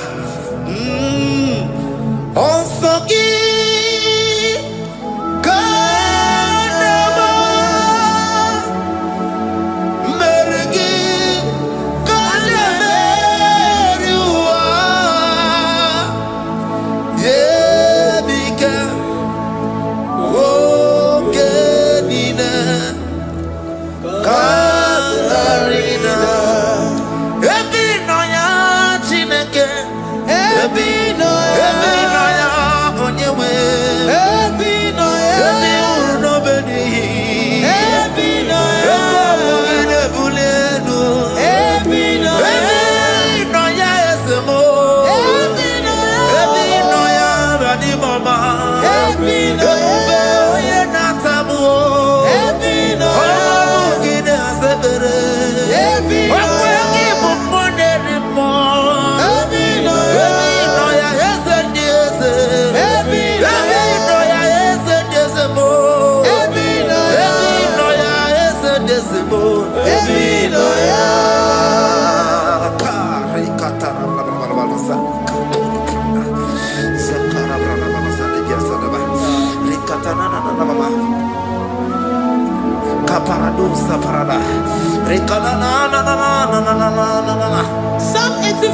Psalm 84,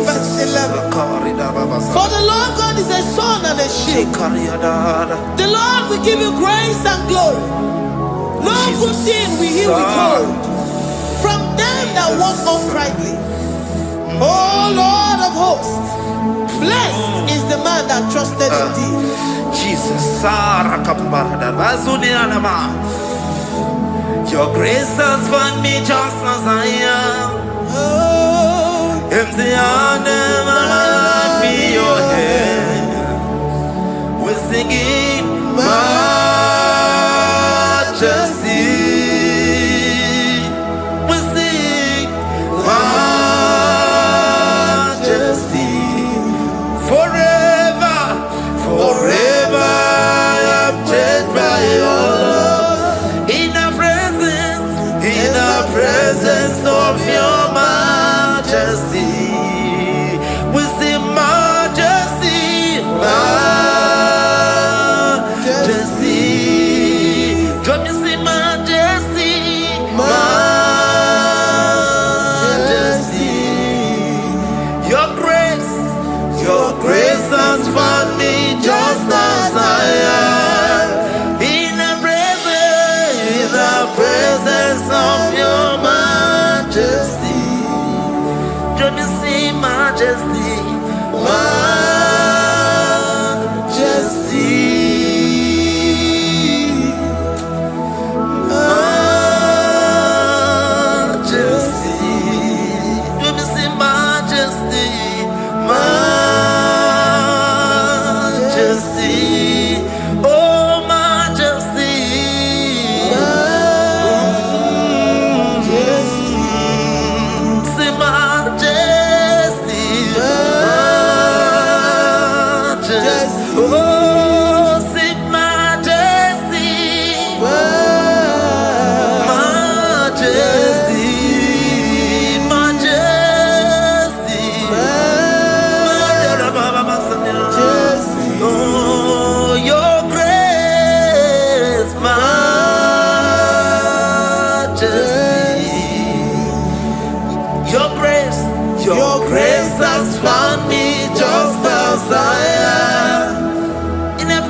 verse 11. For the Lord God is a sun and a shield. The Lord will give you grace and glory. No good thing will he withhold from them that walk uprightly. O Lord of hosts, blessed is the man that trusted in thee. Jesus, your grace has found me just as I am. Empty handed, I feel your hand. We're singing majesty. We sing majesty. Forever, forever, I'm changed by your love. In the presence of your majesty, we see majesty, majesty. Come you see majesty, majesty. Your grace has found me just as I am. In the presence of your majesty, don't you see majesty, majesty, majesty, don't you see majesty, majesty, oh majesty. Your grace has found me just as I am. In the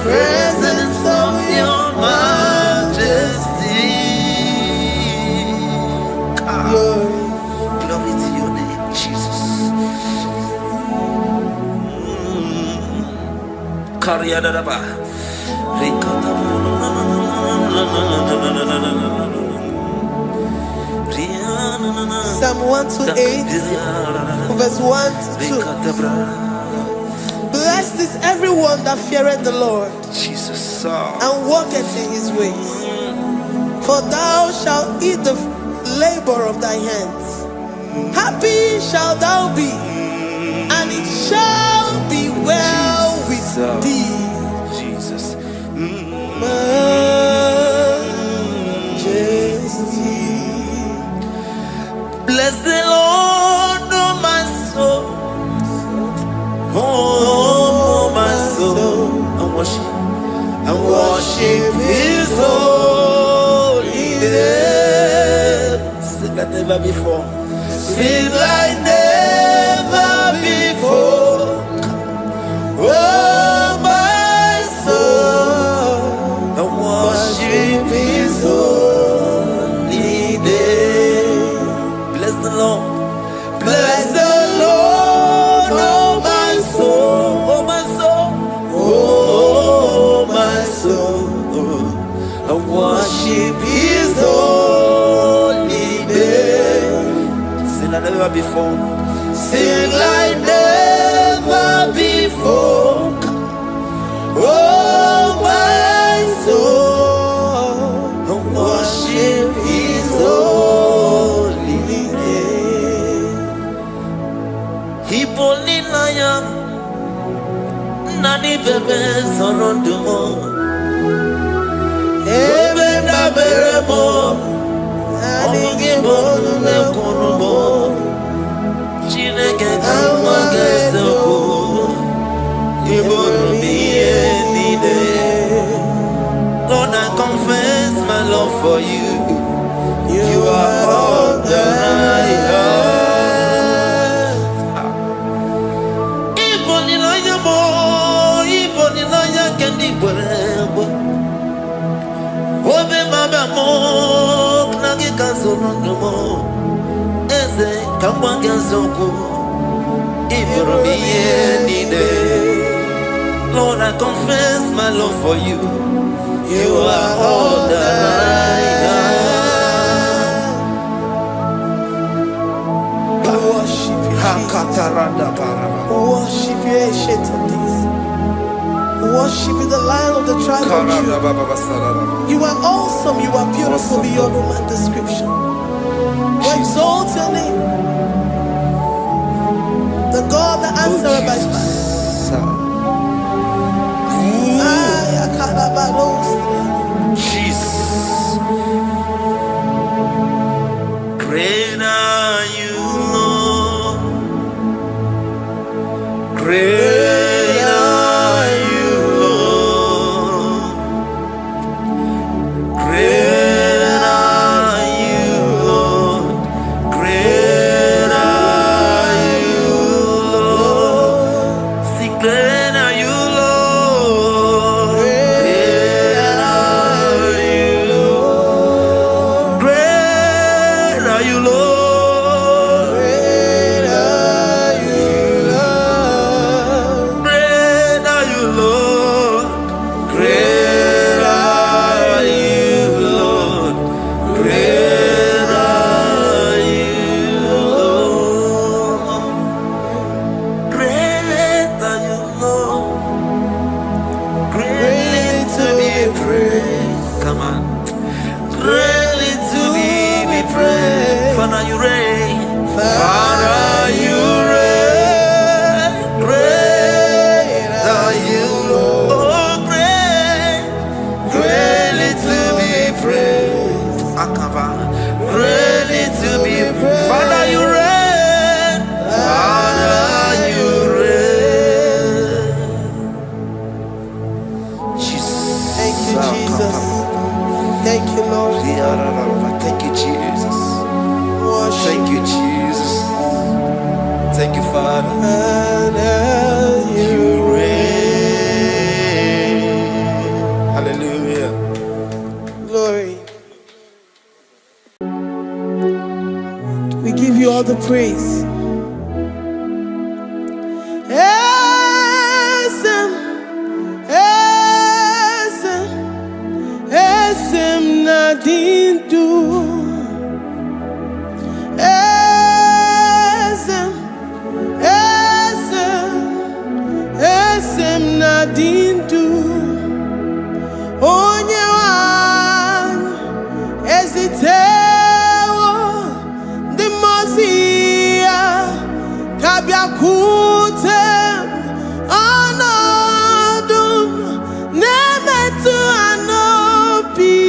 presence of your majesty. Glory to your name, Jesus. Psalm 128, verse 1 to 2. Blessed is everyone that feareth the Lord, Jesus, and walketh in his ways. For thou shalt eat the labor of thy hands. Happy shalt thou be, and it shall be well with thee. Jesus. Bless the Lord, oh my soul, oh my soul, and worship His holy name. Sing like never before. Sing like never before. Oh my soul, and worship His holy name. Bless the Lord, bless the Lord, oh my soul, oh my soul, oh my soul, and worship His holy name. Sing like never before, sing like never before. Oh my soul, and worship His holy name. Hipolina nani bebe sorondumo, ebe na beremo, omugi bonu ne kunumo, for you. You are all that I have. Even in your more, even in your candy, whatever. Obe mama mo, knagi kazono no mo. Eze kamba gazoko, ibro mi yenide. Lord, I confess my love for you. You are all that I have. Worship you, worship you, ancient of days. Worship you, the Lion of the tribe of Judah. You are awesome, you are beautiful beyond human description. We exalt your name, the God that answered by fire. Jesus, great are you, Lord. Great are you, Lord. Great are you, Lord. Great are you, Lord. See, great are you, Lord. Great are you, Lord. Great are you, Lord. Great are you, Lord. Great are you, Lord. Great are you, Lord. Great are you, Lord. Great are you, Lord. Greatly to be praised. Come on. Greatly to be praised. Father, you reign. Father, you reign. Great are you, Lord. Oh, great. Greatly to be praised. Akaba. Greatly to be praised. Father, you reign. Father, you reign. Jesus. Thank you, Jesus. Thank you, Lord. Thank you, Jesus. Worship Thank you, Jesus. Thank you, Father. you. You reign. Hallelujah. Glory. We give you all the praise. Esem, esem, esem nadindu. Esem, esem, esem nadindu. Onye wanyu ezitewo ndị mmụọ ya kabịakwute ọnọdụ m na-emetụ ha n'obi.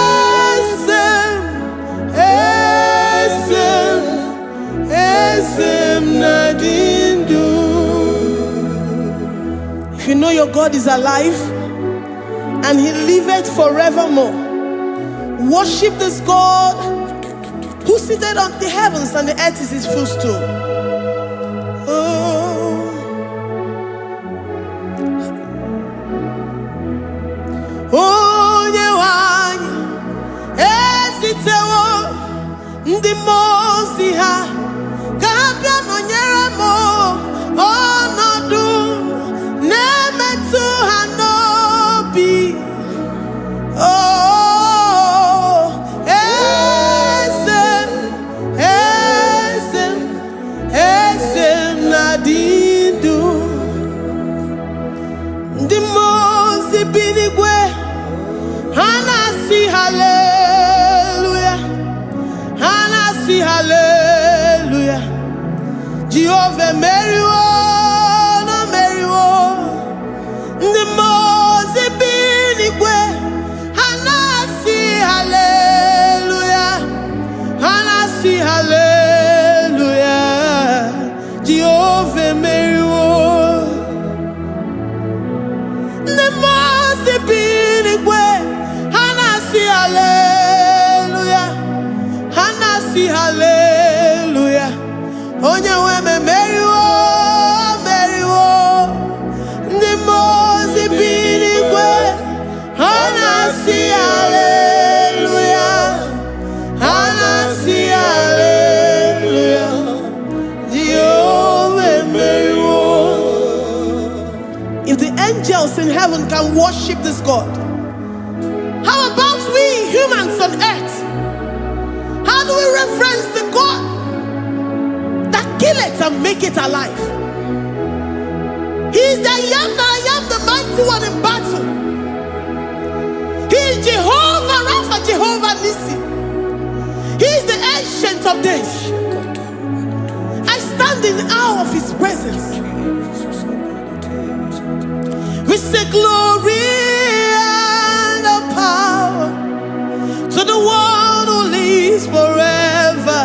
Esem, esem, esem nadindu. If you know your God is alive and he liveth forevermore, worship this God who seated on the heavens and the earth is his footstool. Oh. Onye wanyu ezitewo ndị mmụọ ozi ha ka ha bịa nọnyere m ọnọdụ na-emetụ ha n'obi. Oh, esem, esem, esem nadindu. Ndị mmụọ ozi bi n'igwe ha na-asị hallelujah, ha na-asị hallelujah. Jehovah meriwo, no meriwo. Ndị mmụọ ozi bi n'igwe ha na-asị hallelujah, ha na-asị hallelujah. Jehovah meriwo. Ndị mmụọ ozi worship this God? How about we humans on earth? How do we reference the God that kill it and make it alive? He is the I am, the mighty one in battle. He is Jehovah Rapha, Jehovah Nissi. He is the ancient of days. I stand in awe of his presence. We say glory and the power to the one who lives forever.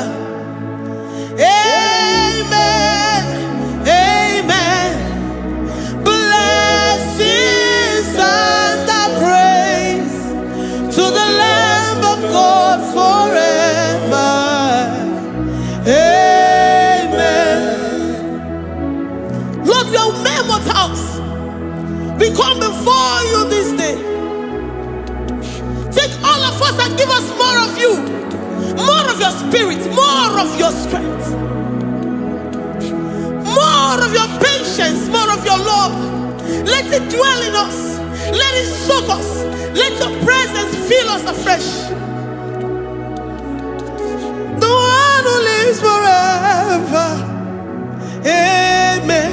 Amen. Amen. Blessings and the praise to the Lamb of God forever. Amen. Lord, your mammoth house, we come before you this day. Take all of us and give us more of you, more of your spirit, more of your strength, more of your patience, more of your love. Let it dwell in us. Let it soak us. Let your presence fill us afresh. The one who lives forever. Amen.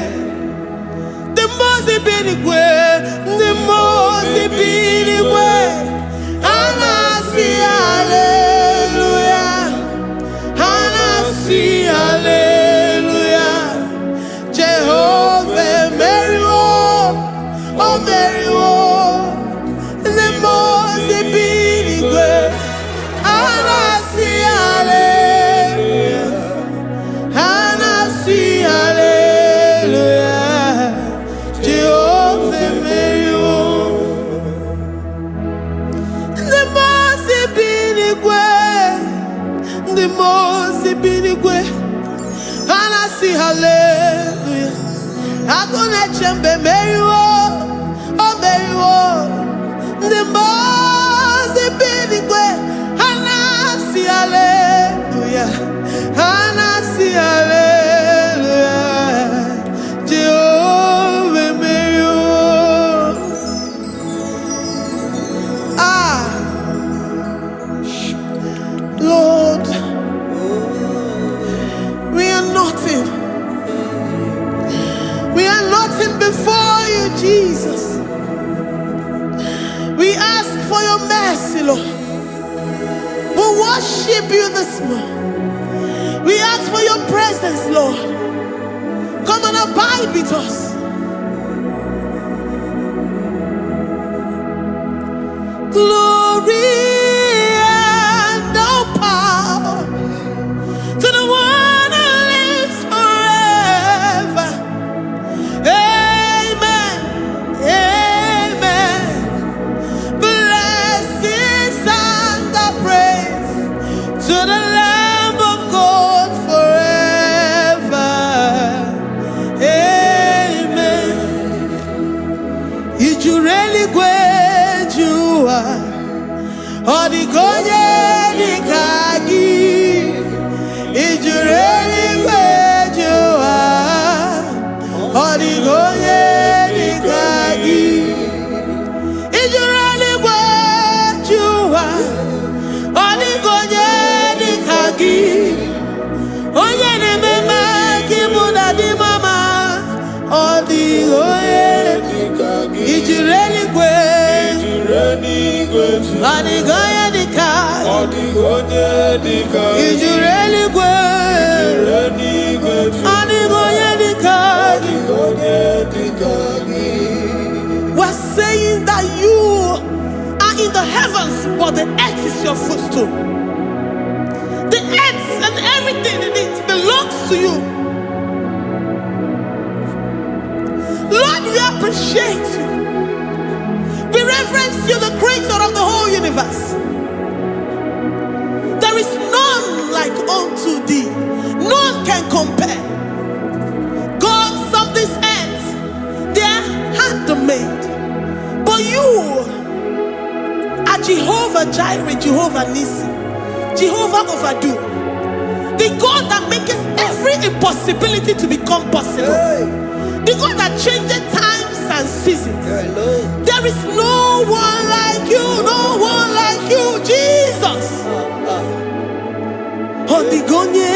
The most big way. Anasi, hallelujah. Anasi, hallelujah. Jehovah, Mary, oh Mary, the most big way. Anasi, hallelujah. Anasi, hallelujah. Jehovah, Mary, the most binigwe, and I see hallelujah. I'm gonna chamber Mary, oh Mary, the most binigwe, and I see hallelujah, and I see hallelujah. Jehovah Mary, Lord, we are nothing. We are nothing before you, Jesus. We ask for your mercy, Lord. We worship you this morning. We ask for your presence, Lord. Come and abide with us. Glory and no power to the one who lives forever. Amen. Amen. Blessings and the praise to the Lamb of God forever. Amen. If you really great you are, all the good you can give. If you really great you are, all the good you can give. If you really great you are, all the good you can give. Oh yeah, the mama, kibuda di mama, all the good you can give. If you really great, all the good you can. If you really great, all the good you can. We're saying that you are in the heavens, but the earth is your footstool. The earth and everything in it belongs to you. Lord, we appreciate you. We reverence you, the creator of the whole universe. There is none like unto thee. None can compare. Gods of this earth, they are handmade. But you are Jehovah Jireh, Jehovah Nissi, Jehovah Overdo. The God that makes every impossibility to become possible. The God that changes times and seasons. There is no one like you, no one like you, Jesus. Odigonye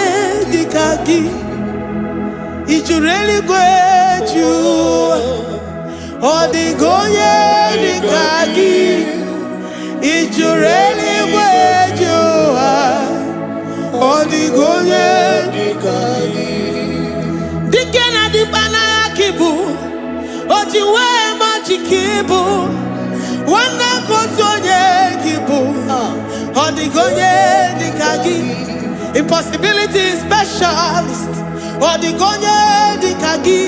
dikagi, ijureli gweju. Odigonye dikagi, ijureli gweju. Odigonye dikagi. Dikena dipana kibu, ojiwe majikibu, wana kotonye kibu. Odigonye dikagi. Impossibility specialist. Odigonye dikagi.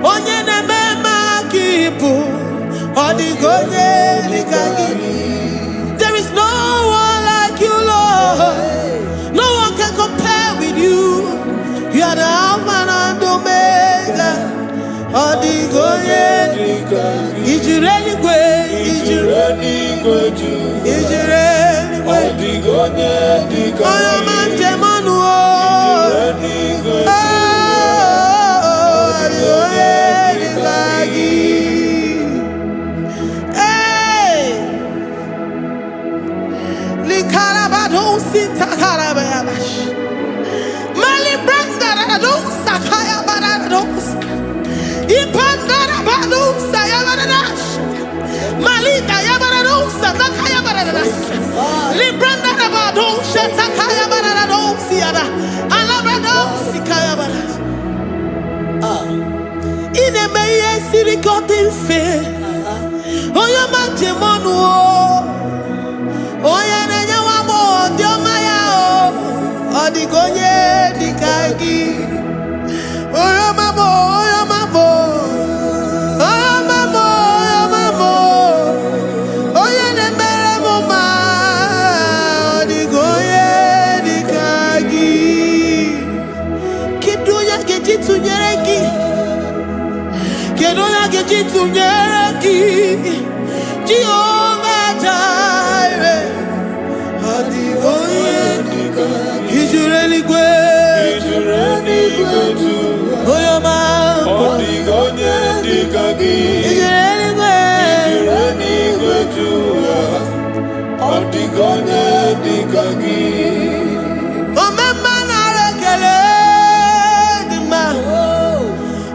Onye nemema kibu. Odigonye dikagi. There is no one like you, Lord. No one can compare with you. You are the Alpha and Omega. Odigonye dikagi. Ijureli gwe. Ijureli gwe. Ijureli gwe. Odigonye dikagi. Sirikotin fe, oya majemonu o, oya nenya wamo diomaya o, odigonye dikagi, oya mamo, oya mamo, oya mamo, oya mamo, oya nemere moma, odigonye dikagi, kiduya kejitu nyereki. Kedoya gejitu nyereki, Jehovah Jireh. Odigonye dikagi, ijureli gwe, oyoma. Odigonye dikagi, ijureli gwe, odigonye dikagi. Omema na rekele dima,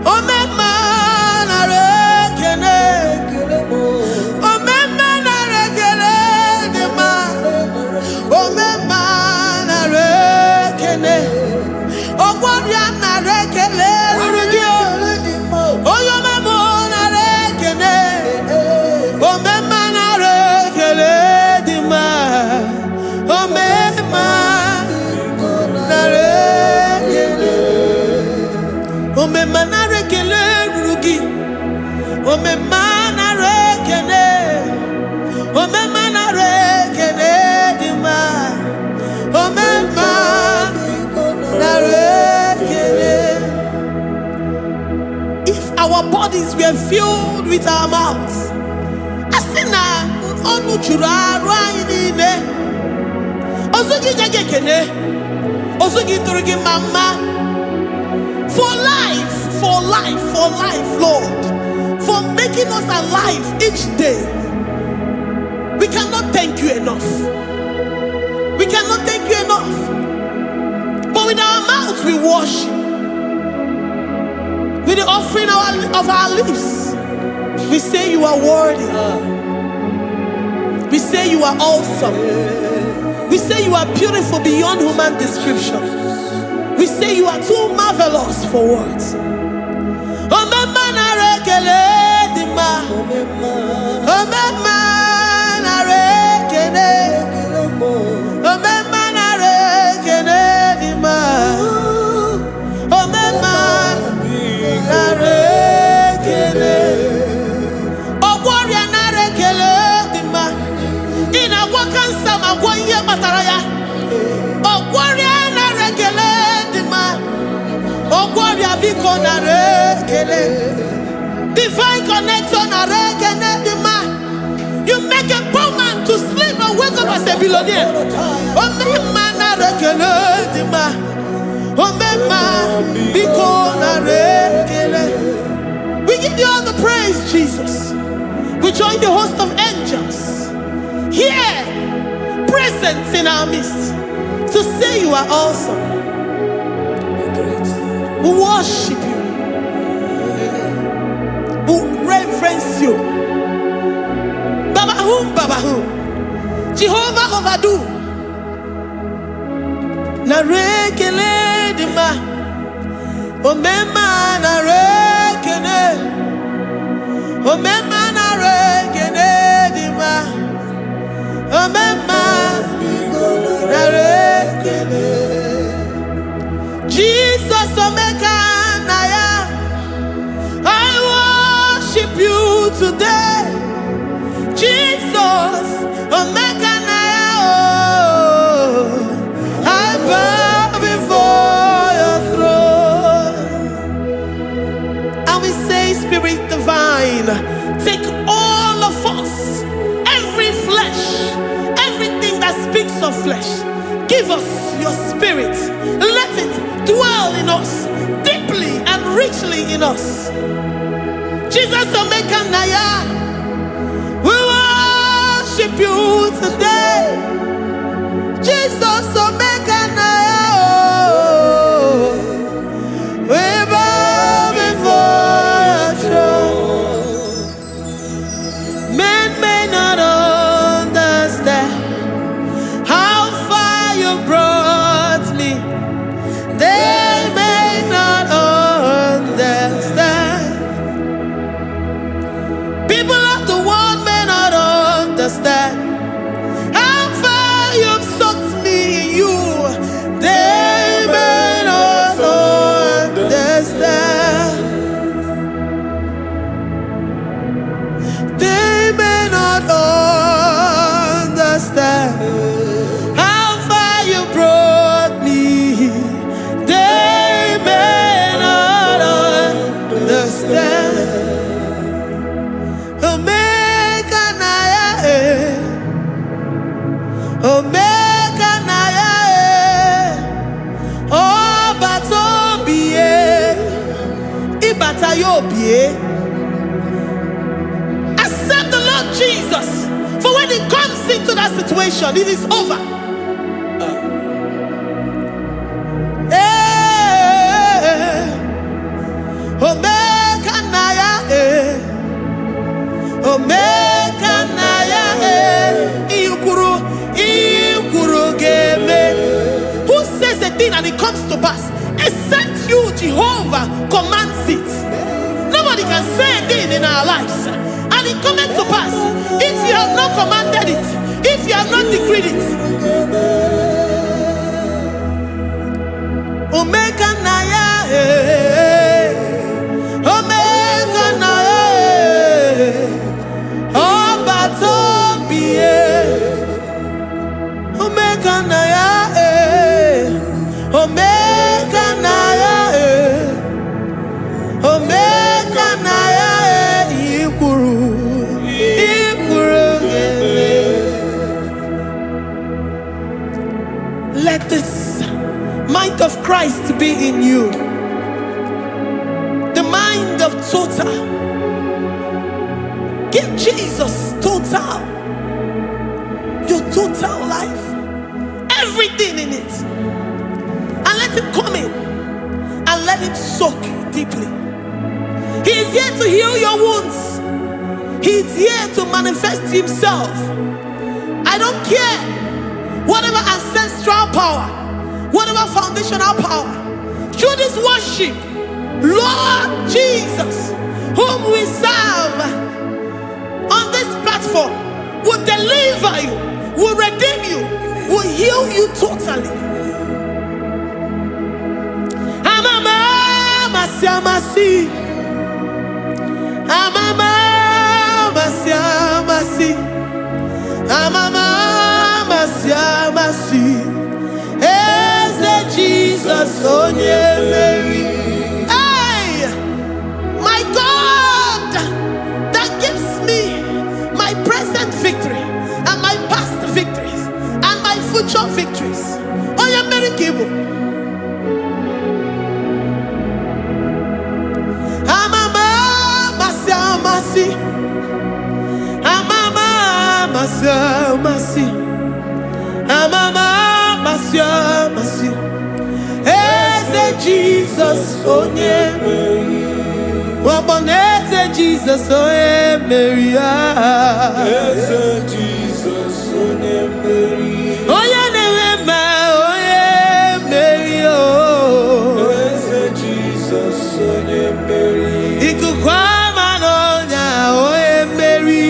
omema. If our bodies were filled with our mouths, asina onu chura rainine, osugi jagekene, osugi turugi mama. For life, Lord, for making us alive each day. We cannot thank you enough. We cannot thank you enough. But with our mouths we worship. With the offering of our lips, we say you are worthy. We say you are awesome. We say you are beautiful beyond human description. We say you are too marvelous for words. Divine connection. You make a poor man to sleep and wake up as a billionaire. We give you all the praise, Jesus. Jesus. We join the host of angels here, present in our midst, to say you are awesome. We worship you. We reverence you. Babahum, Jehovah overdo. Na rekele dima, omema na rekene, omema na rekene dima, omema na rekene. Jesus omeka na ya, I worship you today. Jesus omeka na ya, oh, I bow before your throne. And we say, Spirit divine, take all of us, every flesh, everything that speaks of flesh. Give us your spirit. Let it dwell in us, deeply and richly in us. Jesus omeka na ya, we worship you today. Jesus omeka na ya, oh, we bow before your throne. Men may not understand how far you brought me. They may not understand. People of the world may not understand how far you've sucked me in you. They may not understand. They may not understand how far you brought me. They may not understand. Omega Naya, Omega Naya, oh, Batobie, Ibatayobie. Accept the Lord Jesus, for when He comes into that situation, it is over. Omega Naya, Omega Naya, Ikuru Game. Who says a thing and it comes to pass? Except you, Jehovah, commands it. Nobody can say a thing in our lives and it comes to pass if you have not commanded it, if you have not decreed it. Omega Naya, Omega Naya, oh, Batobie, Omega Naya, Omega Naya, Omega Naya, Ikuru. Let this mind of Christ be in you, the mind of total. Give Jesus total, your total life, everything in it, and let Him come in and let Him soak deeply. He is here to heal your wounds. He is here to manifest Himself. I don't care whatever ancestral power, whatever foundational power, through this worship, Lord Jesus, whom we serve on this platform, will deliver you, will redeem you, will heal you totally. Amama Masiamasi, Amama Masiamasi, Amama Masiamasi, Eze Jesus Onye Mary. Hey, my God, that gives me my present victory and my past victories and my future victories. Onye Mary Kibu. Amama Masiamasi. masi. Amama masi masi. Eze Jesus onye Mary. Waboneze Jesus onye Mary. Eze Jesus onye Mary. Onye na-eme onye Mary. Eze Jesus onye Mary. Ikukwama n'ọnya onye Mary.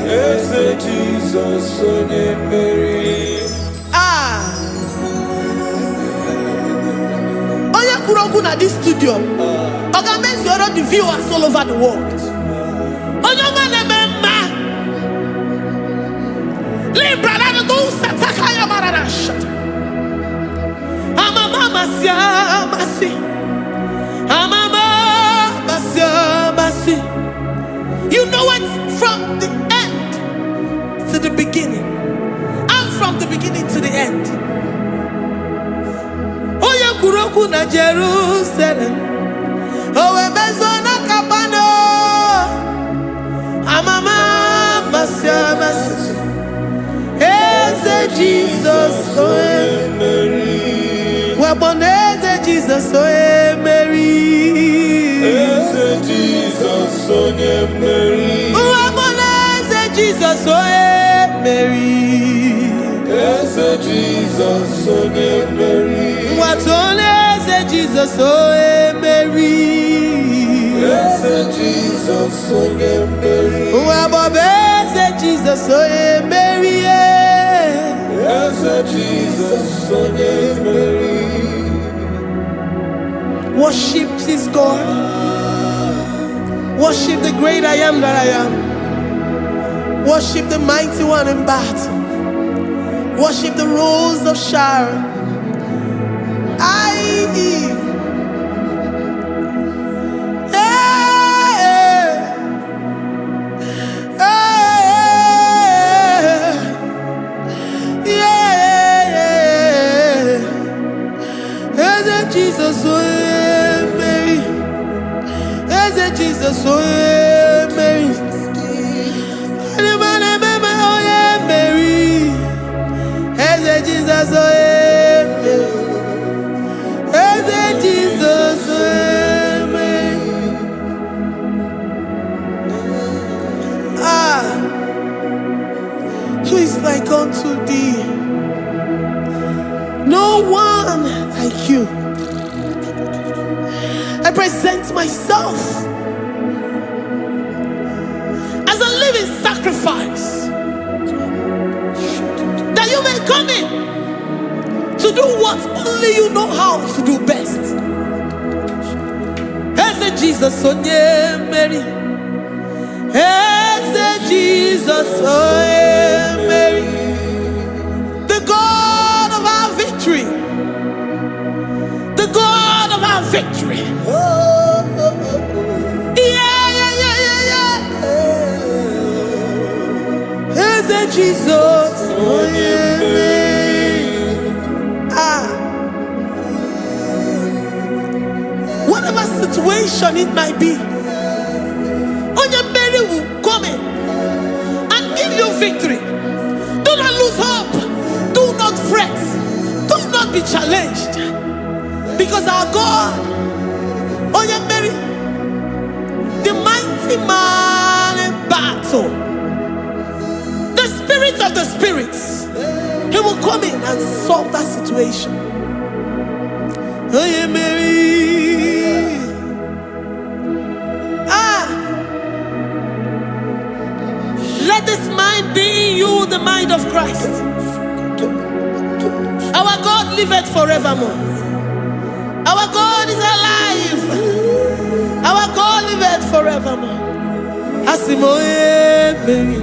Eze Jesus onye Mary. Onye kwuru okwu na this studio, ọ ga-emezuoro the viewers all over the world. Onye ọma na-eme mma. Libra na ndo sataka ya marara shata. Amama masi masi. Amama masi. You know it from the end to the beginning. And from the beginning to the end. Oya kuroku na Jerusalem. Owe bezo na kapano. Amama masi. Eze Jesus oe Mary. Waboneze Jesus oe Mary. Eze Jesus onye Mary. Waboneze Jesus oe Mary. Eze Jesus onye Mary. Watoneze Jesus oe Mary. Eze Jesus onye Mary. Wabobeze Jesus oe Mary. Eze Jesus onye Mary. Worship this God. Worship the great I am that I am. Worship the mighty one in battle. Worship the rose of Sharon. Jesus, oh Mary. Jesus, oh Mary. Mary. Jesus, oh Mary. Jesus, oh Mary. Who is like unto thee? No one like you. I present myself as a living sacrifice, that you may come in to do what only you know how to do best. Eze Jesus onye Mary. Eze Jesus onye Mary. The God of our victory. The God of our victory. Eze Jesus onye Mary. Whatever situation it might be, onye Mary will come in and give you victory. Do not lose hope. Do not fret. Do not be challenged. Because our God, onye Mary, the mighty man in battle, the spirit of the spirits, he will come in and solve that situation. Onye Mary. Let this mind be in you, the mind of Christ. Our God liveth forevermore. Our God is alive. Our God liveth forevermore. Asimoe Mary.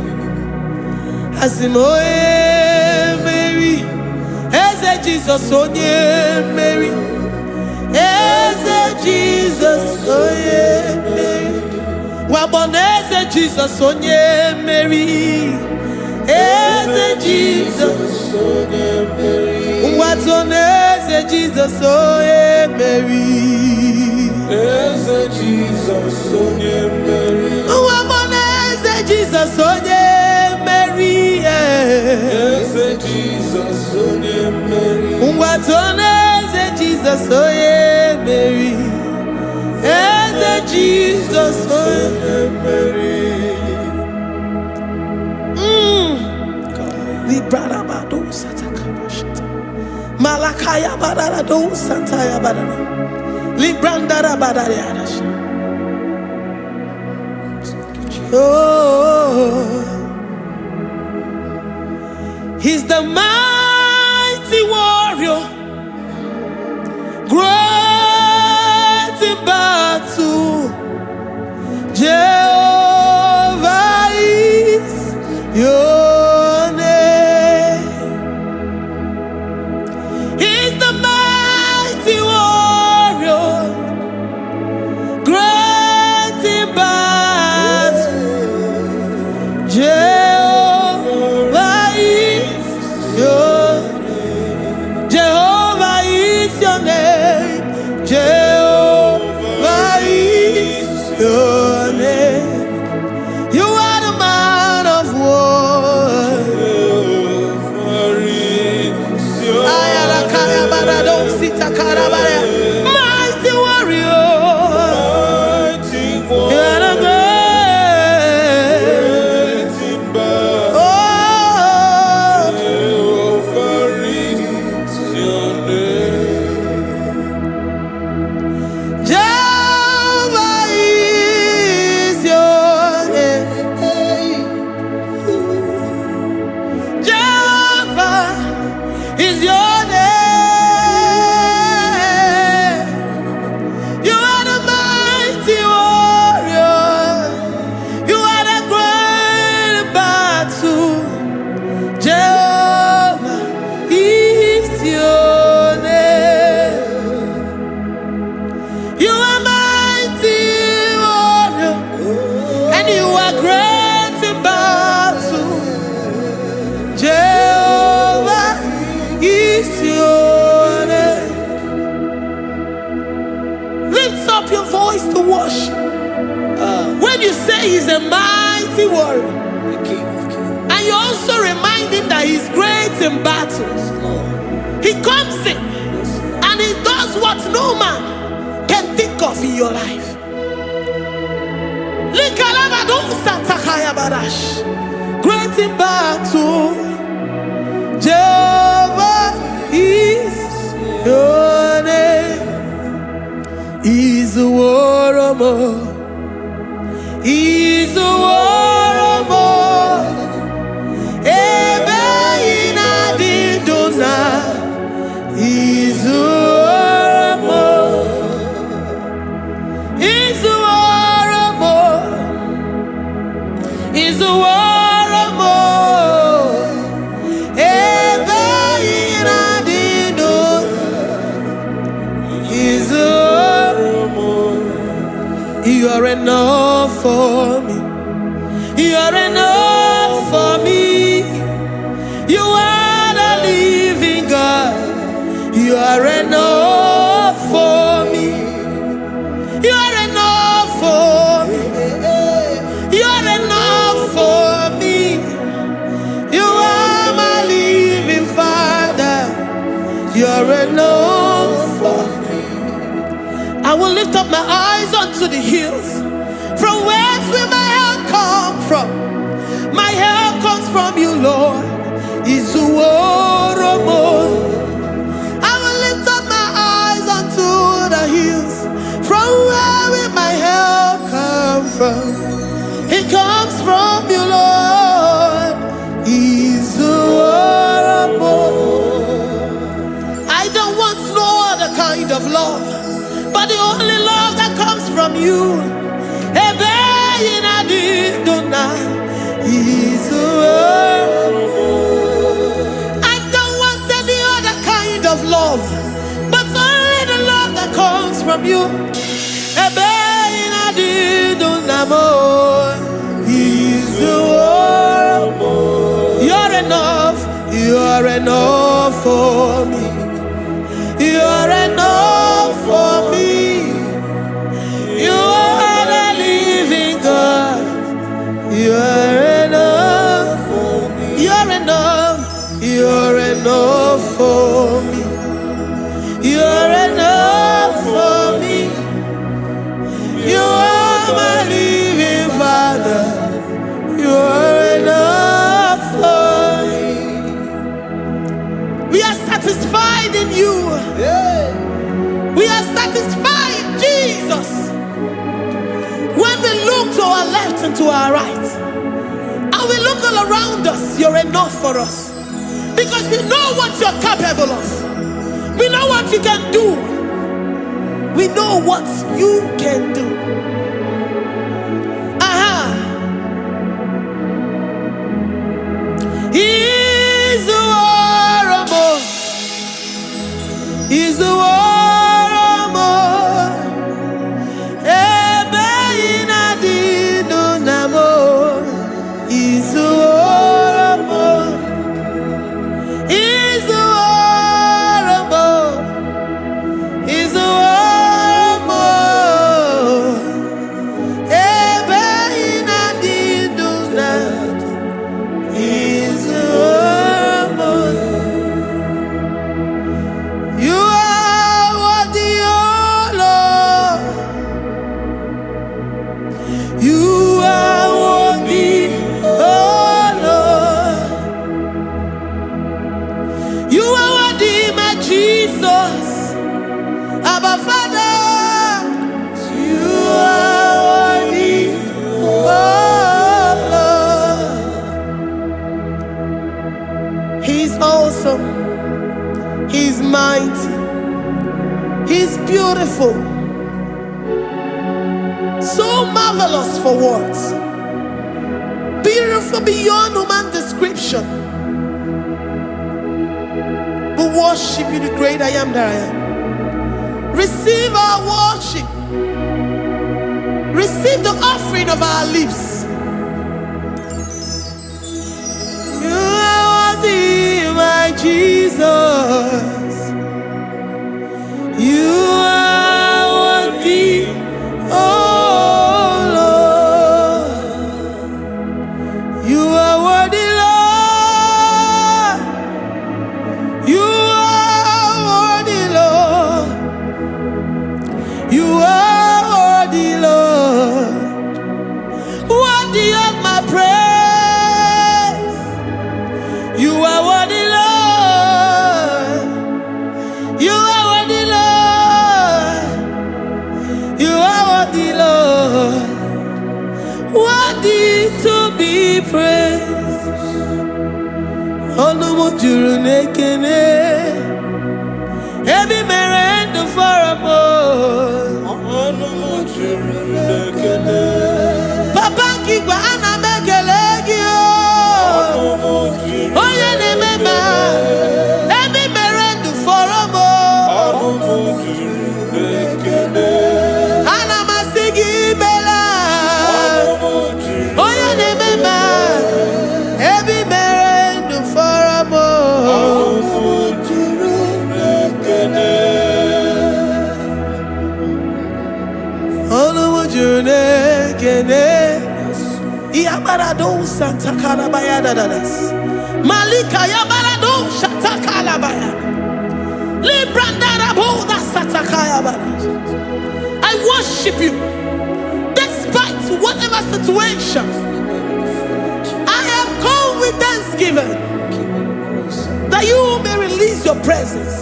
Asimoe Mary. Eze Jesus onye Mary. Eze Jesus onye Mary. Waboneze Jesus onye Mary. Eze Jesus onye Mary. Watoneze Jesus onye Mary. Eze Jesus onye Mary. Waboneze Jesus onye Mary. Jesus, oh yeah, Mary. Jesus, oh yeah, Mary. Jesus, oh yeah, Mary. Librada bado satakabashita. Malakaya badara do santaya badara. Librandara badara yadash. Oh, he's the mighty warrior, great in battle. Jehovah is your name. He's the mighty warrior, great in battle. Jehovah is your name. Jehovah is your name. Jehovah is your name. You are the man of war. Jehovah is your name. Mighty warrior. You are the great. Is your name. You are the mighty warrior. You are the great battle. Jehovah is your name. You are mighty warrior, and you are great in battle. Jehovah is your name. Lift up your voice to worship. When you say he's a mighty warrior, and you also remind him that he's great in battles, he comes in and he does what no man can think of in your life. Great in battle, Jehovah is your name. He's a warrior. He's a warrior. Ebeina didona. He's a warrior. He's a warrior. He's a warrior. You are enough for me. You are enough for me. You are the living God. You are enough for me. You are enough for me. You are enough for me. You are my living Father. You are enough for me. I will lift up my eyes unto the hills. From whence will my help come from? My help comes from you, Lord. Is the word of God. I will lift up my eyes unto the hills. From where will my help come from? It comes from you, Lord. Is the word of God. I don't want no other kind of love, but the only love that comes from you. I don't want any other kind of love, but only the love that comes from you. You're enough. You're enough for me. You're enough for me. You are the living God. You're enough for me. You're enough. you. We are satisfied, Jesus, when we look to our left and to our right, and we look all around us. You're enough for us, because we know what you're capable of. We know what you can do. We know what you can do. He's the warrior. He's the warrior. He's the warrior. He's the warrior. He's the He's mighty. He's beautiful. So marvelous for words. Beautiful beyond human description. We worship you, the great I am that I am. Receive our worship. Receive the offering of our lips. You are worthy, my Jesus. You are worthy, oh Lord. You are worthy, Lord. You are worthy, Lord. You are worthy, Lord. Worthy of my praise. You are worthy, Lord. You are worthy, Lord. You are worthy, Lord. Worthy to be praised. Onumu juru nekene. Ebi merendo for a more. Onumu juru nekene. Papa kigwa ana mekelegi o. Onumu juru. Oye ne mema. Ebi merendo for a more. Onumu juru nekene. Ana masigi bela. Onumu juru. Oye ne mema. Ebi merendo for a more. Onumu juru nekene. Onumu juru nekene. Yabarado Santa Calabaya dadas. Malika Yabarado Shatakalabaya. Librandara Boda Satakaya. I worship you despite whatever situation. I have come with thanksgiving that you may release your presence.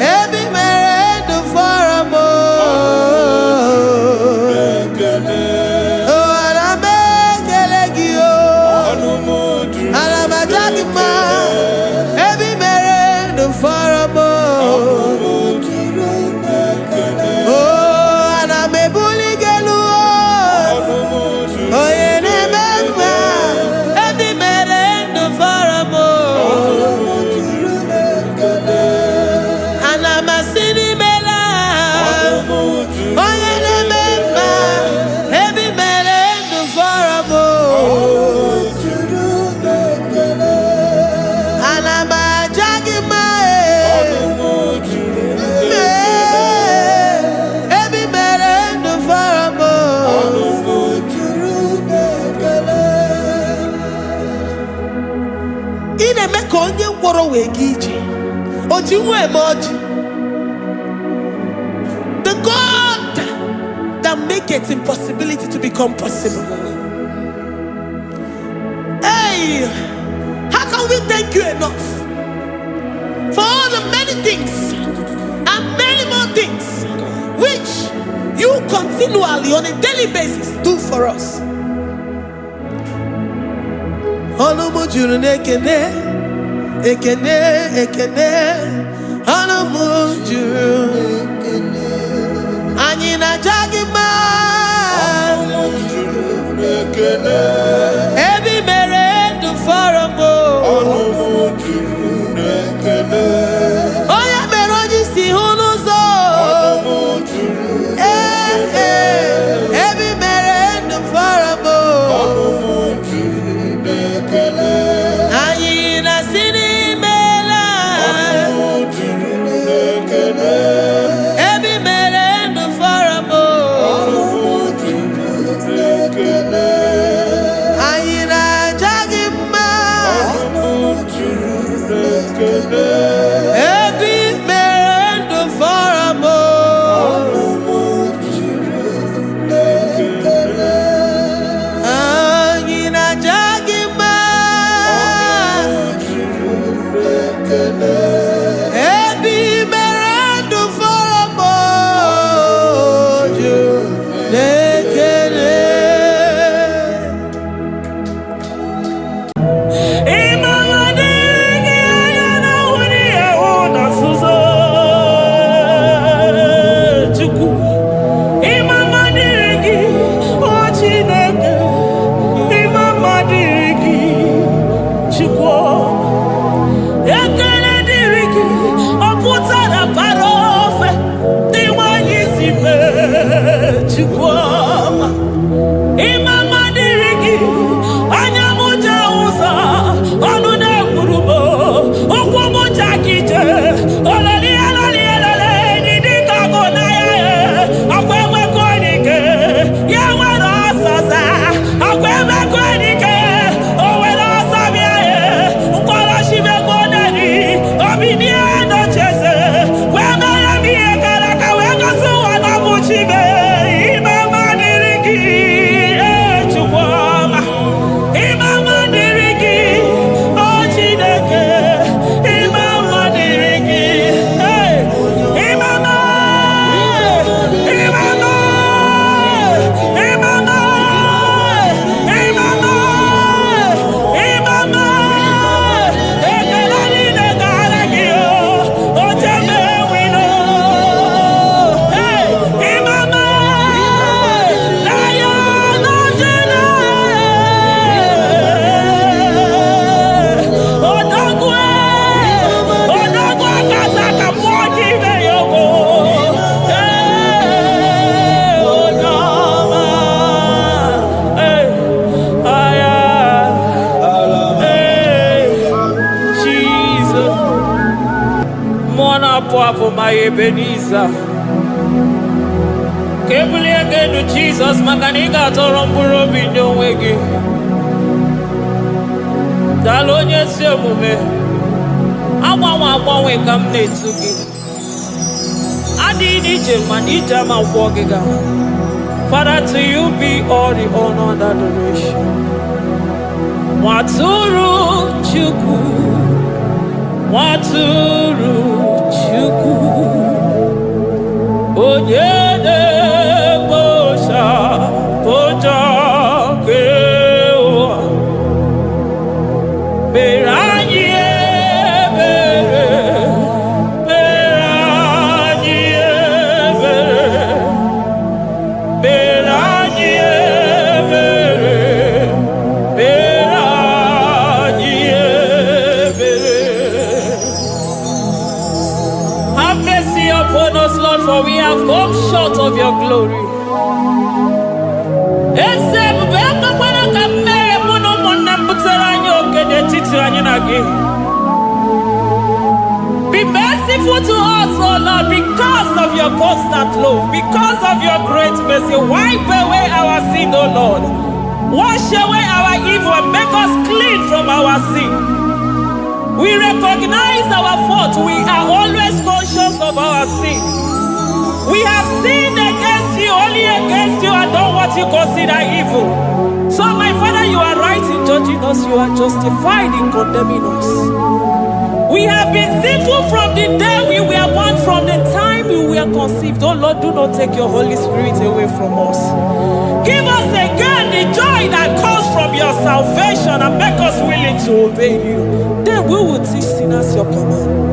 Every man The God that maketh impossibility to become possible. Hey, how can we thank you enough for all the many things and many more things which you continually on a daily basis do for us? Every merend for a mo. Oh yeah, meroji si hunuzo. Every merend for a mo. Ayina sini mela. Every merend for a mo. My Ebenezer, Kebuli again to Jesus, Makanika Toromburo Bindo Wegi. Dalonya Semume, Awa we come to give. Adi Nijel Manija Ma Wogiga. Father, to you be all the honor and adoration. Waturu Chuku, Waturu. Onyene bosha boja kewa beranye bere upon us, Lord, for we have come short of your glory. Be merciful to us, oh Lord, because of your constant love, because of your great mercy. Wipe away our sin, oh Lord. Wash away our evil and make us clean from our sin. We recognize our fault. We are always conscious of our sin. We have sinned against you, only against you, and done what you consider evil. So, my Father, you are right in judging us. You are justified in condemning us. We have been sinful from the day we were born, from the time we were conceived. Oh Lord, do not take your Holy Spirit away from us. Give us again the joy that comes from your salvation and make us willing to obey you. Then we will teach sinners your command.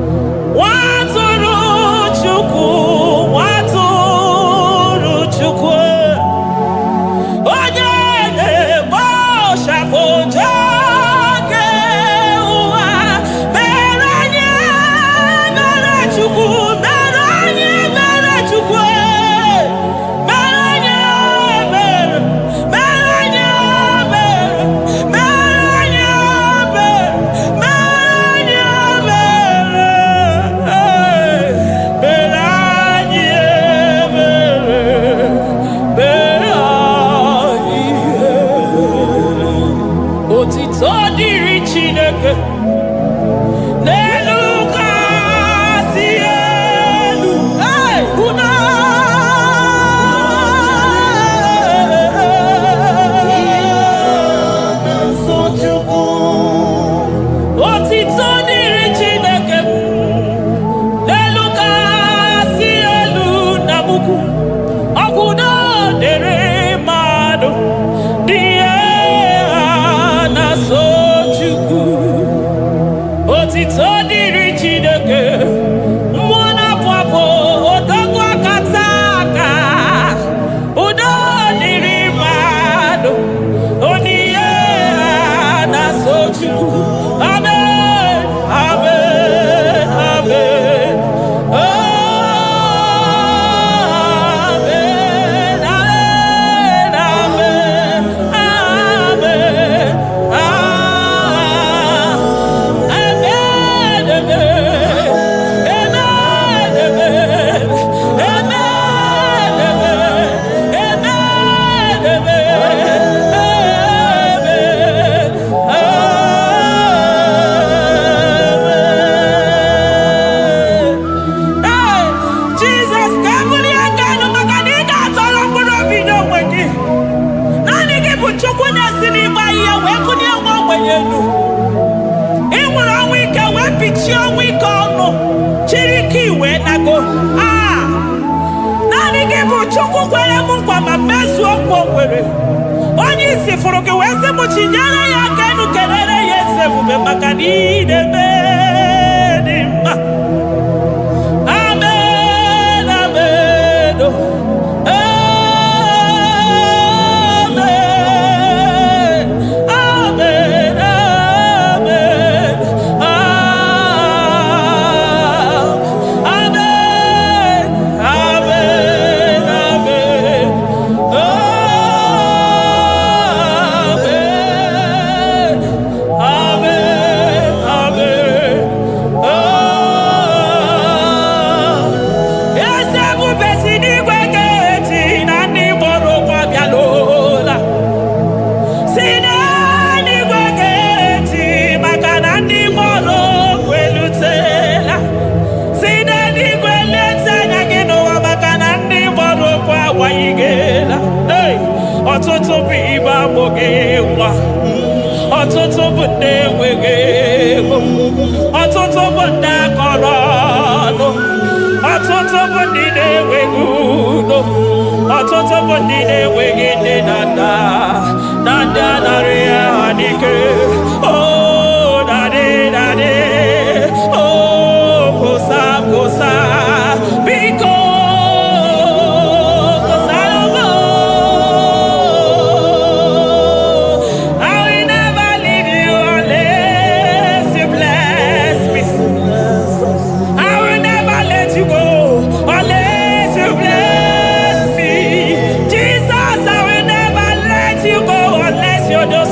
You're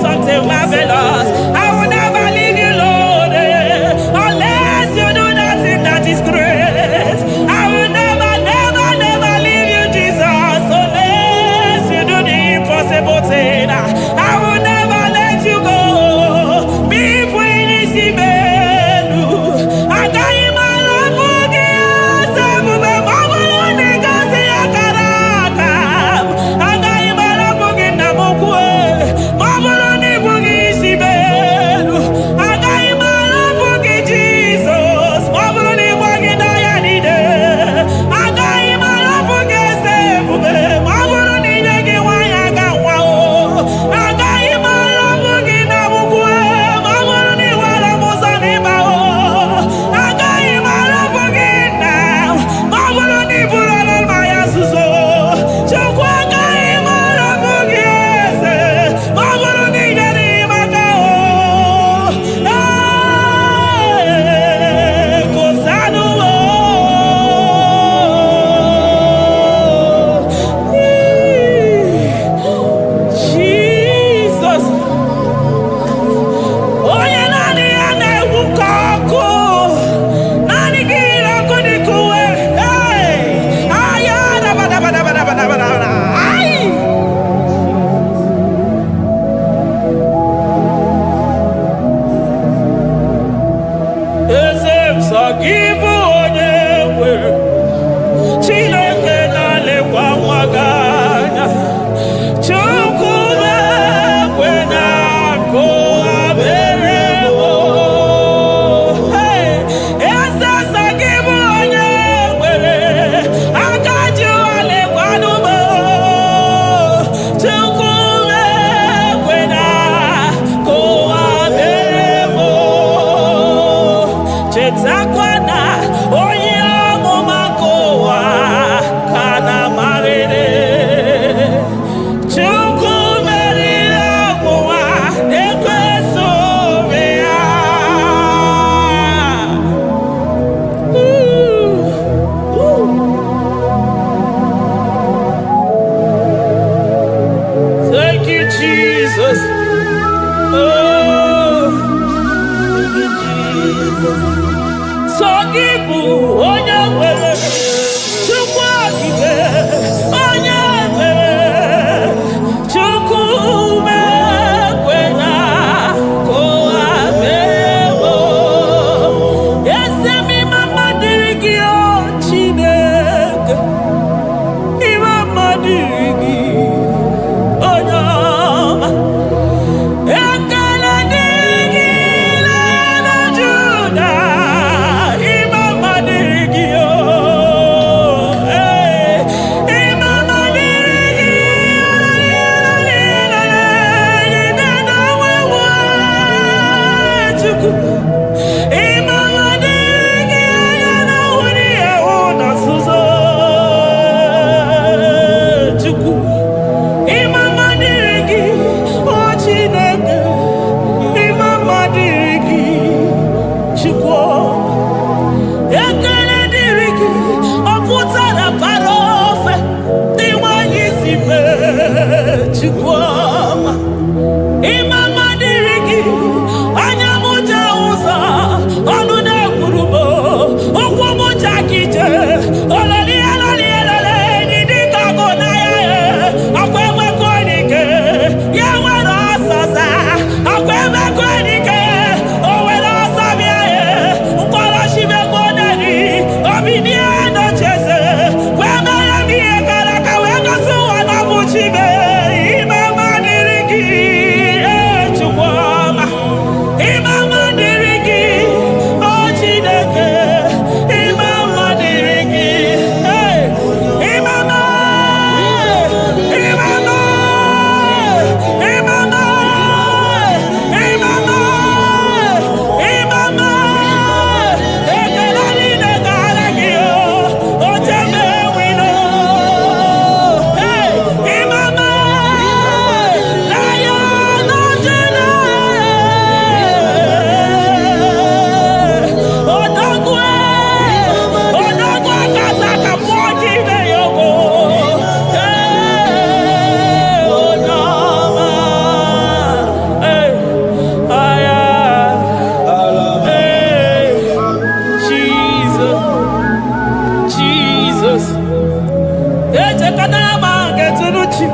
na mange tunuchi.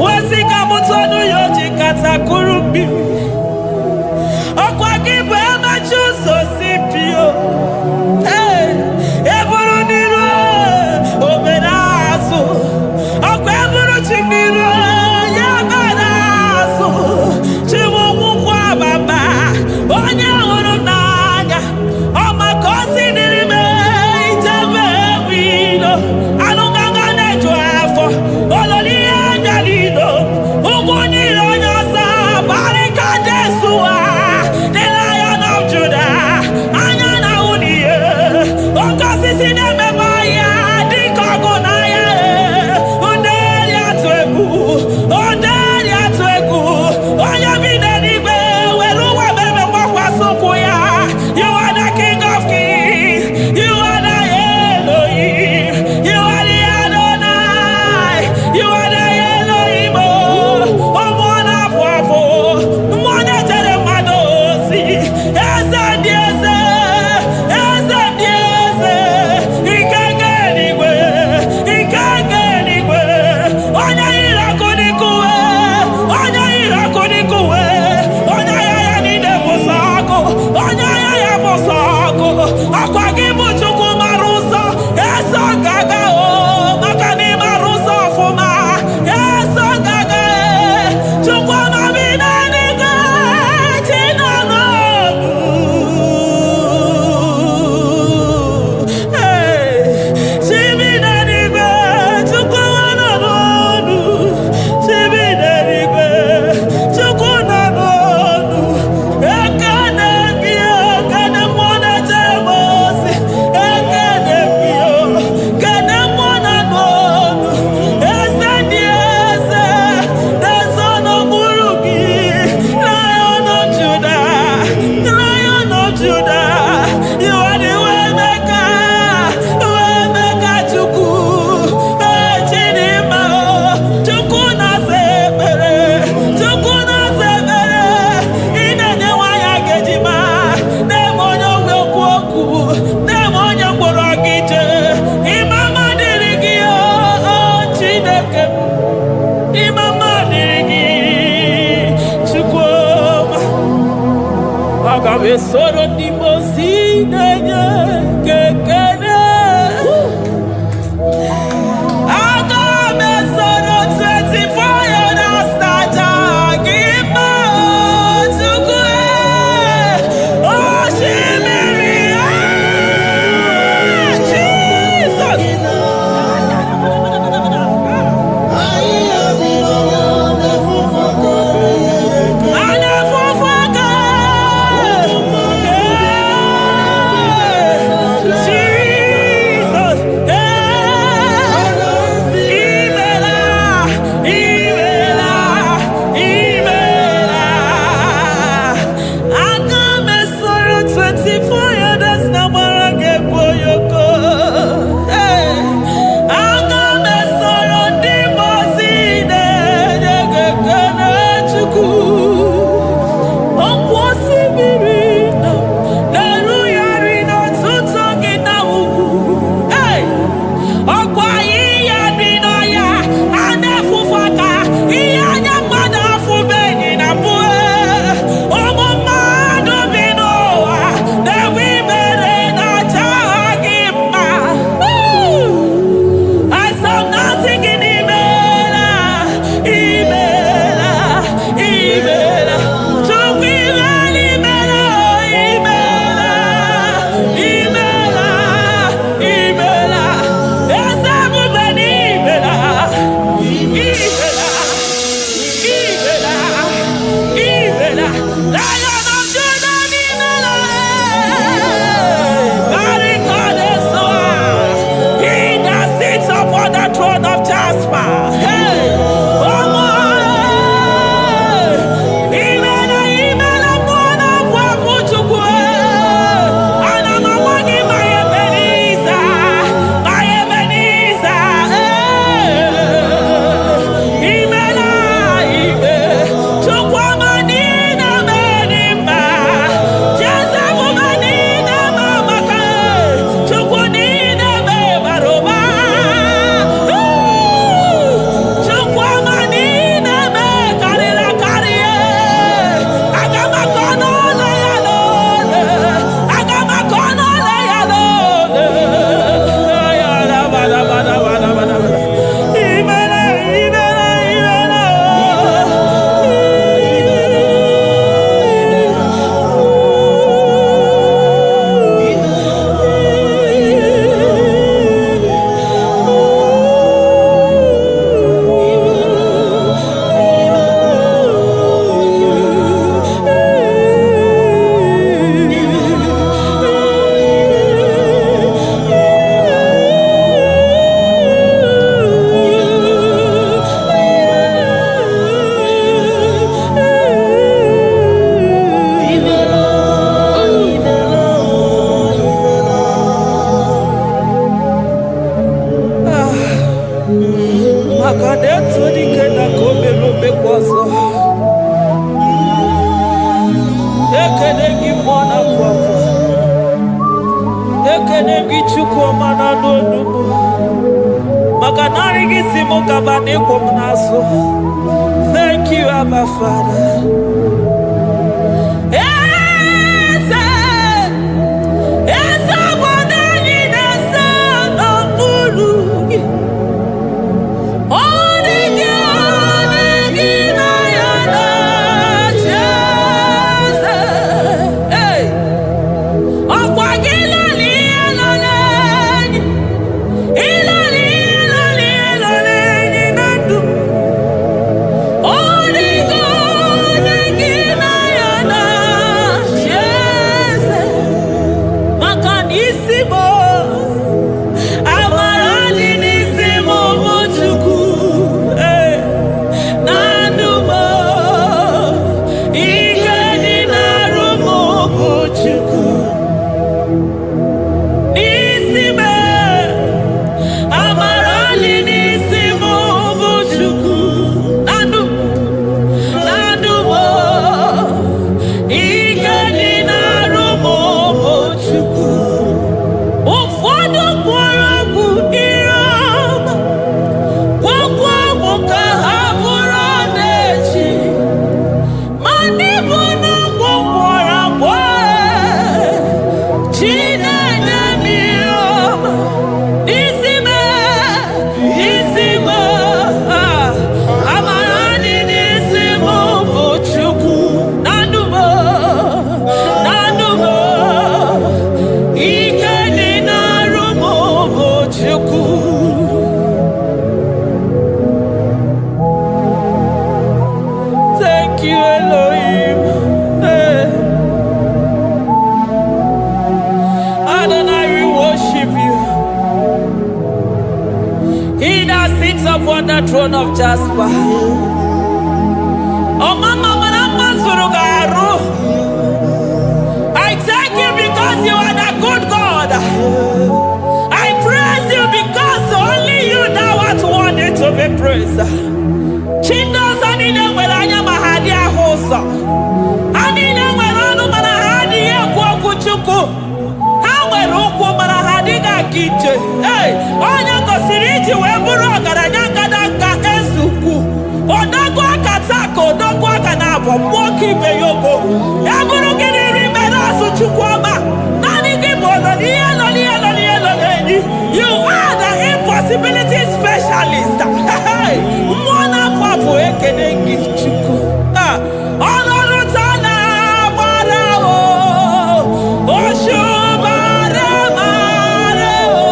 Wasika mutonu yoji katakurubi. Okwa kibu ema chuso sipio. Hey, eburu niro obenaso. Okwa eburu chiniro yabanaso. Chimu mukwa baba. Onye uru nanya. Oma kosi nirime ijebe wino. Anunganga nejo afo. Ololi anjalido. Uguniro nyosa barika Makadeto di kena kobe robe kwazo. Ekene gimona kwazo. Ekene gichukwu mana n'onumu. Makanari gisimo kabane kwomnaso. Thank you, Abba Father. Upon the throne of Jasper. Oh, Mama, I thank you because you are the good God. I praise you because only you now are worthy to be praised. Chindos anine welanya mahadia hosa. Anine welanu manahadia kwa kuchuku. Hawe ruku manahadiga kiche. Hey, onya kosiriti weburu agaranya kadaka esuku. Odagwa katako, odagwa kanabo, mwoki beyoko. Yaburu gini rimena suchukwama. Nani gibolo, nielo. You are the impossibility specialist. Hey, mwana papu ekenengi chuku. Olorutana marao, oshubara marao.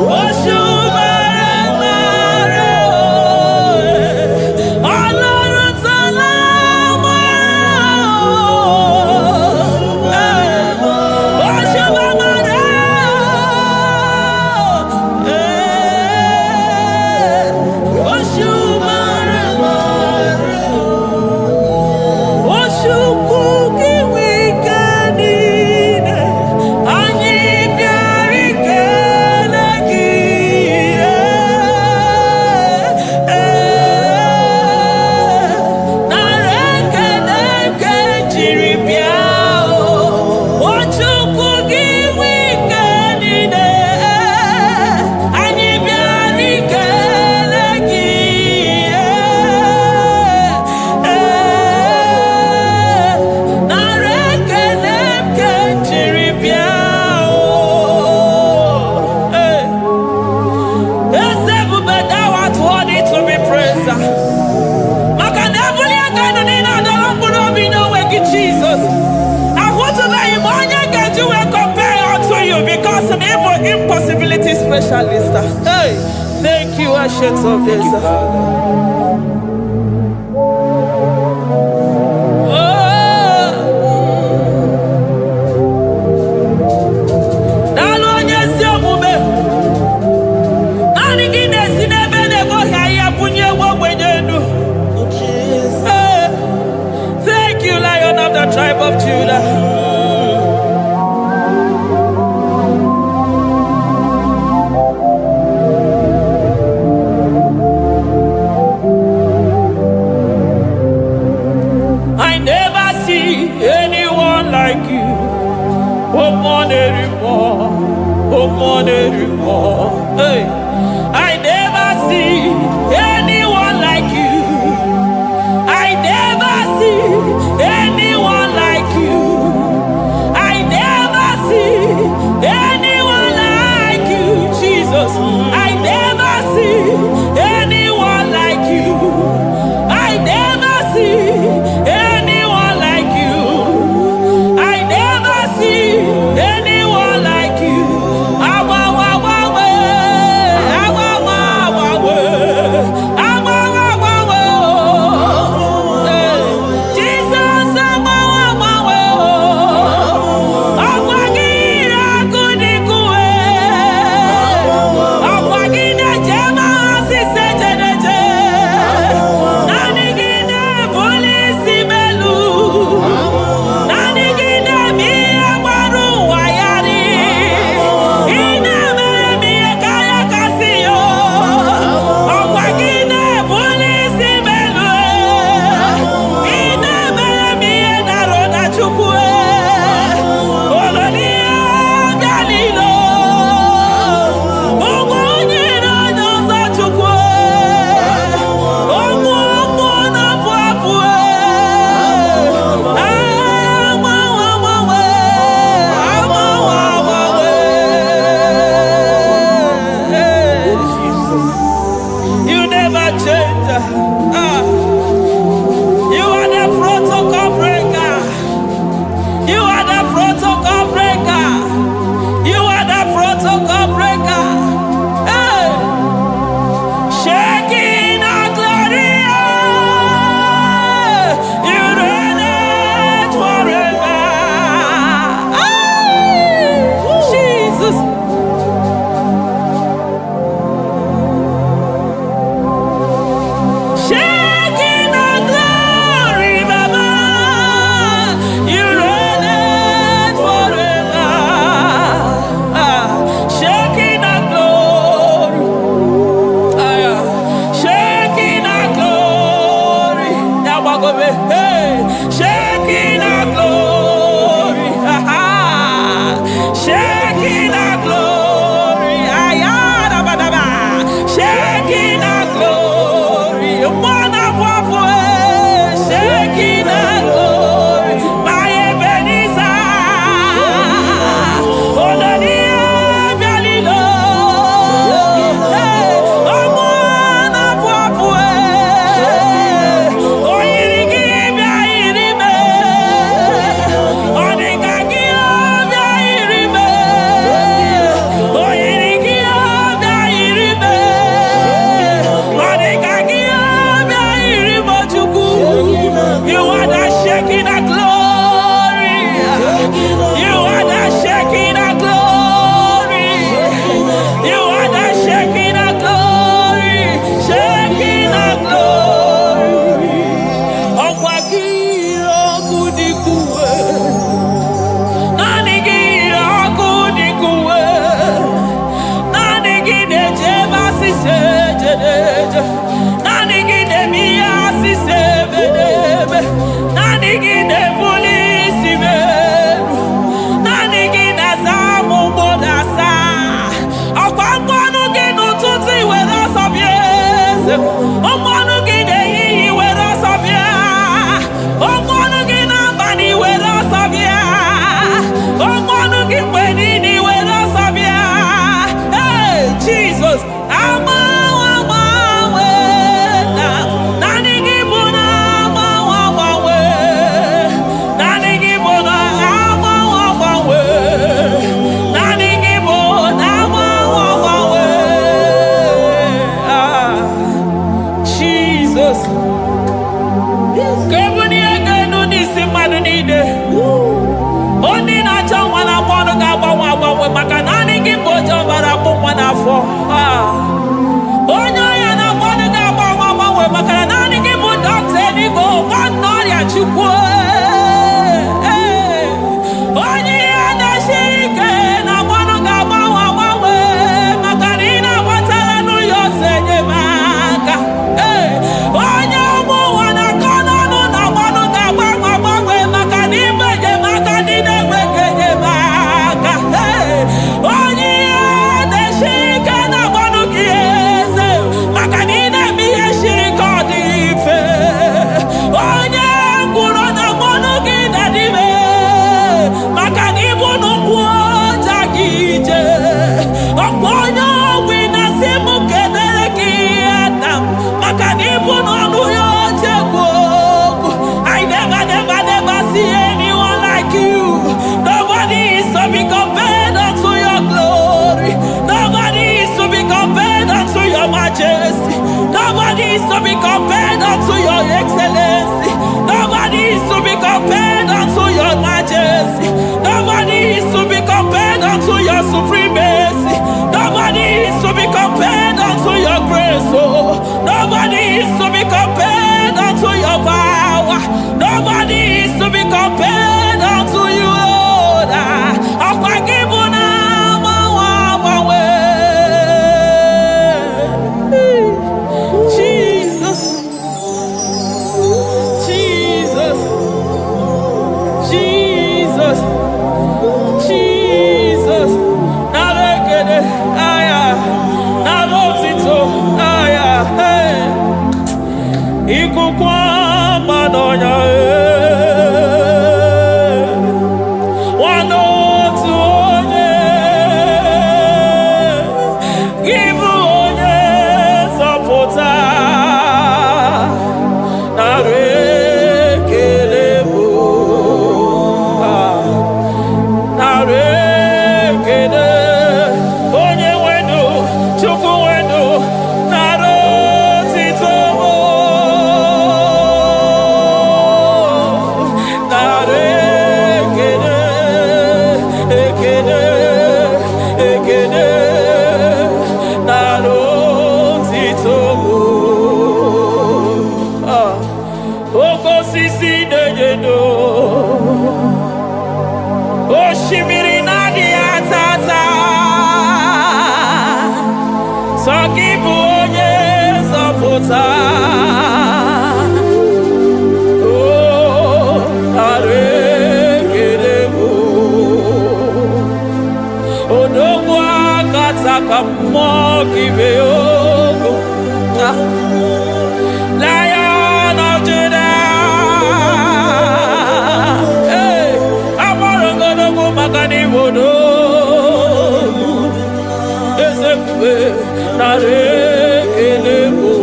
Oshubara marao. Olorutana impossibility specialist. Hey, thank you, Ancients of this. Thank you, Lion of the tribe of Judah. Hey, I never see anyone like you. I never see anyone like you. I never see anyone like you, Jesus. I never see anyone like you. I never see anyone like you. I never see anyone like you. your excellency. Nobody is to be compared unto your majesty. Nobody is to be compared unto your supremacy. Nobody is to be compared unto your grace. Oh, nobody is to be compared unto your power. Nobody is to be compared unto you, Lord. Jesus, Jesus, Jesus, Jesus. Narekede, aya, nalotito, aya, hey. Ikukwa manonya, Lion of Judah, hey, I'm gonna go Makani Wodo, Ezekiel, Narekelebo,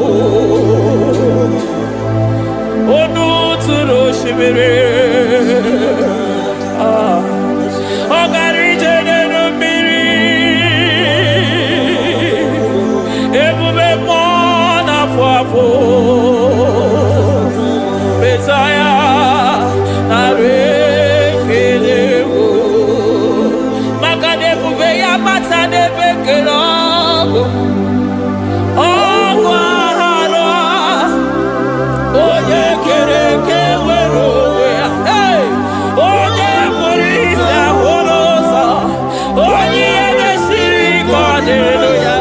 Onu Turo Shimere, Ogari Jene Miri, Ebube Mona Fwapo, Messiah, Narekelebo, Makade Buveya Matane Bekerogo, Ogwahara, Oye Kereke Weroya, hey, Oye Morisa Horosa, Oye Neshiri Kodeloya,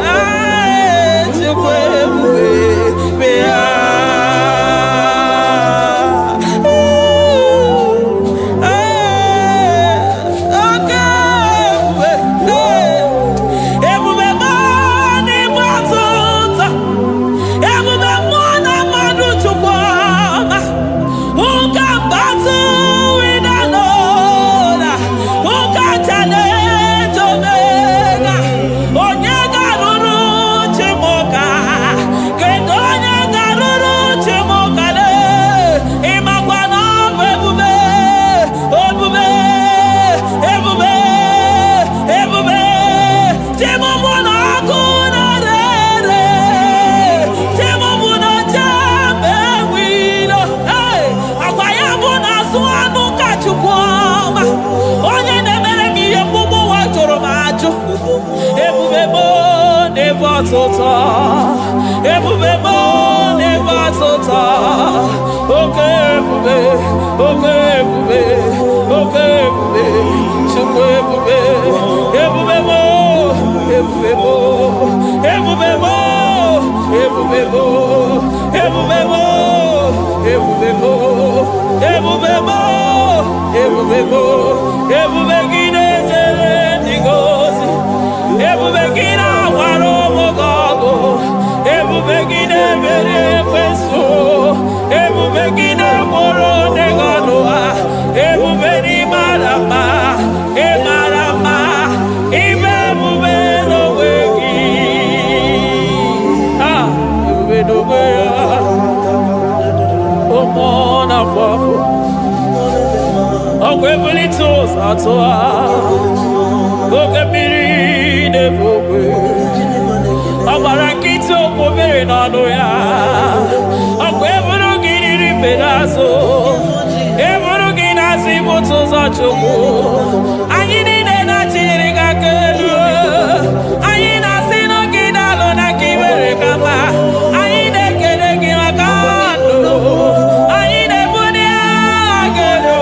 Chukwe Buve, Bea. Ebubebo never tota. Okay, bube, okay, bube, okay, bube. Shukwe bube, ebubebo, ebubebo, ebubebo, ebubebo, ebubebo, ebubebo, ebubebo, ebubebo, ebubegine jere nigozi, ebubegina waro mogago. Ebubegine mere kwesu, ebubegine moro neganoa, ebubeni marama, emarama, ibebubeno wegi. Ah, ebubeno wegi. Omona fafo, okwebuli toza atoa, okebiri nebukwe. Abarakito kubiri nano ya, akweburu gini n'ụzọ Chukwu. Anyị niile na-achịrị gị aka elu. Anyị na-asị n'oge dalụ na ka i mere ka mma. Anyị na-ekele gị maka ndụ. Anyị na-ebuli agha gị elu.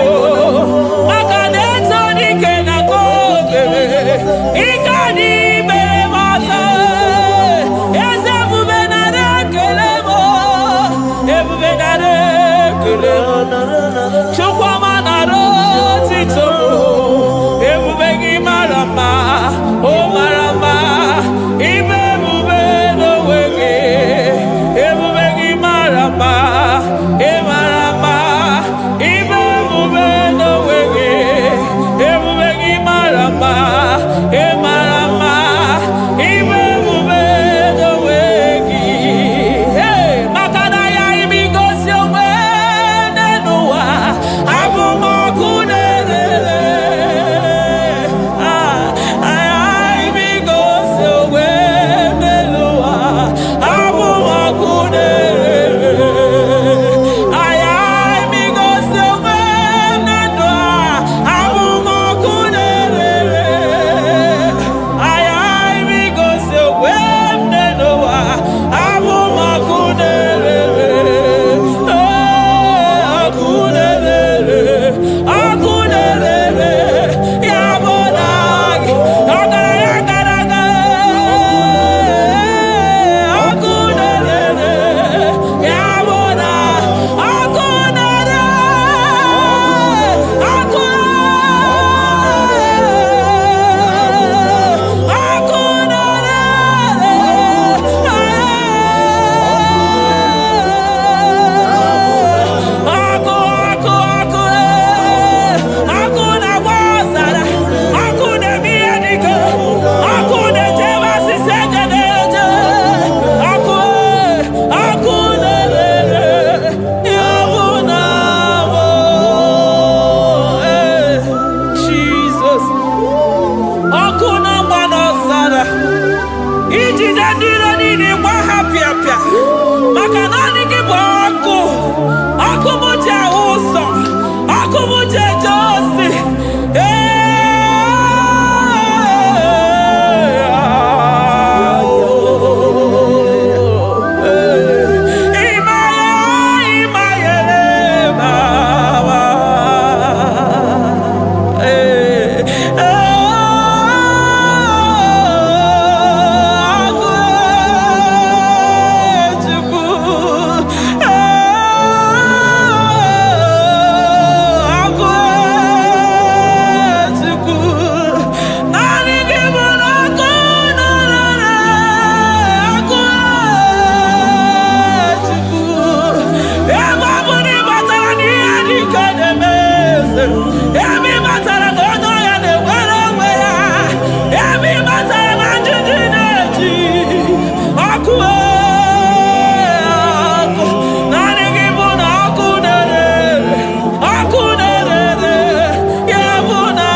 Maka na eto dike na ka obere. Ike dị mere m ọzọ. Eze ebube nara ekele m. Ebube nara ekele m. Chukwuma nara otito m. Ebube gị mara mma. O mara mma. Ibe ebube n'onwe gị. Ebube gị mara mma. Ị mara mma. Ibe ebube n'onwe gị. Ebube gị mara mma. Ị mara mma. Ibe ebube n'onwe gị. Maka na ya ibigosi onwe n'ụwa. Abụ m ọkụ na-erere. Ibigosi onwe n'ụwa. Abụ m ọkụ na-erere. Ibigosi onwe na ndụ a. Abụ m ọkụ na-erere. Ibigosi onwe n'ụwa. Abụ m ọkụ na-erere. Ọkụ na-erere. Ọkụ na-erere. Ya bụ na gị. Ọgaranya gara aga. Ọkụ na-erere. Ya bụ na ọkụ na-erere. Ọkụ ọkụ na-agba ọzara. Ọkụ na-eme ihe dike. Ọkụ na-ejewe osisi ejedeje. Ọkụ na-erere. Ya bụ na bụ Jesus. Ọkụ na-agba n'ọzara. Ijide ndị iro niile gba ha pịapịa. Maka na ọ dị gị bụ ọkụ. Ọkụ m ji ahụ ụzọ. Ọkụ m ji eje ozi. Emi matara na onye ọya na-enwere onwe ya. Emi matara na njiji na-eji. Ọkụ ọkụ. Naanị gị bụ na ọkụ na-erere. Ọkụ na-erere. Ya bụ na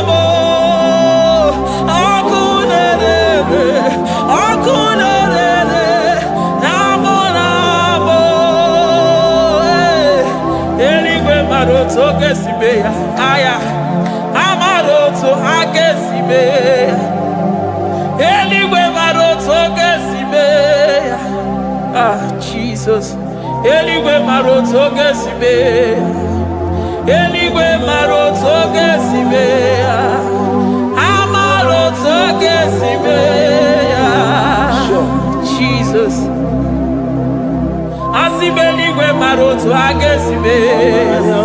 bụ ọkụ na-erere. Ọkụ na-erere. Na bụ na bụ. Eluigwe mara otu oge si mee ya. Aya amara otu ha ga-esi mee ya. Eluigwe mara otu oge si mee ya. Jesus. Eluigwe mara otu oge si mee ya. Eluigwe mara otu oge si mee ya. Amara otu oge si mee ya. Jesus. Asị m eluigwe mara otu ha ga-esi mee ya.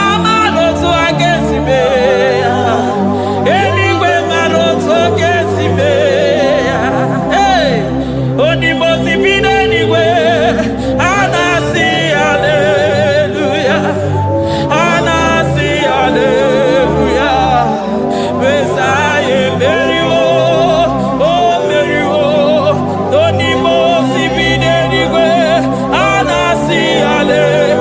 Amara otu ha ga-esi mee ya. Eluigwe mara otu ọ ga-esi mee ya. Onimozi bi n'eluigwe. A na-asị haleluya. A na-asị haleluya. Mesaya emeriwo. O meriwo. Onimozi bi n'eluigwe. A na-asị haleluya.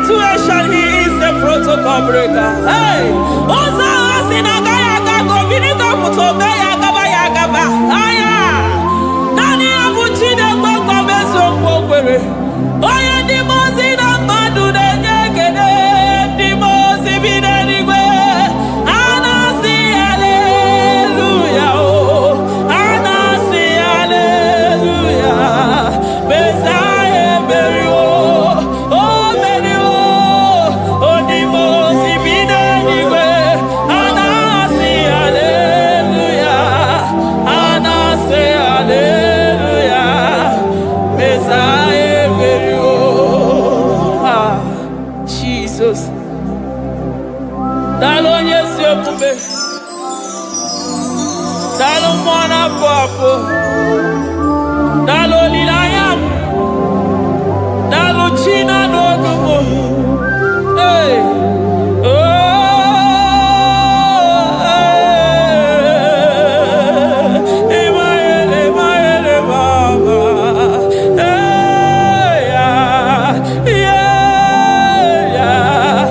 situation, He is the protocol breaker. Hey, Oza Asinagaya Gago, Viniga Putobeya Gabaya Gaba. Aya, Nani Abuchida Boko Bezo Bogwere. Oya Dimozi na Madu de Nyegede, Dimozi Bidenigwe. Anasi, hallelujah, oh, Anasi, hallelujah. Messiah, Mary, oh, Mary, oh, Dimozi Bidenigwe. Anasi, hallelujah, Anasi, hallelujah. Messiah, Mary, oh, Jesus. Dalo Yesu okube, dalo mwana papo, dalo lilayam, dalo china nodumo. Hey, oh, Imayele, Imayele, Baba. Hey, yeah, yeah.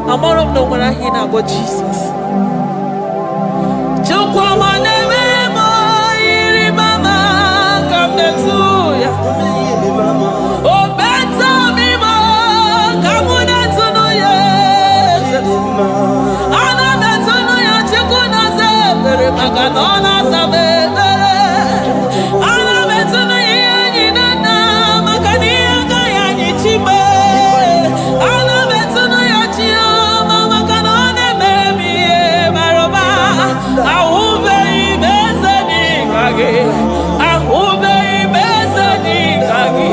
I'm all of no when I hear about Jesus. Oh, better me, come on, that's no yes. Ana better no ya chekuna zebere maganona zabere. Ana better no ya ni nana makani anga ya ni chime. Ana better no ya chia mama kanone baby maroba. Ahube ibezeni kage. Ahube ibezeni kage.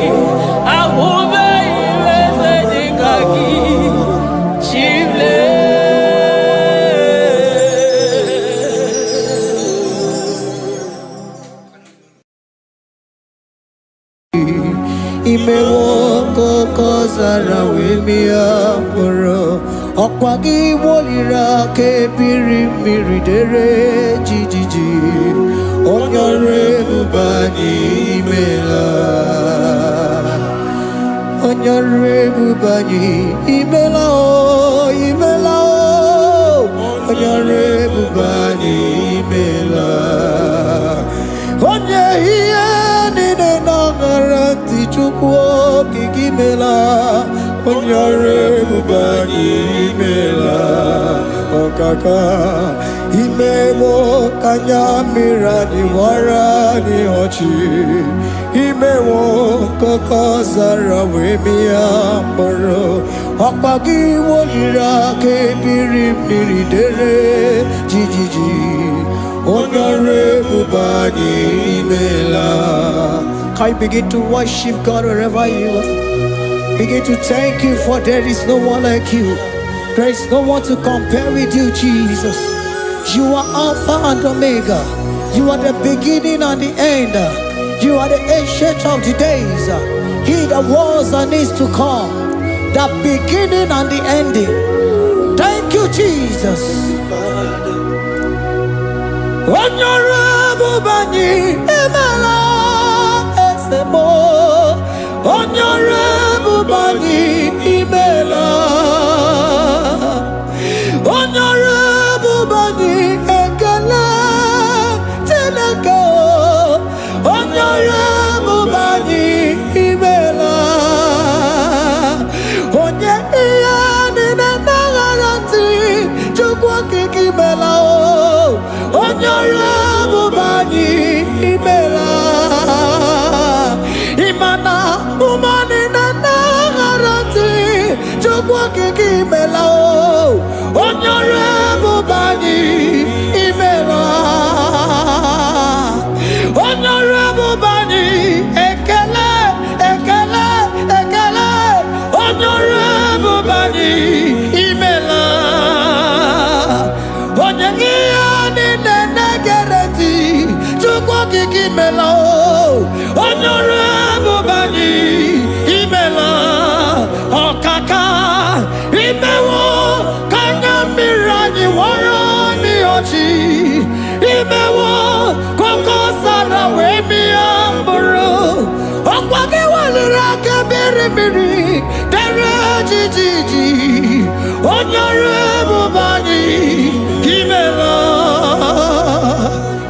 Ahube ibezeni kage. Chimle. Imewoko kozara wemia moro Okwagi wolira ke piri miridere jijiji Onyore bubani imela Onyore bubani imela o imela o Onyore bubani imela Onye hiye nine na kaka Imemo kanyamira ni wara ni hochi Imemo kaka zara wemia moro Akpagi wolira ke biri dere jijiji Honorable Bani Imela. Can you begin to worship God wherever you are? Begin to thank Him, for there is no one like you. There is no one to compare with you, Jesus. You are Alpha and Omega. You are the beginning and the end. You are the ancient of the days. He that was and is to come. The beginning and the ending. Thank you, Jesus. Honorable Bani Imela Esemo. Honorable Bani Imela. Honorable Bani Ekele Teleko. Honorable Bani Imela. Onye iyani na nagarati chukwa kikimela. Honorable Bani Imela. Imana umani na nagarati chukwa kikimela. Honorable Bani Imela. Honorable Bani Ekele Ekele Ekele. Honorable Bani Imela. Honorable Bani Imela. Okaka Imewo Kanyamirani Warani Ochi Imewo Koko Sara Wemi Amburu Okwake Waliraka Biri Dere Jiji. Honorable Bani Imela.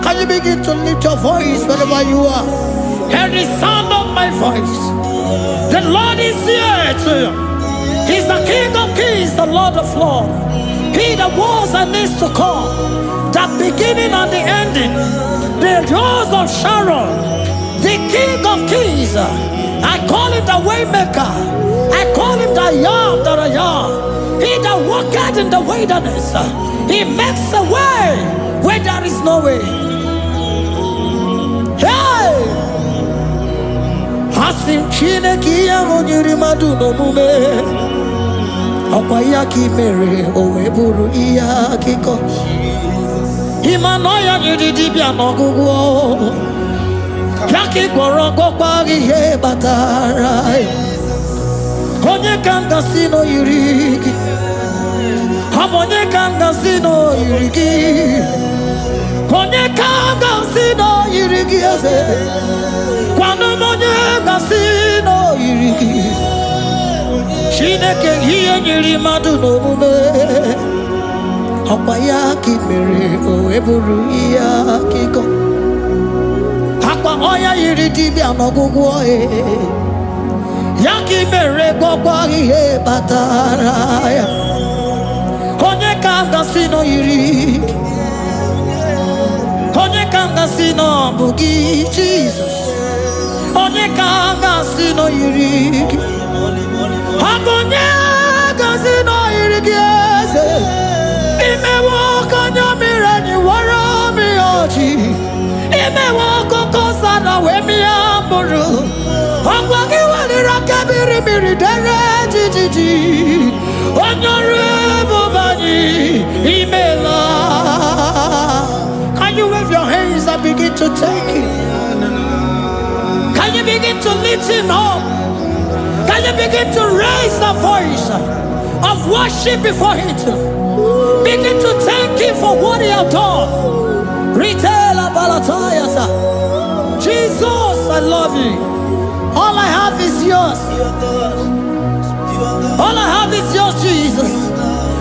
Can you begin to lift your voice wherever you are? Hear the sound of my voice. The Lord is here to you. He's the King of Kings, the Lord of Lords. He that was and is to come, the beginning and the ending, the rose of Sharon, the King of Kings. I call him the Waymaker. I call him the I am that I am. He that walketh in the wilderness, he makes a way where there is no way. Hey! Hasim chine kiya monyuri maduno mume. Akwaya kimere owe buru iya kiko. Imanoya nyiri bia nogugo. Yaki gorogo kwagi he batara. Konye kanga sino yurigi. Hamonye kanga sino yurigi. Konye kanga sino yurigi ase. Kwano monye kasino yurigi. Shineke hiye nyiri maduno mume. Akwaya kimere owe buru iya kiko. Akwa oya yiridi bi anogugu oe. Yaki mere gwagwa ihe batara ya. Konye kanga sino yiri. Konye kanga sino bugi Jesus. Konye kanga sino yiri. Konye kanga sino yiri kiese. Imewo kanya mirani wara mi oji. Imewo koko sana wemi amburu. Akwagi walira kebiri dere jijiji. Honorable Bani Imela. Can you wave your hands and begin to thank him? Can you begin to lift him up? Can you begin to raise the voice of worship before him? Begin to thank him for what he has done. Retailer Balatayasa. Jesus, I love you. All I have is yours. All I have is yours, Jesus.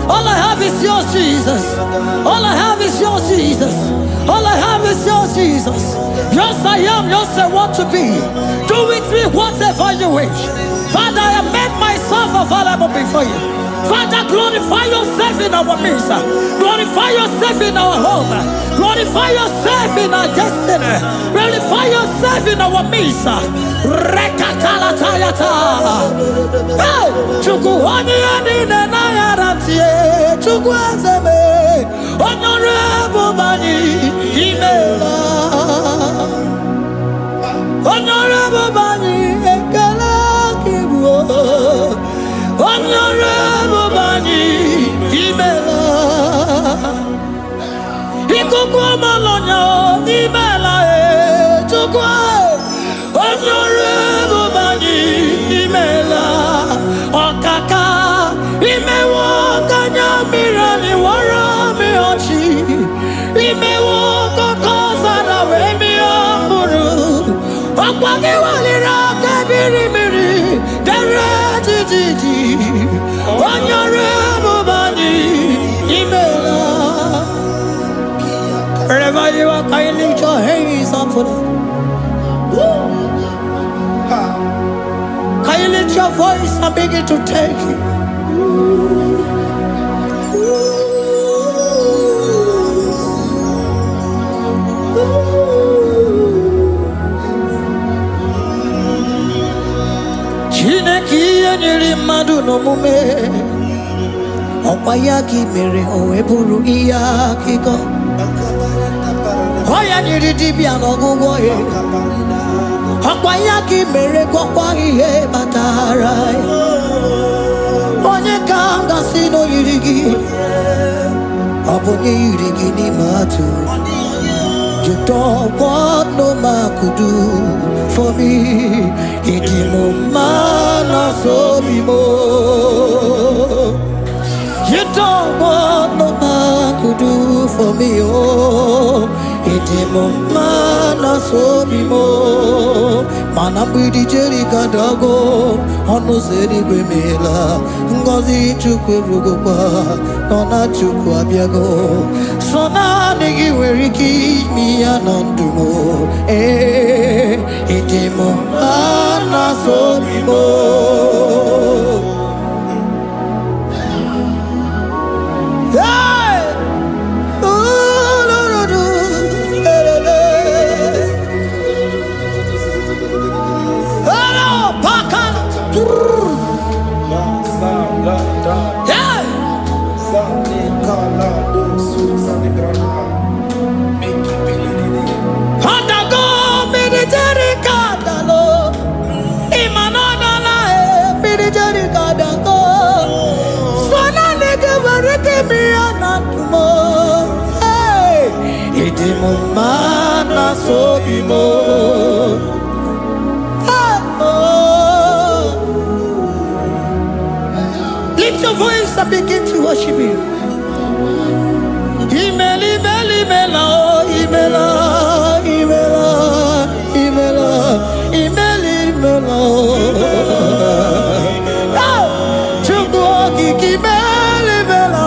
All I have is yours, Jesus. All I have is yours, Jesus. All I have is yours, Jesus. Your I am, just say want to be. Do with me whatever you wish. Father, I make myself available before you. Father, glorify yourself in our midst. Glorify yourself in our home. Glorify yourself in our destiny. Glorify yourself in our midst. Rekatalatayata. Hey, Chukwani ani nenayarantie. Chukwazeme. Honorable Bani Imela. Honorable Bani Ekala Kibu. Honorable Bani Imela. Ikukwa Malonya Imela Chukwa. Honorable Bani Imela. Okaka Imewa Kanya Mirani Wara Miochi. Imewa Kokosara Wemi Amburu. Okwage Walira Kabiri Miri. Honorable Bani Imela. Wherever you are, can you lift your hands up for them? Can you lift your voice and begin to take it? Chineki anyiri madu no mume. Okwayaki mere oeburu iya kiko. Oya nyiri dibia no gugo ye. Okwayaki mere kwakwa ihe batara. Onye kanga sino yirigi. Obonye yirigi ni matu. You don't want no man could do for me. Idimo mana so bimo. You don't want no man could do for me. Oh, idimo mana so bimo. Manambidi jeri kadago. Ono zeri gwemela. Ngozi chukwe rugopa. Nona chukwe abiago. Sona negi weriki mi anandumo. Idimo mana so bimo. Mana so bimo. Lift your voice and begin to worship Him. Imeli, imeli, imela, imela, imela, imela, imeli, imela. Chukwuoki kimeli, imela.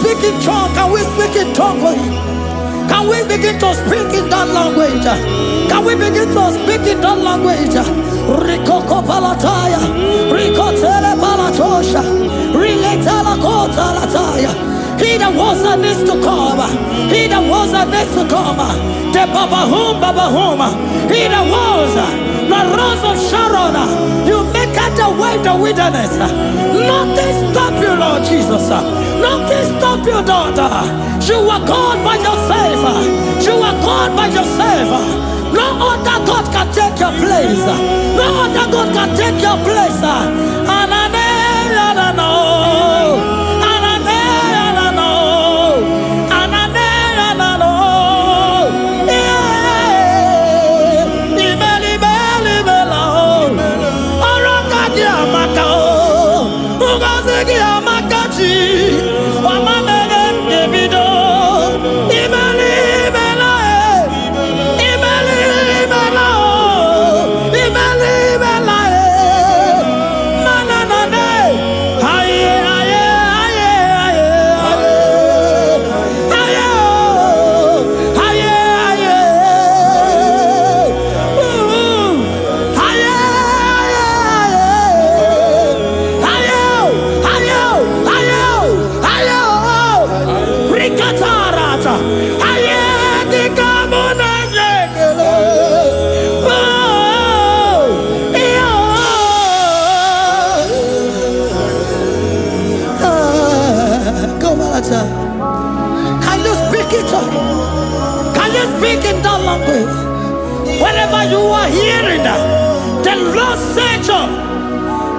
Speak in tongue, can we speak in tongue for Him? Can we begin to speak in that language? Can we begin to speak in that language? Rikoko palataya, rikotele palatosha, riletala kota lataya. He that was and is to come. He that was and is to come. The Babahum, Babahum. He that was the rose of Sharon. You make out the way the wilderness. Nothing stop you, Lord Jesus. Nothing stop you, daughter. You are God by yourself. You are God by yourself. No other God can take your place. No other God can take your place. Can you speak it? Can you speak in that language? Whenever you are hearing that, the Lord said,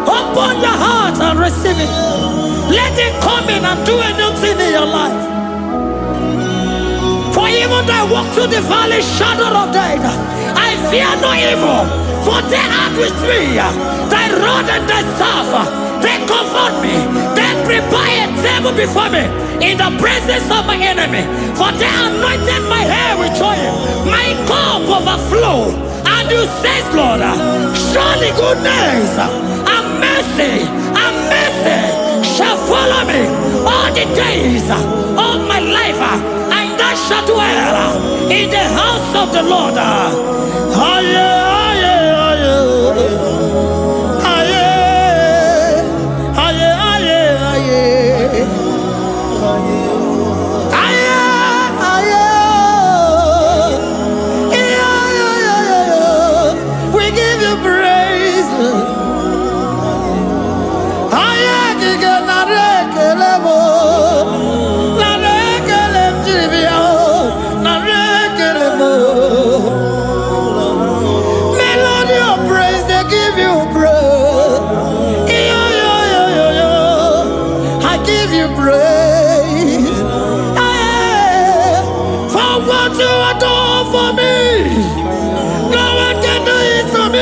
open your heart and receive it. Let it come in and do a new thing in your life. For even though I walk through the valley shadow of death, I fear no evil. For they are with me. Thy rod and thy staff, they comfort me. They prepare a table before me in the presence of my enemy. For they anointed my hair with oil. My cup overflow. And you say, Lord, surely goodness and mercy shall follow me all the days of my life. And I shall dwell in the house of the Lord. We give you praise. Melody of praise, they give you praise. I give you praise for what you have done for me. No one can do it for me.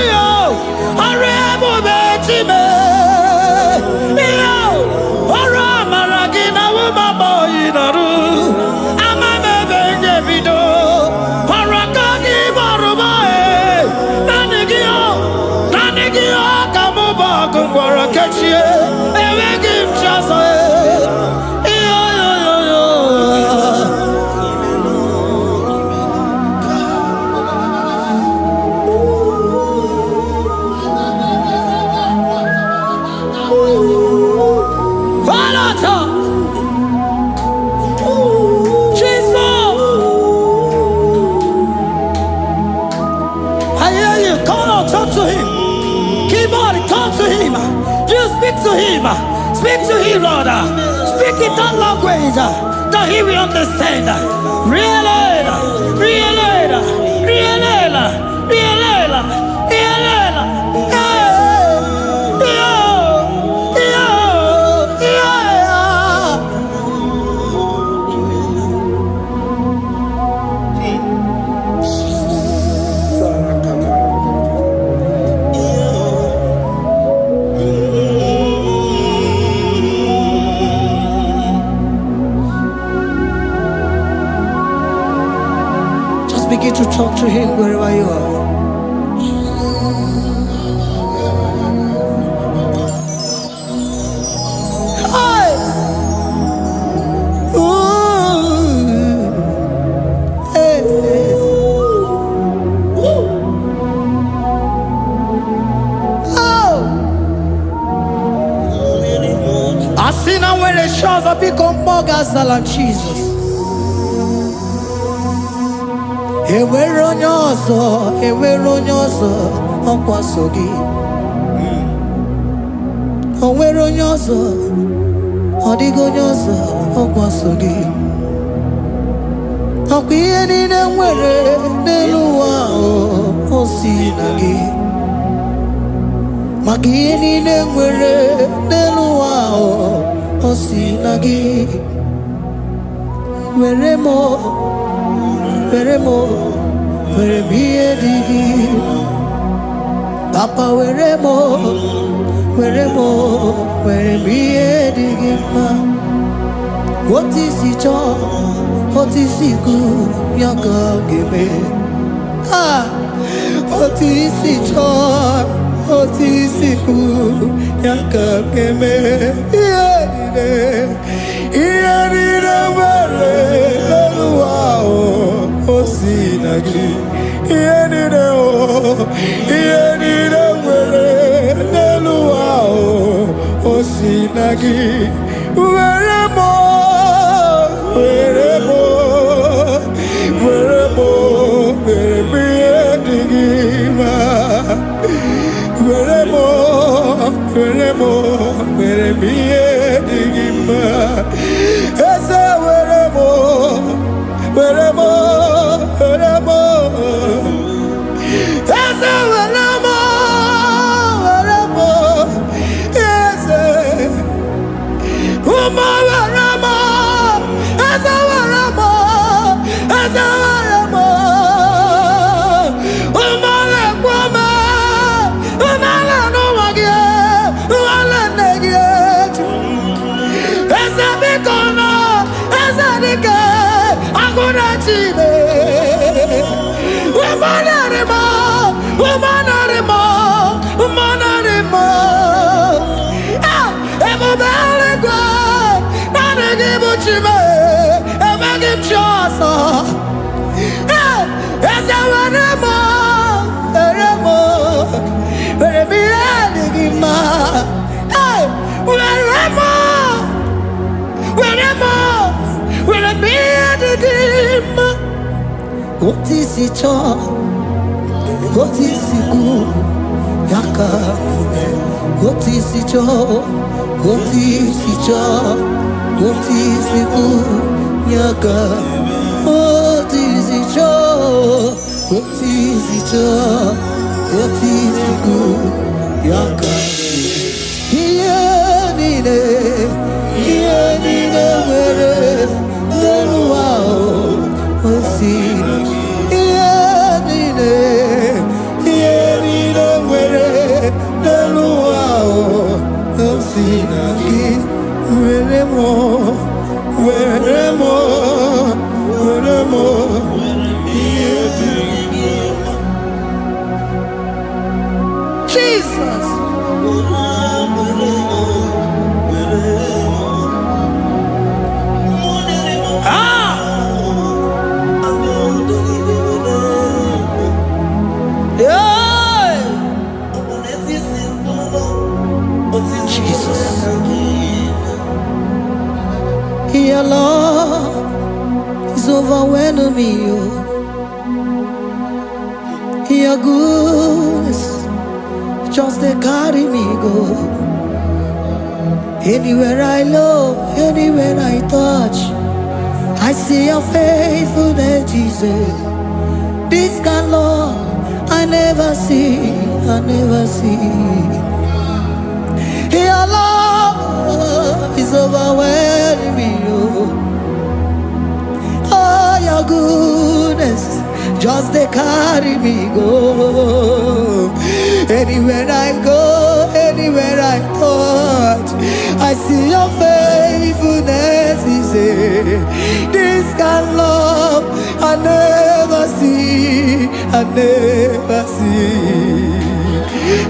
Speak to him, Lord. Speak in that language that he will understand. Begin to talk to him wherever you are. Hi. Ooh. become more than Jesus. Ewere onye ọzọ ọkwaso gị. O nwere onye ọzọ, ọ dịghị onye ọzọ ọkwaso gị. Ọkwa ihe niile nwere n'elu ụwa o si na gị. Maka ihe niile nwere n'elu ụwa o si na gị. Were m ihe dị gị. Papa were m ihe dị gị mma. Otu isi chọọ, otu isi kwu ya ka ọ ga-eme. Otu isi chọọ, otu isi kwu ya ka ọ ga-eme. Ihe niile nwere n'elu ụwa o si na gị. Ihe niile nwere n'elu ụwa o si na gị. Were m ihe dị gị mma. Were m ihe dị gị mma. Eze were m Eze were m Eze ụmụ were m Eze were m ụmụ lekwa m ụmụala n'ụwa gị ụmụala nne gị echi. Eze biko nọ Eze dike agụ na Chine. Ebube eluigwe naanị gị bụ Chime, emeghị m chi ọzọ. Eze were m ihe dị gị mma. Were m ihe dị gị mma. Otu isi chọọ, otu isi kwu ya ka ome. Otu isi chọọ, otu isi kwu ya ka. Otu isi chọọ, otu isi kwu ya ka. Ihe niile nwere n'elu ụwa o si na gị. Ihe niile nwere n'elu ụwa o si na gị. Were m ihe dị gị mma. Jesus. Your love is overwhelming me. Your goodness just they carry me go. Anywhere I look, anywhere I touch, I see your faithfulness, Jesus. This kind of love I never see. Your love is overwhelming me. Oh, your goodness just they carry me go. Anywhere I go, anywhere I touch, I see your faithfulness. This kind of love I never see.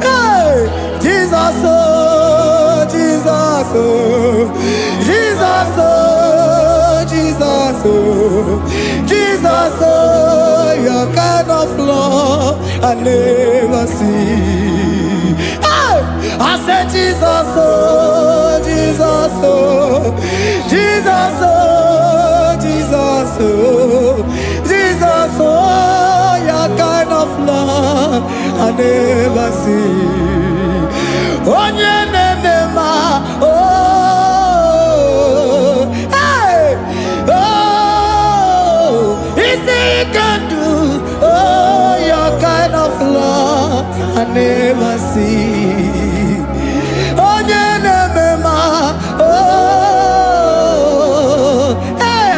Hey, Jesus, oh, Jesus, oh, Jesus, oh, Jesus, oh, Jesus, oh, your kind of love I never see. Hey, I said Jesus, oh, Jesus, oh, Jesus. Jesus, oh, Jesus, oh, your kind of love I never see. Oh, oh, hey, oh, easy you can do. Oh, your kind of love I never see. Oh, oh, hey,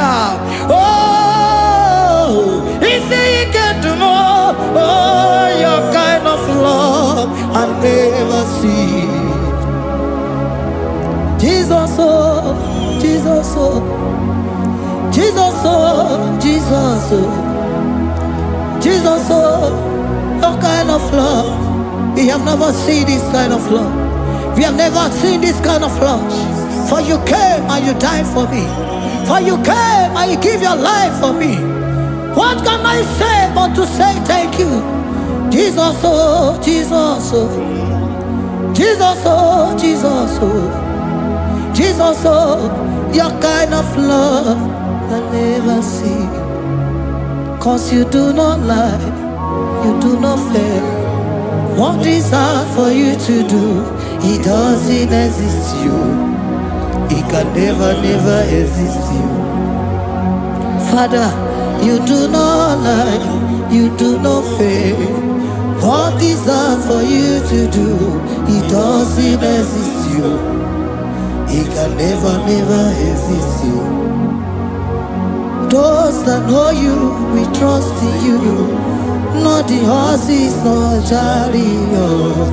oh, easy you can do more. Oh, your kind of love I never see. Jesus, oh, Jesus, oh, Jesus, oh, Jesus, oh, Jesus, oh, your kind of love. We have never seen this kind of love. We have never seen this kind of love. For you came and you died for me. For you came and you give your life for me. What can I say but to say thank you? Jesus, oh, Jesus, oh, Jesus, oh, Jesus, oh, Jesus, oh, your kind of love I never see. 'Cause you do not lie, you do not fail. What is hard for you to do? It doesn't exist you. It can never, never exist you. Father, you do not lie, you do not fail. What is hard for you to do? It doesn't exist you. It can never, never exist you. Those that know you, we trust in you. Not the horses, not chariot,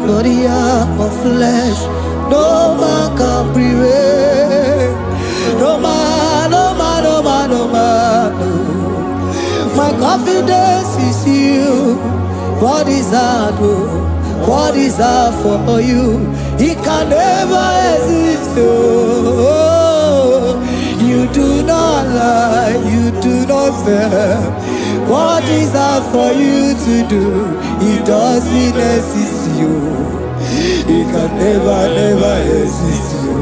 not the arm of flesh. No man can prevail. No man, no man, no man, no man. No. My confidence is you. What is hard? What is hard for you? It can never exist. Oh, you do not lie, you do not fail. What is hard for you to do? It doesn't exist you. It can never, never exist you.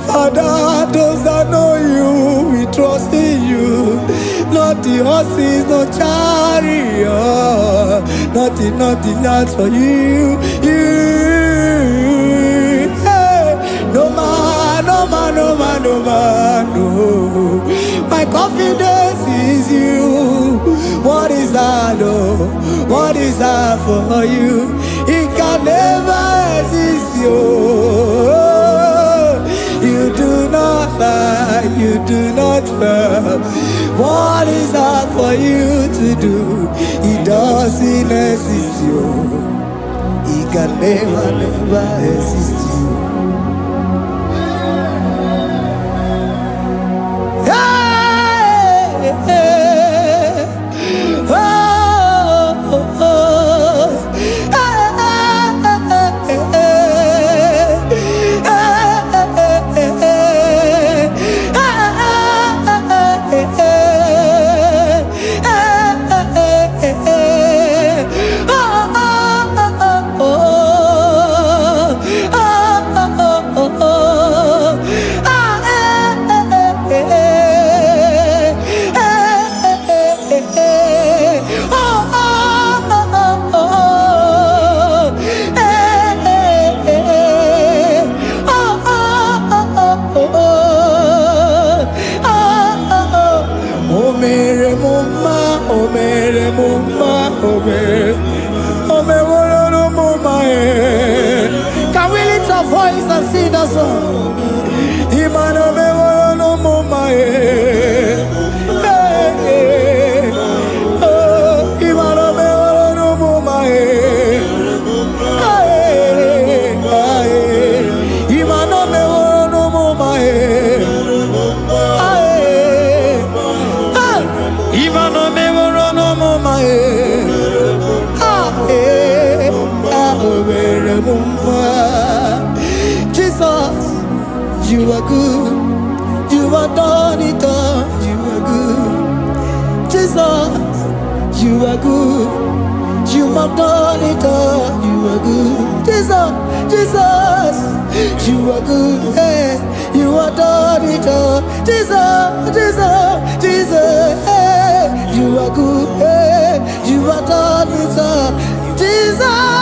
Father, those that know you, we trust in you. Not the horses, no chariot. Nothing else for you. Hey, no man, no man, no man, no man, no. My confidence is you. What is that, oh? What is that for you? It can never exist you. You do not lie, you do not fail. What is that for you to do? It doesn't exist you. It can never, never exist you. Hey, hey, oh, oh, oh. Can we lift our voice and sing that song? Imano me no mama oh, imano me no mama imano me no mama imano me no mama Jesus, you are good. You are done it all. You are good. Jesus, you are good. You have done it all. You are good. Jesus, Jesus, you are good. Hey, you are done. joy. Jesus, Jesus, Jesus, hey, you are good, hey, you are done with us. Jesus.